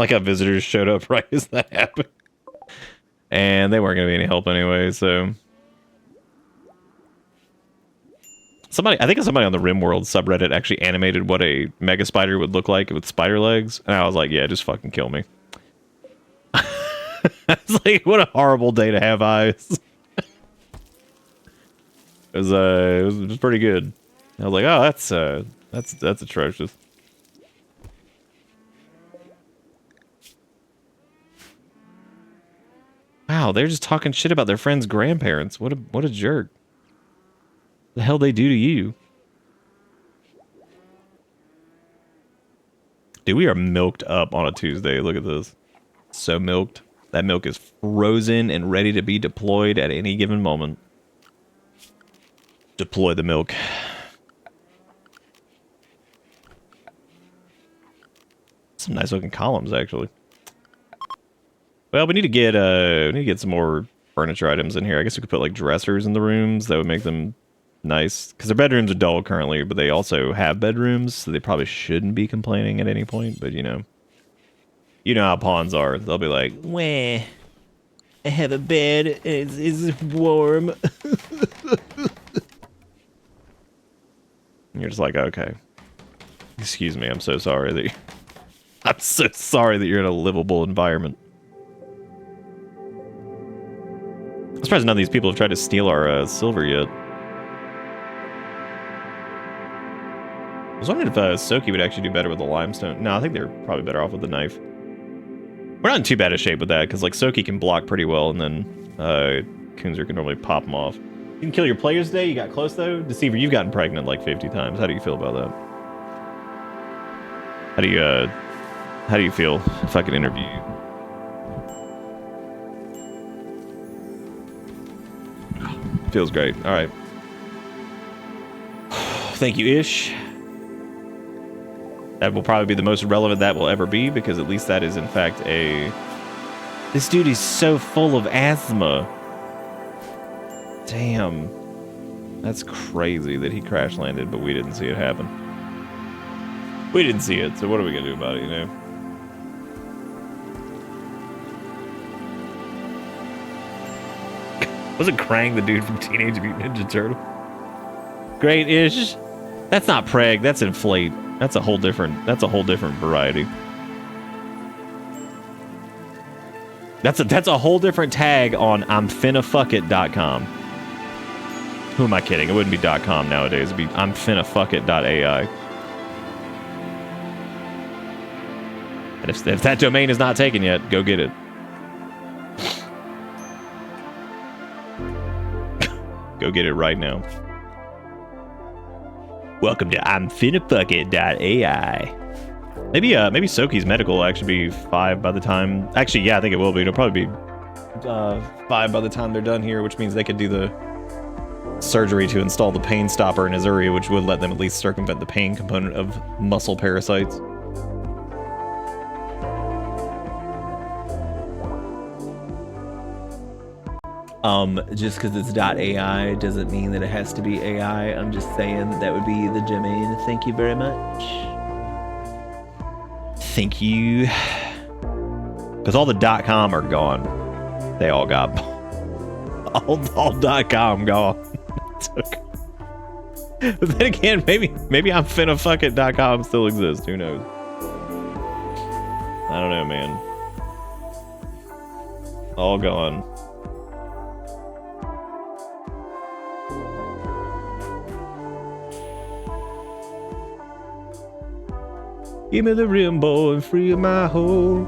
Like how visitors showed up right as that happened. And they weren't going to be any help anyway, so... I think somebody on the Rimworld subreddit actually animated what a mega spider would look like with spider legs. And I was like, yeah, just fucking kill me. It's like, what a horrible day to have eyes. It was pretty good. I was like, oh, that's atrocious. Wow, they're just talking shit about their friend's grandparents. What a jerk. The hell they do to you? Dude, we are milked up on a Tuesday. Look at this. So milked. That milk is frozen and ready to be deployed at any given moment. Deploy the milk. Some nice looking columns, actually. Well, we need to get some more furniture items in here. I guess we could put like dressers in the rooms. That would make them nice. Because their bedrooms are dull currently, but they also have bedrooms, so they probably shouldn't be complaining at any point. But you know how pawns are. They'll be like, "Wah, I have a bed. It's warm." And you're just like, okay. Excuse me. I'm so sorry that you're in a livable environment. I'm surprised none of these people have tried to steal our silver yet. I was wondering if Soki would actually do better with the limestone. No, I think they're probably better off with the knife. We're not in too bad a shape with that, because like Soki can block pretty well, and then Kunzer can normally pop them off. You can kill your players today. You got close though. Deceiver, you've gotten pregnant like 50 times. How do you feel about that? How do you feel if I could interview you? Feels great. All right. Thank you, Ish. That will probably be the most relevant that will ever be, because at least that is in fact a... This dude is so full of asthma. Damn. That's crazy that he crash landed, but we didn't see it happen. We didn't see it, so what are we gonna do about it, you know? Wasn't Krang the dude from Teenage Mutant Ninja Turtle? Great-ish. That's not preg, that's inflate. That's a whole different variety. That's a whole different tag on I'mFinnaFuckit.com. Who am I kidding? It wouldn't be .com nowadays. It'd be I'mFinnaFuckit.ai. And if that domain is not taken yet, go get it. Go get it right now. Welcome to I'mFinnaFuckit.ai. Maybe Soki's medical will actually be 5 by the time... Actually, yeah, I think it will be. It'll probably be 5 by the time they're done here, which means they could do the surgery to install the pain stopper in his area, which would let them at least circumvent the pain component of muscle parasites. Just because it's .ai doesn't mean that it has to be AI. I'm just saying that would be the domain. Thank you very much. Thank you. Because all the .com are gone. They all got... all .com gone. But then again, maybe I'mFinnaFuckit.com still exists. Who knows? I don't know, man. All gone. Give me the rainbow and free my hole.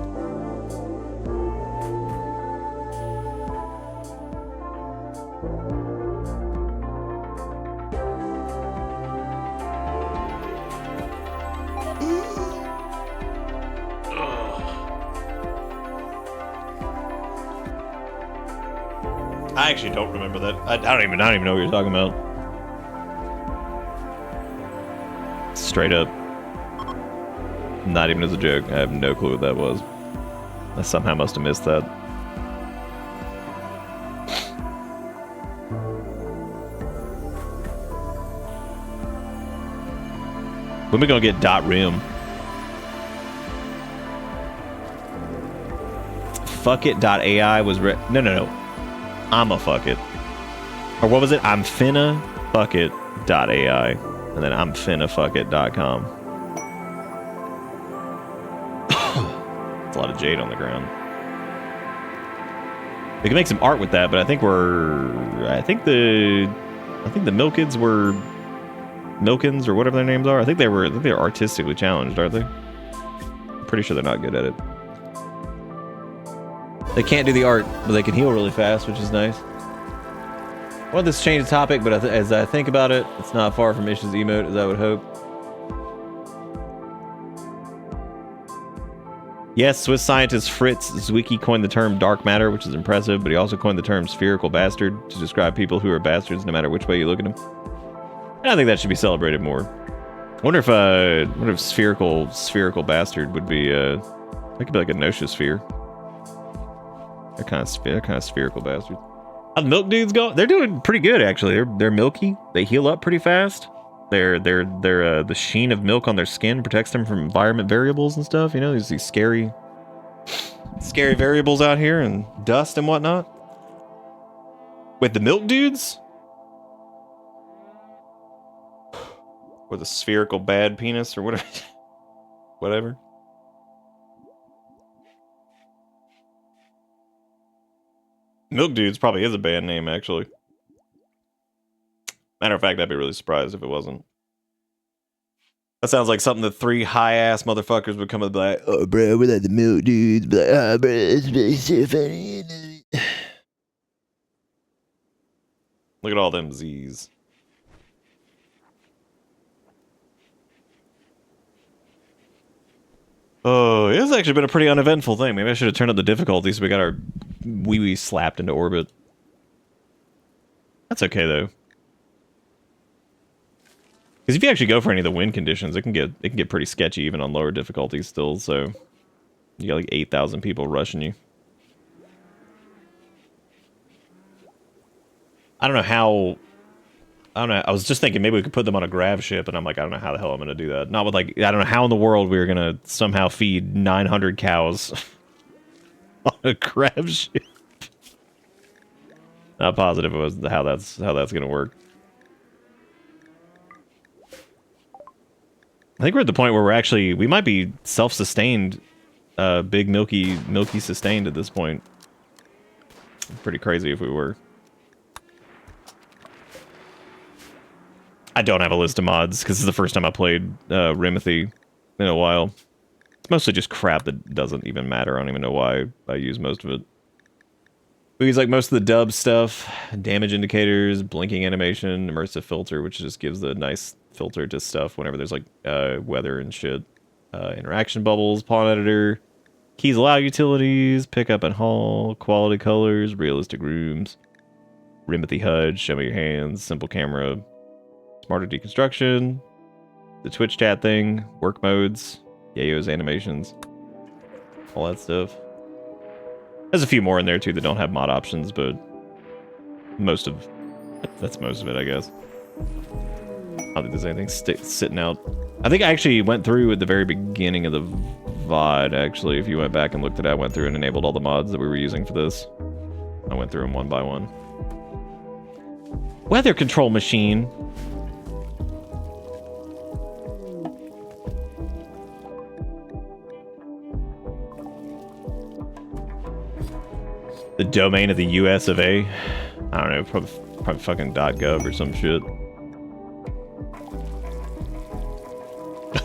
I actually don't remember that. I don't even know what you're talking about. Straight up. Not even as a joke. I have no clue what that was. I somehow must have missed that. When we gonna get .rim? fuckit.ai was no. I'm a fuck it. Or what was it? I'm finna fuckit.ai. And then I'm finna fuckit.com. That's a lot of jade on the ground. We can make some art with that, but I think the Milkids were Milkins or whatever their names are. I think they're artistically challenged, aren't they? I'm pretty sure they're not good at it. They can't do the art, but they can heal really fast, which is nice. I want this to change the topic, but as I think about it, it's not far from Ish's emote, as I would hope. Yes, Swiss scientist Fritz Zwicky coined the term dark matter, which is impressive, but he also coined the term spherical bastard to describe people who are bastards no matter which way you look at them. And I think that should be celebrated more. I wonder if spherical bastard would be it could be like a nosiosphere. They're kind of spherical bastards. How the milk dudes go? They're doing pretty good actually. They're milky. They heal up pretty fast. The sheen of milk on their skin protects them from environment variables and stuff. You know, there's these scary variables out here and dust and whatnot. With the milk dudes, or the spherical bad penis or whatever, whatever. Milk dudes probably is a band name actually. Matter of fact, I'd be really surprised if it wasn't. That sounds like something that three high-ass motherfuckers would come and be like, oh, bro, we're like the milk dudes. Be like, oh, bro, it's really so funny. Look at all them Z's. Oh, it's actually been a pretty uneventful thing. Maybe I should have turned up the difficulty so we got our wee-wee slapped into orbit. That's okay, though. Because if you actually go for any of the wind conditions, it can get pretty sketchy even on lower difficulties still. So you got like 8,000 people rushing you. I don't know. I was just thinking maybe we could put them on a grav ship, and I'm like, I don't know how the hell I'm gonna do that. Not with like, I don't know how in the world we were gonna somehow feed 900 cows on a grav ship. Not positive it was how that's gonna work. I think we're at the point where we might be self-sustained, big milky sustained at this point. Pretty crazy if we were. I don't have a list of mods because this is the first time I played Rimworld in a while. It's mostly just crap that doesn't even matter. I don't even know why I use most of it. We use like most of the dub stuff, damage indicators, blinking animation, immersive filter, which just gives the nice filter to stuff whenever there's like weather and shit. Interaction bubbles, pawn editor, keys allow utilities, pick up and haul, quality colors, realistic rooms, Rimworld HUD, show me your hands, simple camera, smarter deconstruction, the Twitch chat thing, work modes, Yayo's animations, all that stuff. There's a few more in there too that don't have mod options, but that's most of it, I guess. I don't think there's anything sitting out. I think I actually went through at the very beginning of the VOD, actually. If you went back and looked at it, I went through and enabled all the mods that we were using for this. I went through them one by one. Weather control machine. The domain of the US of A. I don't know, probably fucking .gov or some shit.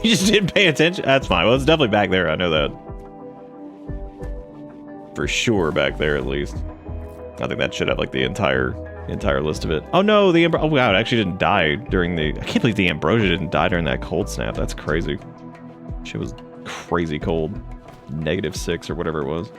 You just didn't pay attention? That's fine. Well, it's definitely back there. I know that. For sure back there, at least. I think that should have, like, the entire list of it. Oh, no, the oh, wow, it actually didn't die during the... I can't believe the ambrosia didn't die during that cold snap. That's crazy. Shit was crazy cold. -6 or whatever it was.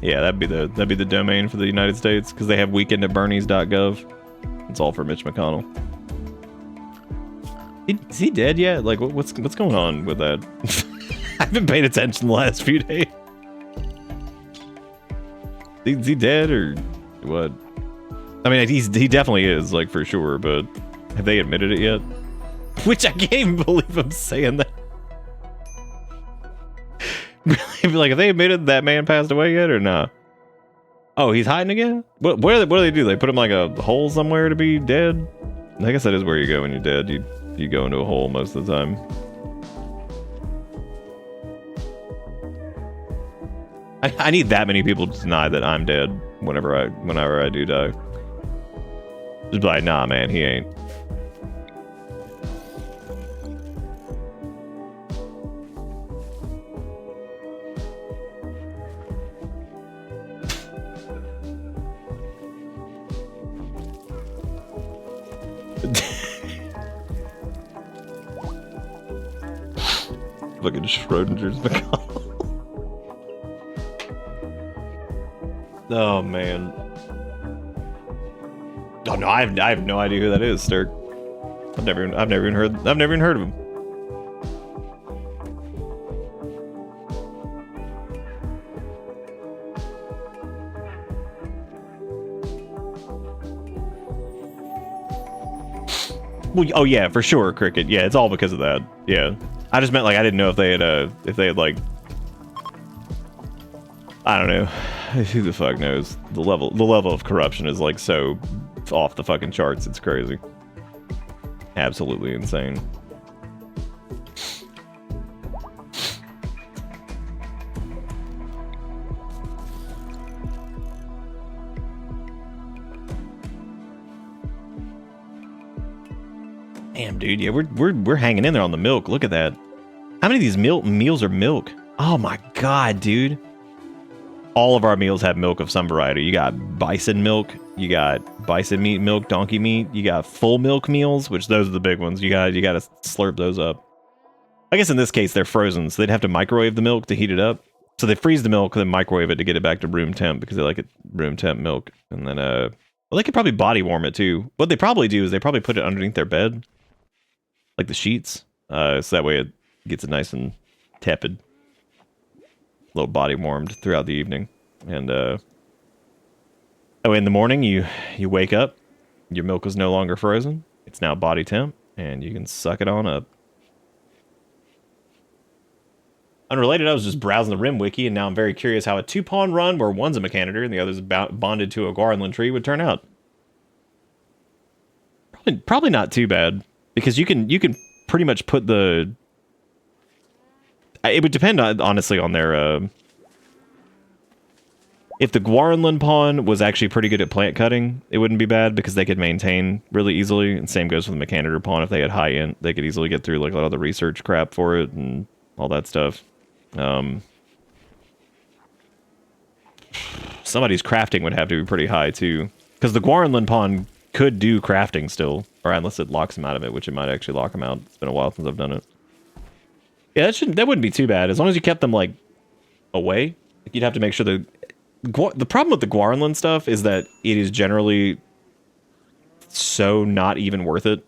Yeah, that'd be the domain for the United States because they have weekend@bernies.gov. It's all for Mitch McConnell. Is he dead yet? Like, what's going on with that? I haven't paid attention the last few days. Is he dead or what? I mean, he definitely is, like, for sure, but have they admitted it yet? Which I can't even believe I'm saying that. Really? Like, have they admitted that man passed away yet or not? Oh, he's hiding again? What do they do? They put him like a hole somewhere to be dead? I guess that is where you go when you're dead. You go into a hole most of the time. I need that many people to deny that I'm dead whenever I do die. Just be like, nah, man, he ain't. Fucking Schrodinger's McConnell. Oh man. Oh no, I have no idea who that is, Sturk. I've never even heard of him. Well, oh yeah, for sure, Cricket. Yeah, it's all because of that. Yeah, I just meant like I didn't know if they had like, I don't know, who the fuck knows. The level of corruption is like so off the fucking charts. It's crazy. Absolutely insane. Damn, dude. Yeah, we're hanging in there on the milk. Look at that. How many of these meals are milk? Oh my god, dude. All of our meals have milk of some variety. You got bison milk, you got bison meat milk, donkey meat, you got full milk meals, which those are the big ones. You got to slurp those up. I guess in this case they're frozen, so they'd have to microwave the milk to heat it up. So they freeze the milk and then microwave it to get it back to room temp because they like it room temp milk. And then well, they could probably body warm it too. What they probably do is they probably put it underneath their bed, like the sheets, so that way it gets it nice and tepid. A little body warmed throughout the evening. And in the morning you wake up, your milk is no longer frozen, it's now body temp, and you can suck it on up. Unrelated, I was just browsing the Rim wiki, and now I'm very curious how a 2-pawn run where one's a Mechanitor and the other's bonded to a Guarnland tree would turn out. Probably not too bad, because you can pretty much put the... It would depend, honestly, on their... If the Guarnland pawn was actually pretty good at plant cutting, it wouldn't be bad, because they could maintain really easily, and same goes for the Mechanitor pawn. If they had high int, they could easily get through like a lot of the research crap for it, and all that stuff. Somebody's crafting would have to be pretty high, too. Because the Guarnland pawn could do crafting still, or unless it locks him out of it, which it might actually lock him out. It's been a while since I've done it. Yeah, that wouldn't be too bad, as long as you kept them, like, away. You'd have to make sure the problem with the Guarnland stuff is that it is generally so not even worth it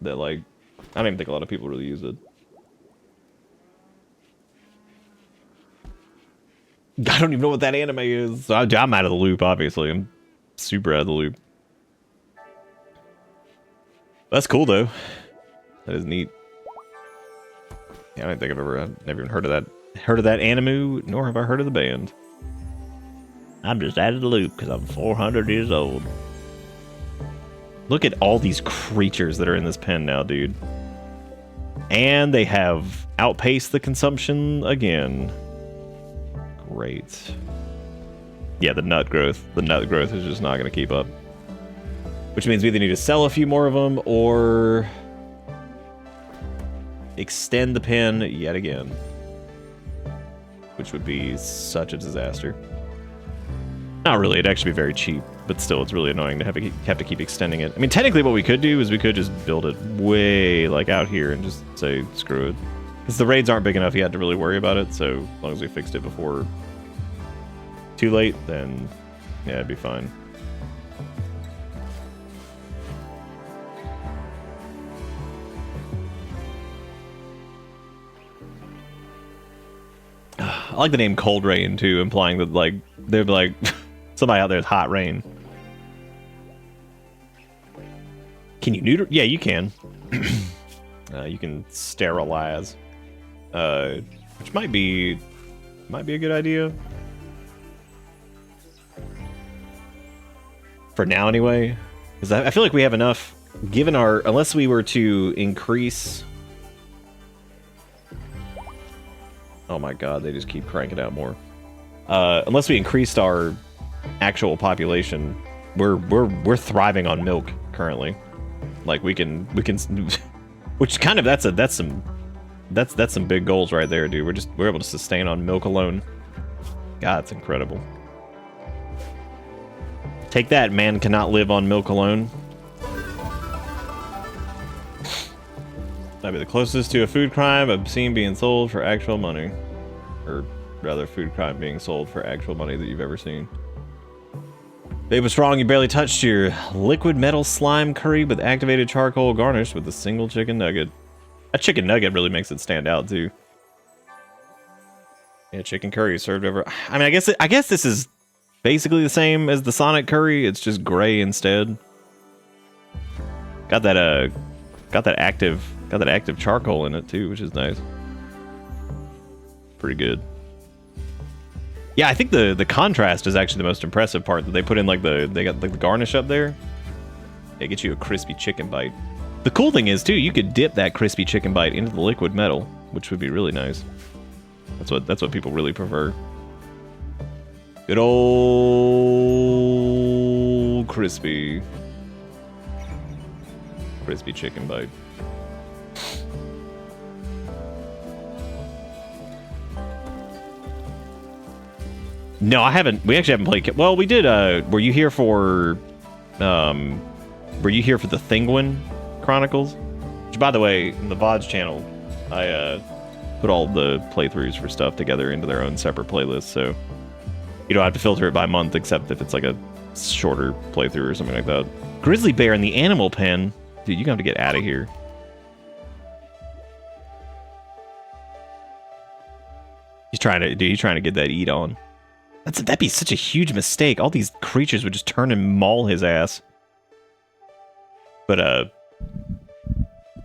that, like, I don't even think a lot of people really use it. I don't even know what that anime is. I'm out of the loop, obviously. I'm super out of the loop. That's cool, though. That is neat. Yeah, I don't think I've never even heard of that anime, nor have I heard of the band. I'm just out of the loop because I'm 400 years old. Look at all these creatures that are in this pen now, dude. And they have outpaced the consumption again. Great. Yeah, the nut growth. The nut growth is just not going to keep up. Which means we either need to sell a few more of them or extend the pen yet again. Which would be such a disaster. Not really, it'd actually be very cheap, but still it's really annoying to have to keep extending it. I mean, technically what we could do is we could just build it way like out here and just say screw it. Because the raids aren't big enough yet to really worry about it, so as long as we fixed it before too late, then yeah, it'd be fine. I like the name Cold Rain too, implying that like they'd be like Somebody out there with hot rain. Can you neuter? Yeah, you can. You can sterilize, which might be a good idea for now, anyway. Because I feel like we have enough, given our, unless we were to increase. Oh my God, they just keep cranking out more. Unless we increased our actual population, we're thriving on milk currently. Like we can, which kind of that's some big goals right there, dude. We're able to sustain on milk alone. God, it's incredible. Take that, man cannot live on milk alone. That'd be the closest to a food crime I've seen being sold for actual money. Or rather, food crime being sold for actual money that you've ever seen. Babe was strong, you barely touched your liquid metal slime curry with activated charcoal garnished with a single chicken nugget. A chicken nugget really makes it stand out, too. Yeah, chicken curry served over... I mean, I guess this is basically the same as the Sonic curry. It's just gray instead. Got that active charcoal in it too, which is nice. Pretty good. Yeah, I think the contrast is actually the most impressive part, that they put in like they got like the garnish up there. It gets you a crispy chicken bite. The cool thing is too, you could dip that crispy chicken bite into the liquid metal, which would be really nice. That's what people really prefer. Good old crispy chicken bite. No, I haven't. We actually haven't played. Well, we did. Were you here for the Thingwin Chronicles? Which, by the way, in the VODs channel, I put all the playthroughs for stuff together into their own separate playlists, so you don't have to filter it by month, except if it's like a shorter playthrough or something like that. Grizzly bear in the animal pen. Dude, you got to get out of here. He's trying to get that eat on. That'd be such a huge mistake. All these creatures would just turn and maul his ass. But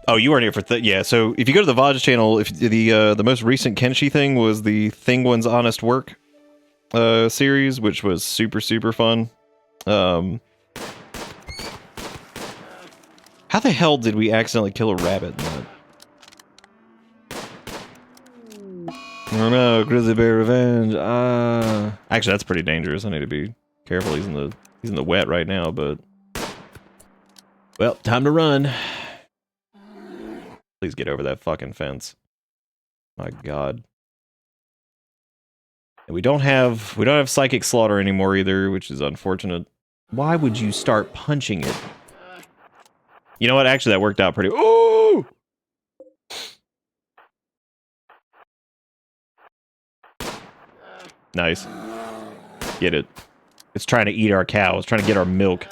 oh, you weren't here for yeah. So if you go to the VODs channel, if the most recent Kenshi thing was the Thingwin's Honest Work series, which was super fun. How the hell did we accidentally kill a rabbit in that? Oh no, grizzly bear revenge. Actually, that's pretty dangerous. I need to be careful. He's in the wet right now, but well, time to run. Please get over that fucking fence. My God. And we don't have psychic slaughter anymore either, which is unfortunate. Why would you start punching it? You know what? Actually, that worked out pretty. Ooh! Nice. Get it. It's trying to eat our cow. It's trying to get our milk.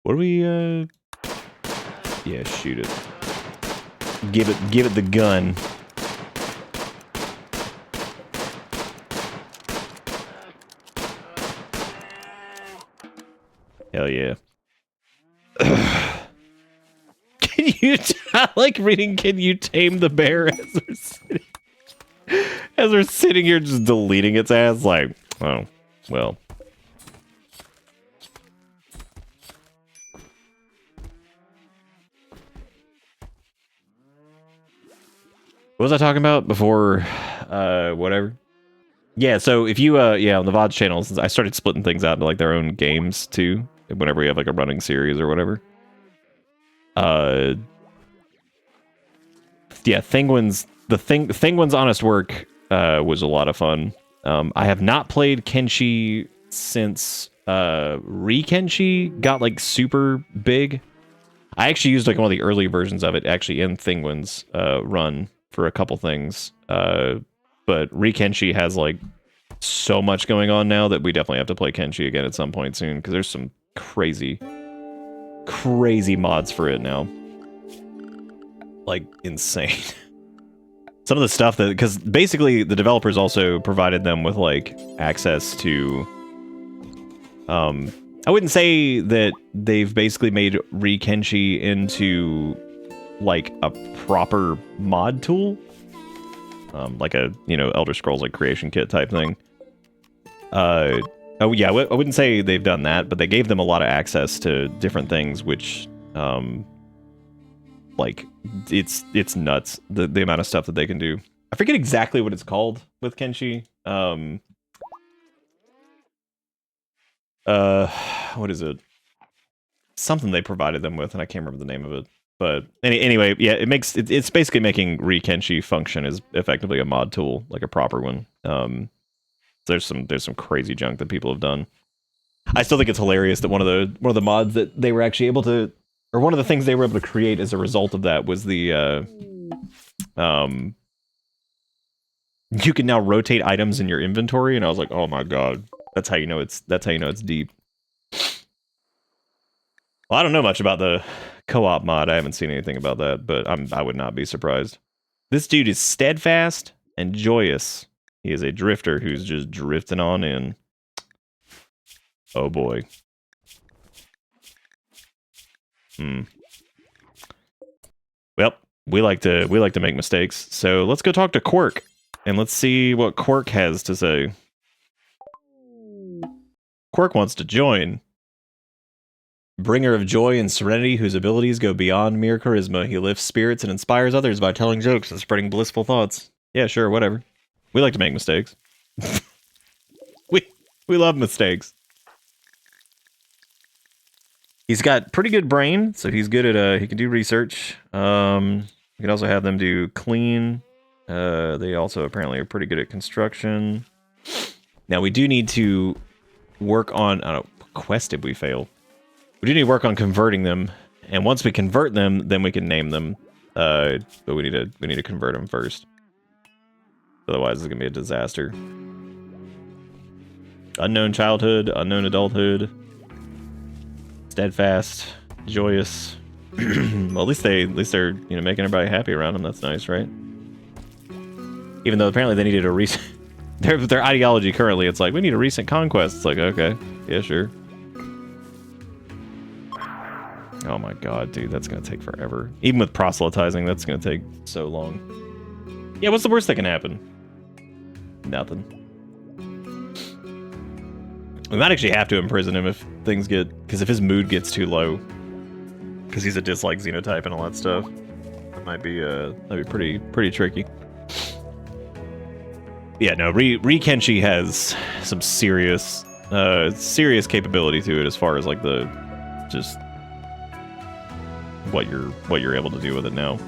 What do we, yeah, shoot it. Give it the gun. Hell yeah. Can you, I like reading, can you tame the bear as we're sitting here just deleting its ass? Like, oh, well. What was I talking about before, whatever? Yeah, so if you, yeah, on the VODs channel, since I started splitting things out into, like, their own games, too, whenever we have, like, a running series or whatever. Yeah, Thingwin's Honest Work, was a lot of fun. I have not played Kenshi since, Re-Kenshi got, like, super big. I actually used, like, one of the early versions of it, actually, in Thingwin's, run for a couple things. But Re-Kenshi has, like, so much going on now that we definitely have to play Kenshi again at some point soon, because there's some crazy crazy mods for it now. Like, insane. Some of the stuff that, because basically the developers also provided them with like access to, I wouldn't say that they've basically made Rikenshi into like a proper mod tool, like a, you know, Elder Scrolls like creation kit type thing. Oh yeah, I wouldn't say they've done that, but they gave them a lot of access to different things, which, like, it's nuts, the amount of stuff that they can do. I forget exactly what it's called with Kenshi. What is it? Something they provided them with, and I can't remember the name of it. But anyway, yeah, it's basically making Rikenshi function as effectively a mod tool, like a proper one. There's some crazy junk that people have done. I still think it's hilarious that one of the mods that they were actually able to, or one of the things they were able to create as a result of that was the you can now rotate items in your inventory, and I was like, oh my god, that's how you know it's deep. Well, I don't know much about the co-op mod. I haven't seen anything about that, but I would not be surprised. This dude is steadfast and joyous. He is a drifter who's just drifting on in. Oh boy. Well, we like to make mistakes. So let's go talk to Quirk and let's see what Quirk has to say. Quirk wants to join. Bringer of joy and serenity, whose abilities go beyond mere charisma. He lifts spirits and inspires others by telling jokes and spreading blissful thoughts. Yeah, sure, whatever. We like to make mistakes. we love mistakes. He's got pretty good brain, so he's good at he can do research. You can also have them do clean. They also apparently are pretty good at construction. Now we do need to work on, I don't know, quest did we fail? We do need to work on converting them, and once we convert them, then we can name them. But we need to convert them first. Otherwise, it's gonna be a disaster. Unknown childhood, unknown adulthood, steadfast, joyous. Well, at least they're making everybody happy around them. That's nice, right? Even though apparently they needed a recent their ideology currently, it's like we need a recent conquest. It's like, okay, yeah, sure. Oh my god, dude, that's gonna take forever. Even with proselytizing, that's gonna take so long. Yeah, what's the worst that can happen? Nothing. We might actually have to imprison him if things get, because if his mood gets too low, because he's a dislike xenotype and all that stuff, that might be that'd be pretty tricky. Yeah, no, Rikenshi has some serious capability to it as far as like the just what you're able to do with it now.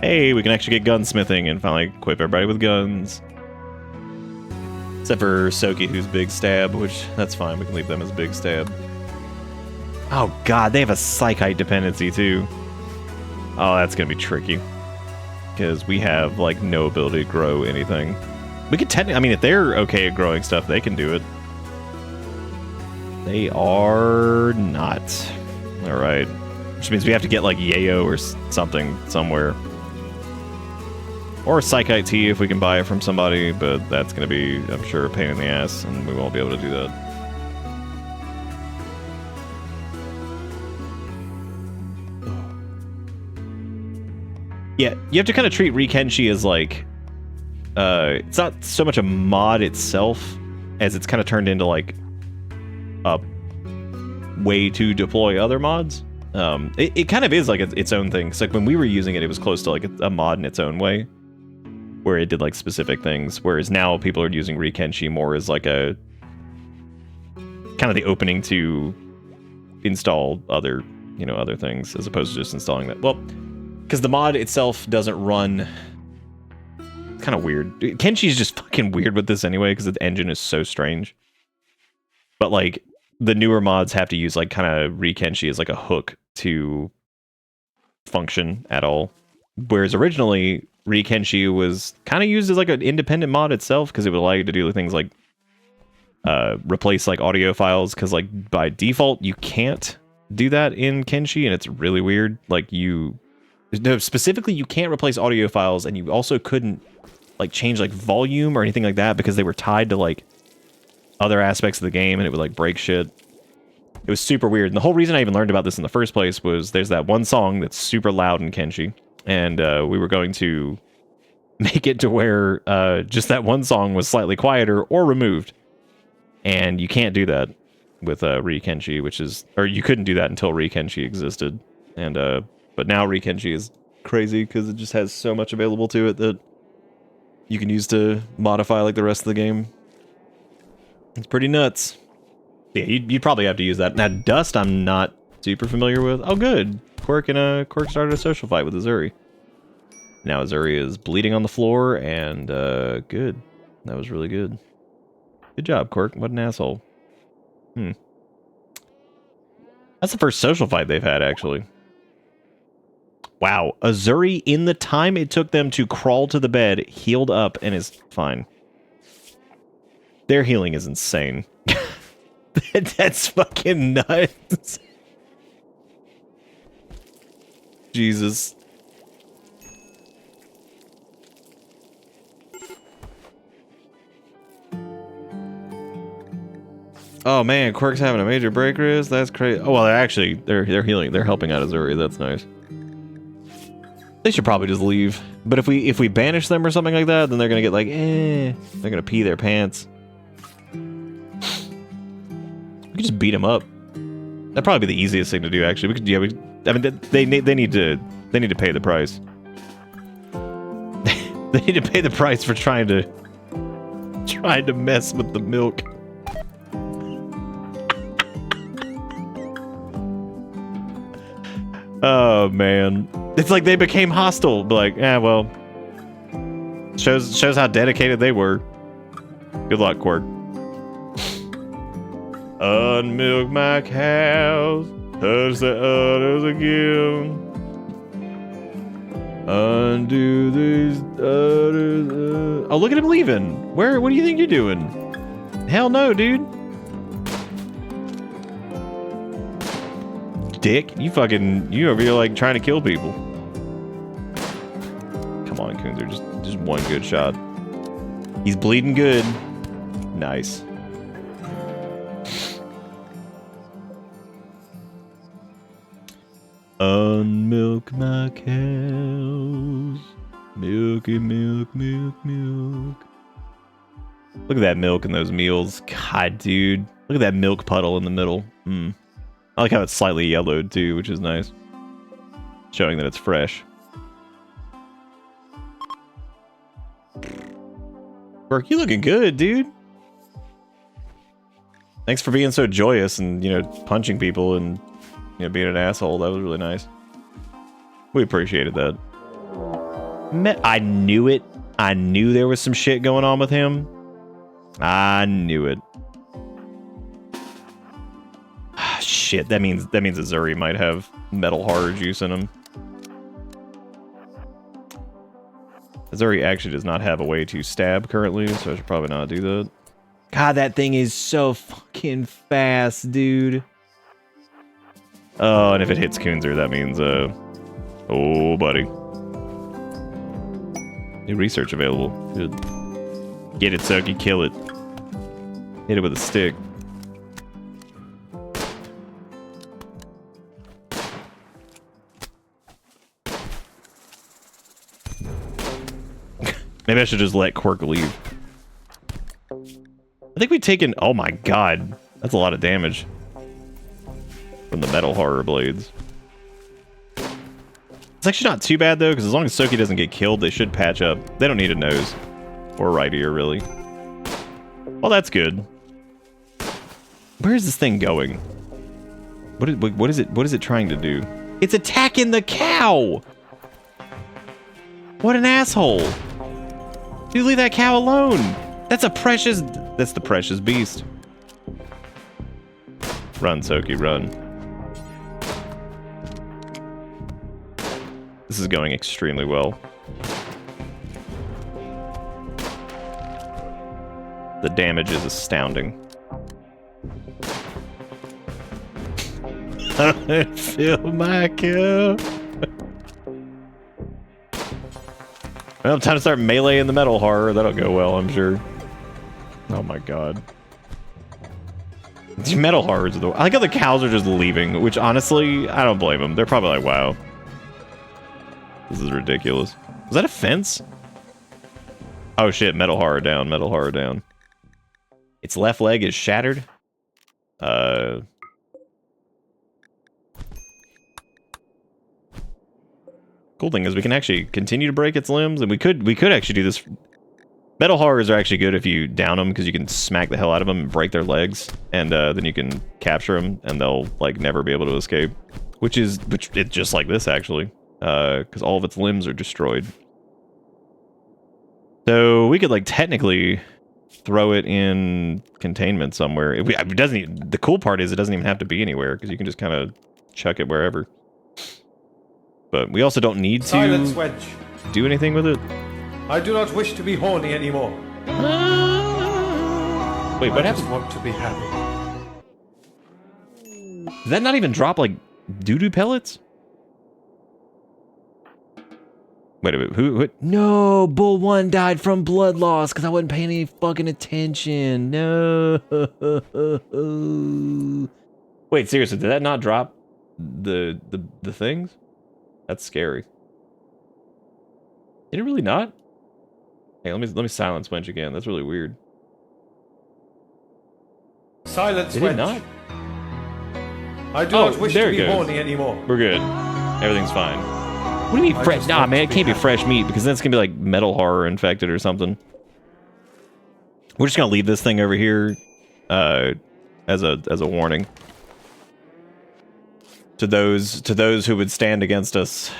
Hey, we can actually get gunsmithing and finally equip everybody with guns. Except for Soki, who's big stab, which that's fine. We can leave them as big stab. Oh god, they have a psychite dependency too. Oh, that's gonna be tricky. Because we have, like, no ability to grow anything. We could technically, I mean, if they're okay at growing stuff, they can do it. They are not. Alright. Which means we have to get, like, Yayo or something somewhere. Or Psychite Tea if we can buy it from somebody, but that's gonna be, I'm sure, a pain in the ass, and we won't be able to do that. Yeah, you have to kind of treat Rikenshi as like, it's not so much a mod itself as it's kind of turned into like a way to deploy other mods. It kind of is like its own thing. It's like when we were using it, it was close to like a mod in its own way, where it did like specific things. Whereas now people are using Rikenshi more as like a kind of the opening to install other, other things as opposed to just installing that. Well, because the mod itself doesn't run. It's kind of weird. Kenshi's just fucking weird with this anyway because the engine is so strange. But like the newer mods have to use like kind of Rikenshi as like a hook to function at all. Whereas originally, Rikenshi was kind of used as like an independent mod itself because it would allow you to do things like replace like audio files, because like by default you can't do that in Kenshi, and it's really weird. Like specifically you can't replace audio files, and you also couldn't like change like volume or anything like that because they were tied to like other aspects of the game, and it would like break shit. It was super weird. And the whole reason I even learned about this in the first place was there's that one song that's super loud in Kenshi, and we were going to make it to where just that one song was slightly quieter or removed. And you can't do that with Rikenshi, or you couldn't do that until Rikenshi existed. And but now Rikenshi is crazy because it just has so much available to it that you can use to modify like the rest of the game. It's pretty nuts. Yeah, you'd probably have to use that. Now, Dust, I'm not super familiar with. Oh, good. Quirk started a social fight with Azuri. Now Azuri is bleeding on the floor, and good. That was really good. Good job, Quirk. What an asshole. That's the first social fight they've had, actually. Wow. Azuri, in the time it took them to crawl to the bed, healed up and is fine. Their healing is insane. That's fucking nuts. Jesus. Oh man, Quirk's having a major break wrist. That's crazy. Oh well, they're healing. They're helping out Azuri. That's nice. They should probably just leave. But if we banish them or something like that, then they're gonna get like, they're gonna pee their pants. We could just beat them up. That'd probably be the easiest thing to do. Actually, we could. Yeah, I mean, they need to pay the price. They need to pay the price for trying to mess with the milk. Oh man, it's like they became hostile. Like, well, shows how dedicated they were. Good luck, Quirk. Unmilk my cows, touch the udders again. Undo these udders. Oh, look at him leaving. What do you think you're doing? Hell no, dude. Dick, you over here like trying to kill people. Come on, Kunzer, just one good shot. He's bleeding good. Nice. Unmilk my cows. Milky milk, milk, milk. Look at that milk in those meals. God, dude. Look at that milk puddle in the middle. I like how it's slightly yellowed too, which is nice. Showing that it's fresh. Quirk, you looking good, dude. Thanks for being so joyous and, punching people and, being an asshole. That was really nice. We appreciated that. I knew it. I knew there was some shit going on with him. I knew it. Shit, that means Azuri might have metal horror juice in him. Azuri actually does not have a way to stab currently, so I should probably not do that. God, that thing is so fucking fast, dude. Oh, and if it hits Kunzer, that means, oh, buddy. New research available. Good. Get it, Soki, kill it. Hit it with a stick. Maybe I should just let Quirk leave. I think we've taken... Oh my god. That's a lot of damage. From the metal horror blades. It's actually not too bad though, because as long as Soki doesn't get killed, they should patch up. They don't need a nose. Or right ear, really. Well, that's good. Where is this thing going? What is it trying to do? It's attacking the cow! What an asshole! Dude, leave that cow alone! That's the precious beast. Run, Soki, run. This is going extremely well. The damage is astounding. I feel my kill. Well, time to start meleeing the metal horror. That'll go well, I'm sure. Oh my god. These metal horrors are the... I like how the cows are just leaving, which honestly, I don't blame them. They're probably like, wow. This is ridiculous. Was that a fence? Oh shit, metal horror down, metal horror down. Its left leg is shattered. Cool thing is we can actually continue to break its limbs, and we could actually do this. Metal horrors are actually good if you down them, because you can smack the hell out of them and break their legs, and then you can capture them, and they'll like never be able to escape. Which it's just like this actually, because all of its limbs are destroyed. So we could like technically throw it in containment somewhere. It doesn't. The cool part is it doesn't even have to be anywhere, because you can just kind of chuck it wherever. But we also don't need to do anything with it.
I do not wish to be horny anymore.
Wait, what happened?
I just want to be happy.
Does that not even drop like doo-doo pellets? Wait a minute, who? No, Bull 1 died from blood loss because I wasn't paying any fucking attention. No. Wait, seriously, did that not drop the things? That's scary. Did it really not? Hey, let me silence Wench again. That's really weird.
Silence
Did it not?
I do not wish to be horny anymore.
We're good. Everything's fine. What do you mean fresh? Nah, man, it can't be fresh meat, because then it's gonna be like metal horror infected or something. We're just gonna leave this thing over here as a warning to those who would stand against us.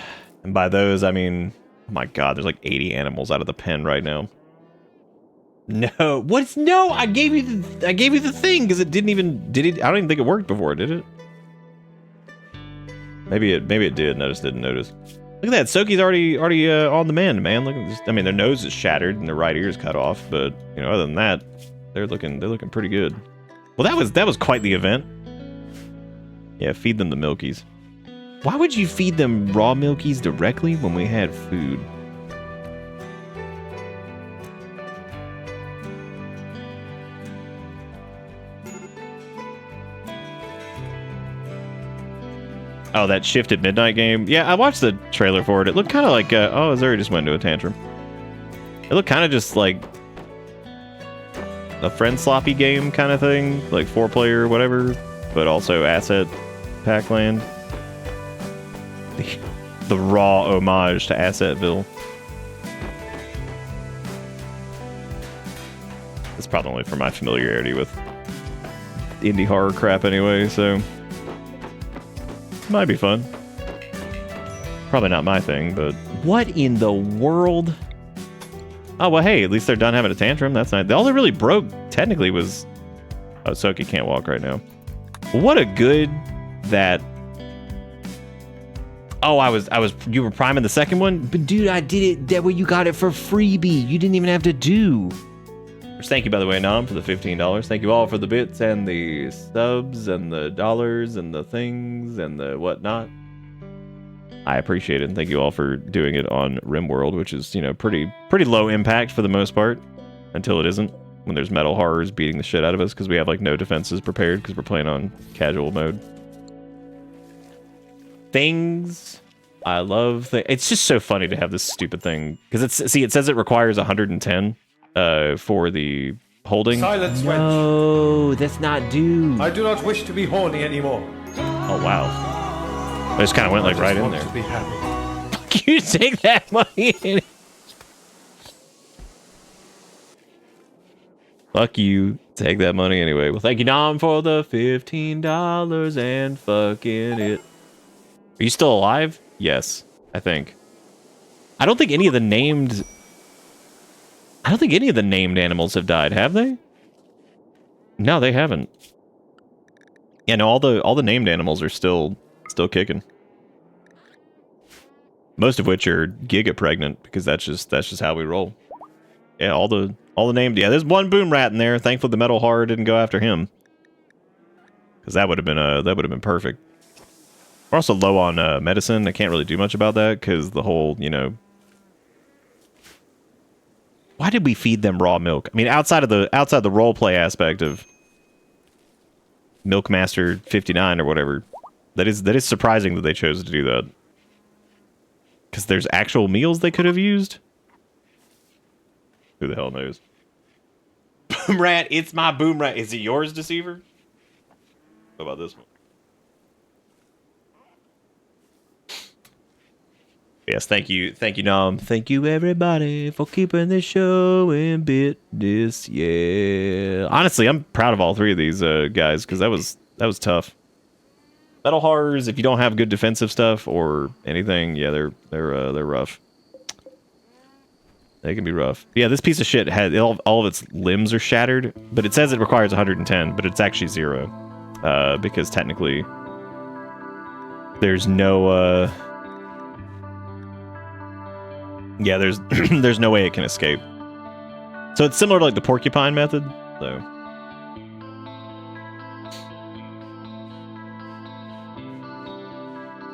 And by those I mean, oh my god, there's like 80 animals out of the pen right now. No, what's no? I gave you the thing because it didn't even I don't even think it worked before, did it? Maybe it did, and I just didn't notice. Look at that, Soki's already on the mend, man. Look at this. I mean, their nose is shattered and their right ear is cut off, but you know, other than that, they're looking pretty good. Well, that was quite the event. Yeah, feed them the Milkies. Why would you feed them raw Milkies directly when we had food? Oh, that Shift at Midnight game? Yeah, I watched the trailer for it. It looked kind of like, oh, Zuri just went into a tantrum. It looked kind of just like a friend sloppy game kind of thing, like 4-player, whatever, but also asset pack land. The raw homage to Assetville. It's probably only for my familiarity with indie horror crap anyway, so might be fun. Probably not my thing, but what in the world? Oh, well, hey, at least they're done having a tantrum. That's nice. All they really broke, technically, was... Oh, Soki can't walk right now. What a good that... Oh, you were priming the second one? But dude, I did it that way. You got it for freebie. You didn't even have to do. Thank you, by the way, Nam, for the $15. Thank you all for the bits and the subs and the dollars and the things and the whatnot. I appreciate it, and thank you all for doing it on Rimworld, which is, you know, pretty low impact for the most part, until it isn't, when there's metal horrors beating the shit out of us, because we have, like, no defenses prepared, because we're playing on casual mode. Things... I love... It's just so funny to have this stupid thing, because it says it requires 110 for the holding.
Silence, Wench.
No, that's not due.
I do not wish to be horny anymore.
Oh, wow. I just kind of went like right in there.
To be happy.
Fuck you, take that money. Fuck you, take that money anyway. Well, thank you, Dom, for the $15 and fucking it. Are you still alive? Yes, I think. I don't think any of the named animals have died, have they? No, they haven't. Yeah, no, all the named animals are still kicking. Most of which are giga pregnant because that's just how we roll. Yeah, all the names. Yeah, there's one boom rat in there. Thankfully, the metal horror didn't go after him, because that would have been perfect. We're also low on medicine. I can't really do much about that because the whole, you know. Why did we feed them raw milk? I mean, outside the role play aspect of Milkmaster 59 or whatever, that is surprising that they chose to do that. Because there's actual meals they could have used. Who the hell knows? Boom rat, it's my boom rat. Is it yours, Deceiver? What about this one? Yes, thank you, Nom. Thank you, everybody, for keeping the show in business. Yeah, honestly, I'm proud of all three of these guys because that was tough. Metal horrors, if you don't have good defensive stuff or anything, yeah, they're rough. They can be rough. Yeah, this piece of shit had all of its limbs are shattered, but it says it requires 110, but it's actually 0, because technically there's no. Yeah, there's no way it can escape. So it's similar to like the porcupine method, so.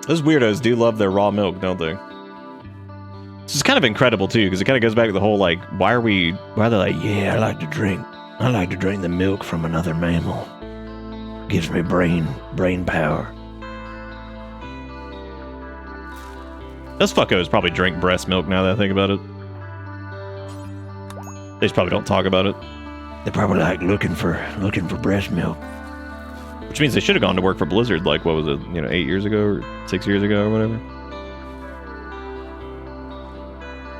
Those weirdos do love their raw milk, don't they? This is kind of incredible too, because it kind of goes back to the whole like, why are they like, yeah, I like to drink the milk from another mammal. Gives me brain power. Those fuckos probably drink breast milk now that I think about it. They just probably don't talk about it. They probably like looking for breast milk. Which means they should have gone to work for Blizzard, like, what was it, 8 years ago or 6 years ago or whatever.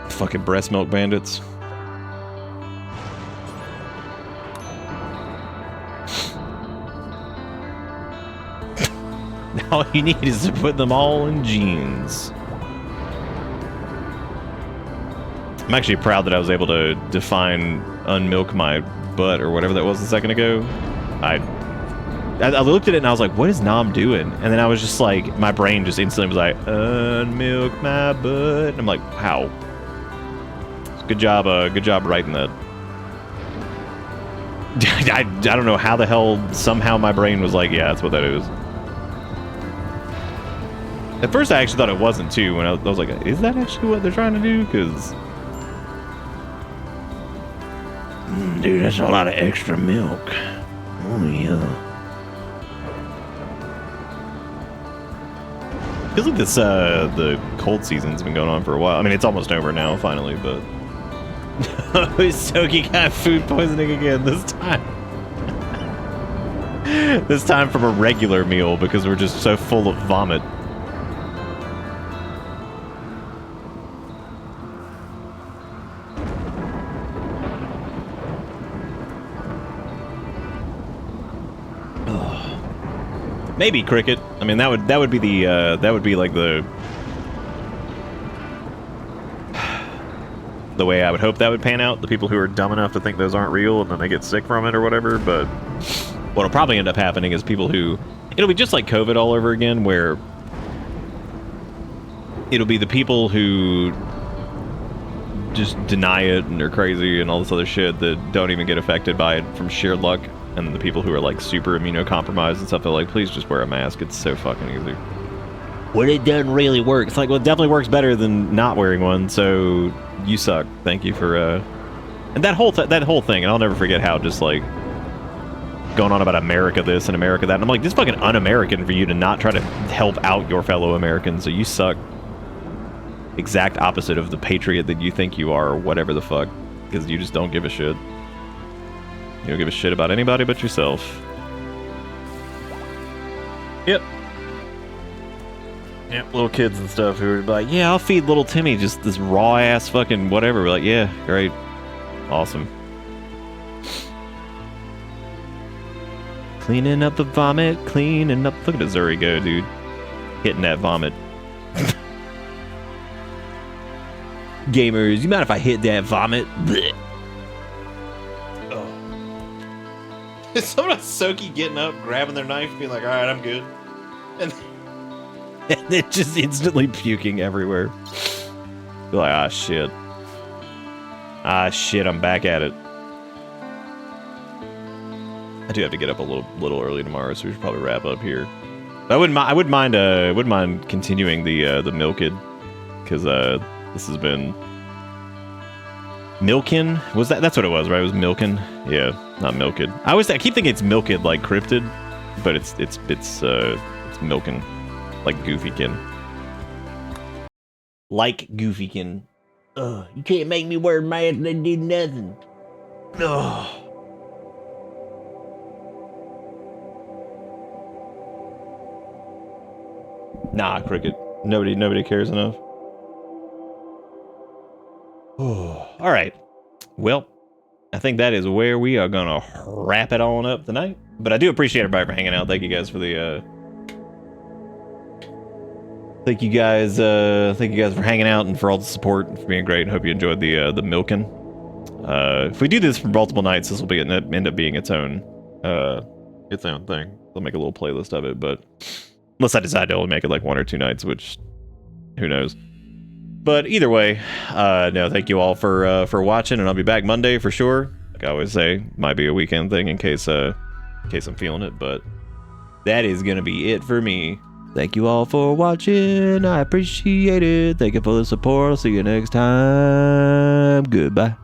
Fucking breast milk bandits. All you need is to put them all in jeans. I'm actually proud that I was able to define unmilk my butt or whatever that was a second ago. I looked at it and I was like, what is Nom doing? And then I was just like, my brain just instantly was like, unmilk my butt. And I'm like, wow. Good job writing that. I don't know how the hell, somehow my brain was like, yeah, that's what that is. At first I actually thought it wasn't too, when I was like, is that actually what they're trying to do? Because... dude, that's a lot of extra milk. Oh, yeah. Feels like this, the cold season's been going on for a while. I mean, it's almost over now, finally, but... Soki got food poisoning again, this time. This time from a regular meal, because we're just so full of vomit. Maybe Cricket. I mean, that would be the that would be like the way I would hope that would pan out. The people who are dumb enough to think those aren't real and then they get sick from it or whatever. But what'll probably end up happening is people who, it'll be just like COVID all over again, where it'll be the people who just deny it and are crazy and all this other shit that don't even get affected by it from sheer luck. And then the people who are like super immunocompromised and stuff, they're like, please just wear a mask. It's so fucking easy. Well, it doesn't really work. It's like, well, it definitely works better than not wearing one. So you suck. Thank you for and that whole thing. And I'll never forget how just like going on about America this and America that. And I'm like, this is fucking un-American for you to not try to help out your fellow Americans. So you suck. Exact opposite of the patriot that you think you are, or whatever the fuck, because you just don't give a shit. You don't give a shit about anybody but yourself. Yep. Yep, little kids and stuff who are like, yeah, I'll feed little Timmy just this raw-ass fucking whatever. We're like, yeah, great. Awesome. Cleaning up the vomit, cleaning up... Look at Zuri go, dude. Hitting that vomit. Gamers, you mind if I hit that vomit? Blech.
Is someone Soki getting up, grabbing their knife, being like, all right, I'm good. And
and then just instantly puking everywhere. Be like, ah, shit. Ah, shit, I'm back at it. I do have to get up a little early tomorrow, so we should probably wrap up here. I wouldn't mind continuing the Milkin, because this has been Milkin. Was that's what it was, right? It was Milkin. Yeah, not Milkid. I keep thinking it's Milkid like cryptid, but it's Milkin, like Goofykin. Like Goofykin.
Ugh, you can't make me wear a mask and do nothing. Ugh.
Nah, Cricket. Nobody cares enough. All right. Well, I think that is where we are gonna wrap it on up tonight. But I do appreciate everybody for hanging out. Thank you guys for the thank you guys for hanging out and for all the support and for being great. Hope you enjoyed the Milkin. If we do this for multiple nights, this will be end up being its own thing. I'll make a little playlist of it, but unless I decide to only make it like 1 or 2 nights, which who knows. But either way, no, thank you all for watching, and I'll be back Monday for sure. Like I always say, might be a weekend thing in case I'm feeling it, but that is gonna be it for me. Thank you all for watching. I appreciate it. Thank you for the support. I'll see you next time. Goodbye.